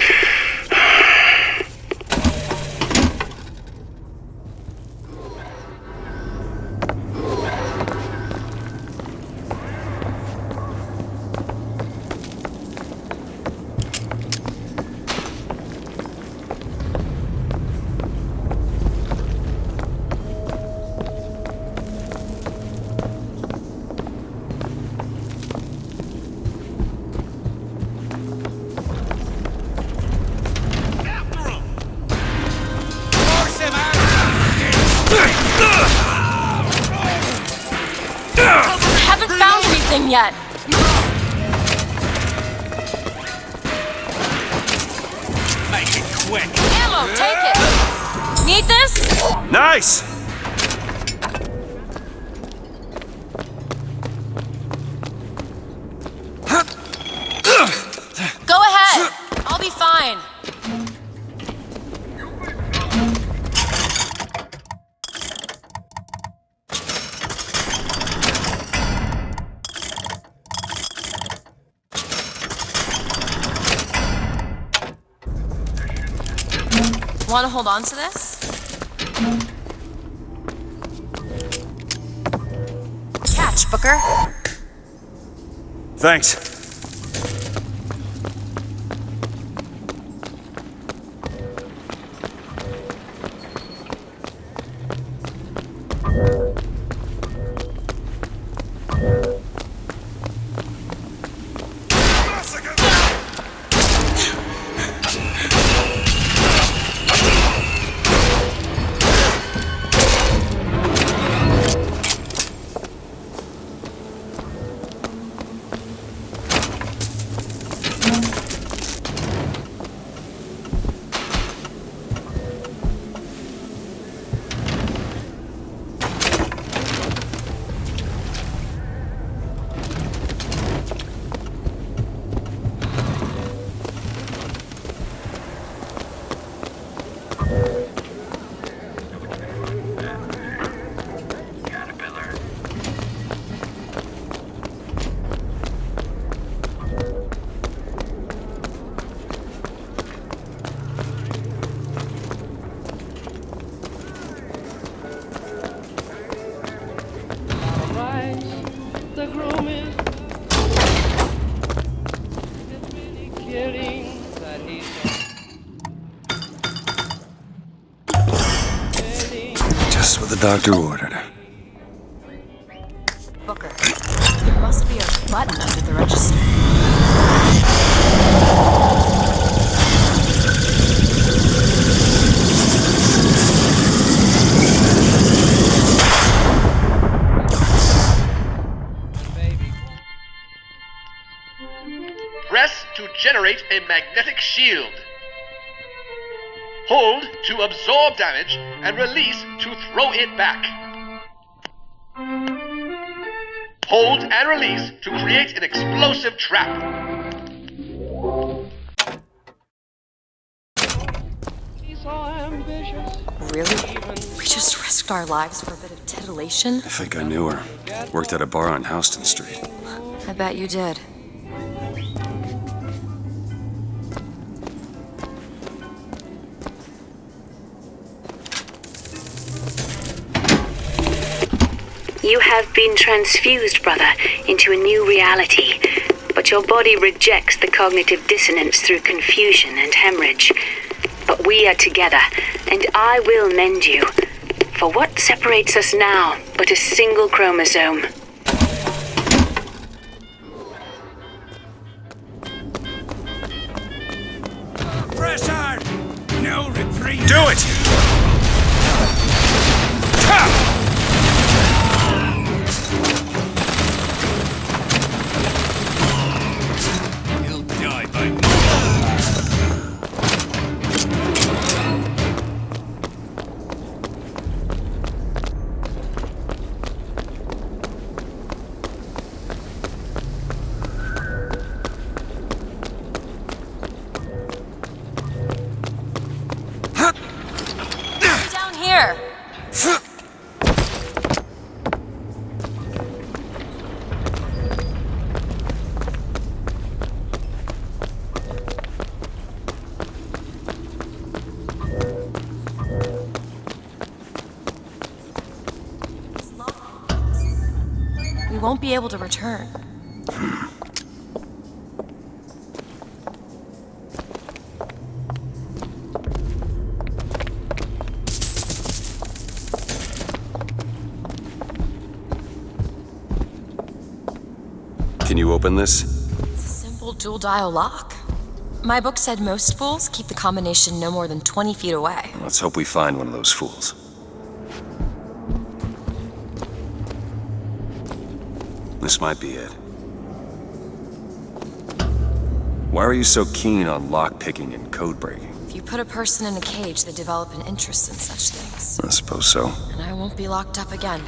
Yet. Make it quick. Ammo, take it. Need this? Nice! Go ahead. I'll be fine. Want to hold on to this? Catch, Booker. Thanks. Just what the doctor ordered. Booker, there must be a button under the register. Press to generate a magnetic shield. Hold to absorb damage and release to throw it back. Hold and release to create an explosive trap. Really? We just risked our lives for a bit of titillation? I think I knew her. Worked at a bar on Houston Street. I bet you did. You have been transfused, brother, into a new reality, but your body rejects the cognitive dissonance through confusion and hemorrhage. But we are together, and I will mend you. For what separates us now but a single chromosome? Pressure! No retreat! Do it! Ha! won't be able to return. Can you open this? It's a simple dual-dial lock. My book said most fools keep the combination no more than 20 feet away. Let's hope we find one of those fools. This might be it. Why are you so keen on lock-picking and code-breaking? If you put a person in a cage, they develop an interest in such things. I suppose so. And I won't be locked up again.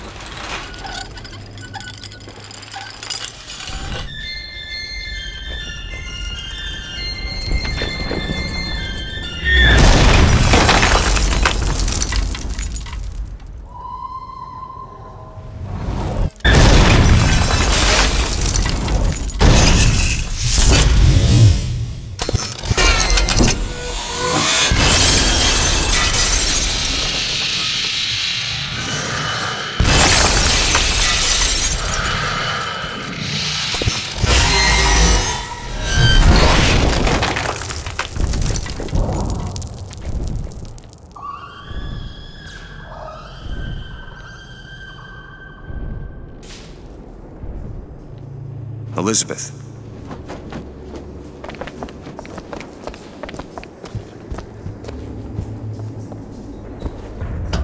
Elizabeth.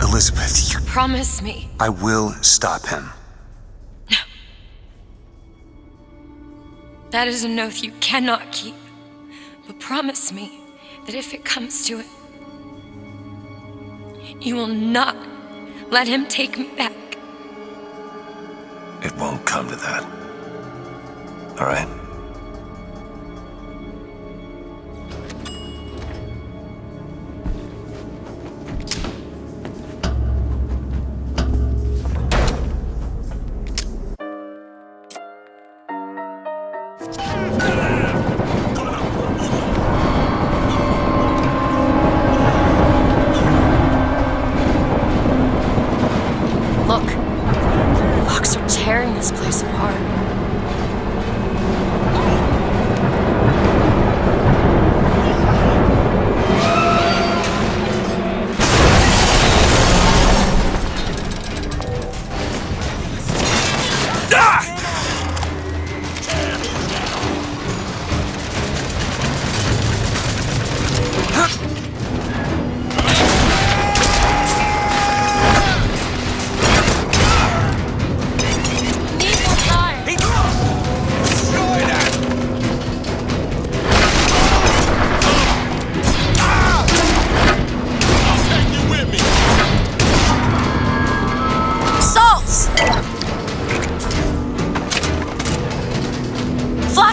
Elizabeth, you... Promise me. I will stop him. No. That is an oath you cannot keep. But promise me that if it comes to it, you will not let him take me back. It won't come to that. All right? Look, Fox are tearing this place apart.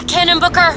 Cannon, Booker!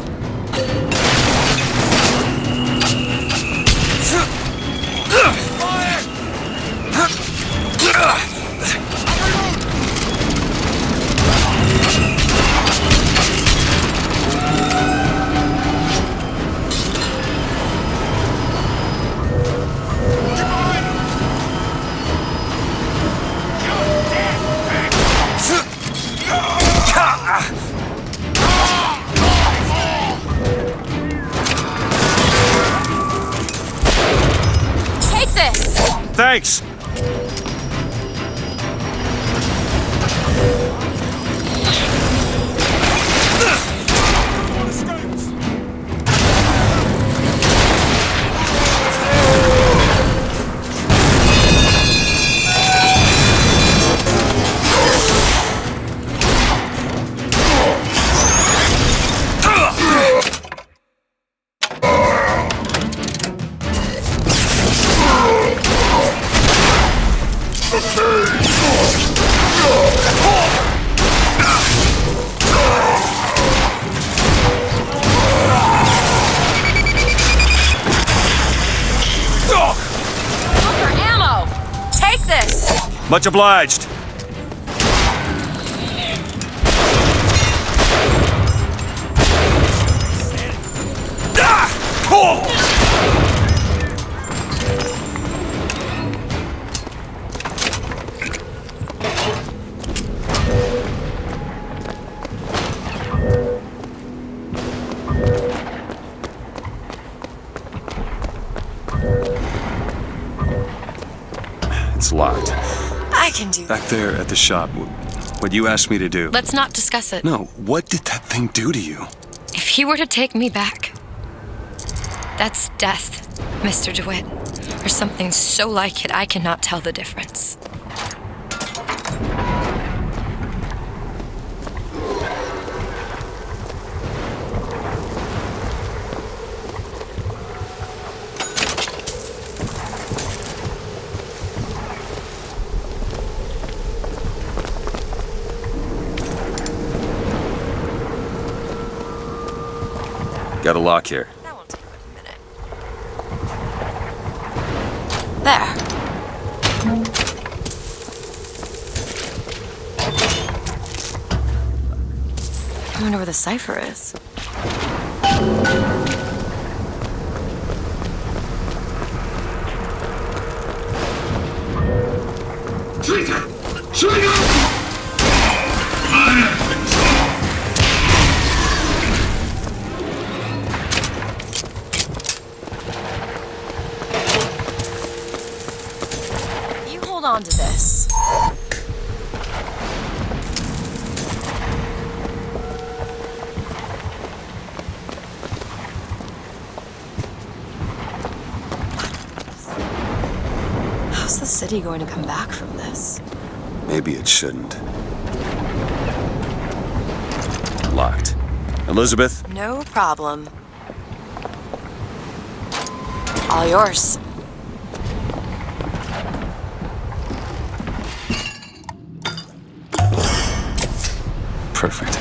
Thanks! Much obliged. can do Back there at the shop, what you asked me to do. Let's not discuss it. No, what did that thing do to you? If he were to take me back, that's death, Mr. DeWitt. Or something so like it I cannot tell the difference. Got a lock here. That won't take but a minute. There. I wonder where the cipher is. Traitor! Traitor! Hold on to this. How's the city going to come back from this? Maybe it shouldn't. Locked. Elizabeth? No problem. All yours. Perfect.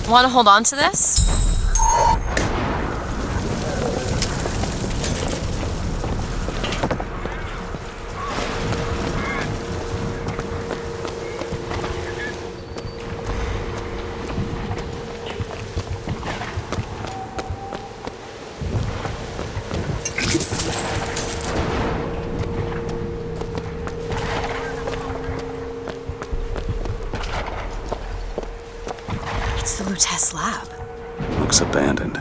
Want to hold on to this? It's the Lutece lab. Looks abandoned.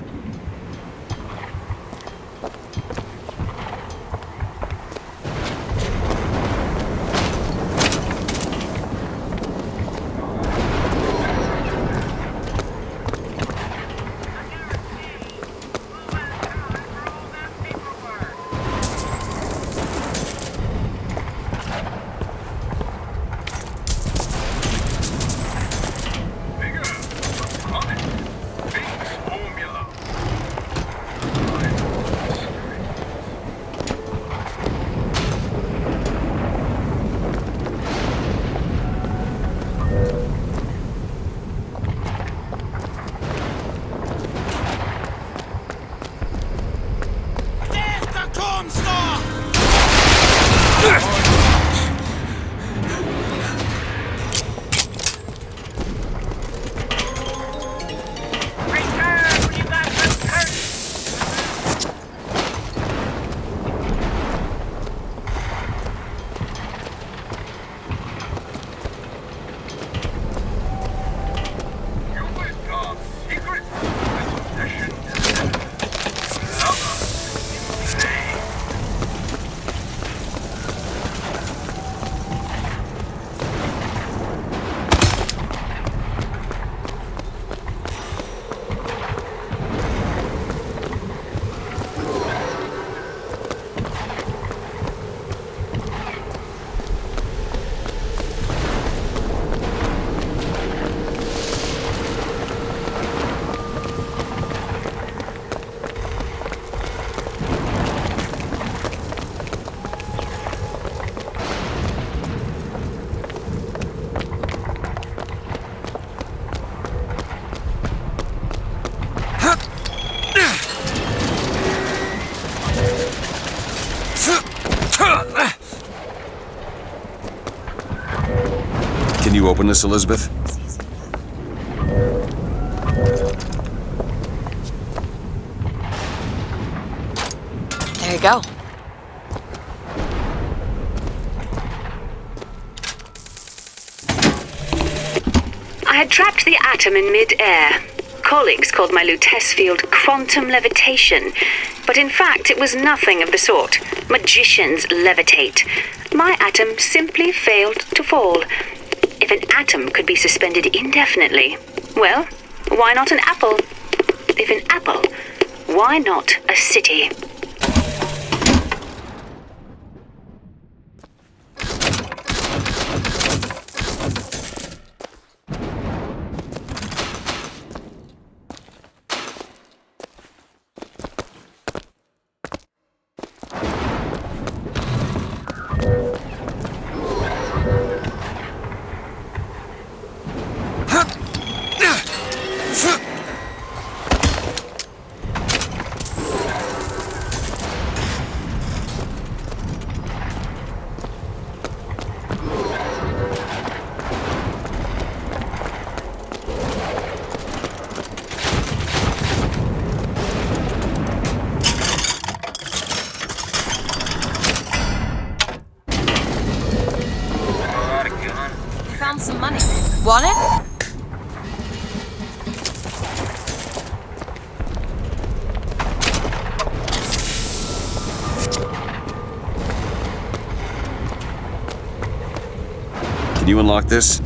Can you open this, Elizabeth? There you go. I had trapped the atom in mid-air. Colleagues called my Lutece field quantum levitation, but in fact it was nothing of the sort. Magicians levitate. My atom simply failed to fall. If an atom could be suspended indefinitely, well, why not an apple? If an apple, why not a city? Some money. Want it? Can you unlock this?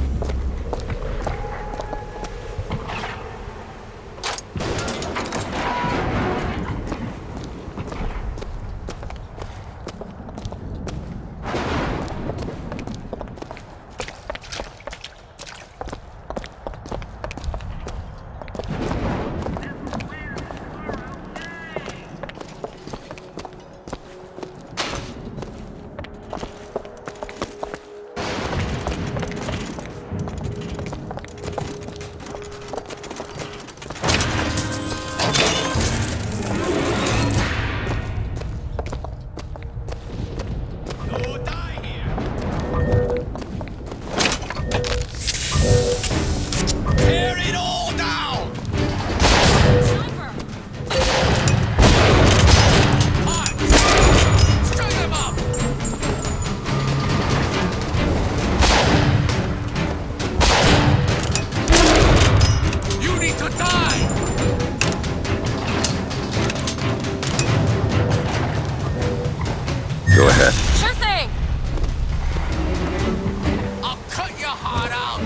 Go ahead. Sure thing. I'll cut your heart out.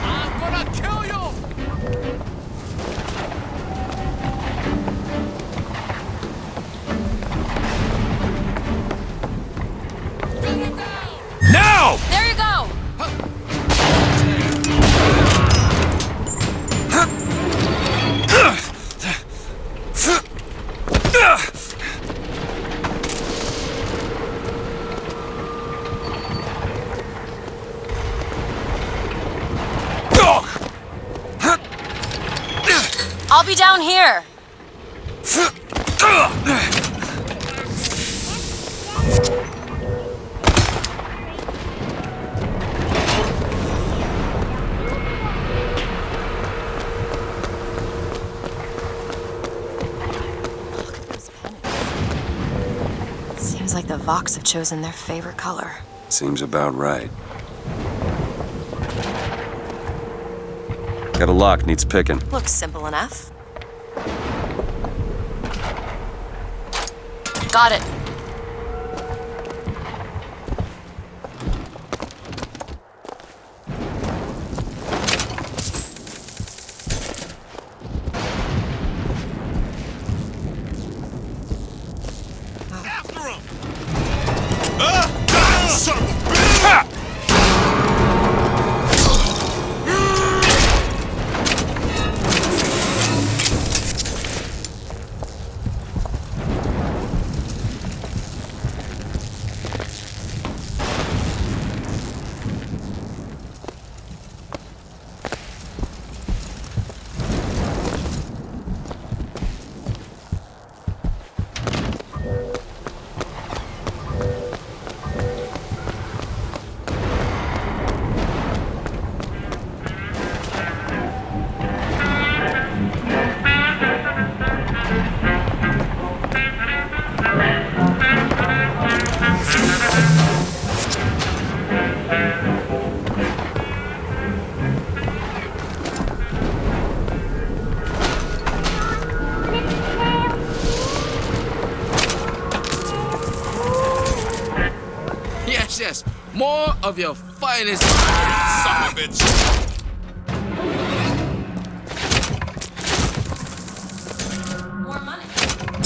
I'm gonna kill you. Get him down. Now! There you go. I'll be down here. Seems like the Vox have chosen their favorite color. Seems about right. Got a lock, needs picking. Looks simple enough. Got it. of your finest, son of a bitch.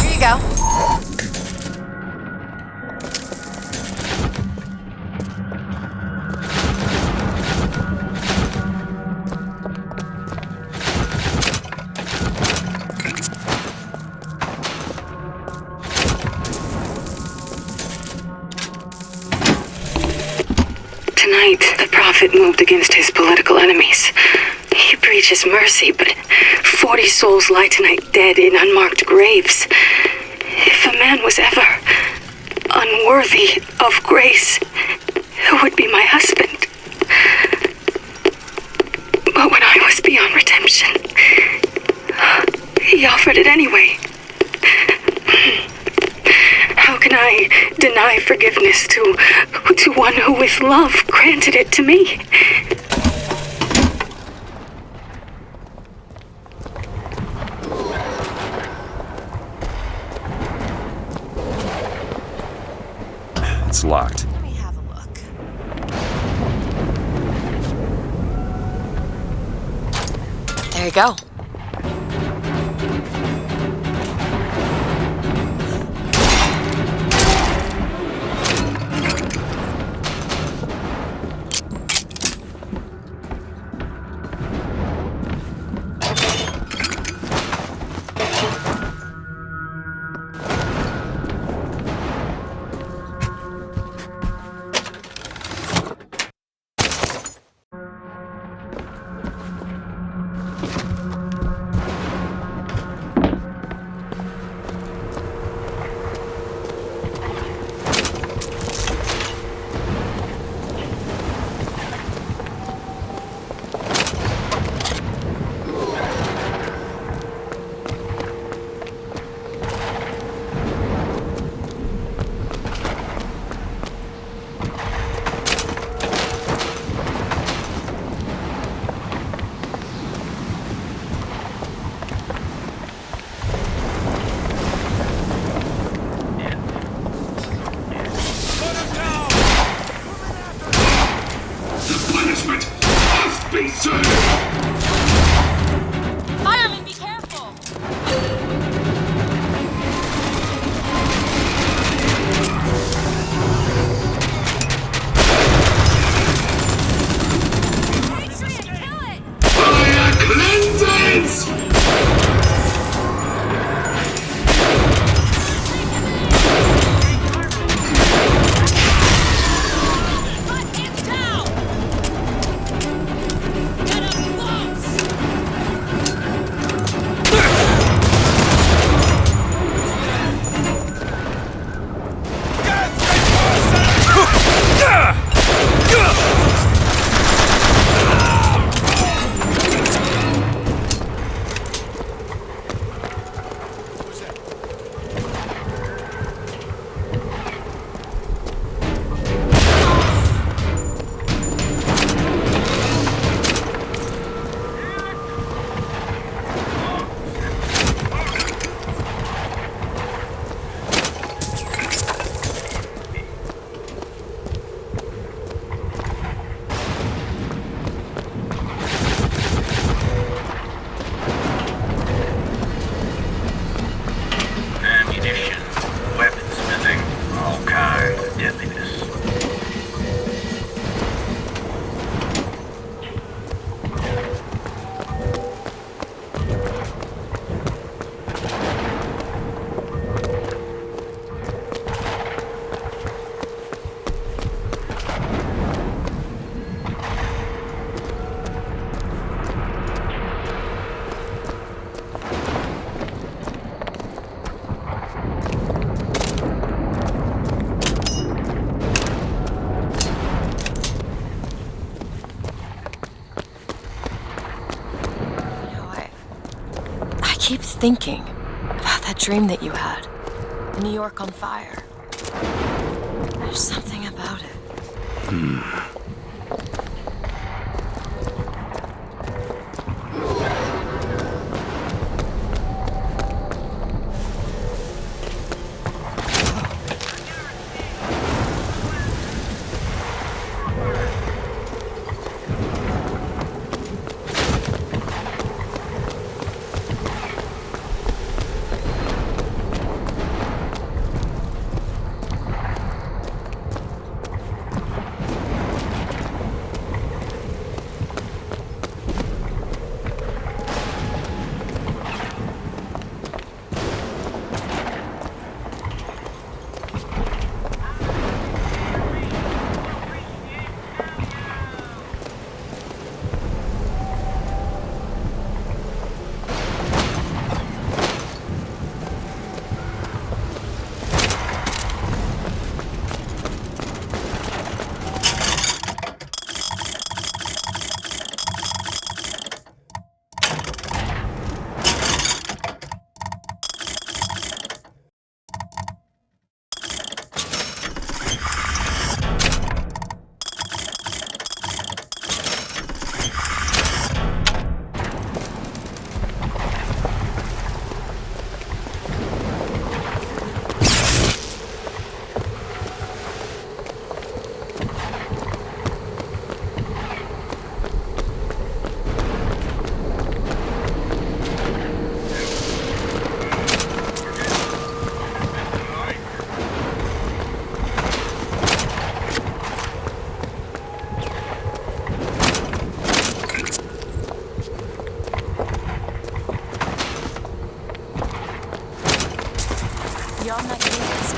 Here you go. Tonight, the prophet moved against his political enemies. He preaches mercy, but 40 souls lie tonight dead in unmarked graves. If a man was ever unworthy of grace, who would be my husband? But when I was beyond redemption, he offered it anyway. How can I deny forgiveness to one who with love granted it to me? It's locked. Let me have a look. There you go. Fireman, be careful! Fire cleanses! Ammunition, weaponsmithing, all kinds of deadliness. I keep thinking about that dream that you had. New York on fire. There's something about it.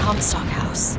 Comstock House.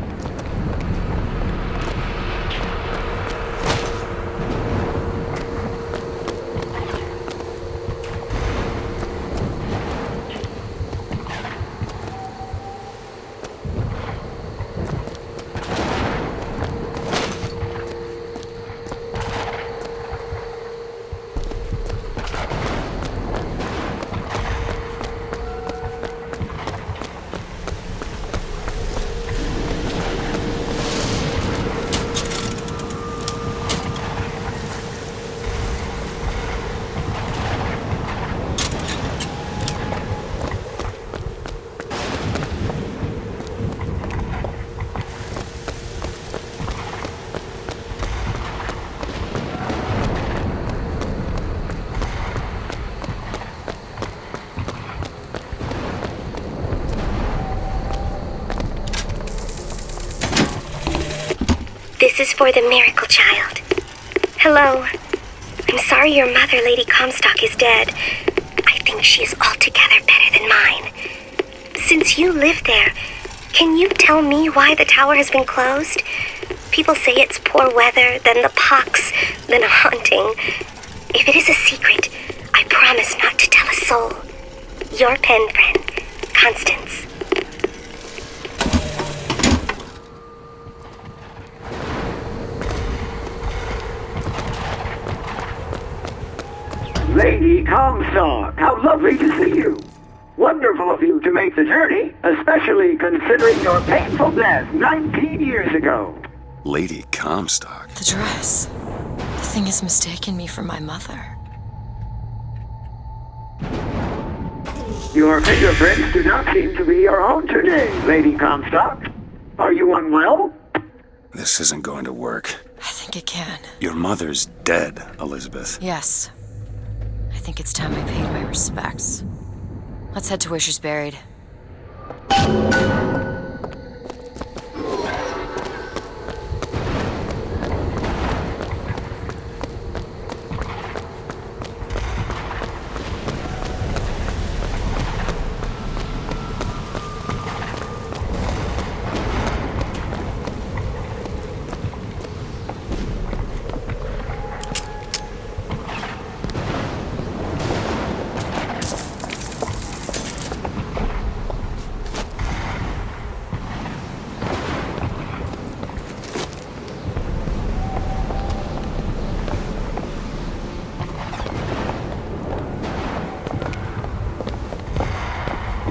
This is for the miracle child. Hello. I'm sorry your mother, Lady Comstock, is dead. I think she is altogether better than mine. Since you live there, can you tell me why the tower has been closed? People say it's poor weather, then the pox, then a haunting. If it is a secret, I promise not to tell a soul. Your pen friend, Constance. Lady Comstock, how lovely to see you. Wonderful of you to make the journey, especially considering your painful death 19 years ago. Lady Comstock? The dress. The thing has mistaken me for my mother. Your fingerprints do not seem to be your own today, Lady Comstock. Are you unwell? This isn't going to work. I think it can. Your mother's dead, Elizabeth. Yes. I think it's time I paid my respects. Let's head to where she's buried.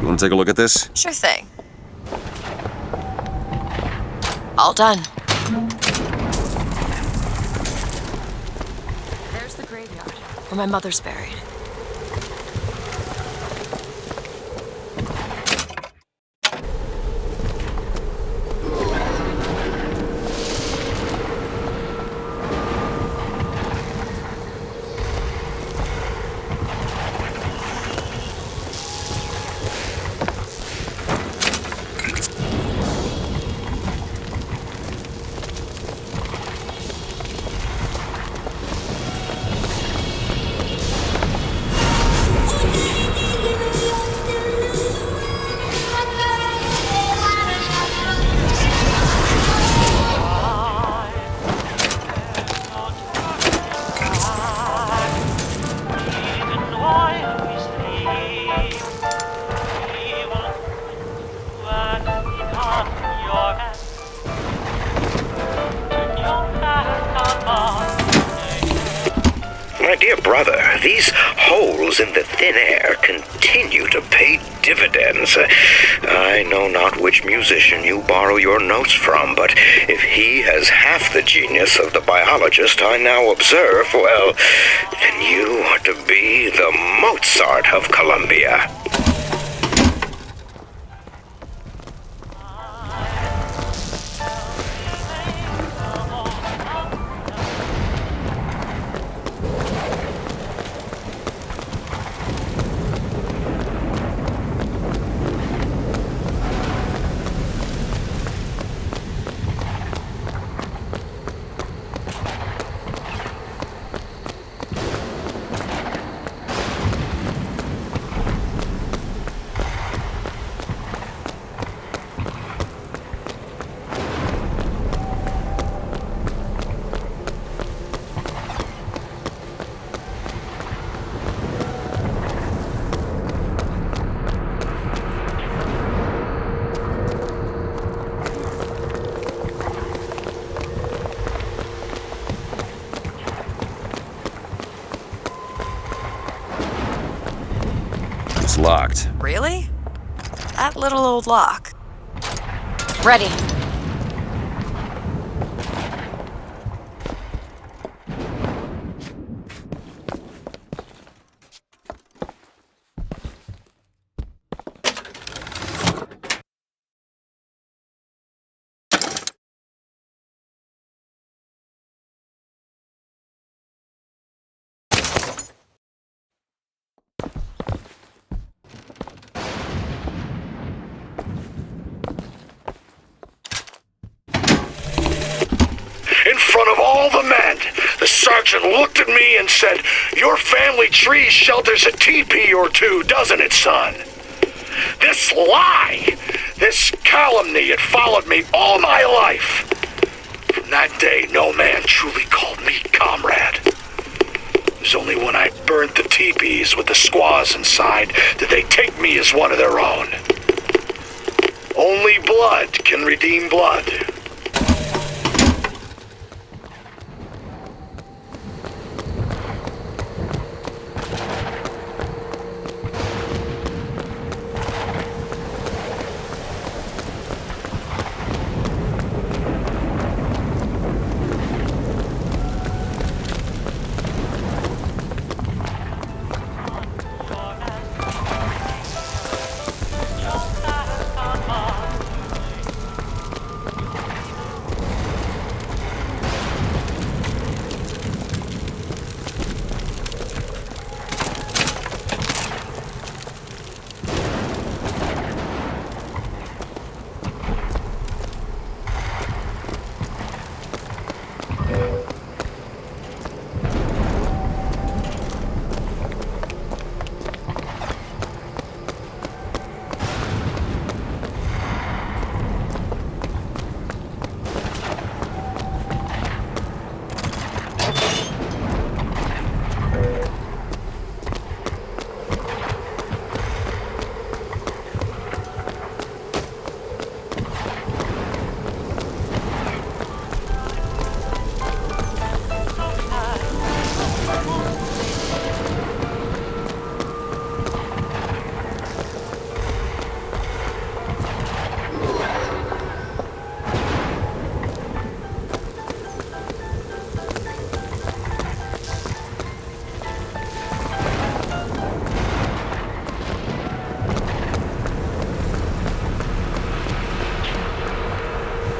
You want to take a look at this? Sure thing. All done. There's the graveyard, where my mother's buried. My dear brother, these holes in the thin air continue to pay dividends. I know not which musician you borrow your notes from, but if he has half the genius of the biologist I now observe, well, then you are to be the Mozart of Columbia. It's locked. Really? That little old lock. Ready. In front of all the men, the sergeant looked at me and said, "Your family tree shelters a teepee or two, doesn't it, son?" This lie, this calumny had followed me all my life. From that day, no man truly called me comrade. It was only when I burnt the teepees with the squaws inside did they take me as one of their own. Only blood can redeem blood.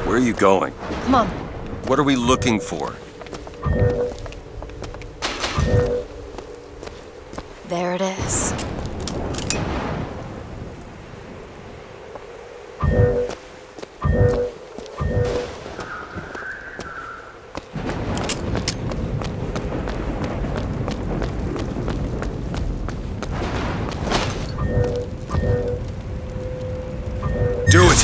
Where are you going? Mom. What are we looking for? There it is. Do it!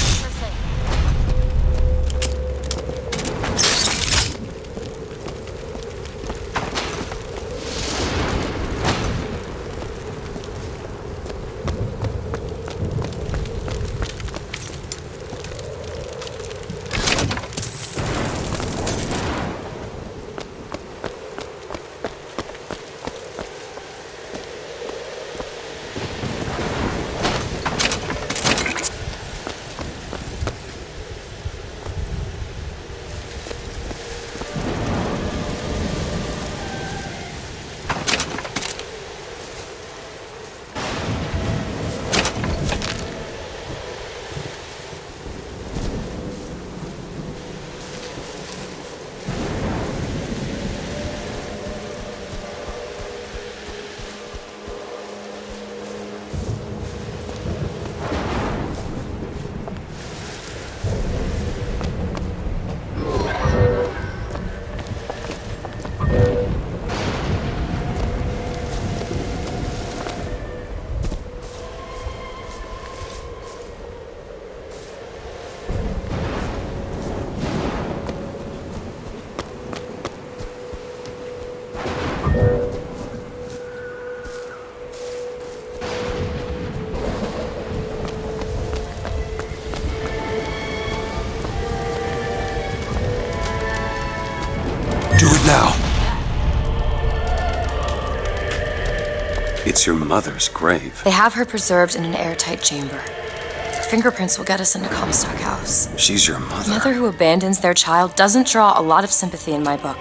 It's your mother's grave. They have her preserved in an airtight chamber. Her fingerprints will get us into Comstock House. She's your mother. A mother who abandons their child doesn't draw a lot of sympathy in my book.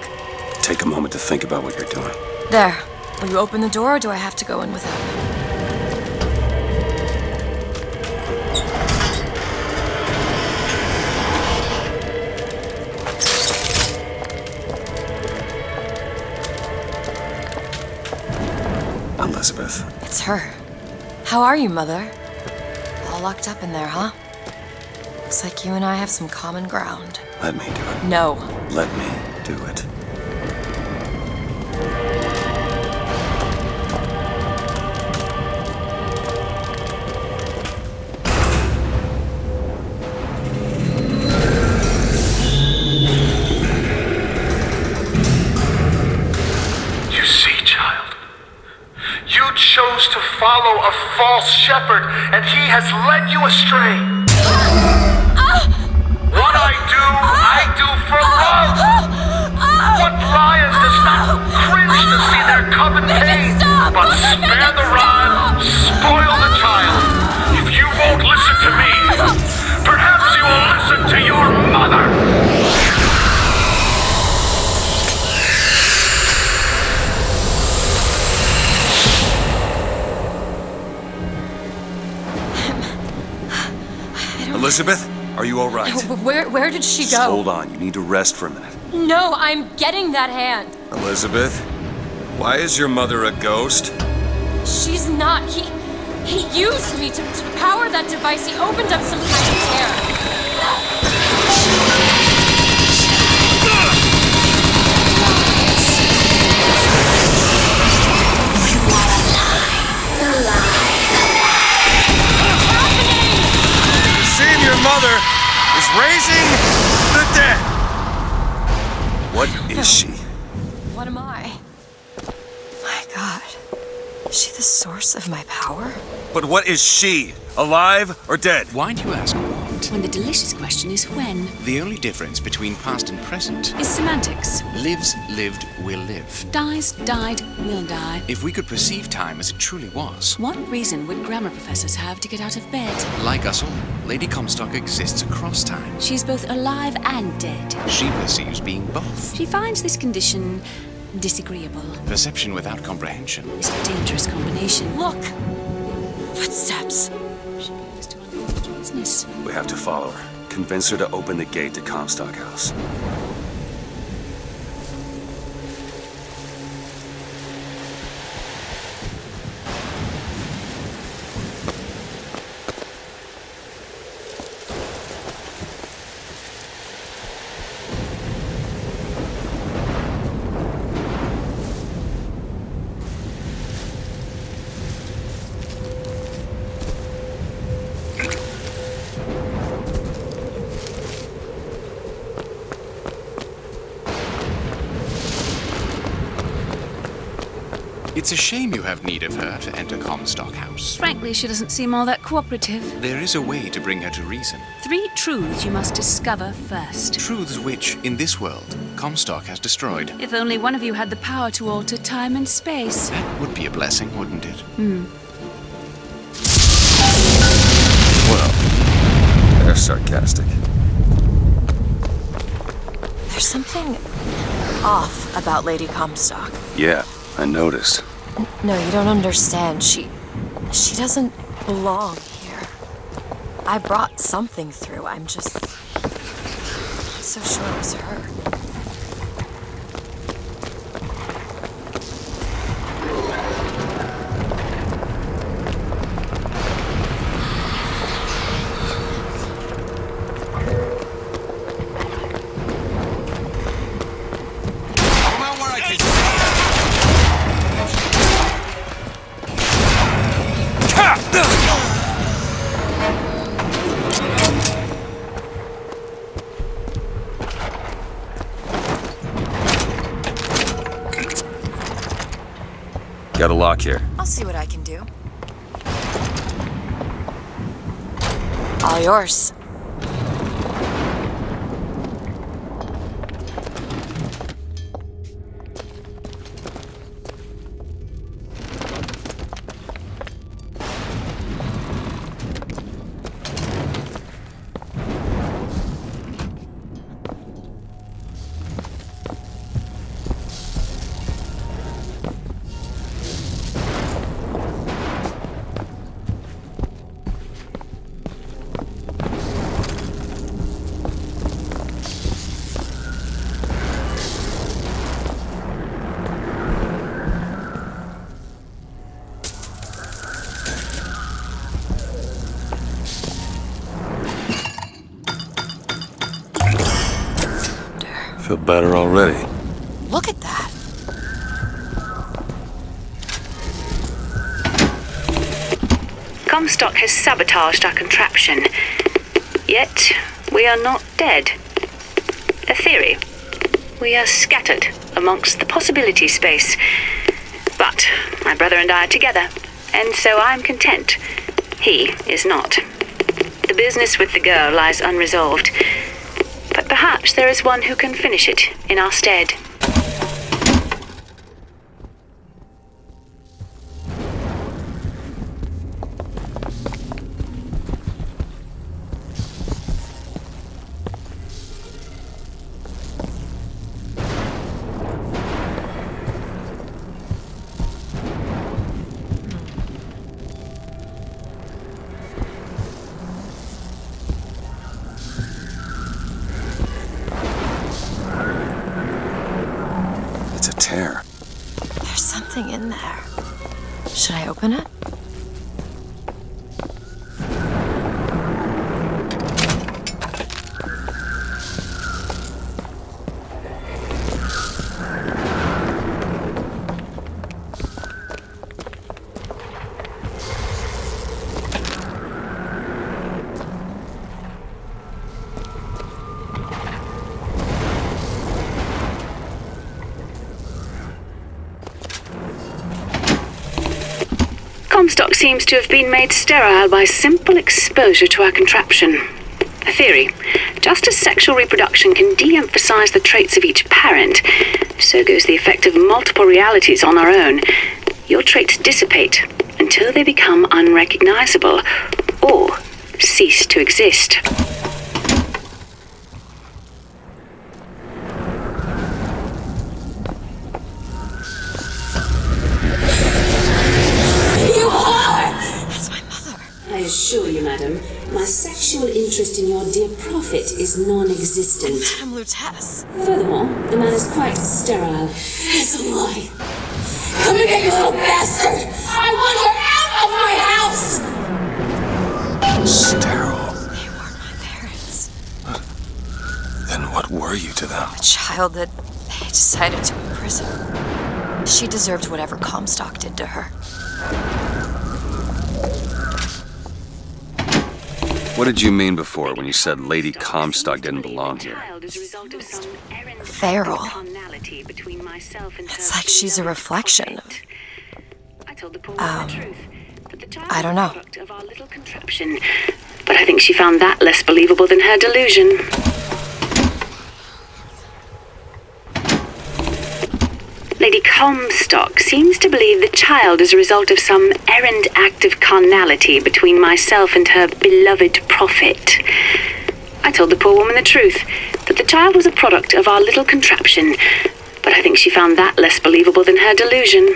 Take a moment to think about what you're doing. There. Will you open the door, or do I have to go in without you? Elizabeth. It's her. How are you, Mother? All locked up in there, huh? Looks like you and I have some common ground. Let me do it. No. Let me do it. Chose to follow a false shepherd, and he has led you astray. What I do for love. What lion does not cringe to see their cub in pain, but spare the rod, spoil the child. If you won't listen to me, perhaps you will listen to your mother. Elizabeth, are you all right? Where did she go? Just hold on. You need to rest for a minute. No, I'm getting that hand. Elizabeth, why is your mother a ghost? She's not. He used me to power that device. He opened up some kind of tear. Your mother is raising the dead. What is she? What am I? My God. Is she the source of my power? But what is she? Alive or dead? Why do you ask what? When the delicious question is when. The only difference between past and present Is semantics. lives, lived, will live. Dies, died, will die. If we could perceive time as it truly was, What reason would grammar professors have to get out of bed? like us all, Lady Comstock exists across time. She's both alive and dead. She perceives being both. She finds this condition disagreeable. Perception without comprehension It's a dangerous combination. Look! Footsteps. She goes to unfinished business. We have to follow her. Convince her to open the gate to Comstock House. It's a shame you have need of her to enter Comstock House. Frankly, she doesn't seem all that cooperative. There is a way to bring her to reason. 3 truths you must discover first. Truths which, in this world, Comstock has destroyed. If only one of you had the power to alter time and space. That would be a blessing, wouldn't it? Well, they're sarcastic. There's something off about Lady Comstock. Yeah, I noticed. No, you don't understand. She doesn't belong here. I brought something through. I'm just not so sure it was her. Got a lock here. I'll see what I can do. All yours. feel better already. Look at that. Comstock has sabotaged our contraption. Yet, we are not dead. A theory. We are scattered amongst the possibility space. But my brother and I are together, and so I'm content. He is not. The business with the girl lies unresolved. But perhaps there is one who can finish it in our stead. There's something in there. Should I open it? Comstock seems to have been made sterile by simple exposure to our contraption. A theory. Just as sexual reproduction can de-emphasize the traits of each parent, so goes the effect of multiple realities on our own. Your traits dissipate until they become unrecognizable or cease to exist. I assure you, madam, my sexual interest in your dear prophet is non-existent. Madame Lutece. Furthermore, the man is quite sterile. It's a lie. Come again, you little bastard! I want her out of my house! Sterile? They weren't my parents. Then what were you to them? A child that they decided to imprison. She deserved whatever Comstock did to her. What did you mean before when you said Lady Comstock didn't belong here? Feral. It's like she's a reflection. I don't know. But I think she found that less believable than her delusion. Lady Comstock seems to believe the child is a result of some errant act of carnality between myself and her beloved prophet. I told the poor woman the truth, that the child was a product of our little contraption, but I think she found that less believable than her delusion.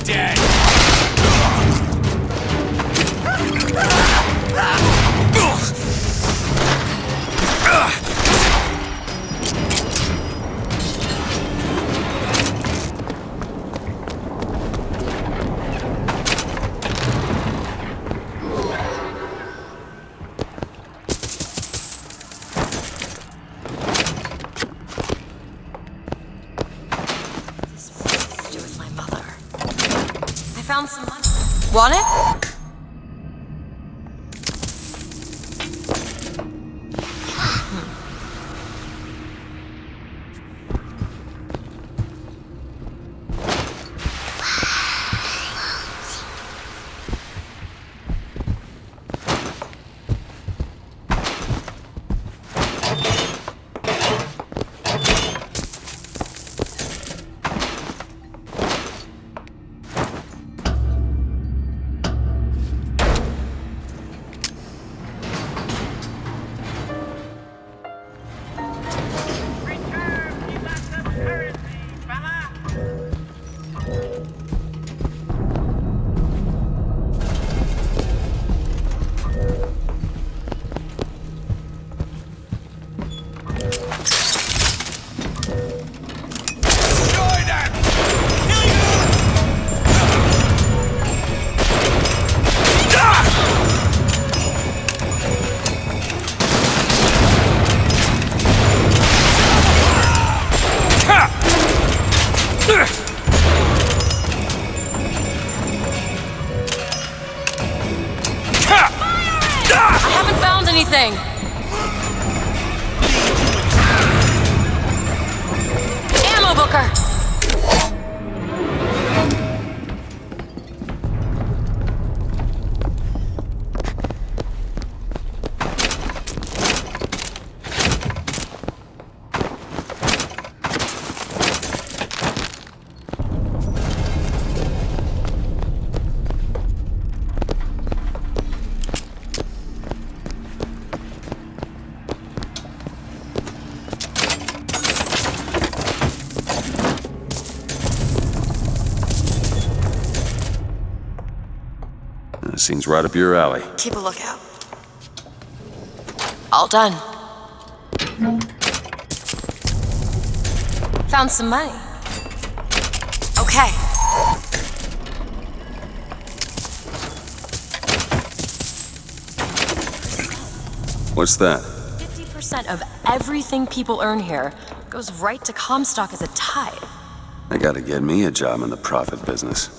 dead! Some money. Want it? Anything. Ammo, Booker! Seems right up your alley. Keep a lookout. All done. Found some money. Okay. What's that? 50% of everything people earn here goes right to Comstock as a tithe. I gotta get me a job in the profit business.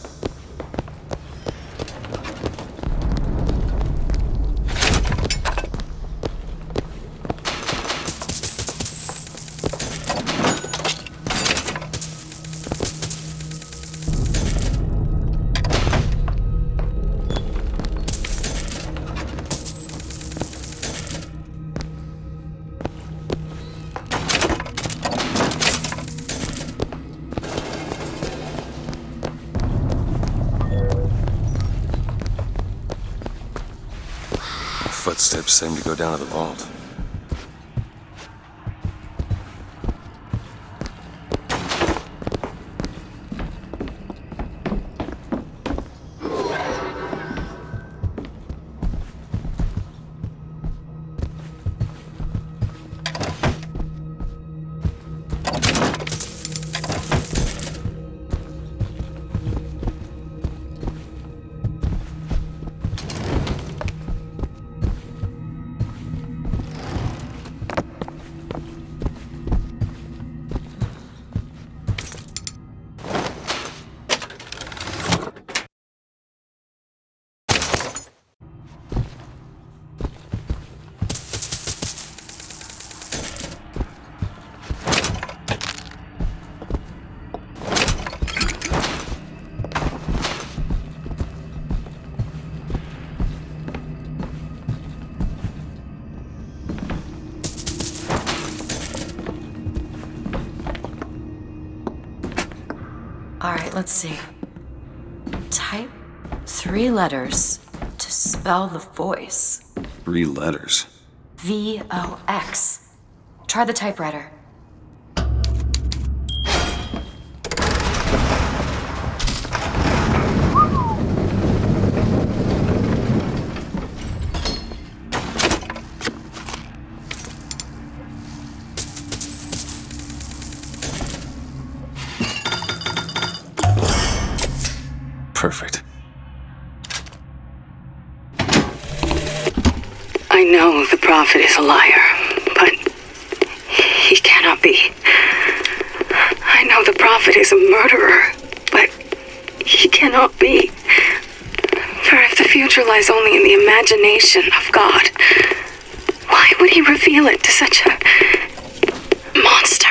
Footsteps seem to go down to the vault. All right, let's see. Type 3 letters to spell the voice. 3 letters? VOX. Try the typewriter. Perfect. I know the prophet is a liar, but he cannot be. I know the prophet is a murderer, but he cannot be. For if the future lies only in the imagination of God, why would he reveal it to such a monster?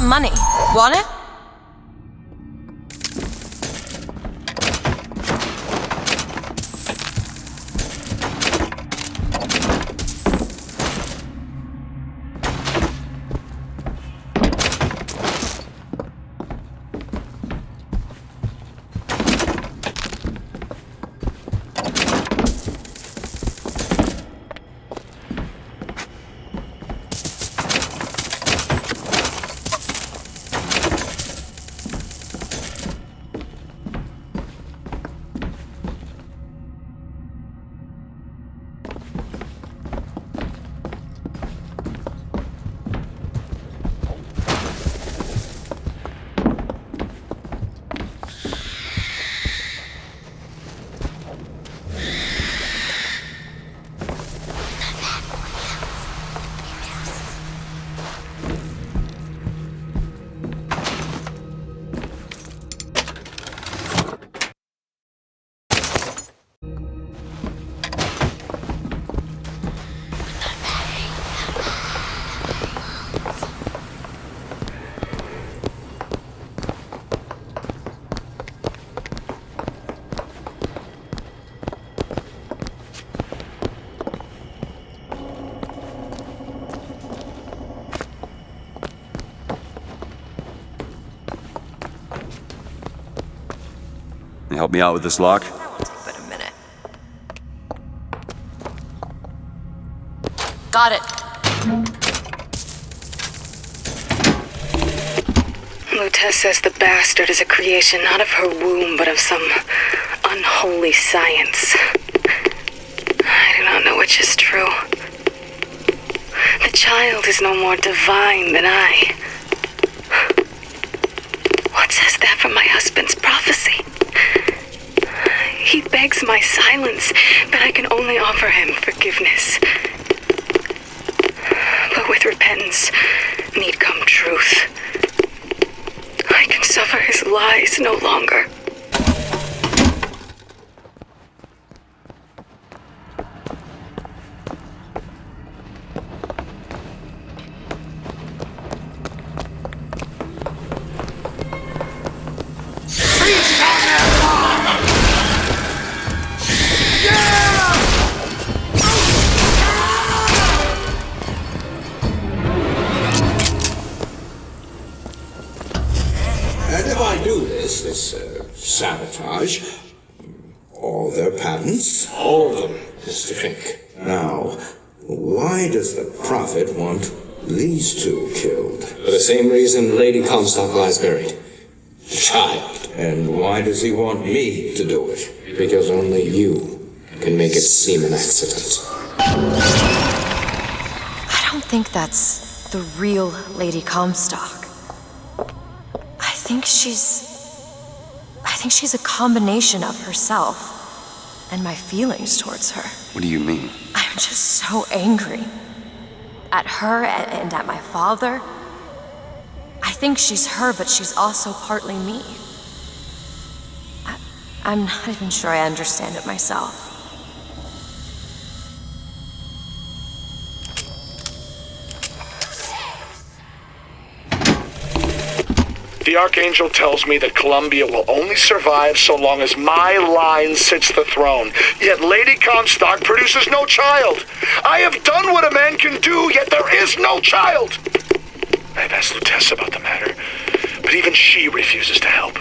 Money. Want it? You help me out with this lock? But a minute. Got it. Lutess says the bastard is a creation not of her womb, but of some unholy science. I do not know which is true. The child is no more divine than I. What says that from my husband's prophecy? He begs my silence, but I can only offer him forgiveness. But with repentance need come truth. I can suffer his lies no longer. Sabotage. All their patents? All of them, Mr. Fink. Now, why does the Prophet want these two killed? For the same reason Lady Comstock lies buried. The child. And why does he want me to do it? Because only you can make it seem an accident. I don't think that's the real Lady Comstock. I think she's a combination of herself and my feelings towards her. What do you mean? I'm just so angry. At her and at my father. I think she's her, but she's also partly me. I'm not even sure I understand it myself. The Archangel tells me that Columbia will only survive so long as my line sits the throne. Yet Lady Comstock produces no child. I have done what a man can do, yet there is no child. I've asked Lutece about the matter, but even she refuses to help.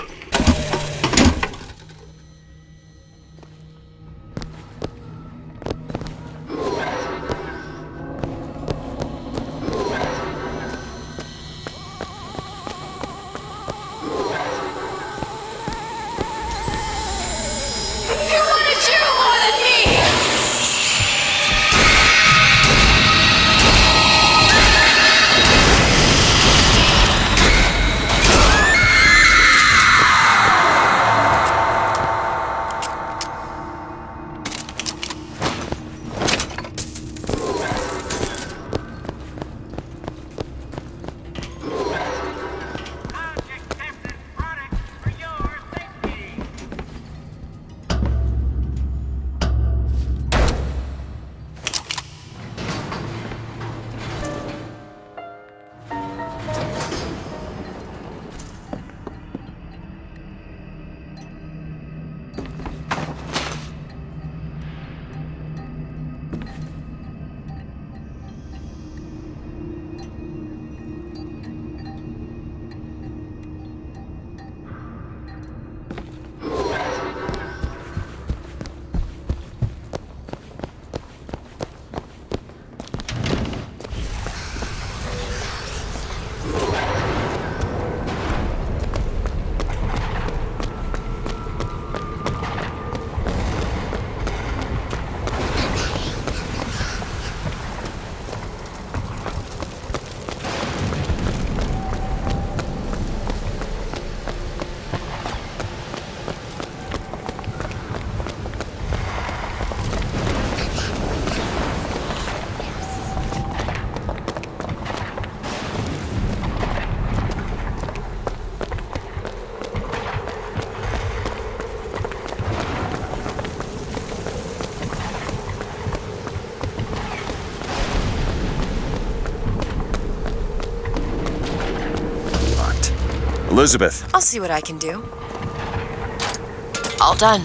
Elizabeth. I'll see what I can do. All done.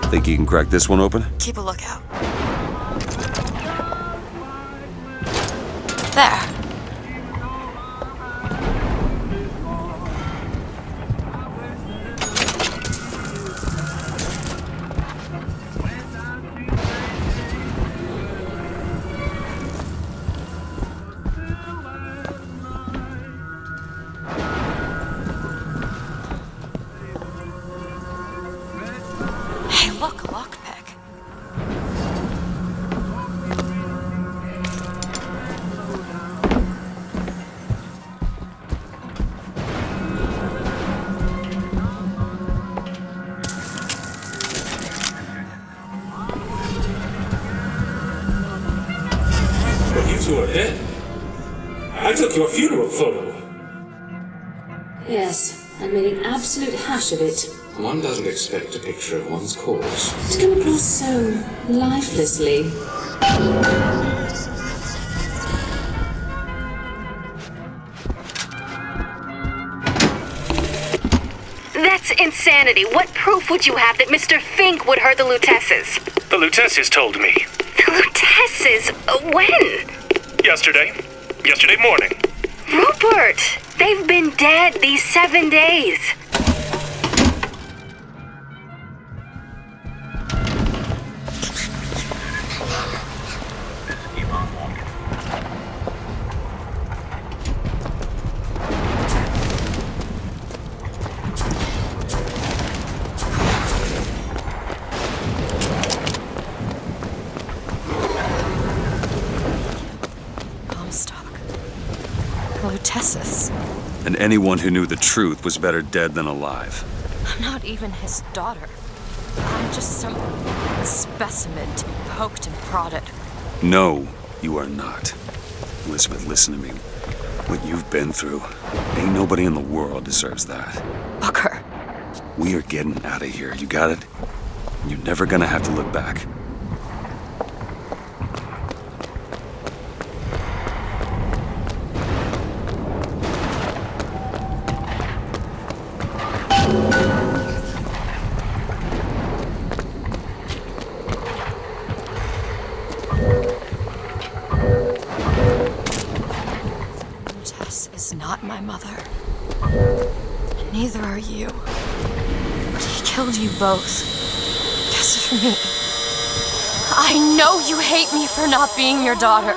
Think you can crack this one open? Keep a lookout. There. Hey, look, a lockpick. But you two are dead. I took your funeral photo. Yes, I made an absolute hash of it. One doesn't expect a picture of one's corpse. To come across so lifelessly. That's insanity. What proof would you have that Mr. Fink would hurt the Lutesses? The Lutesses told me. The Lutesses? When? Yesterday. Yesterday morning. Rupert! They've been dead these 7 days. Comstock. Lutesses. And anyone who knew the truth was better dead than alive. I'm not even his daughter. I'm just some specimen to be poked and prodded. No, you are not. Elizabeth, listen to me. What you've been through, ain't nobody in the world deserves that. Booker. We are getting out of here, you got it? You're never gonna have to look back. Tess is not my mother. Neither are you. But he killed you both. Because of me. I know you hate me for not being your daughter.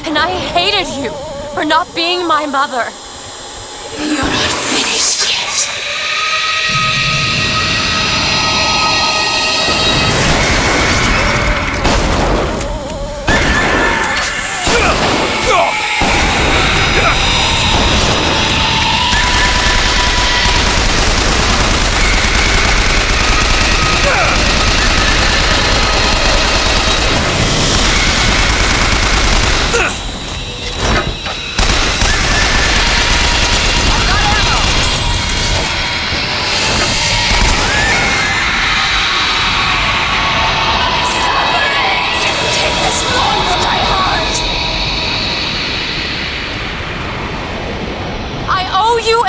And I hated you for not being my mother. You're not finished yet.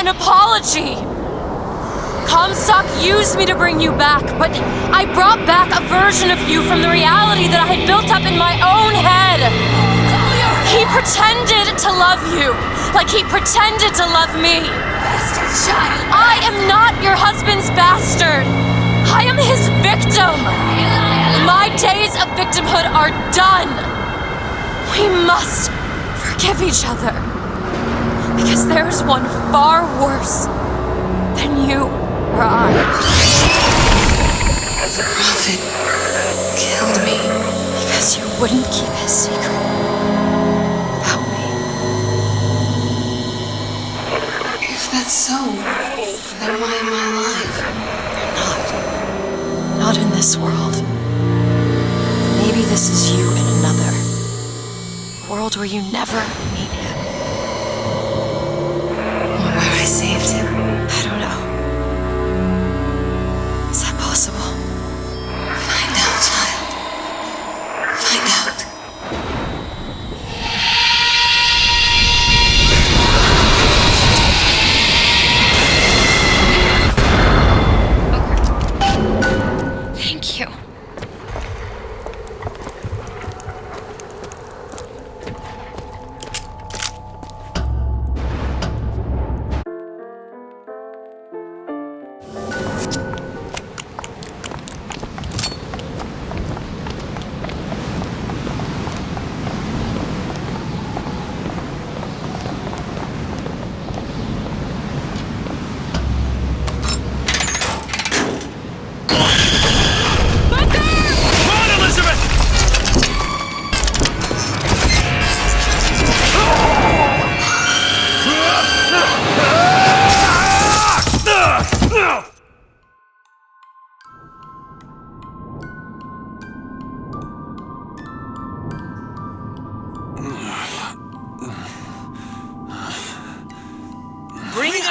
An apology! Comstock used me to bring you back, but I brought back a version of you from the reality that I had built up in my own head. He pretended to love you, like he pretended to love me. Bastard child! I am not your husband's bastard. I am his victim. My days of victimhood are done. We must forgive each other. Because there's one far worse than you or I. The prophet killed me. Because you wouldn't keep his secret about me. If that's so, then why am I alive? You're not. Not in this world. Maybe this is you in another. A world where you never meet him. I saved him. I don't know. Is that possible? Find out, child. Find out. Thank you.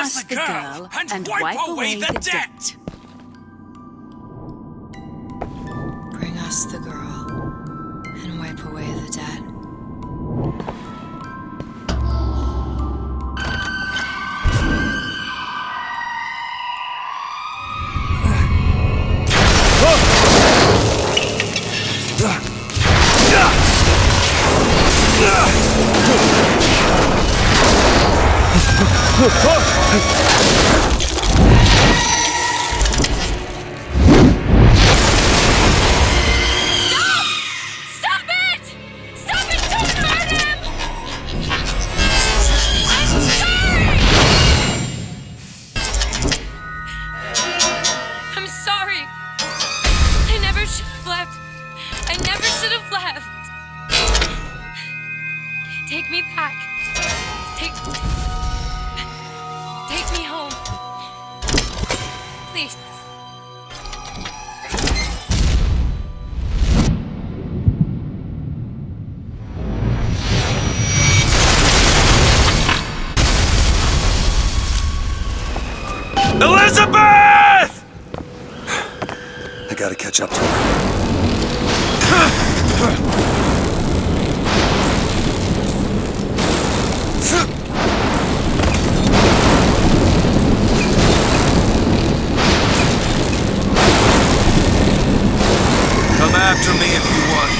us the girl and wipe away the debt. Bring us the girl and wipe away the debt. Elizabeth! I gotta catch up to her. Come after me if you want.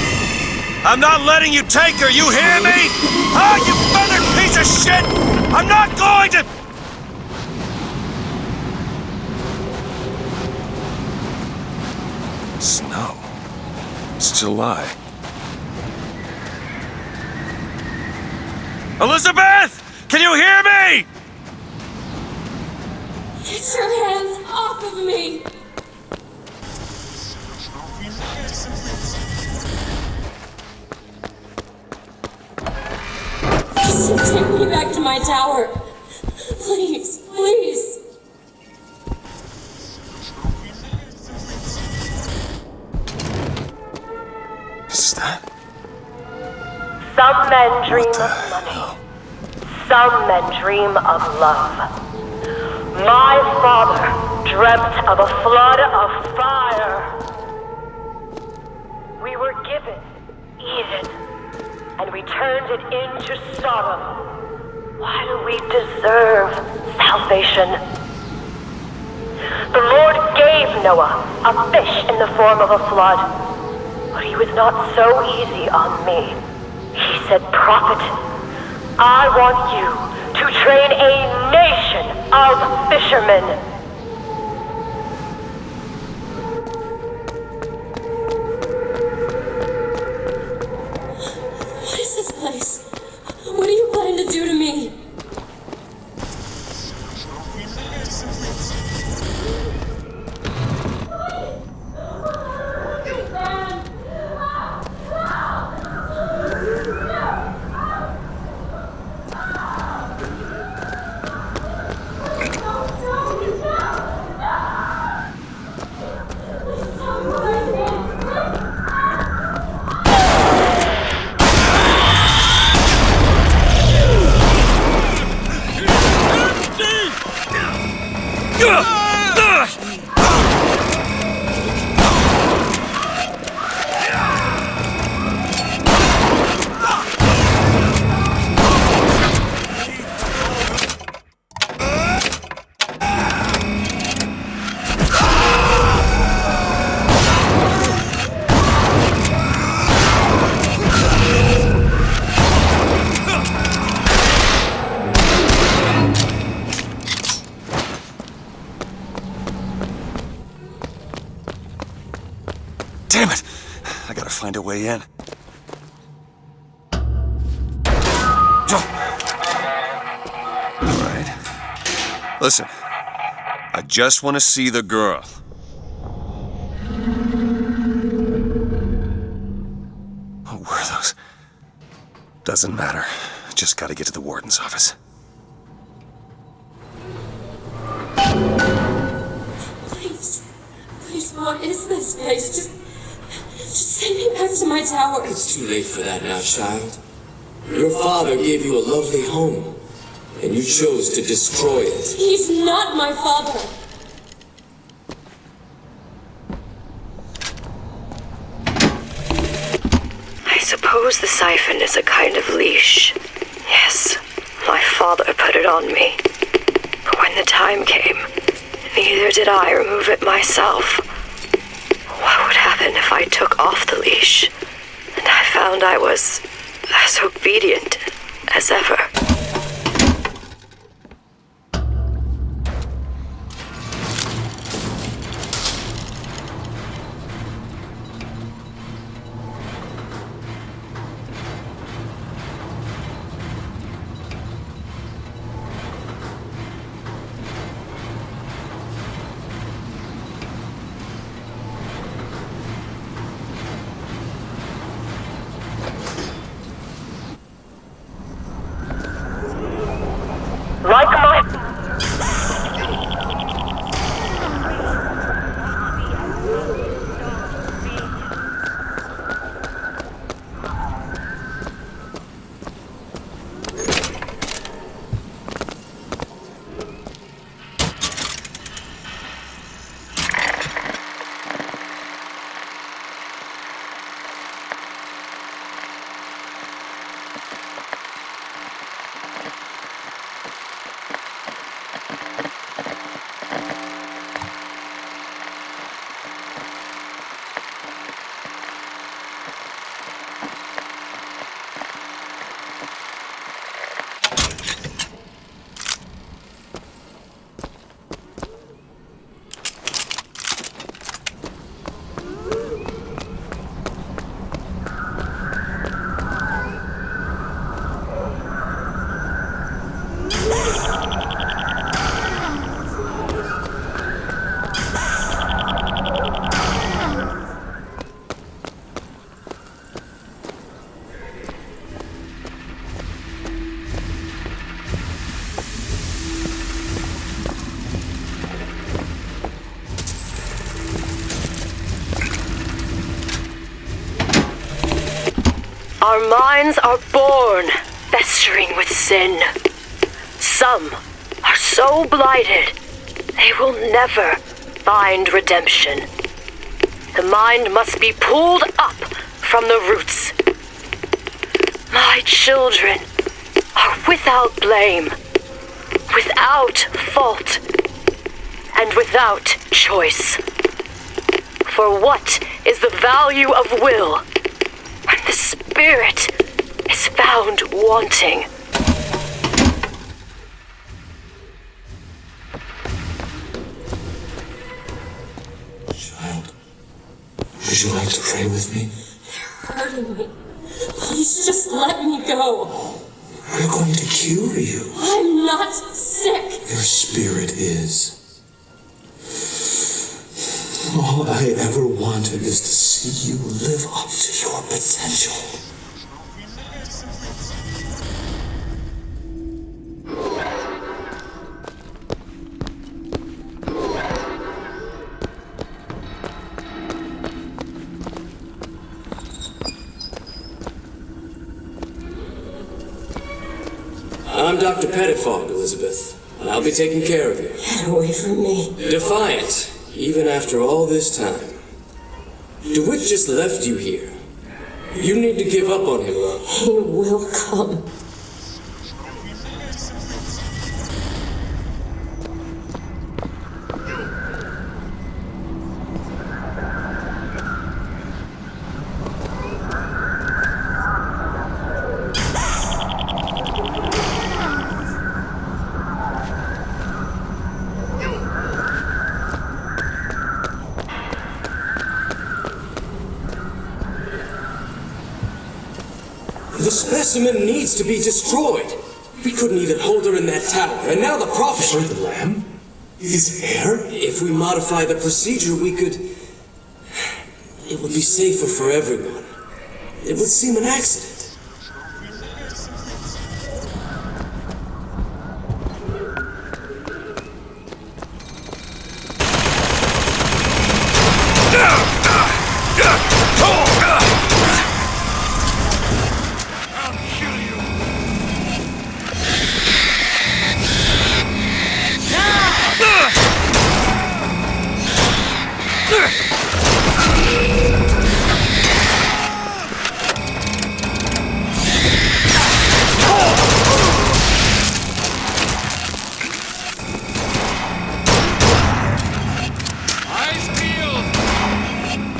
I'm not letting you take her, you hear me? Ah, you feathered piece of shit! I'm not going to... Snow. It's July. Elizabeth! Can you hear me? Get your hands off of me! Please take me back to my tower. Please, please. Is that? Some men dream of money. Some men dream of love. My father dreamt of a flood of fire. We were given Eden, and we turned it into Sodom. Why do we deserve salvation? The Lord gave Noah a fish in the form of a flood, but he was not so easy on me. He said, "Prophet, I want you to train a nation of fishermen." What is this place? What do you plan to do to me? Damn it! I gotta find a way in. Alright. Listen. I just want to see the girl. Oh, where are those? Doesn't matter. Just gotta get to the warden's office. Please, what is this place? Just send me back to my tower. It's too late for that now, child. Your father gave you a lovely home. and you chose to destroy it. He's not my father. I suppose the siphon is a kind of leash. Yes, my father put it on me. But when the time came, neither did I remove it myself. What would happen if I took off the leash, and I found I was as obedient as ever? Like my... Our minds are born festering with sin. Some are so blighted, they will never find redemption. The mind must be pulled up from the roots. My children are without blame, without fault, and without choice. For what is the value of will when the spirit is found wanting? Child, would you like to pray with me? You're hurting me. Please just let me go. We're going to cure you. I'm not sick. Your spirit is. All I ever wanted is to see you live up to your potential. I'm Dr. Pettifog, Elizabeth, and I'll be taking care of you. Get away from me. Defiant, even after all this time. DeWitt just left you here. You need to give up on him, love. He will come. The specimen needs to be destroyed. We couldn't even hold her in that tower, and now the prophet... For the lamb? His hair? If we modify the procedure, we could... It would be safer for everyone. It would seem an accident.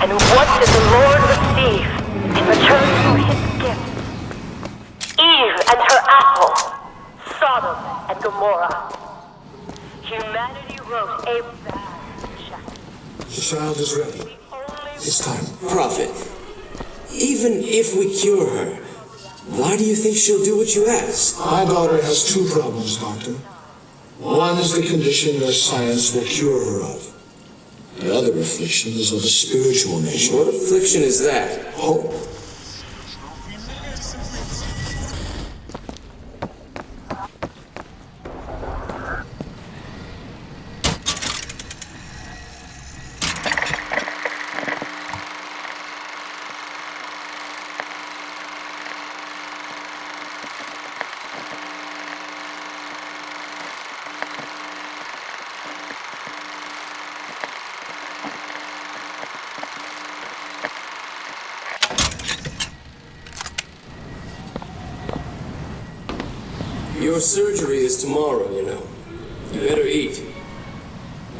And what did the Lord receive in return for his gift? Eve and her apple, Sodom and Gomorrah. Humanity wrote a bad check. The child is ready. It's time. Prophet, even if we cure her, why do you think she'll do what you ask? My daughter has two problems, Doctor. One is the condition your science will cure her of. The other affliction is of a spiritual nature. What affliction is that? Hope. Your surgery is tomorrow, you know. You better eat.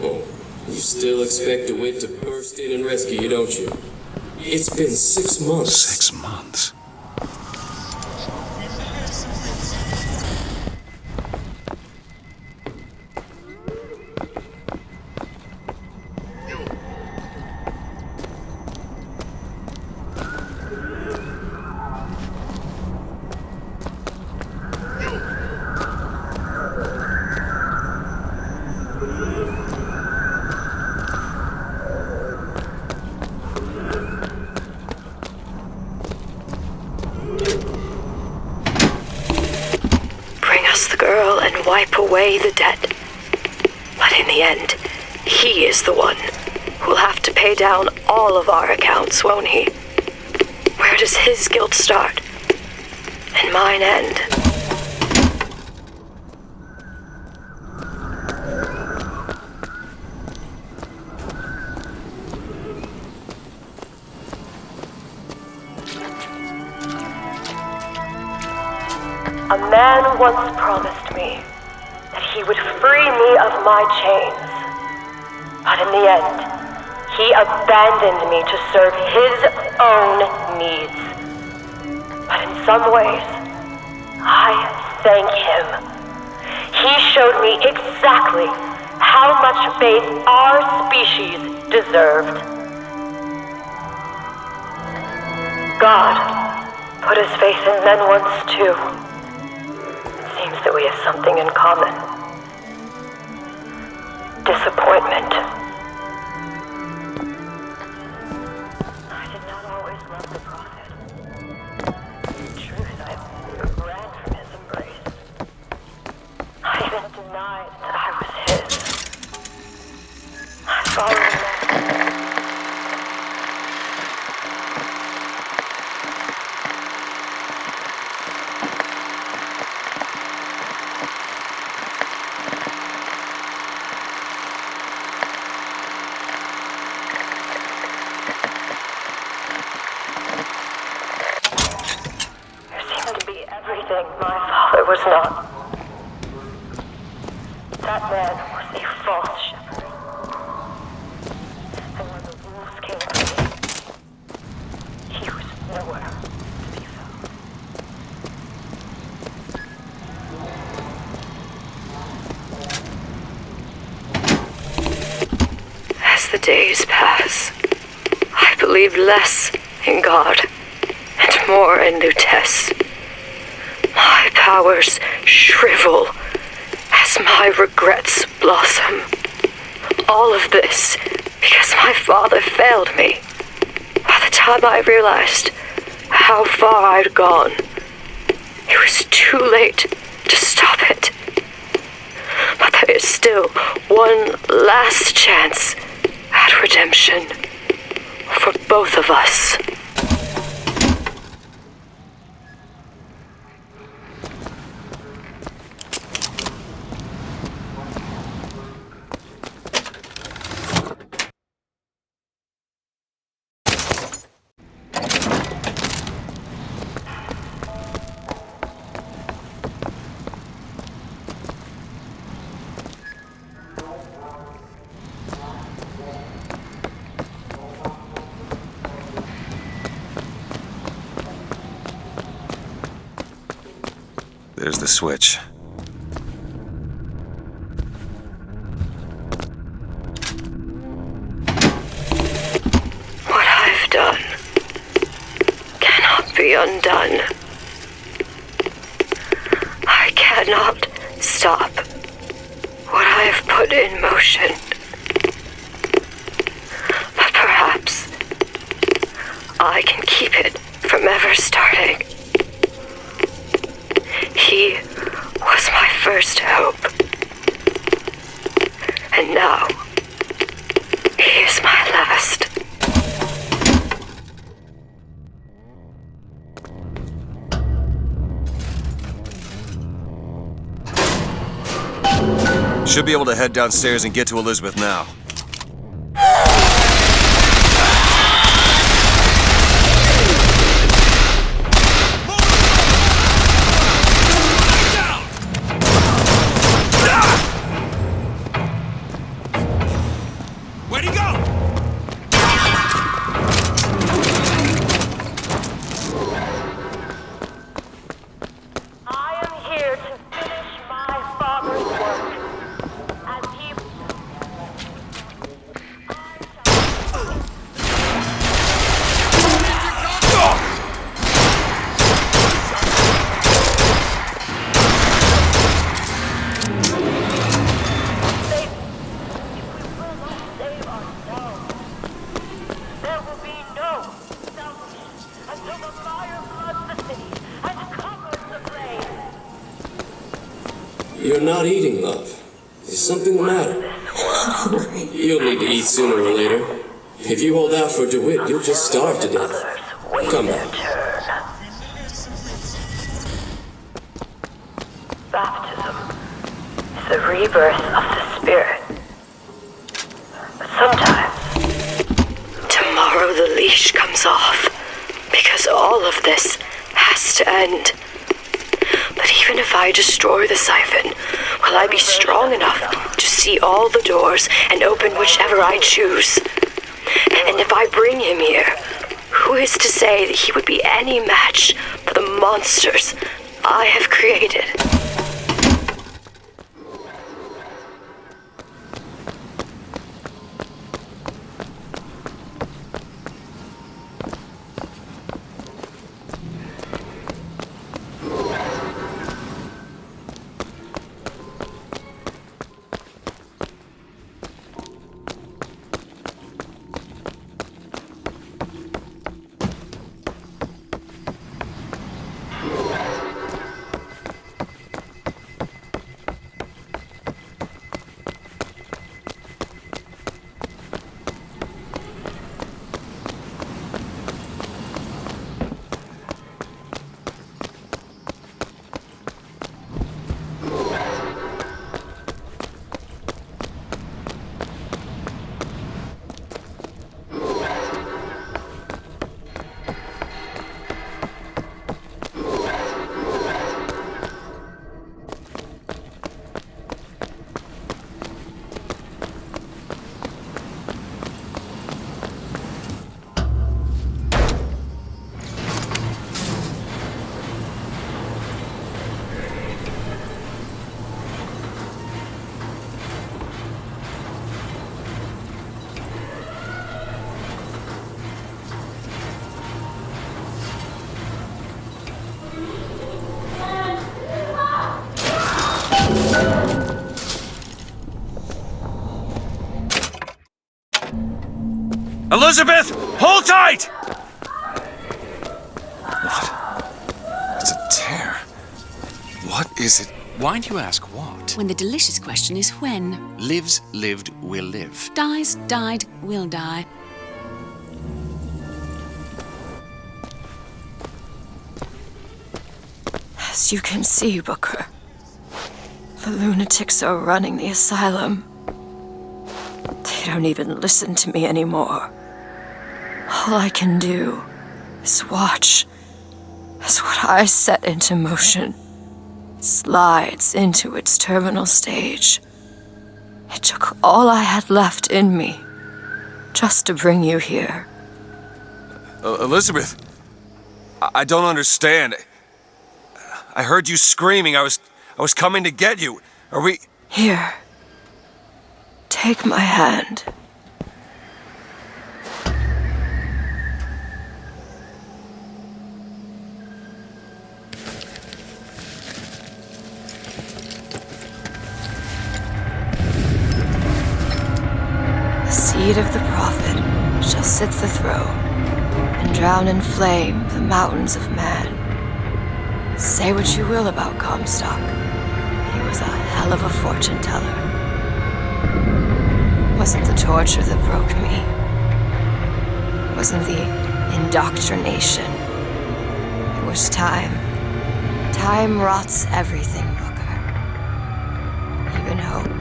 Oh, you still expect DeWitt to burst in and rescue you, don't you? It's been 6 months. 6 months? Wipe away the debt. But in the end, he is the one who'll have to pay down all of our accounts, won't he? Where does his guilt start? And mine end? A man once promised me that he would free me of my chains. But in the end, he abandoned me to serve his own needs. But in some ways, I thank him. He showed me exactly how much faith our species deserved. God put his faith in men once too. Seems that we have something in common. Disappointment. I did not always love the prophet. In truth, I ran from his embrace. I even denied that I was his. I followed him. My father was not. That man was a false shepherd. And when the wolves came to me, he was nowhere to be found. As the days pass, I believe less in God and more in Lutece. My powers shrivel as my regrets blossom. All of this because my father failed me. By the time I realized how far I'd gone, it was too late to stop it. But there is still one last chance at redemption for both of us. the switch. What I've done cannot be undone. I cannot stop what I have put in motion. But perhaps I can keep it from ever starting. He was my first hope. And now, he is my last. Should be able to head downstairs and get to Elizabeth now. Where'd he go? I am here to finish my father's work. As he... There will be no salvation until the fire floods the city and covers the flame. You're not eating, love. Is something the matter? You'll need to eat sooner or later. If you hold out for DeWitt, you'll just starve to death. Come back. Baptism is the rebirth of the spirit. But sometimes, tomorrow the leash comes off, because all of this has to end. But even if I destroy the siphon, will I be strong enough to see all the doors and open whichever I choose? And if I bring him here, who is to say that he would be any match for the monsters I have created? Elizabeth, hold tight! What? It's a tear. What is it? Why do you ask what? When the delicious question is when. Lives, lived, will live. Dies, died, will die. As you can see, Booker, the lunatics are running the asylum. They don't even listen to me anymore. All I can do is watch as what I set into motion slides into its terminal stage. It took all I had left in me just to bring you here. Elizabeth, I don't understand. I heard you screaming. I was coming to get you. Are we... Here. Take my hand. The seed of the prophet shall sit the throne and drown in flame the mountains of man. Say what you will about Comstock. He was a hell of a fortune teller. Wasn't the torture that broke me. Wasn't the indoctrination. It was time. Time rots everything, Booker. Even hope.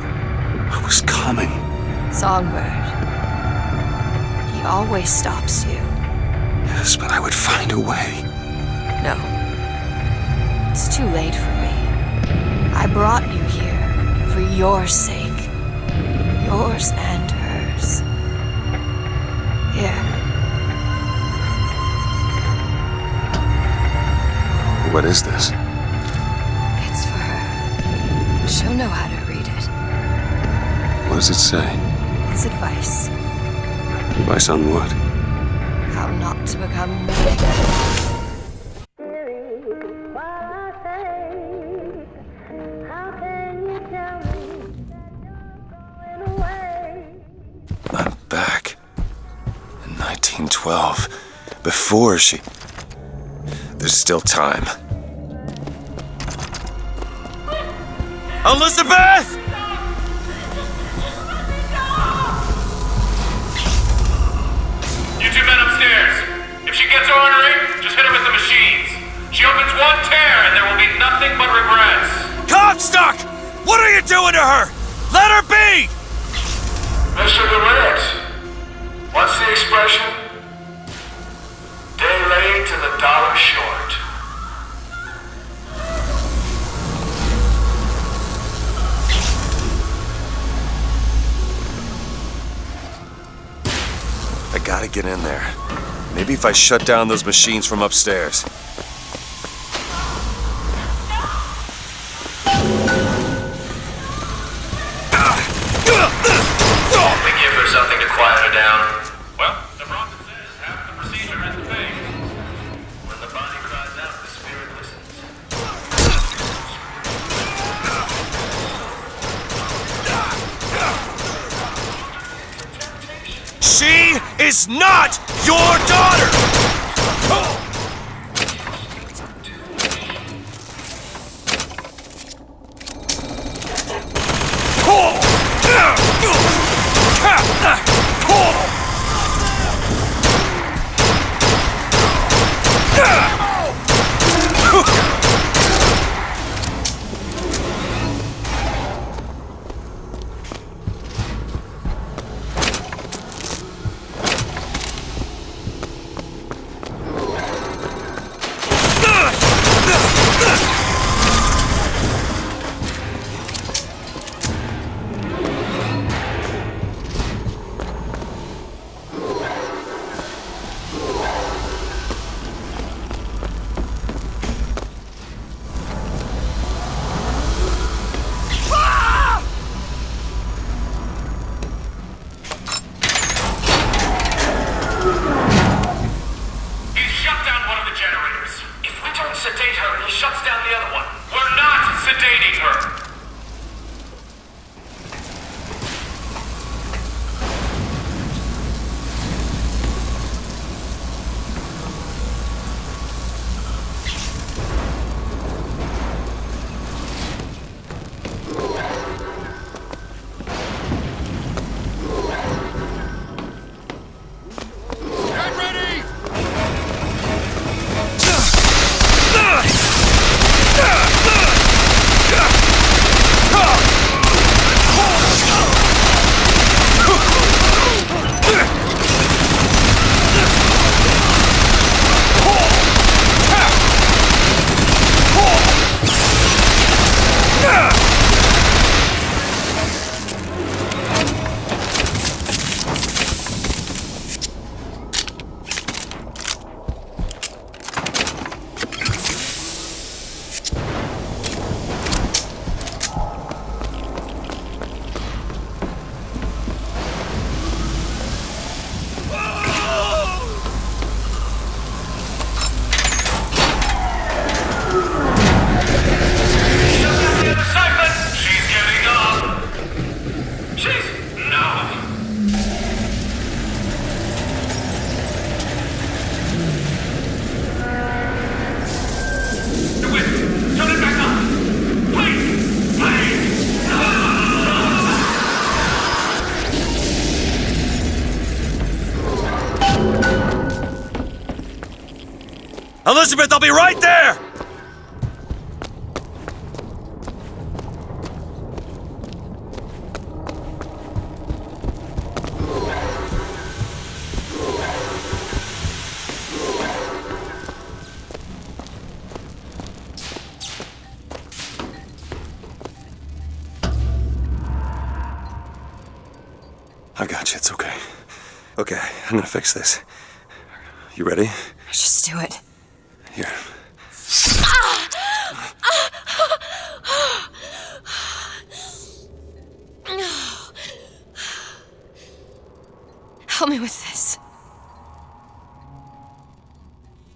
I was coming. Songbird. He always stops you. Yes, but I would find a way. No. It's too late for me. I brought you here for your sake. Yours and hers. Here. What is this? It's for her. She'll know how to read it. What does it say? It's advice. Advice on what? How not to become me. I'm back. In 1912. Before she... There's still time. Elizabeth! You two men upstairs. If she gets ornery, just hit her with the machines. She opens one tear and there will be nothing but regrets. Comstock! What are you doing to her? Let her be! Mr. DeWitt, what's the expression? Day late and the dollar short. I gotta get in there. Maybe if I shut down those machines from upstairs. We give her something to quiet her down. Well, the prophet says half the procedure is the thing. When the body cries out, the spirit listens. She is not your daughter! Elizabeth, I'll be right there! I got you, it's okay. Okay, I'm gonna fix this. You ready? Just do it. Here. Help me with this.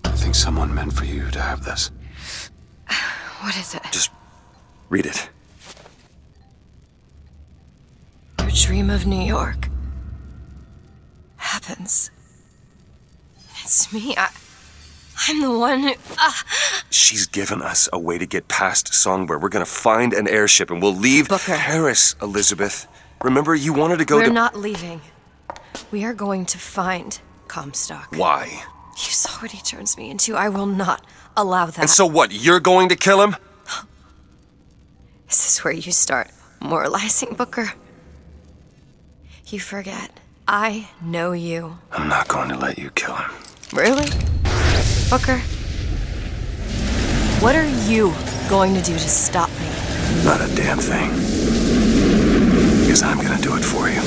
I think someone meant for you to have this. What is it? Just read it. Your dream of New York happens. It's me. I'm the one who... She's given us a way to get past Songbird. We're gonna find an airship and we'll leave Paris, Elizabeth. Remember, you wanted to go We're not leaving. We are going to find Comstock. Why? You saw what he turns me into. I will not allow that. And so what, you're going to kill him? Is this where you start moralizing, Booker? You forget. I know you. I'm not going to let you kill him. Really? Booker? What are you going to do to stop me? Not a damn thing. Because I'm gonna do it for you.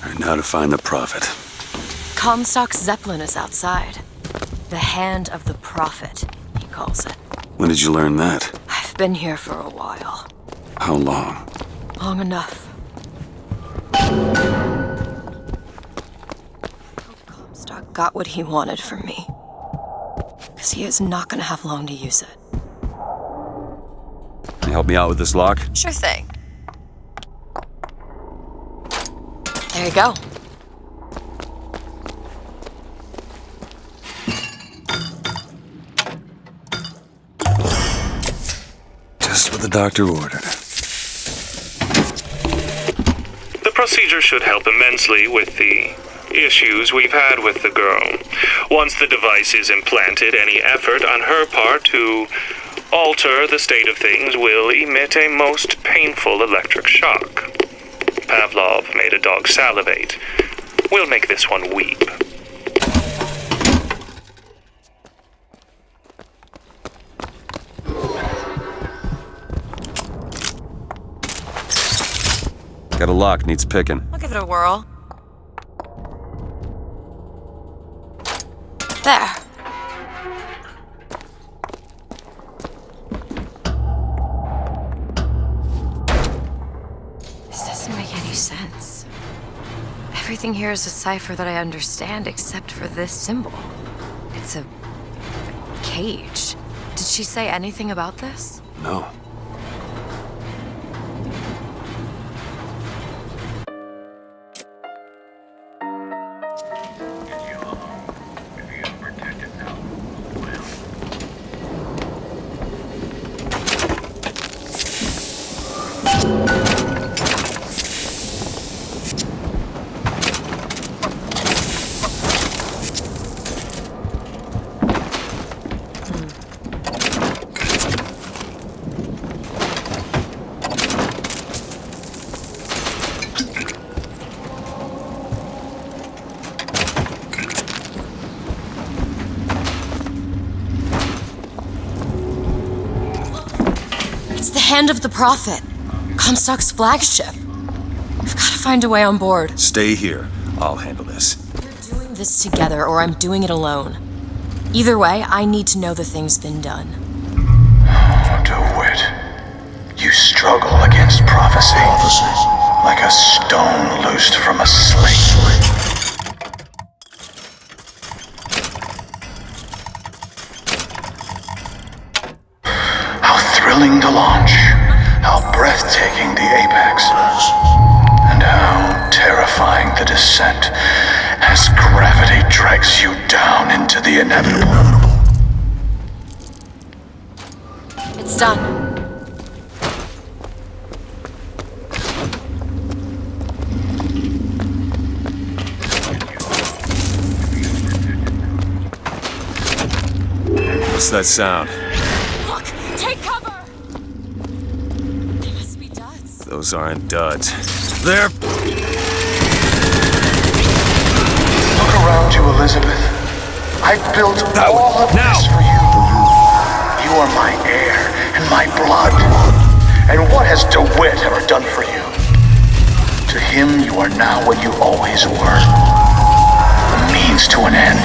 Alright, now to find the Prophet. Comstock's Zeppelin is outside. The Hand of the Prophet, he calls it. When did you learn that? I've been here for a while. How long? Long enough. Comstock got what he wanted from me. Because he is not going to have long to use it. Can you help me out with this lock? Sure thing. There you go. Just what the doctor ordered. The procedure should help immensely with the issues we've had with the girl. Once the device is implanted, any effort on her part to alter the state of things will emit a most painful electric shock. Pavlov made a dog salivate. We'll make this one weep. Got a lock, needs picking. I'll give it a whirl. There. This doesn't make any sense. Everything here is a cipher that I understand except for this symbol. It's a cage. Did she say anything about this? No. Hand of the Prophet. Comstock's flagship. We've got to find a way on board. Stay here. I'll handle this. We're doing this together, or I'm doing it alone. Either way, I need to know the thing's been done. DeWitt, you struggle against prophecy. Like a stone loosed from a sling. Thrilling to launch, how breathtaking the apex, and how terrifying the descent as gravity drags you down into the inevitable. It's done. What's that sound? Look! Take cover! They must be duds. Those aren't duds. They're... Look around you, Elizabeth. I built all of this for you. You are my air and my blood. And what has DeWitt ever done for you? To him, you are now what you always were. A means to an end.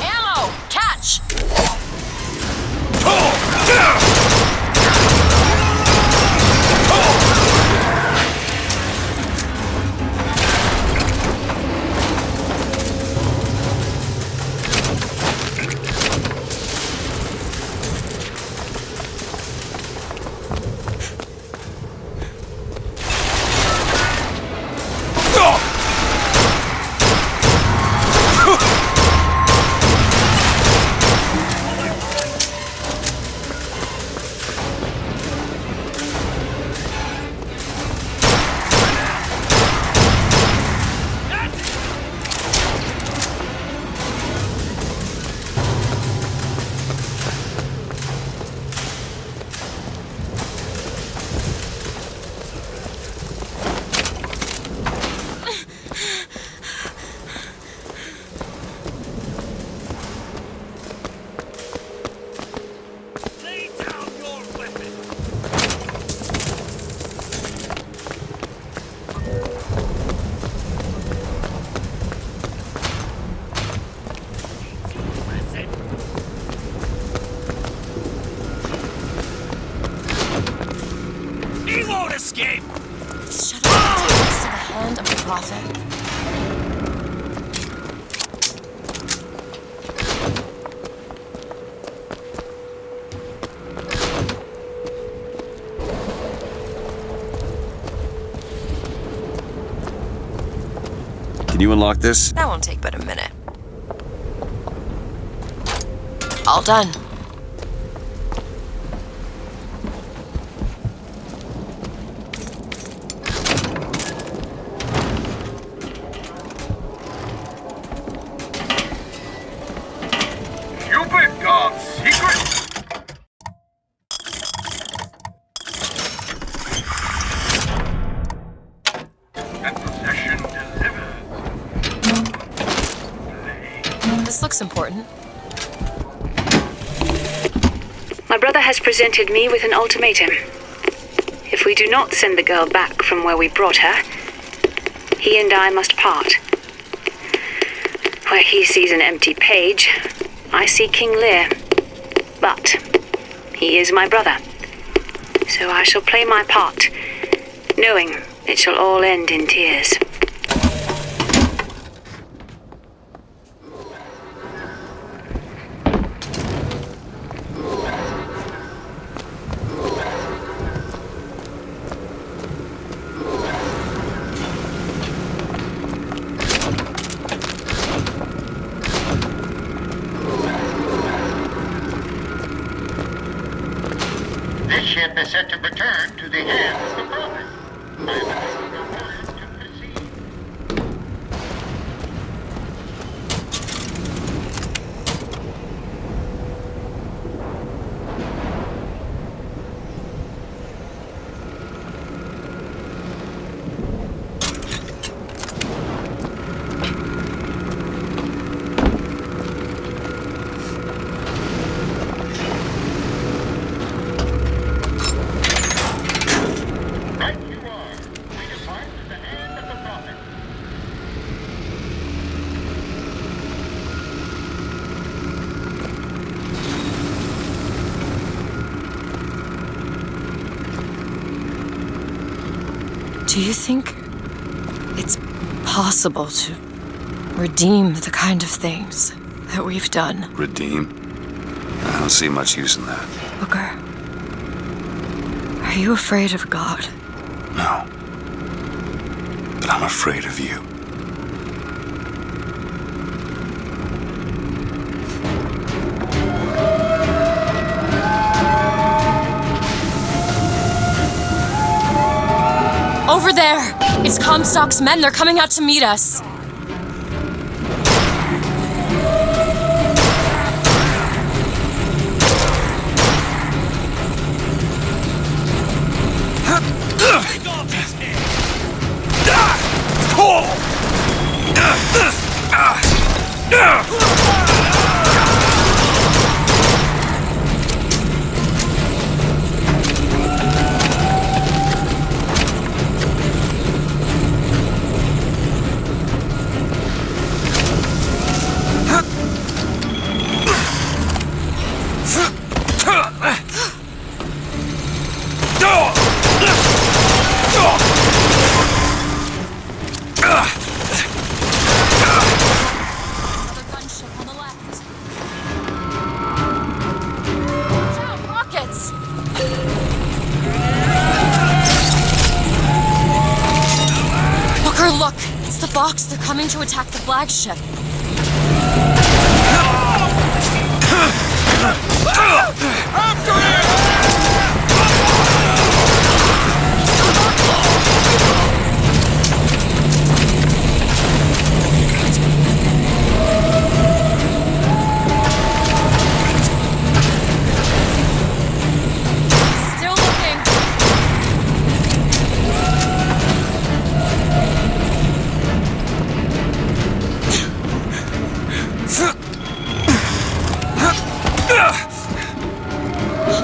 Ammo! Catch! Escape! Shut up and take this to the hand of the prophet. Can you unlock this? That won't take but a minute. All done. This looks important. My brother has presented me with an ultimatum. If we do not send the girl back from where we brought her, he and I must part. Where he sees an empty page, I see King Lear. But he is my brother, so I shall play my part, knowing it shall all end in tears. This ship is set to return to the hands of the prophet. I am awaiting your word to proceed. Do you think it's possible to redeem the kind of things that we've done? Redeem? I don't see much use in that. Booker, are you afraid of God? No. But I'm afraid of you. Over there! It's Comstock's men. They're coming out to meet us. docks, they're coming to attack the flagship. After him!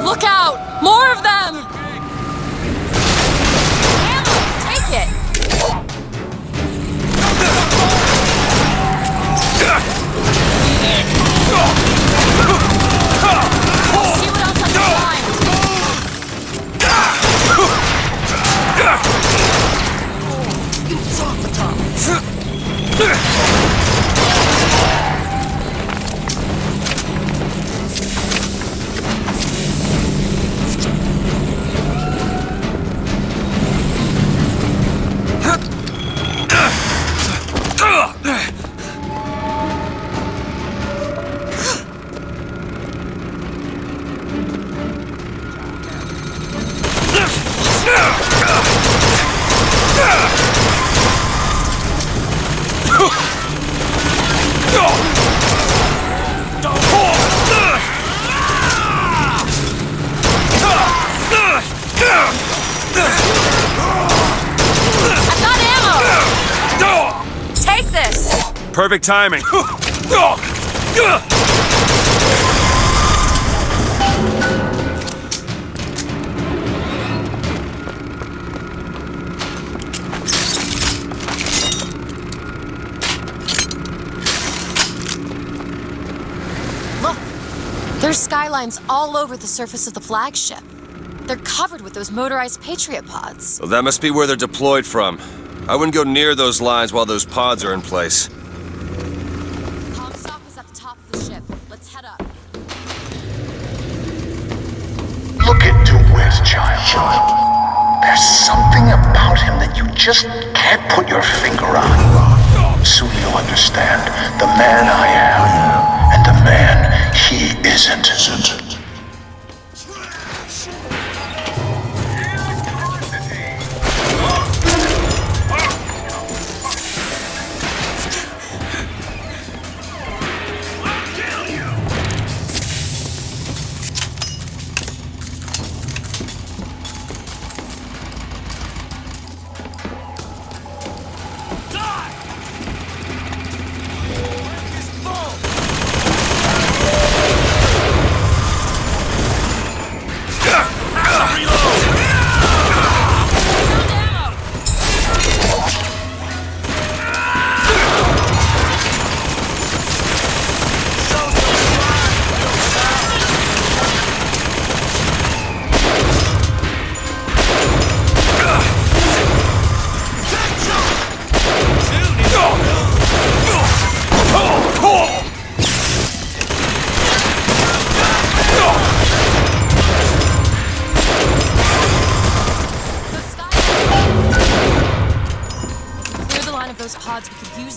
Look out! More of them! Ammo! Take it! See what else I can find! Off the top! Perfect timing. Look, there's skylines all over the surface of the flagship. They're covered with those motorized Patriot pods. Well, that must be where they're deployed from. I wouldn't go near those lines while those pods are in place. Comstock is at the top of the ship. Let's head up. Look at DeWitt, child. There's something about him that you just can't put your finger on. Soon you'll understand the man I am and the man he isn't.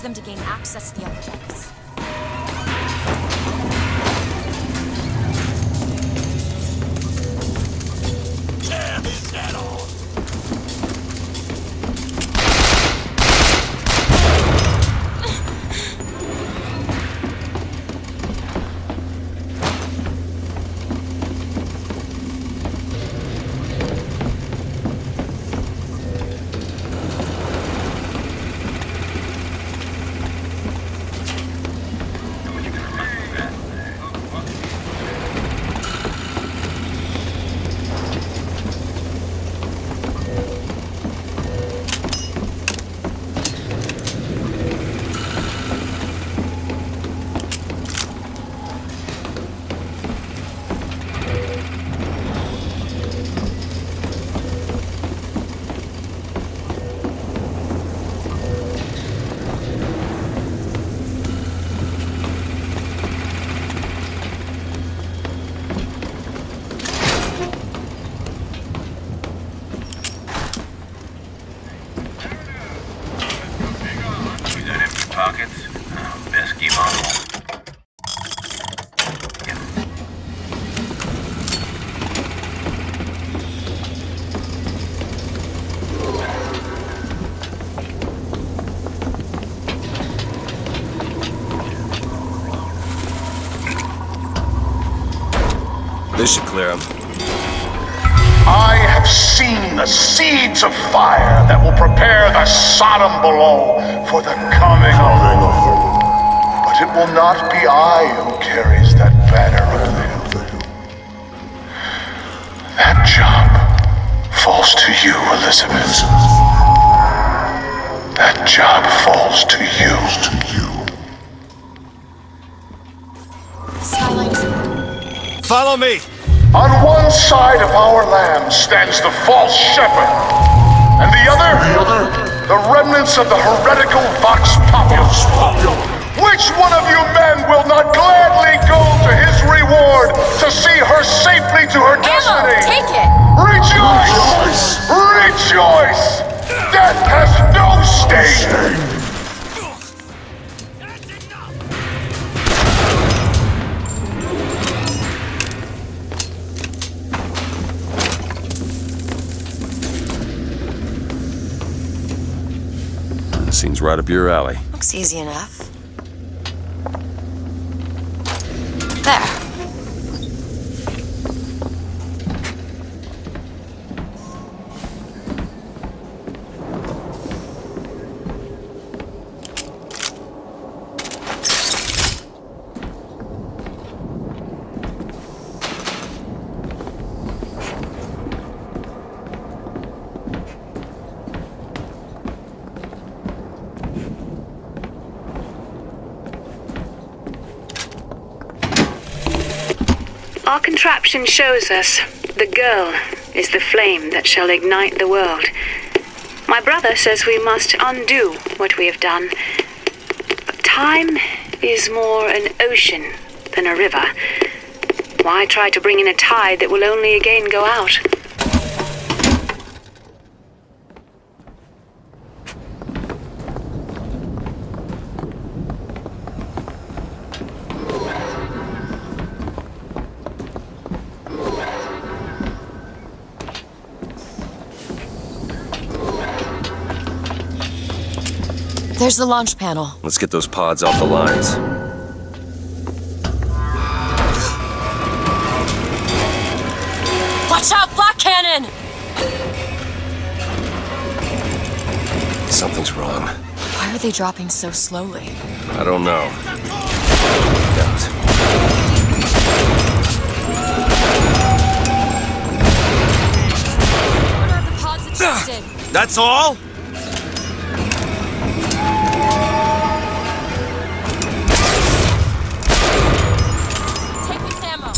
Them to gain access to the upper decks. Damn, is that all? This should clear him. I have seen the seeds of fire that will prepare the Sodom below for the coming of the Lord. But it will not be I who carries that banner of doom. That job falls to you, Elizabeth. That job falls to you. Skylight. Follow me! On one side of our land stands the false shepherd, and the other, the remnants of the heretical Vox Populus. Which one of you men will not gladly go to his reward to see her safely to her destiny? Take it! Rejoice! Rejoice! Death has no sting! Seems right up your alley. Looks easy enough. There. Our contraption shows us the girl is the flame that shall ignite the world. My brother says we must undo what we have done. But time is more an ocean than a river. Why try to bring in a tide that will only again go out? There's the launch panel. Let's get those pods off the lines. Watch out, flak cannon! Something's wrong. Why are they dropping so slowly? I don't know. Order of the pods adjusted. That's all? Take this ammo.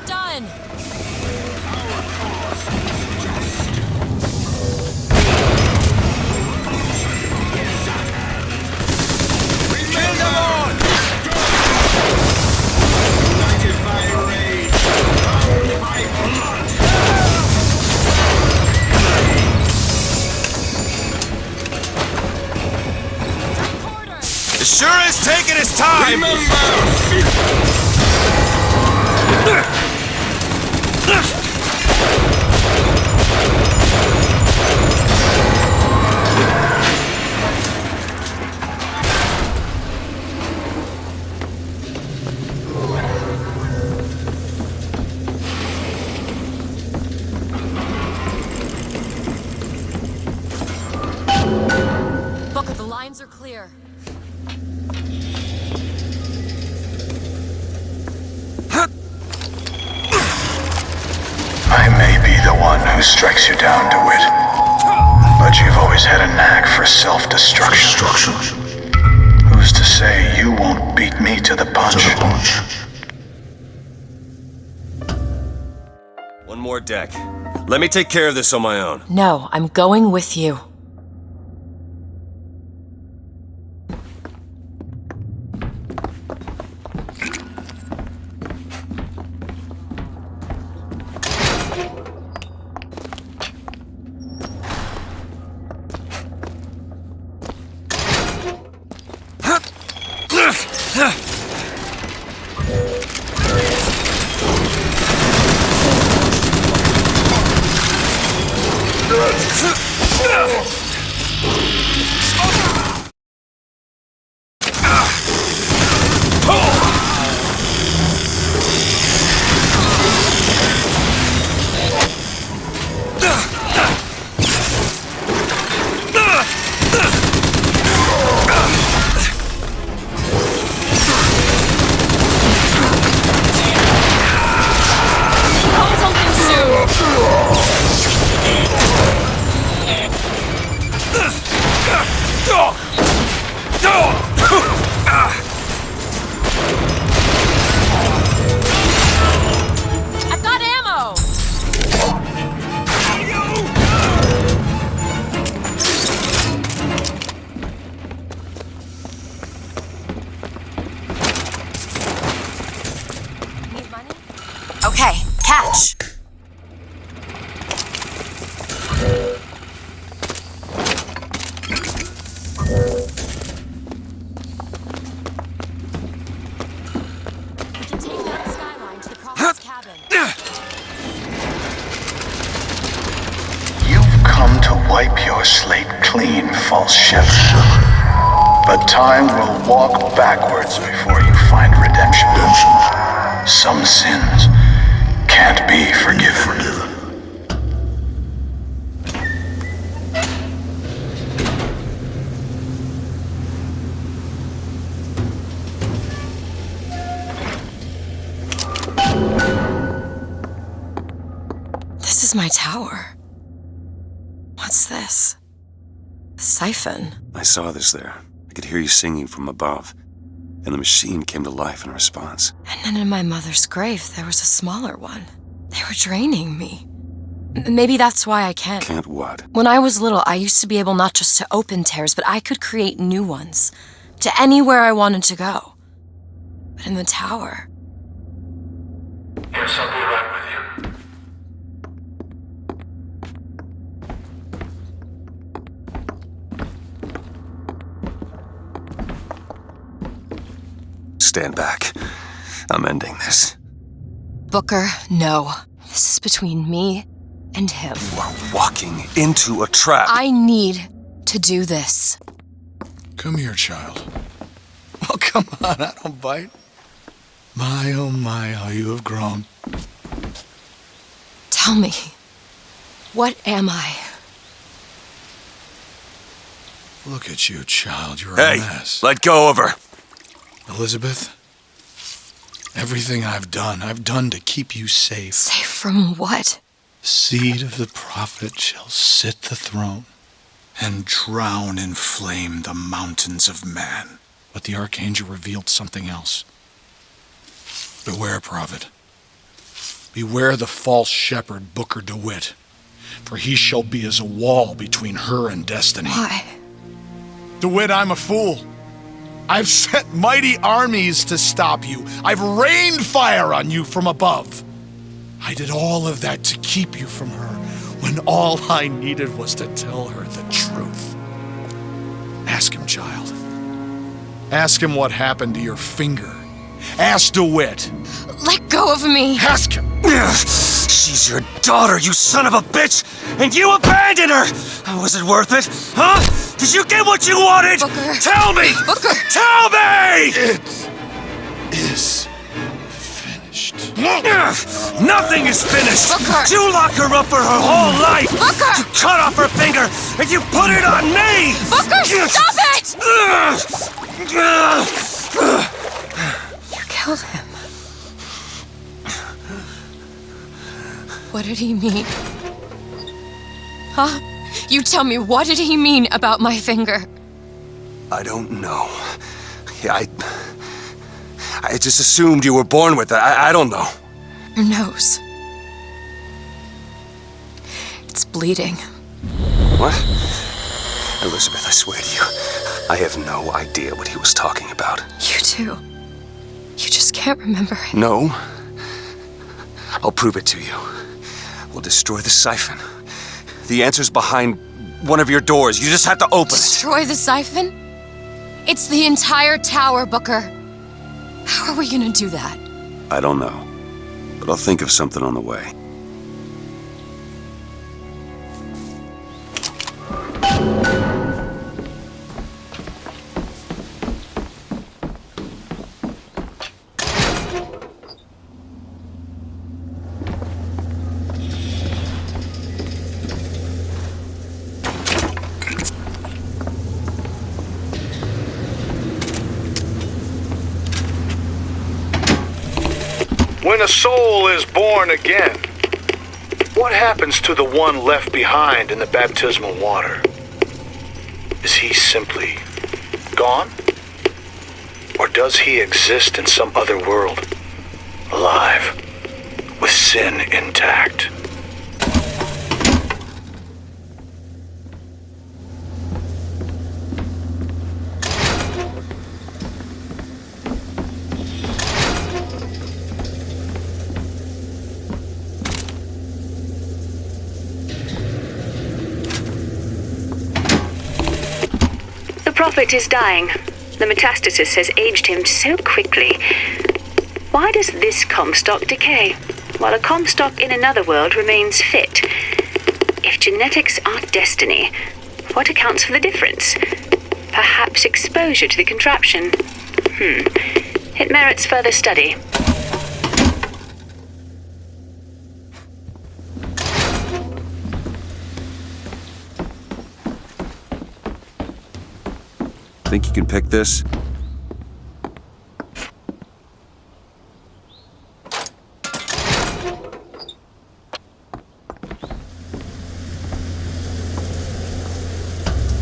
Done. It sure is taking its time! Booker, the lines are clear. I may be the one who strikes you down, DeWitt, but you've always had a knack for self-destruction. Who's to say you won't beat me to the punch? One more deck. Let me take care of this on my own. No, I'm going with you. Catch! You've come to wipe your slate clean, false shepherd. But time will walk backwards before you find redemption. Some sins can't be forgiven. This is my tower. What's this? A siphon. I saw this there. I could hear you singing from above, and the machine came to life in response. And then in my mother's grave, there was a smaller one. They were draining me. Maybe that's why I can't. Can't what? When I was little, I used to be able not just to open tears, but I could create new ones. To anywhere I wanted to go. But in the tower... Yes, I'll be right with you. Stand back. I'm ending this. Booker, no. This is between me and him. You are walking into a trap. I need to do this. Come here, child. Oh, come on, I don't bite. My, oh my, how you have grown. Tell me, what am I? Look at you, child, you're Hey, a mess. let go of her. Elizabeth, everything I've done to keep you safe. Safe from what? The seed of the prophet shall sit the throne and drown in flame the mountains of man. But the archangel revealed something else. Beware, prophet. Beware the false shepherd, Booker DeWitt, for he shall be as a wall between her and destiny. Why? DeWitt, I'm a fool. I've sent mighty armies to stop you. I've rained fire on you from above. I did all of that to keep you from her, when all I needed was to tell her the truth. Ask him, child. Ask him what happened to your finger. Ask DeWitt. Let go of me. Ask him. She's your daughter, you son of a bitch! And you abandoned her! Was it worth it? Huh? Did you get what you wanted? Booker. Tell me! Booker! Tell me! It is finished. Nothing is finished! Booker! You locked her up for her whole life! Booker! You cut off her finger, and you put it on me! Booker, stop it! You killed him. What did he mean? Huh? You tell me, what did he mean about my finger? I don't know. I just assumed you were born with it. I don't know. Your nose. It's bleeding. What? Elizabeth, I swear to you, I have no idea what he was talking about. You too. You just can't remember it. No. I'll prove it to you. We'll destroy the siphon. The answer's behind one of your doors. You just have to open it. Destroy the siphon? It's the entire tower, Booker. How are we gonna do that? I don't know, but I'll think of something on the way. When a soul is born again, what happens to the one left behind in the baptismal water? Is he simply gone? Or does he exist in some other world, alive, with sin intact? Prophet is dying. The metastasis has aged him so quickly. Why does this Comstock decay, while a Comstock in another world remains fit? If genetics are destiny, what accounts for the difference? Perhaps exposure to the contraption. It merits further study. Think you can pick this?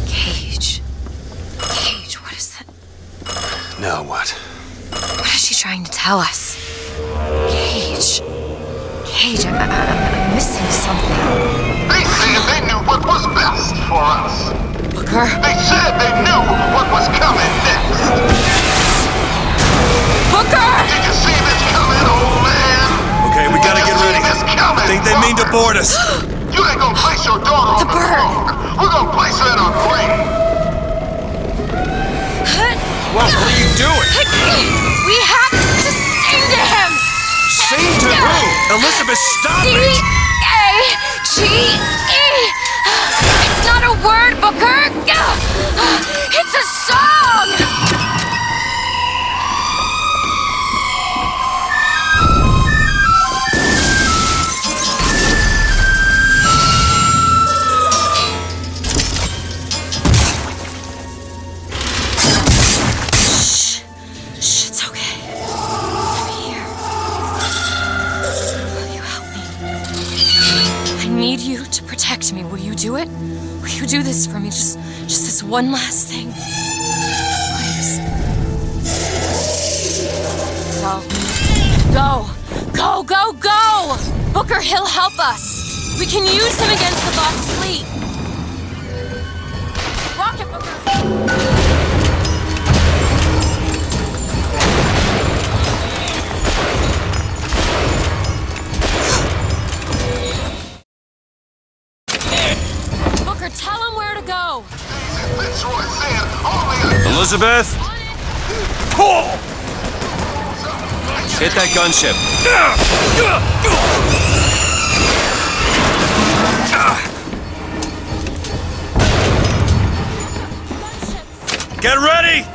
Cage, what is that? Now what? What is she trying to tell us? Cage, I'm missing something. They said they knew what was best for us. Booker? They said they knew what was coming next. Booker! Did you see this coming, old man? Okay, we gotta get ready. I think they mean to board us. You ain't gonna place your daughter on the floor. We're gonna place her in a grave. What are you doing? We have to sing to him! Sing to who? Elizabeth, stop it! C-A-G-E! It's not a word, Booker! It's a song! Shh, it's okay. I'm here. Will you help me? I need you to protect me. Will you do it? Will you do this for me? Just this one last thing. Please. Go! Booker, he'll help us. We can use him against the Box fleet. Rocket, Booker! Tell him where to go. Elizabeth? Hit that gunship. Get ready!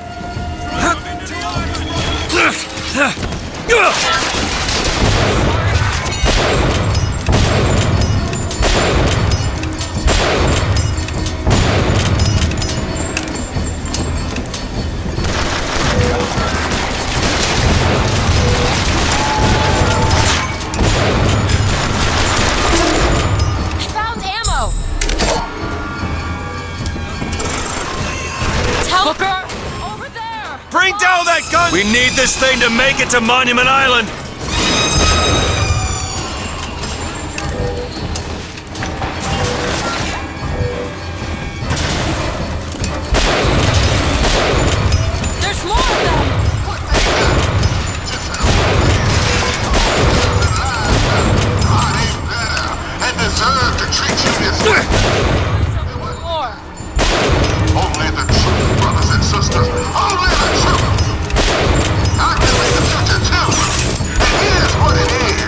Bring down that gun! We need this thing to make it to Monument Island! There's more of them! And deserve to treat you this way. Only the truth, brothers and sisters. Only the truth. I can read the future too. And here's what it is.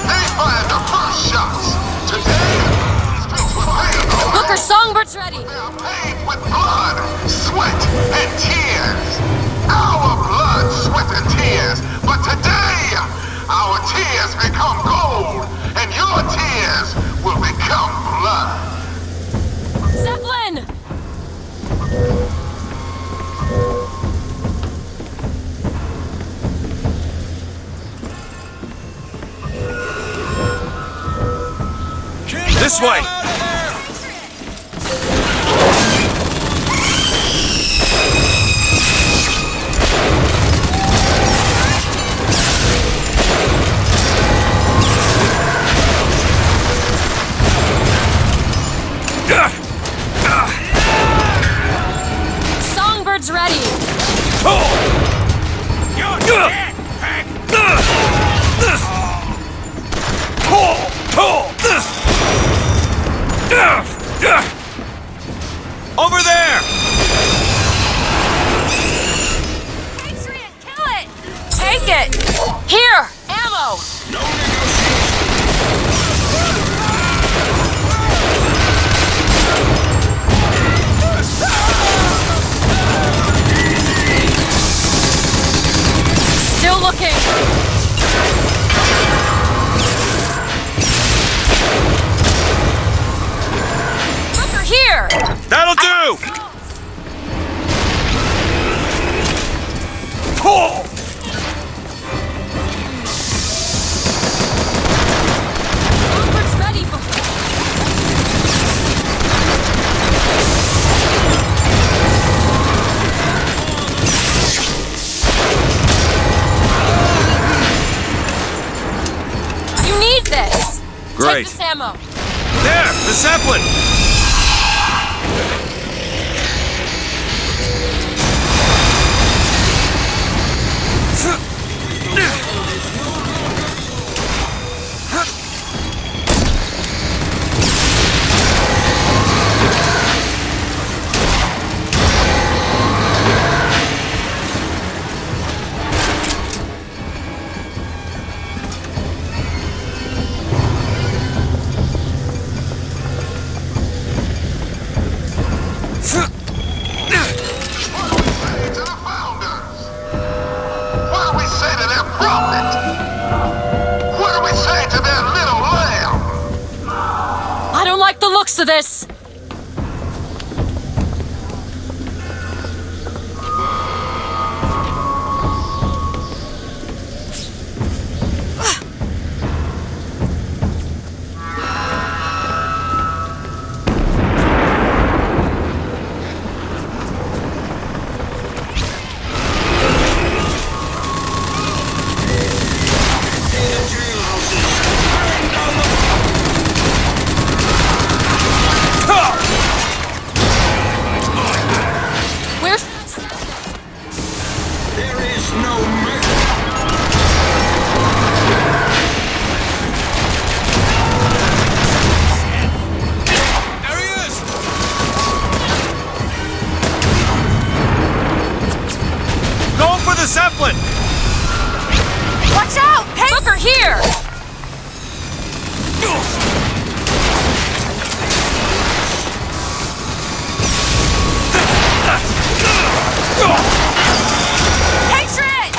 They fired the first shots. Today, streets were paved. Booker, Songbird's ready. They are paved with blood, sweat, and tears. Our blood, sweat, and tears. But today, our tears become gold, and your tears will become blood. Zeppelin! This way! Songbird's ready! You're dead, Pack! Over there! take it! Here! Ammo! No negotiation! Still looking! Booker, here! That'll do! Pull! Booker's ready, Booker! You need this! Great. Take this ammo! There! The Zeppelin! To this. Zeppelin! Watch out! Hey! Booker, here! Hatred!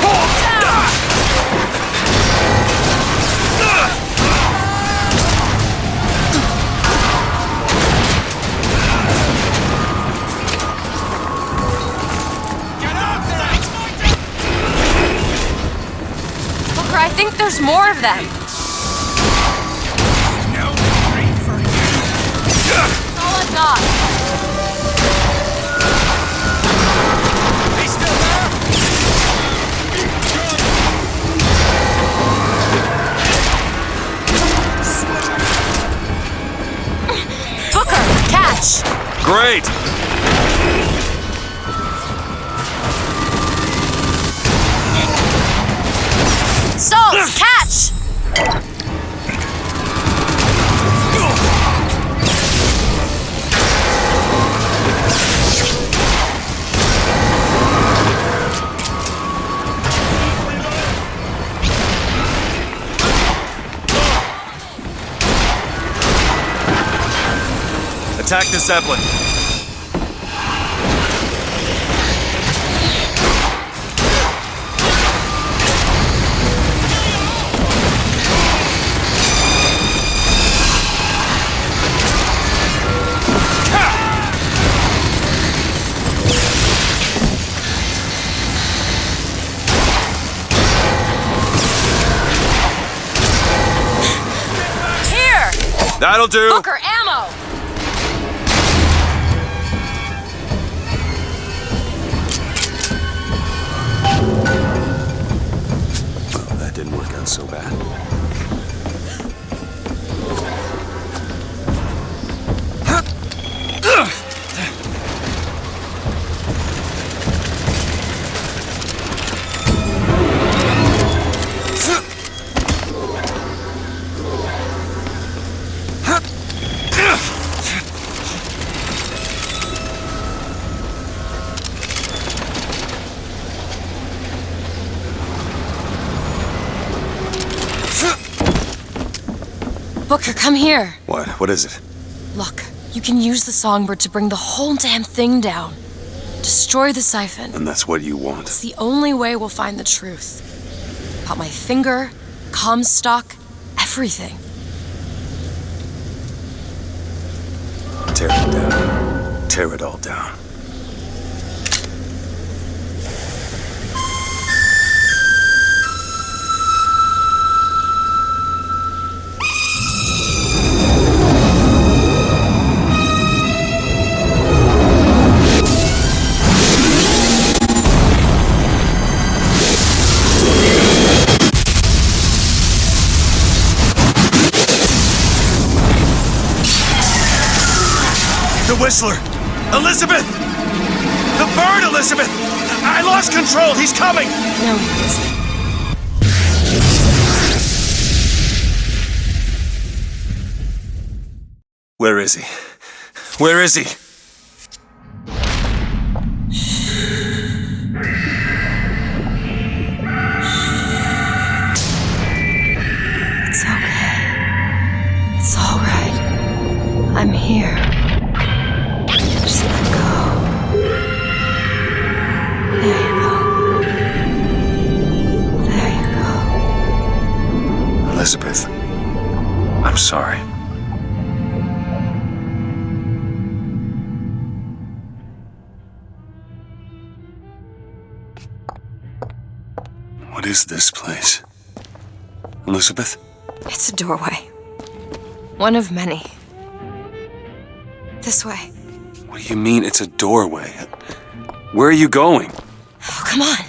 I think there's more of them. No treat for you. That's all I've got. He's still there? Booker, catch! Great! Salts, catch! Attack the Zeppelin. That'll do. Booker, ammo! Well, that didn't work out so bad. Booker, come here. What? What is it? Look, you can use the songbird to bring the whole damn thing down. Destroy the siphon. And that's what you want? It's the only way we'll find the truth. About my finger, Comstock, everything. Tear it down. Tear it all down. Whistler! Elizabeth! The bird, Elizabeth! I lost control! He's coming! No, he isn't. Where is he? Where is he? It's okay. It's all right. I'm here. Just let go. There you go. There you go. Elizabeth, I'm sorry. What is this place? Elizabeth? It's a doorway. One of many. This way. What do you mean it's a doorway? Where are you going? Oh, come on.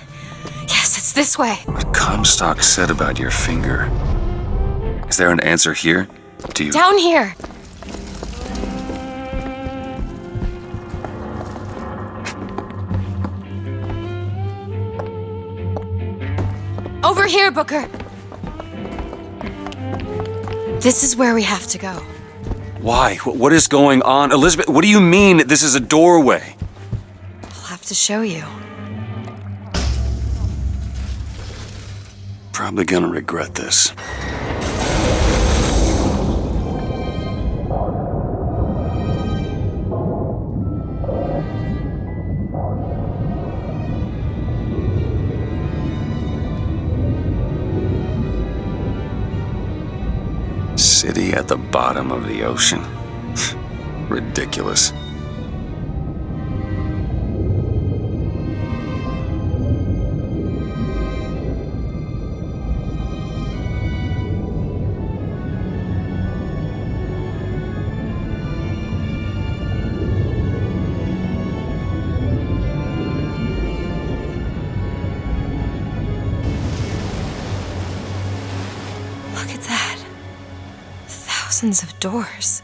Yes, it's this way. What Comstock said about your finger. Is there an answer here? Do you... Down here. Over here, Booker. This is where we have to go. Why? What is going on? Elizabeth, what do you mean this is a doorway? I'll have to show you. Probably gonna regret this. City at the bottom of the ocean. Ridiculous. Thousands of doors.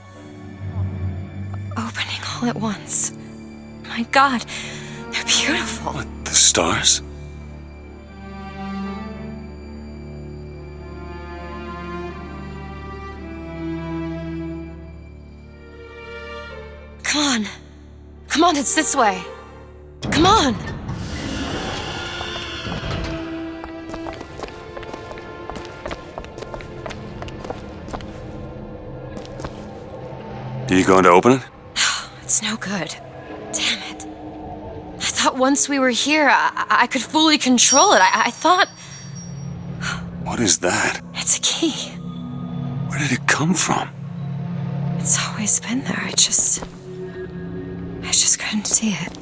Opening all at once. My God, they're beautiful. What, the stars? Come on. Come on, it's this way. Come on. Are you going to open it? It's no good. Damn it. I thought once we were here, I could fully control it. I thought... What is that? It's a key. Where did it come from? It's always been there. I just couldn't see it.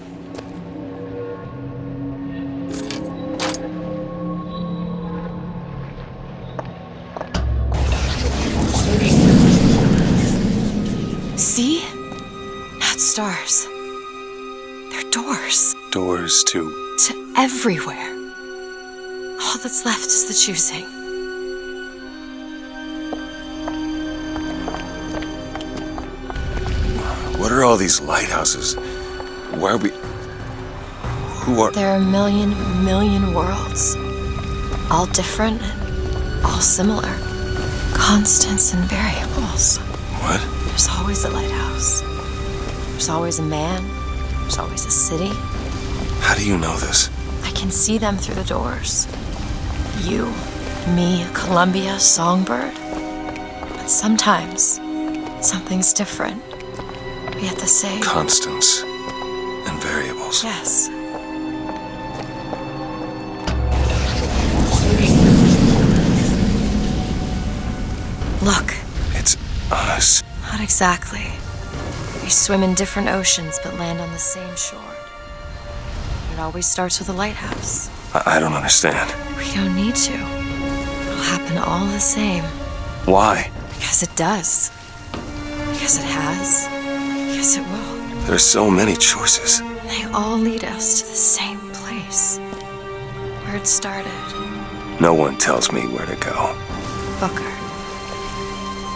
See? Not stars. They're doors. Doors to... To everywhere. All that's left is the choosing. What are all these lighthouses? Why are we... Who are... There are a million worlds. All different and all similar. Constants and variables. What? There's always a lighthouse. There's always a man. There's always a city. How do you know this? I can see them through the doors. You, me, Columbia, Songbird. But sometimes, something's different, yet the same. Constants and variables. Yes. Look. It's us. Not exactly. We swim in different oceans but land on the same shore. It always starts with a lighthouse. I don't understand. We don't need to. It'll happen all the same. Why? Because it does. Because it has. Because it will. There's so many choices. They all lead us to the same place. Where it started. No one tells me where to go. Booker.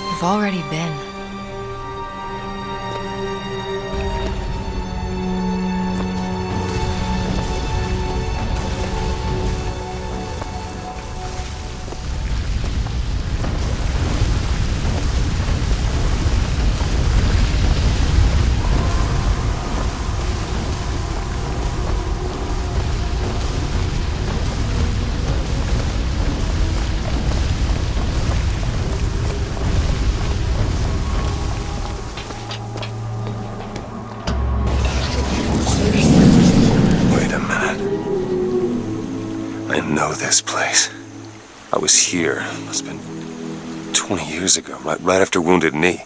You've already been. This place. I was here. Must have been 20 years ago, right after Wounded Knee.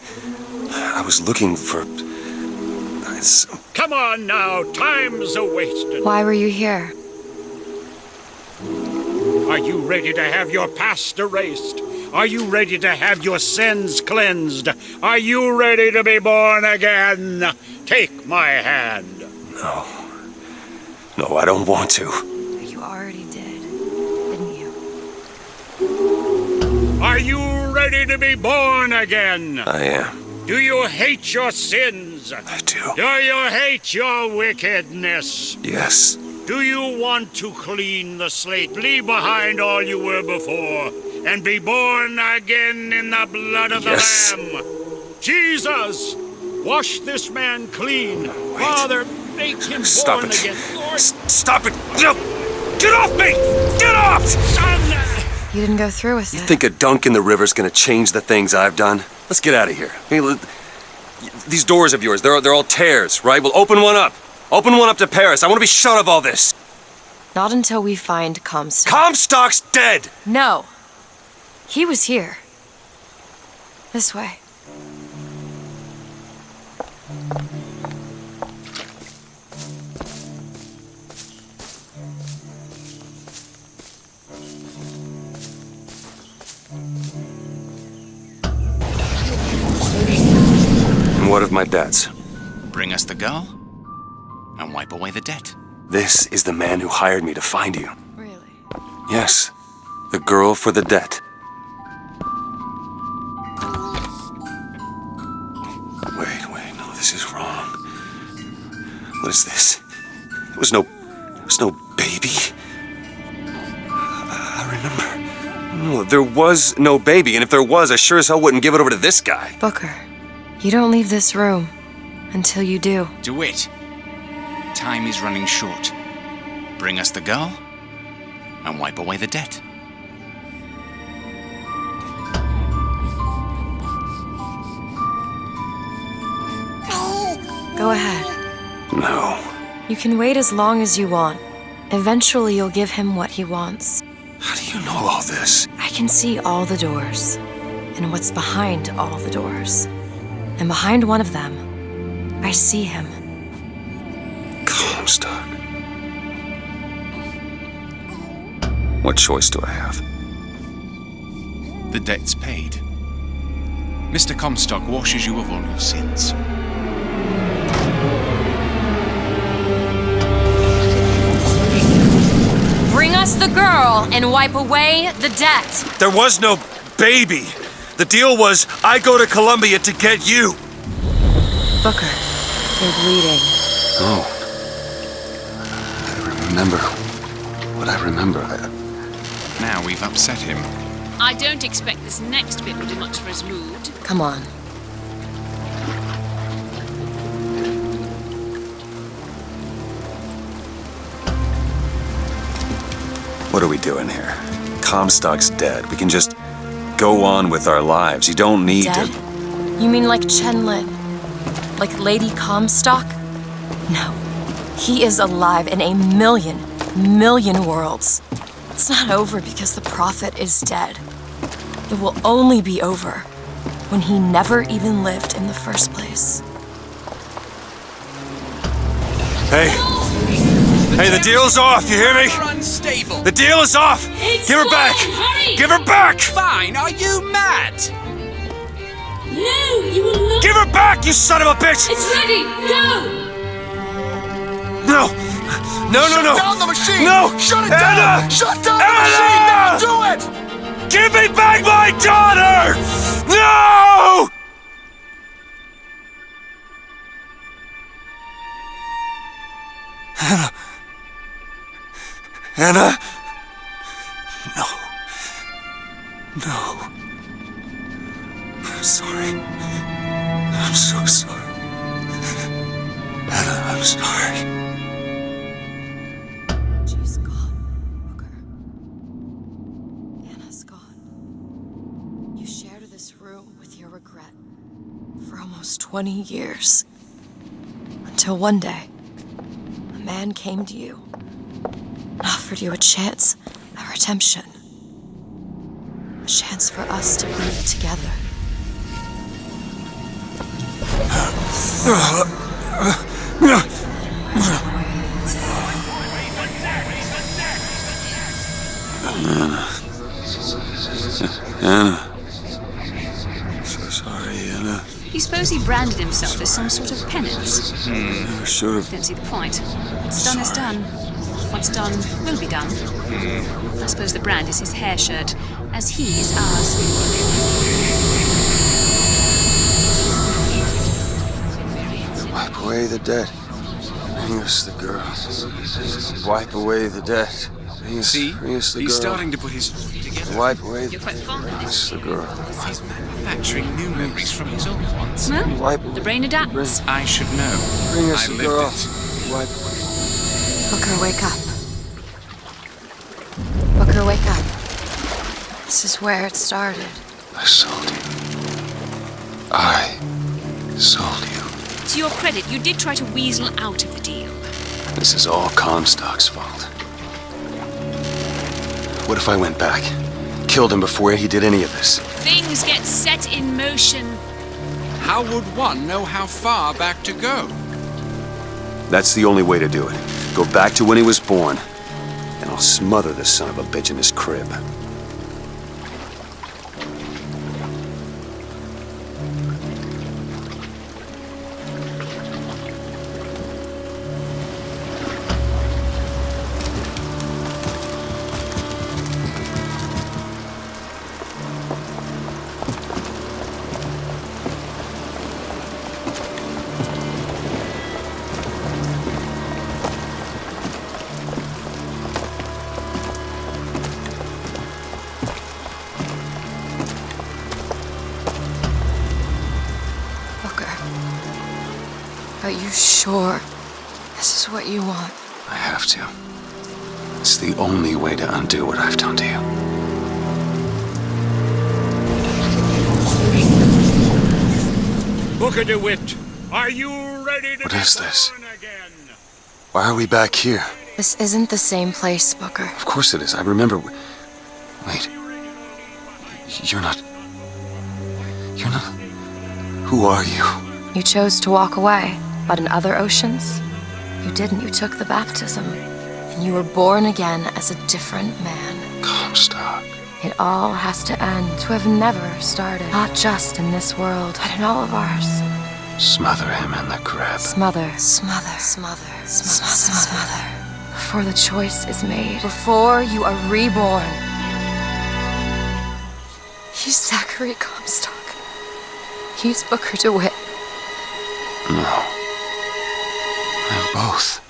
I was looking for... Come on now, time's a-wasting. Why were you here? Are you ready to have your past erased? Are you ready to have your sins cleansed? Are you ready to be born again? Take my hand. No. No, I don't want to. You already did. Are you ready to be born again? I am. Do you hate your sins? I do. Do you hate your wickedness? Yes. Do you want to clean the slate, leave behind all you were before, and be born again in the blood of the Lamb? Jesus, wash this man clean. Wait. Father, make him Stop born it. again. Lord. Stop it! No! Get off me! Get off! Son! You didn't go through with it. You think a dunk in the river's gonna change the things I've done? Let's get out of here. Hey, these doors of yours, they're all tears, right? Well, open one up. Open one up to Paris. I want to be shut of all this. Not until we find Comstock. Comstock's dead! No. He was here. This way. And what of my debts? Bring us the girl, and wipe away the debt. This is the man who hired me to find you. Really? Yes. The girl for the debt. Wait, no, this is wrong. What is this? There was no baby. I remember. No, there was no baby, and if there was, I sure as hell wouldn't give it over to this guy. Booker, you don't leave this room until you do. DeWitt, time is running short. Bring us the girl, and wipe away the debt. Go ahead. No. You can wait as long as you want. Eventually, you'll give him what he wants. How do you know all this? I can see all the doors, and what's behind all the doors. And behind one of them, I see him. Comstock. What choice do I have? The debt's paid. Mr. Comstock washes you of all your sins. Bring us the girl and wipe away the debt. There was no baby. The deal was I go to Columbia to get you. Booker, you're bleeding. Oh. I remember what I remember. Now we've upset him. I don't expect this next bit will do much for his mood. Come on. What are we doing here? Comstock's dead. We can just go on with our lives. You don't need Dead? to... You mean like Chenlin? Like Lady Comstock? No. He is alive in a million worlds. It's not over because the Prophet is dead. It will only be over when he never even lived in the first place. Hey! Hey, the deal's off, you hear me? Unstable. The deal is off! Give her back! Give her back! Fine, are you mad? No, you will not. Give her back, you son of a bitch! It's ready. Go. No! No! Shut down the machine! No! Shut it Anna! down! Shut down the Anna! machine! Now do it! Give me back my daughter! No! Anna? No. No. I'm sorry. I'm so sorry. Anna, I'm sorry. She's gone, Booker. Anna's gone. You shared this room with your regret for almost 20 years. Until one day, a man came to you and offered you a chance at redemption. A chance for us to be together. Anna. So sorry, Anna. You suppose he branded himself as some sort of penance? Never should have. Don't see the point. What's done is done. What's done will be done. I suppose the brand is his hair shirt, as he is ours. Wipe away the dead. Bring us the girl. Wipe away the dead. Bring us the girl. He's starting to put his together. Wipe away You're quite fond of us the girl. He's manufacturing new memories from his old ones. Well, Wipe the brain adapts. I should know. Bring us I the lived girl. it. Wipe Booker, wake up. Booker, wake up. This is where it started. I sold you. I sold you. To your credit, you did try to weasel out of the deal. This is all Comstock's fault. What if I went back? Killed him before he did any of this? Things get set in motion. How would one know how far back to go? That's the only way to do it. Go back to when he was born, and I'll smother the son of a bitch in his crib. Are you sure this is what you want? I have to. It's the only way to undo what I've done to you. Booker DeWitt, are you ready to What be is this? born again? Why are we back here? This isn't the same place, Booker. Of course it is. I remember... Wait. You're not... Who are you? You chose to walk away, but in other oceans, you didn't. You took the baptism, and you were born again as a different man. Comstock. It all has to end, to have never started. Not just in this world, but in all of ours. Smother him in the crib. Smother. Before the choice is made. Before you are reborn. He's Zachary Comstock. He's Booker DeWitt. No. I'm both.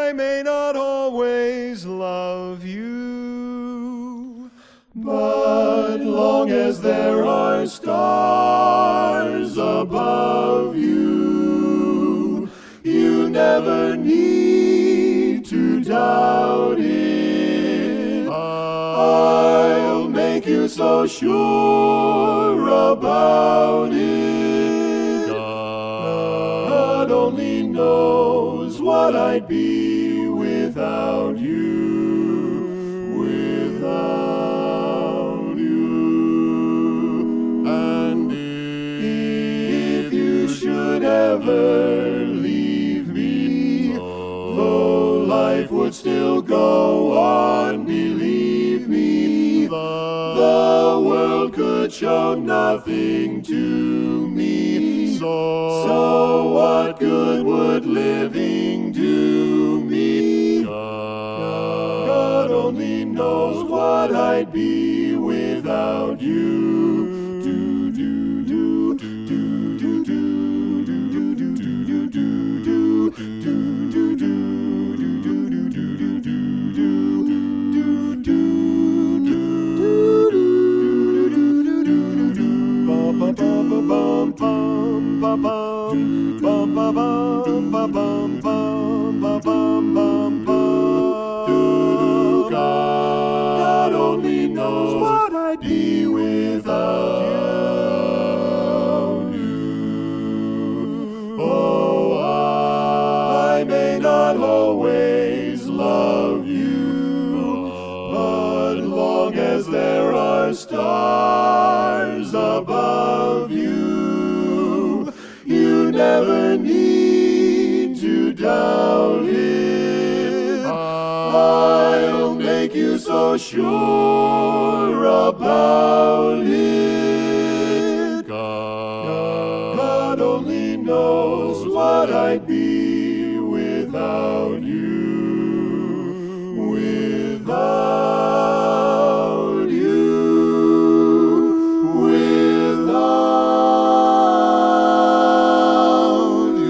I may not always love you, but long as there are stars above you, you never need to doubt it. I'll make you so sure about it. God only knows what I'd be without you. Without you. And if you should ever leave me, though life would still go on, believe me, the world could show nothing to me. So what good would living do me? God only knows what I'd be without you. Do do do do do do do do do do do do God only knows what I'd be without you. Oh, I may not always love you, but long as there are stars above you, you never need to doubt it. I'll make you so sure about it. God only knows what I'd be without you. Without you. Without you.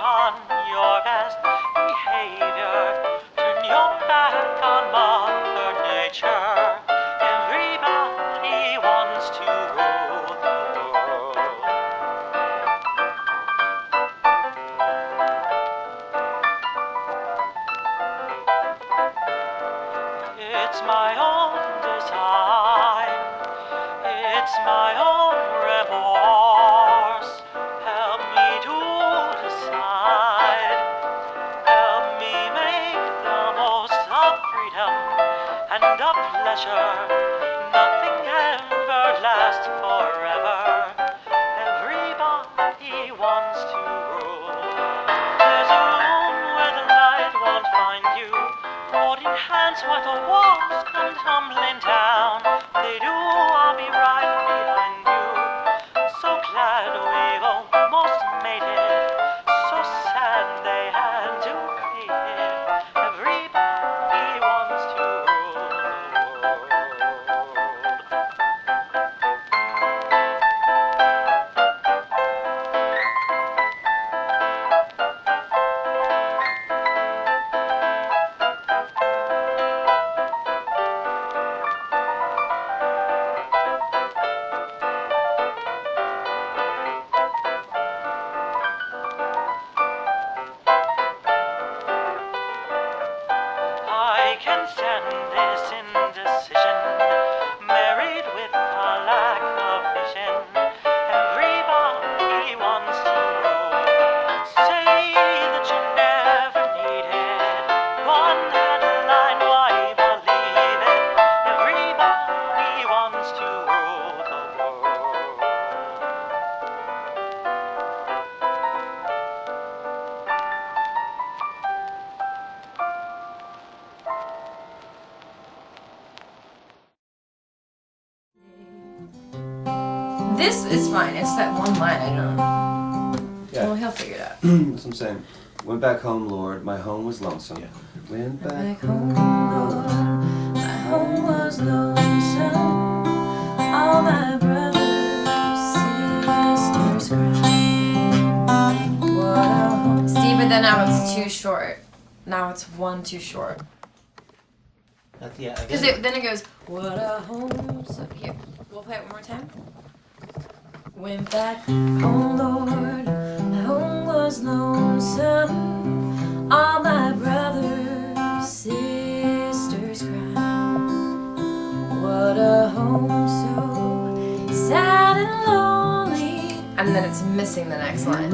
on your best behavior. Turn your back on Mother Nature. Everybody wants to rule the world. It's my own design. It's my own remorse. Help me to decide. Help me make the most of freedom and of pleasure. Nothing ever lasts forever. Everybody wants to rule. There's a room where the light won't find you. Holding hands while the walls come tumbling down. They do, I'll be right behind you. So glad we've almost made it. So sad they had to hate it. Everybody wants to rule the world. I can stand this indecision, married with a lack of vision. Everybody wants to rule. Say that you never needed one headline, why believe it? Everybody wants to rule the world. This is fine. It's that one line I don't. Yeah. Well, he'll figure it out. That's what I'm saying. Went back home, Lord. My home was lonesome. Went back home, Lord. My home was lonesome. All my brothers, sisters cried. What a home. See, but then now it's too short. Now it's one too short. Because then it goes, what a home. So here, we'll play it one more time. Went back home, Lord. My home was lonesome. All my brothers, sisters cried. What a home so sad and lonely. And then it's missing the next line.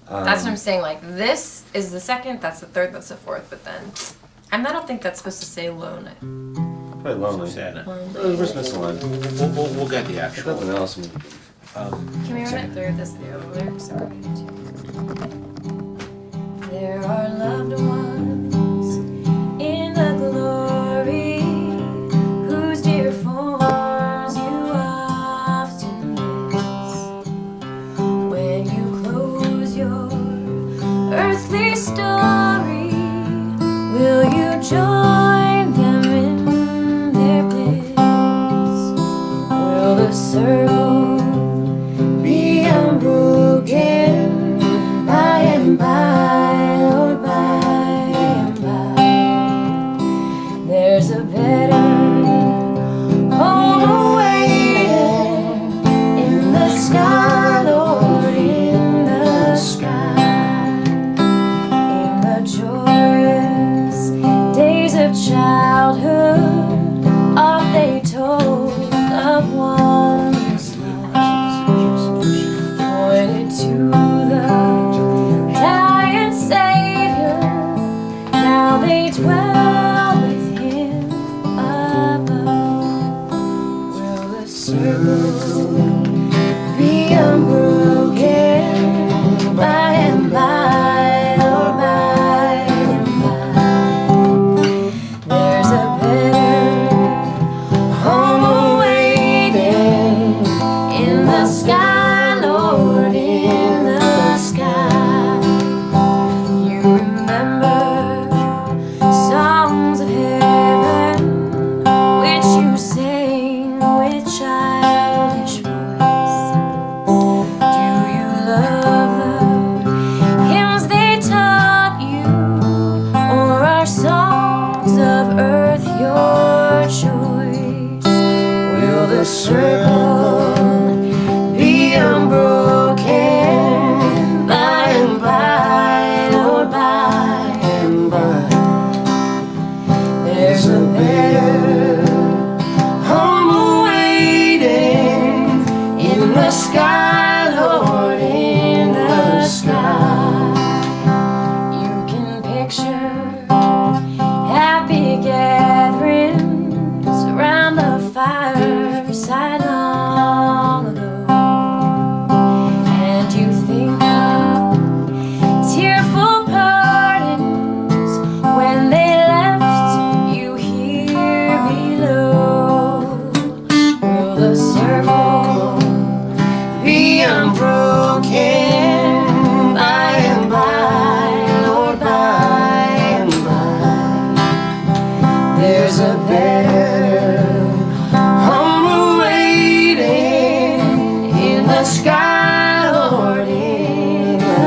That's what I'm saying. Like, this is the second, that's the third, that's the fourth, but then. And I don't think that's supposed to say lonely. Probably lonely. We're just missing one. We'll get the actual. Nothing else. Can we run it through this video lyrics? There are loved ones in the glory whose dear forms you often miss. When you close your earthly story, will you join them in their bliss? Will the circle be unbroken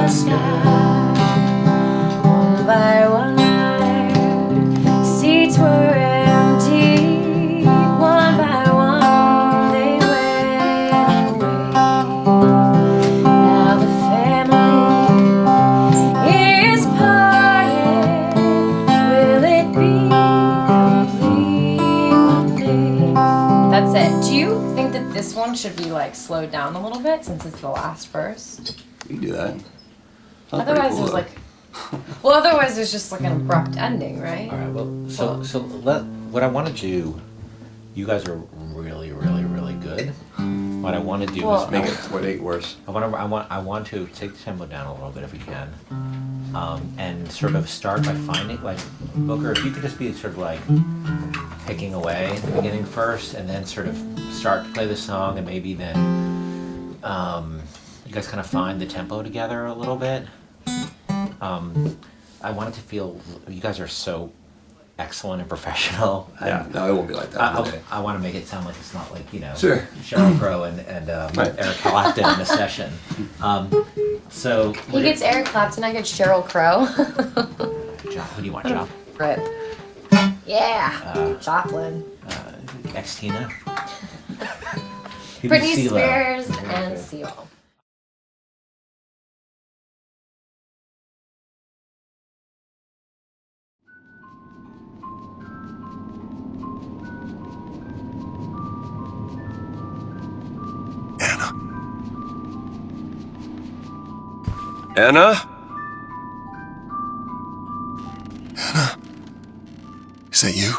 the sky. One by one their seats were empty. One by one they went away. Now the family is parted. Will it be complete one day? That's it. Do you think that this one should be like slowed down a little bit since it's the last verse? You can do that. Otherwise, there's like, well, otherwise there's just like an abrupt ending, right? All right. Well, so what I want to do. You guys are really, really, really good. What I want to do is make it worse. I want to take the tempo down a little bit if we can, and sort of start by finding like Booker. If you could just be sort of like picking away at the beginning first, and then sort of start to play the song, and maybe then you guys kind of find the tempo together a little bit. I want it to feel you guys are so excellent and professional. Yeah, no, it won't be like that. I want to make it sound like it's not like, Sure. Sheryl Crow and Eric Clapton in a session. So He gets Eric Clapton, I get Sheryl Crow. Who do you want, Job? Rip. Yeah, Joplin. Ex-Tina. Britney Spears and Seal. Anna? Is that you?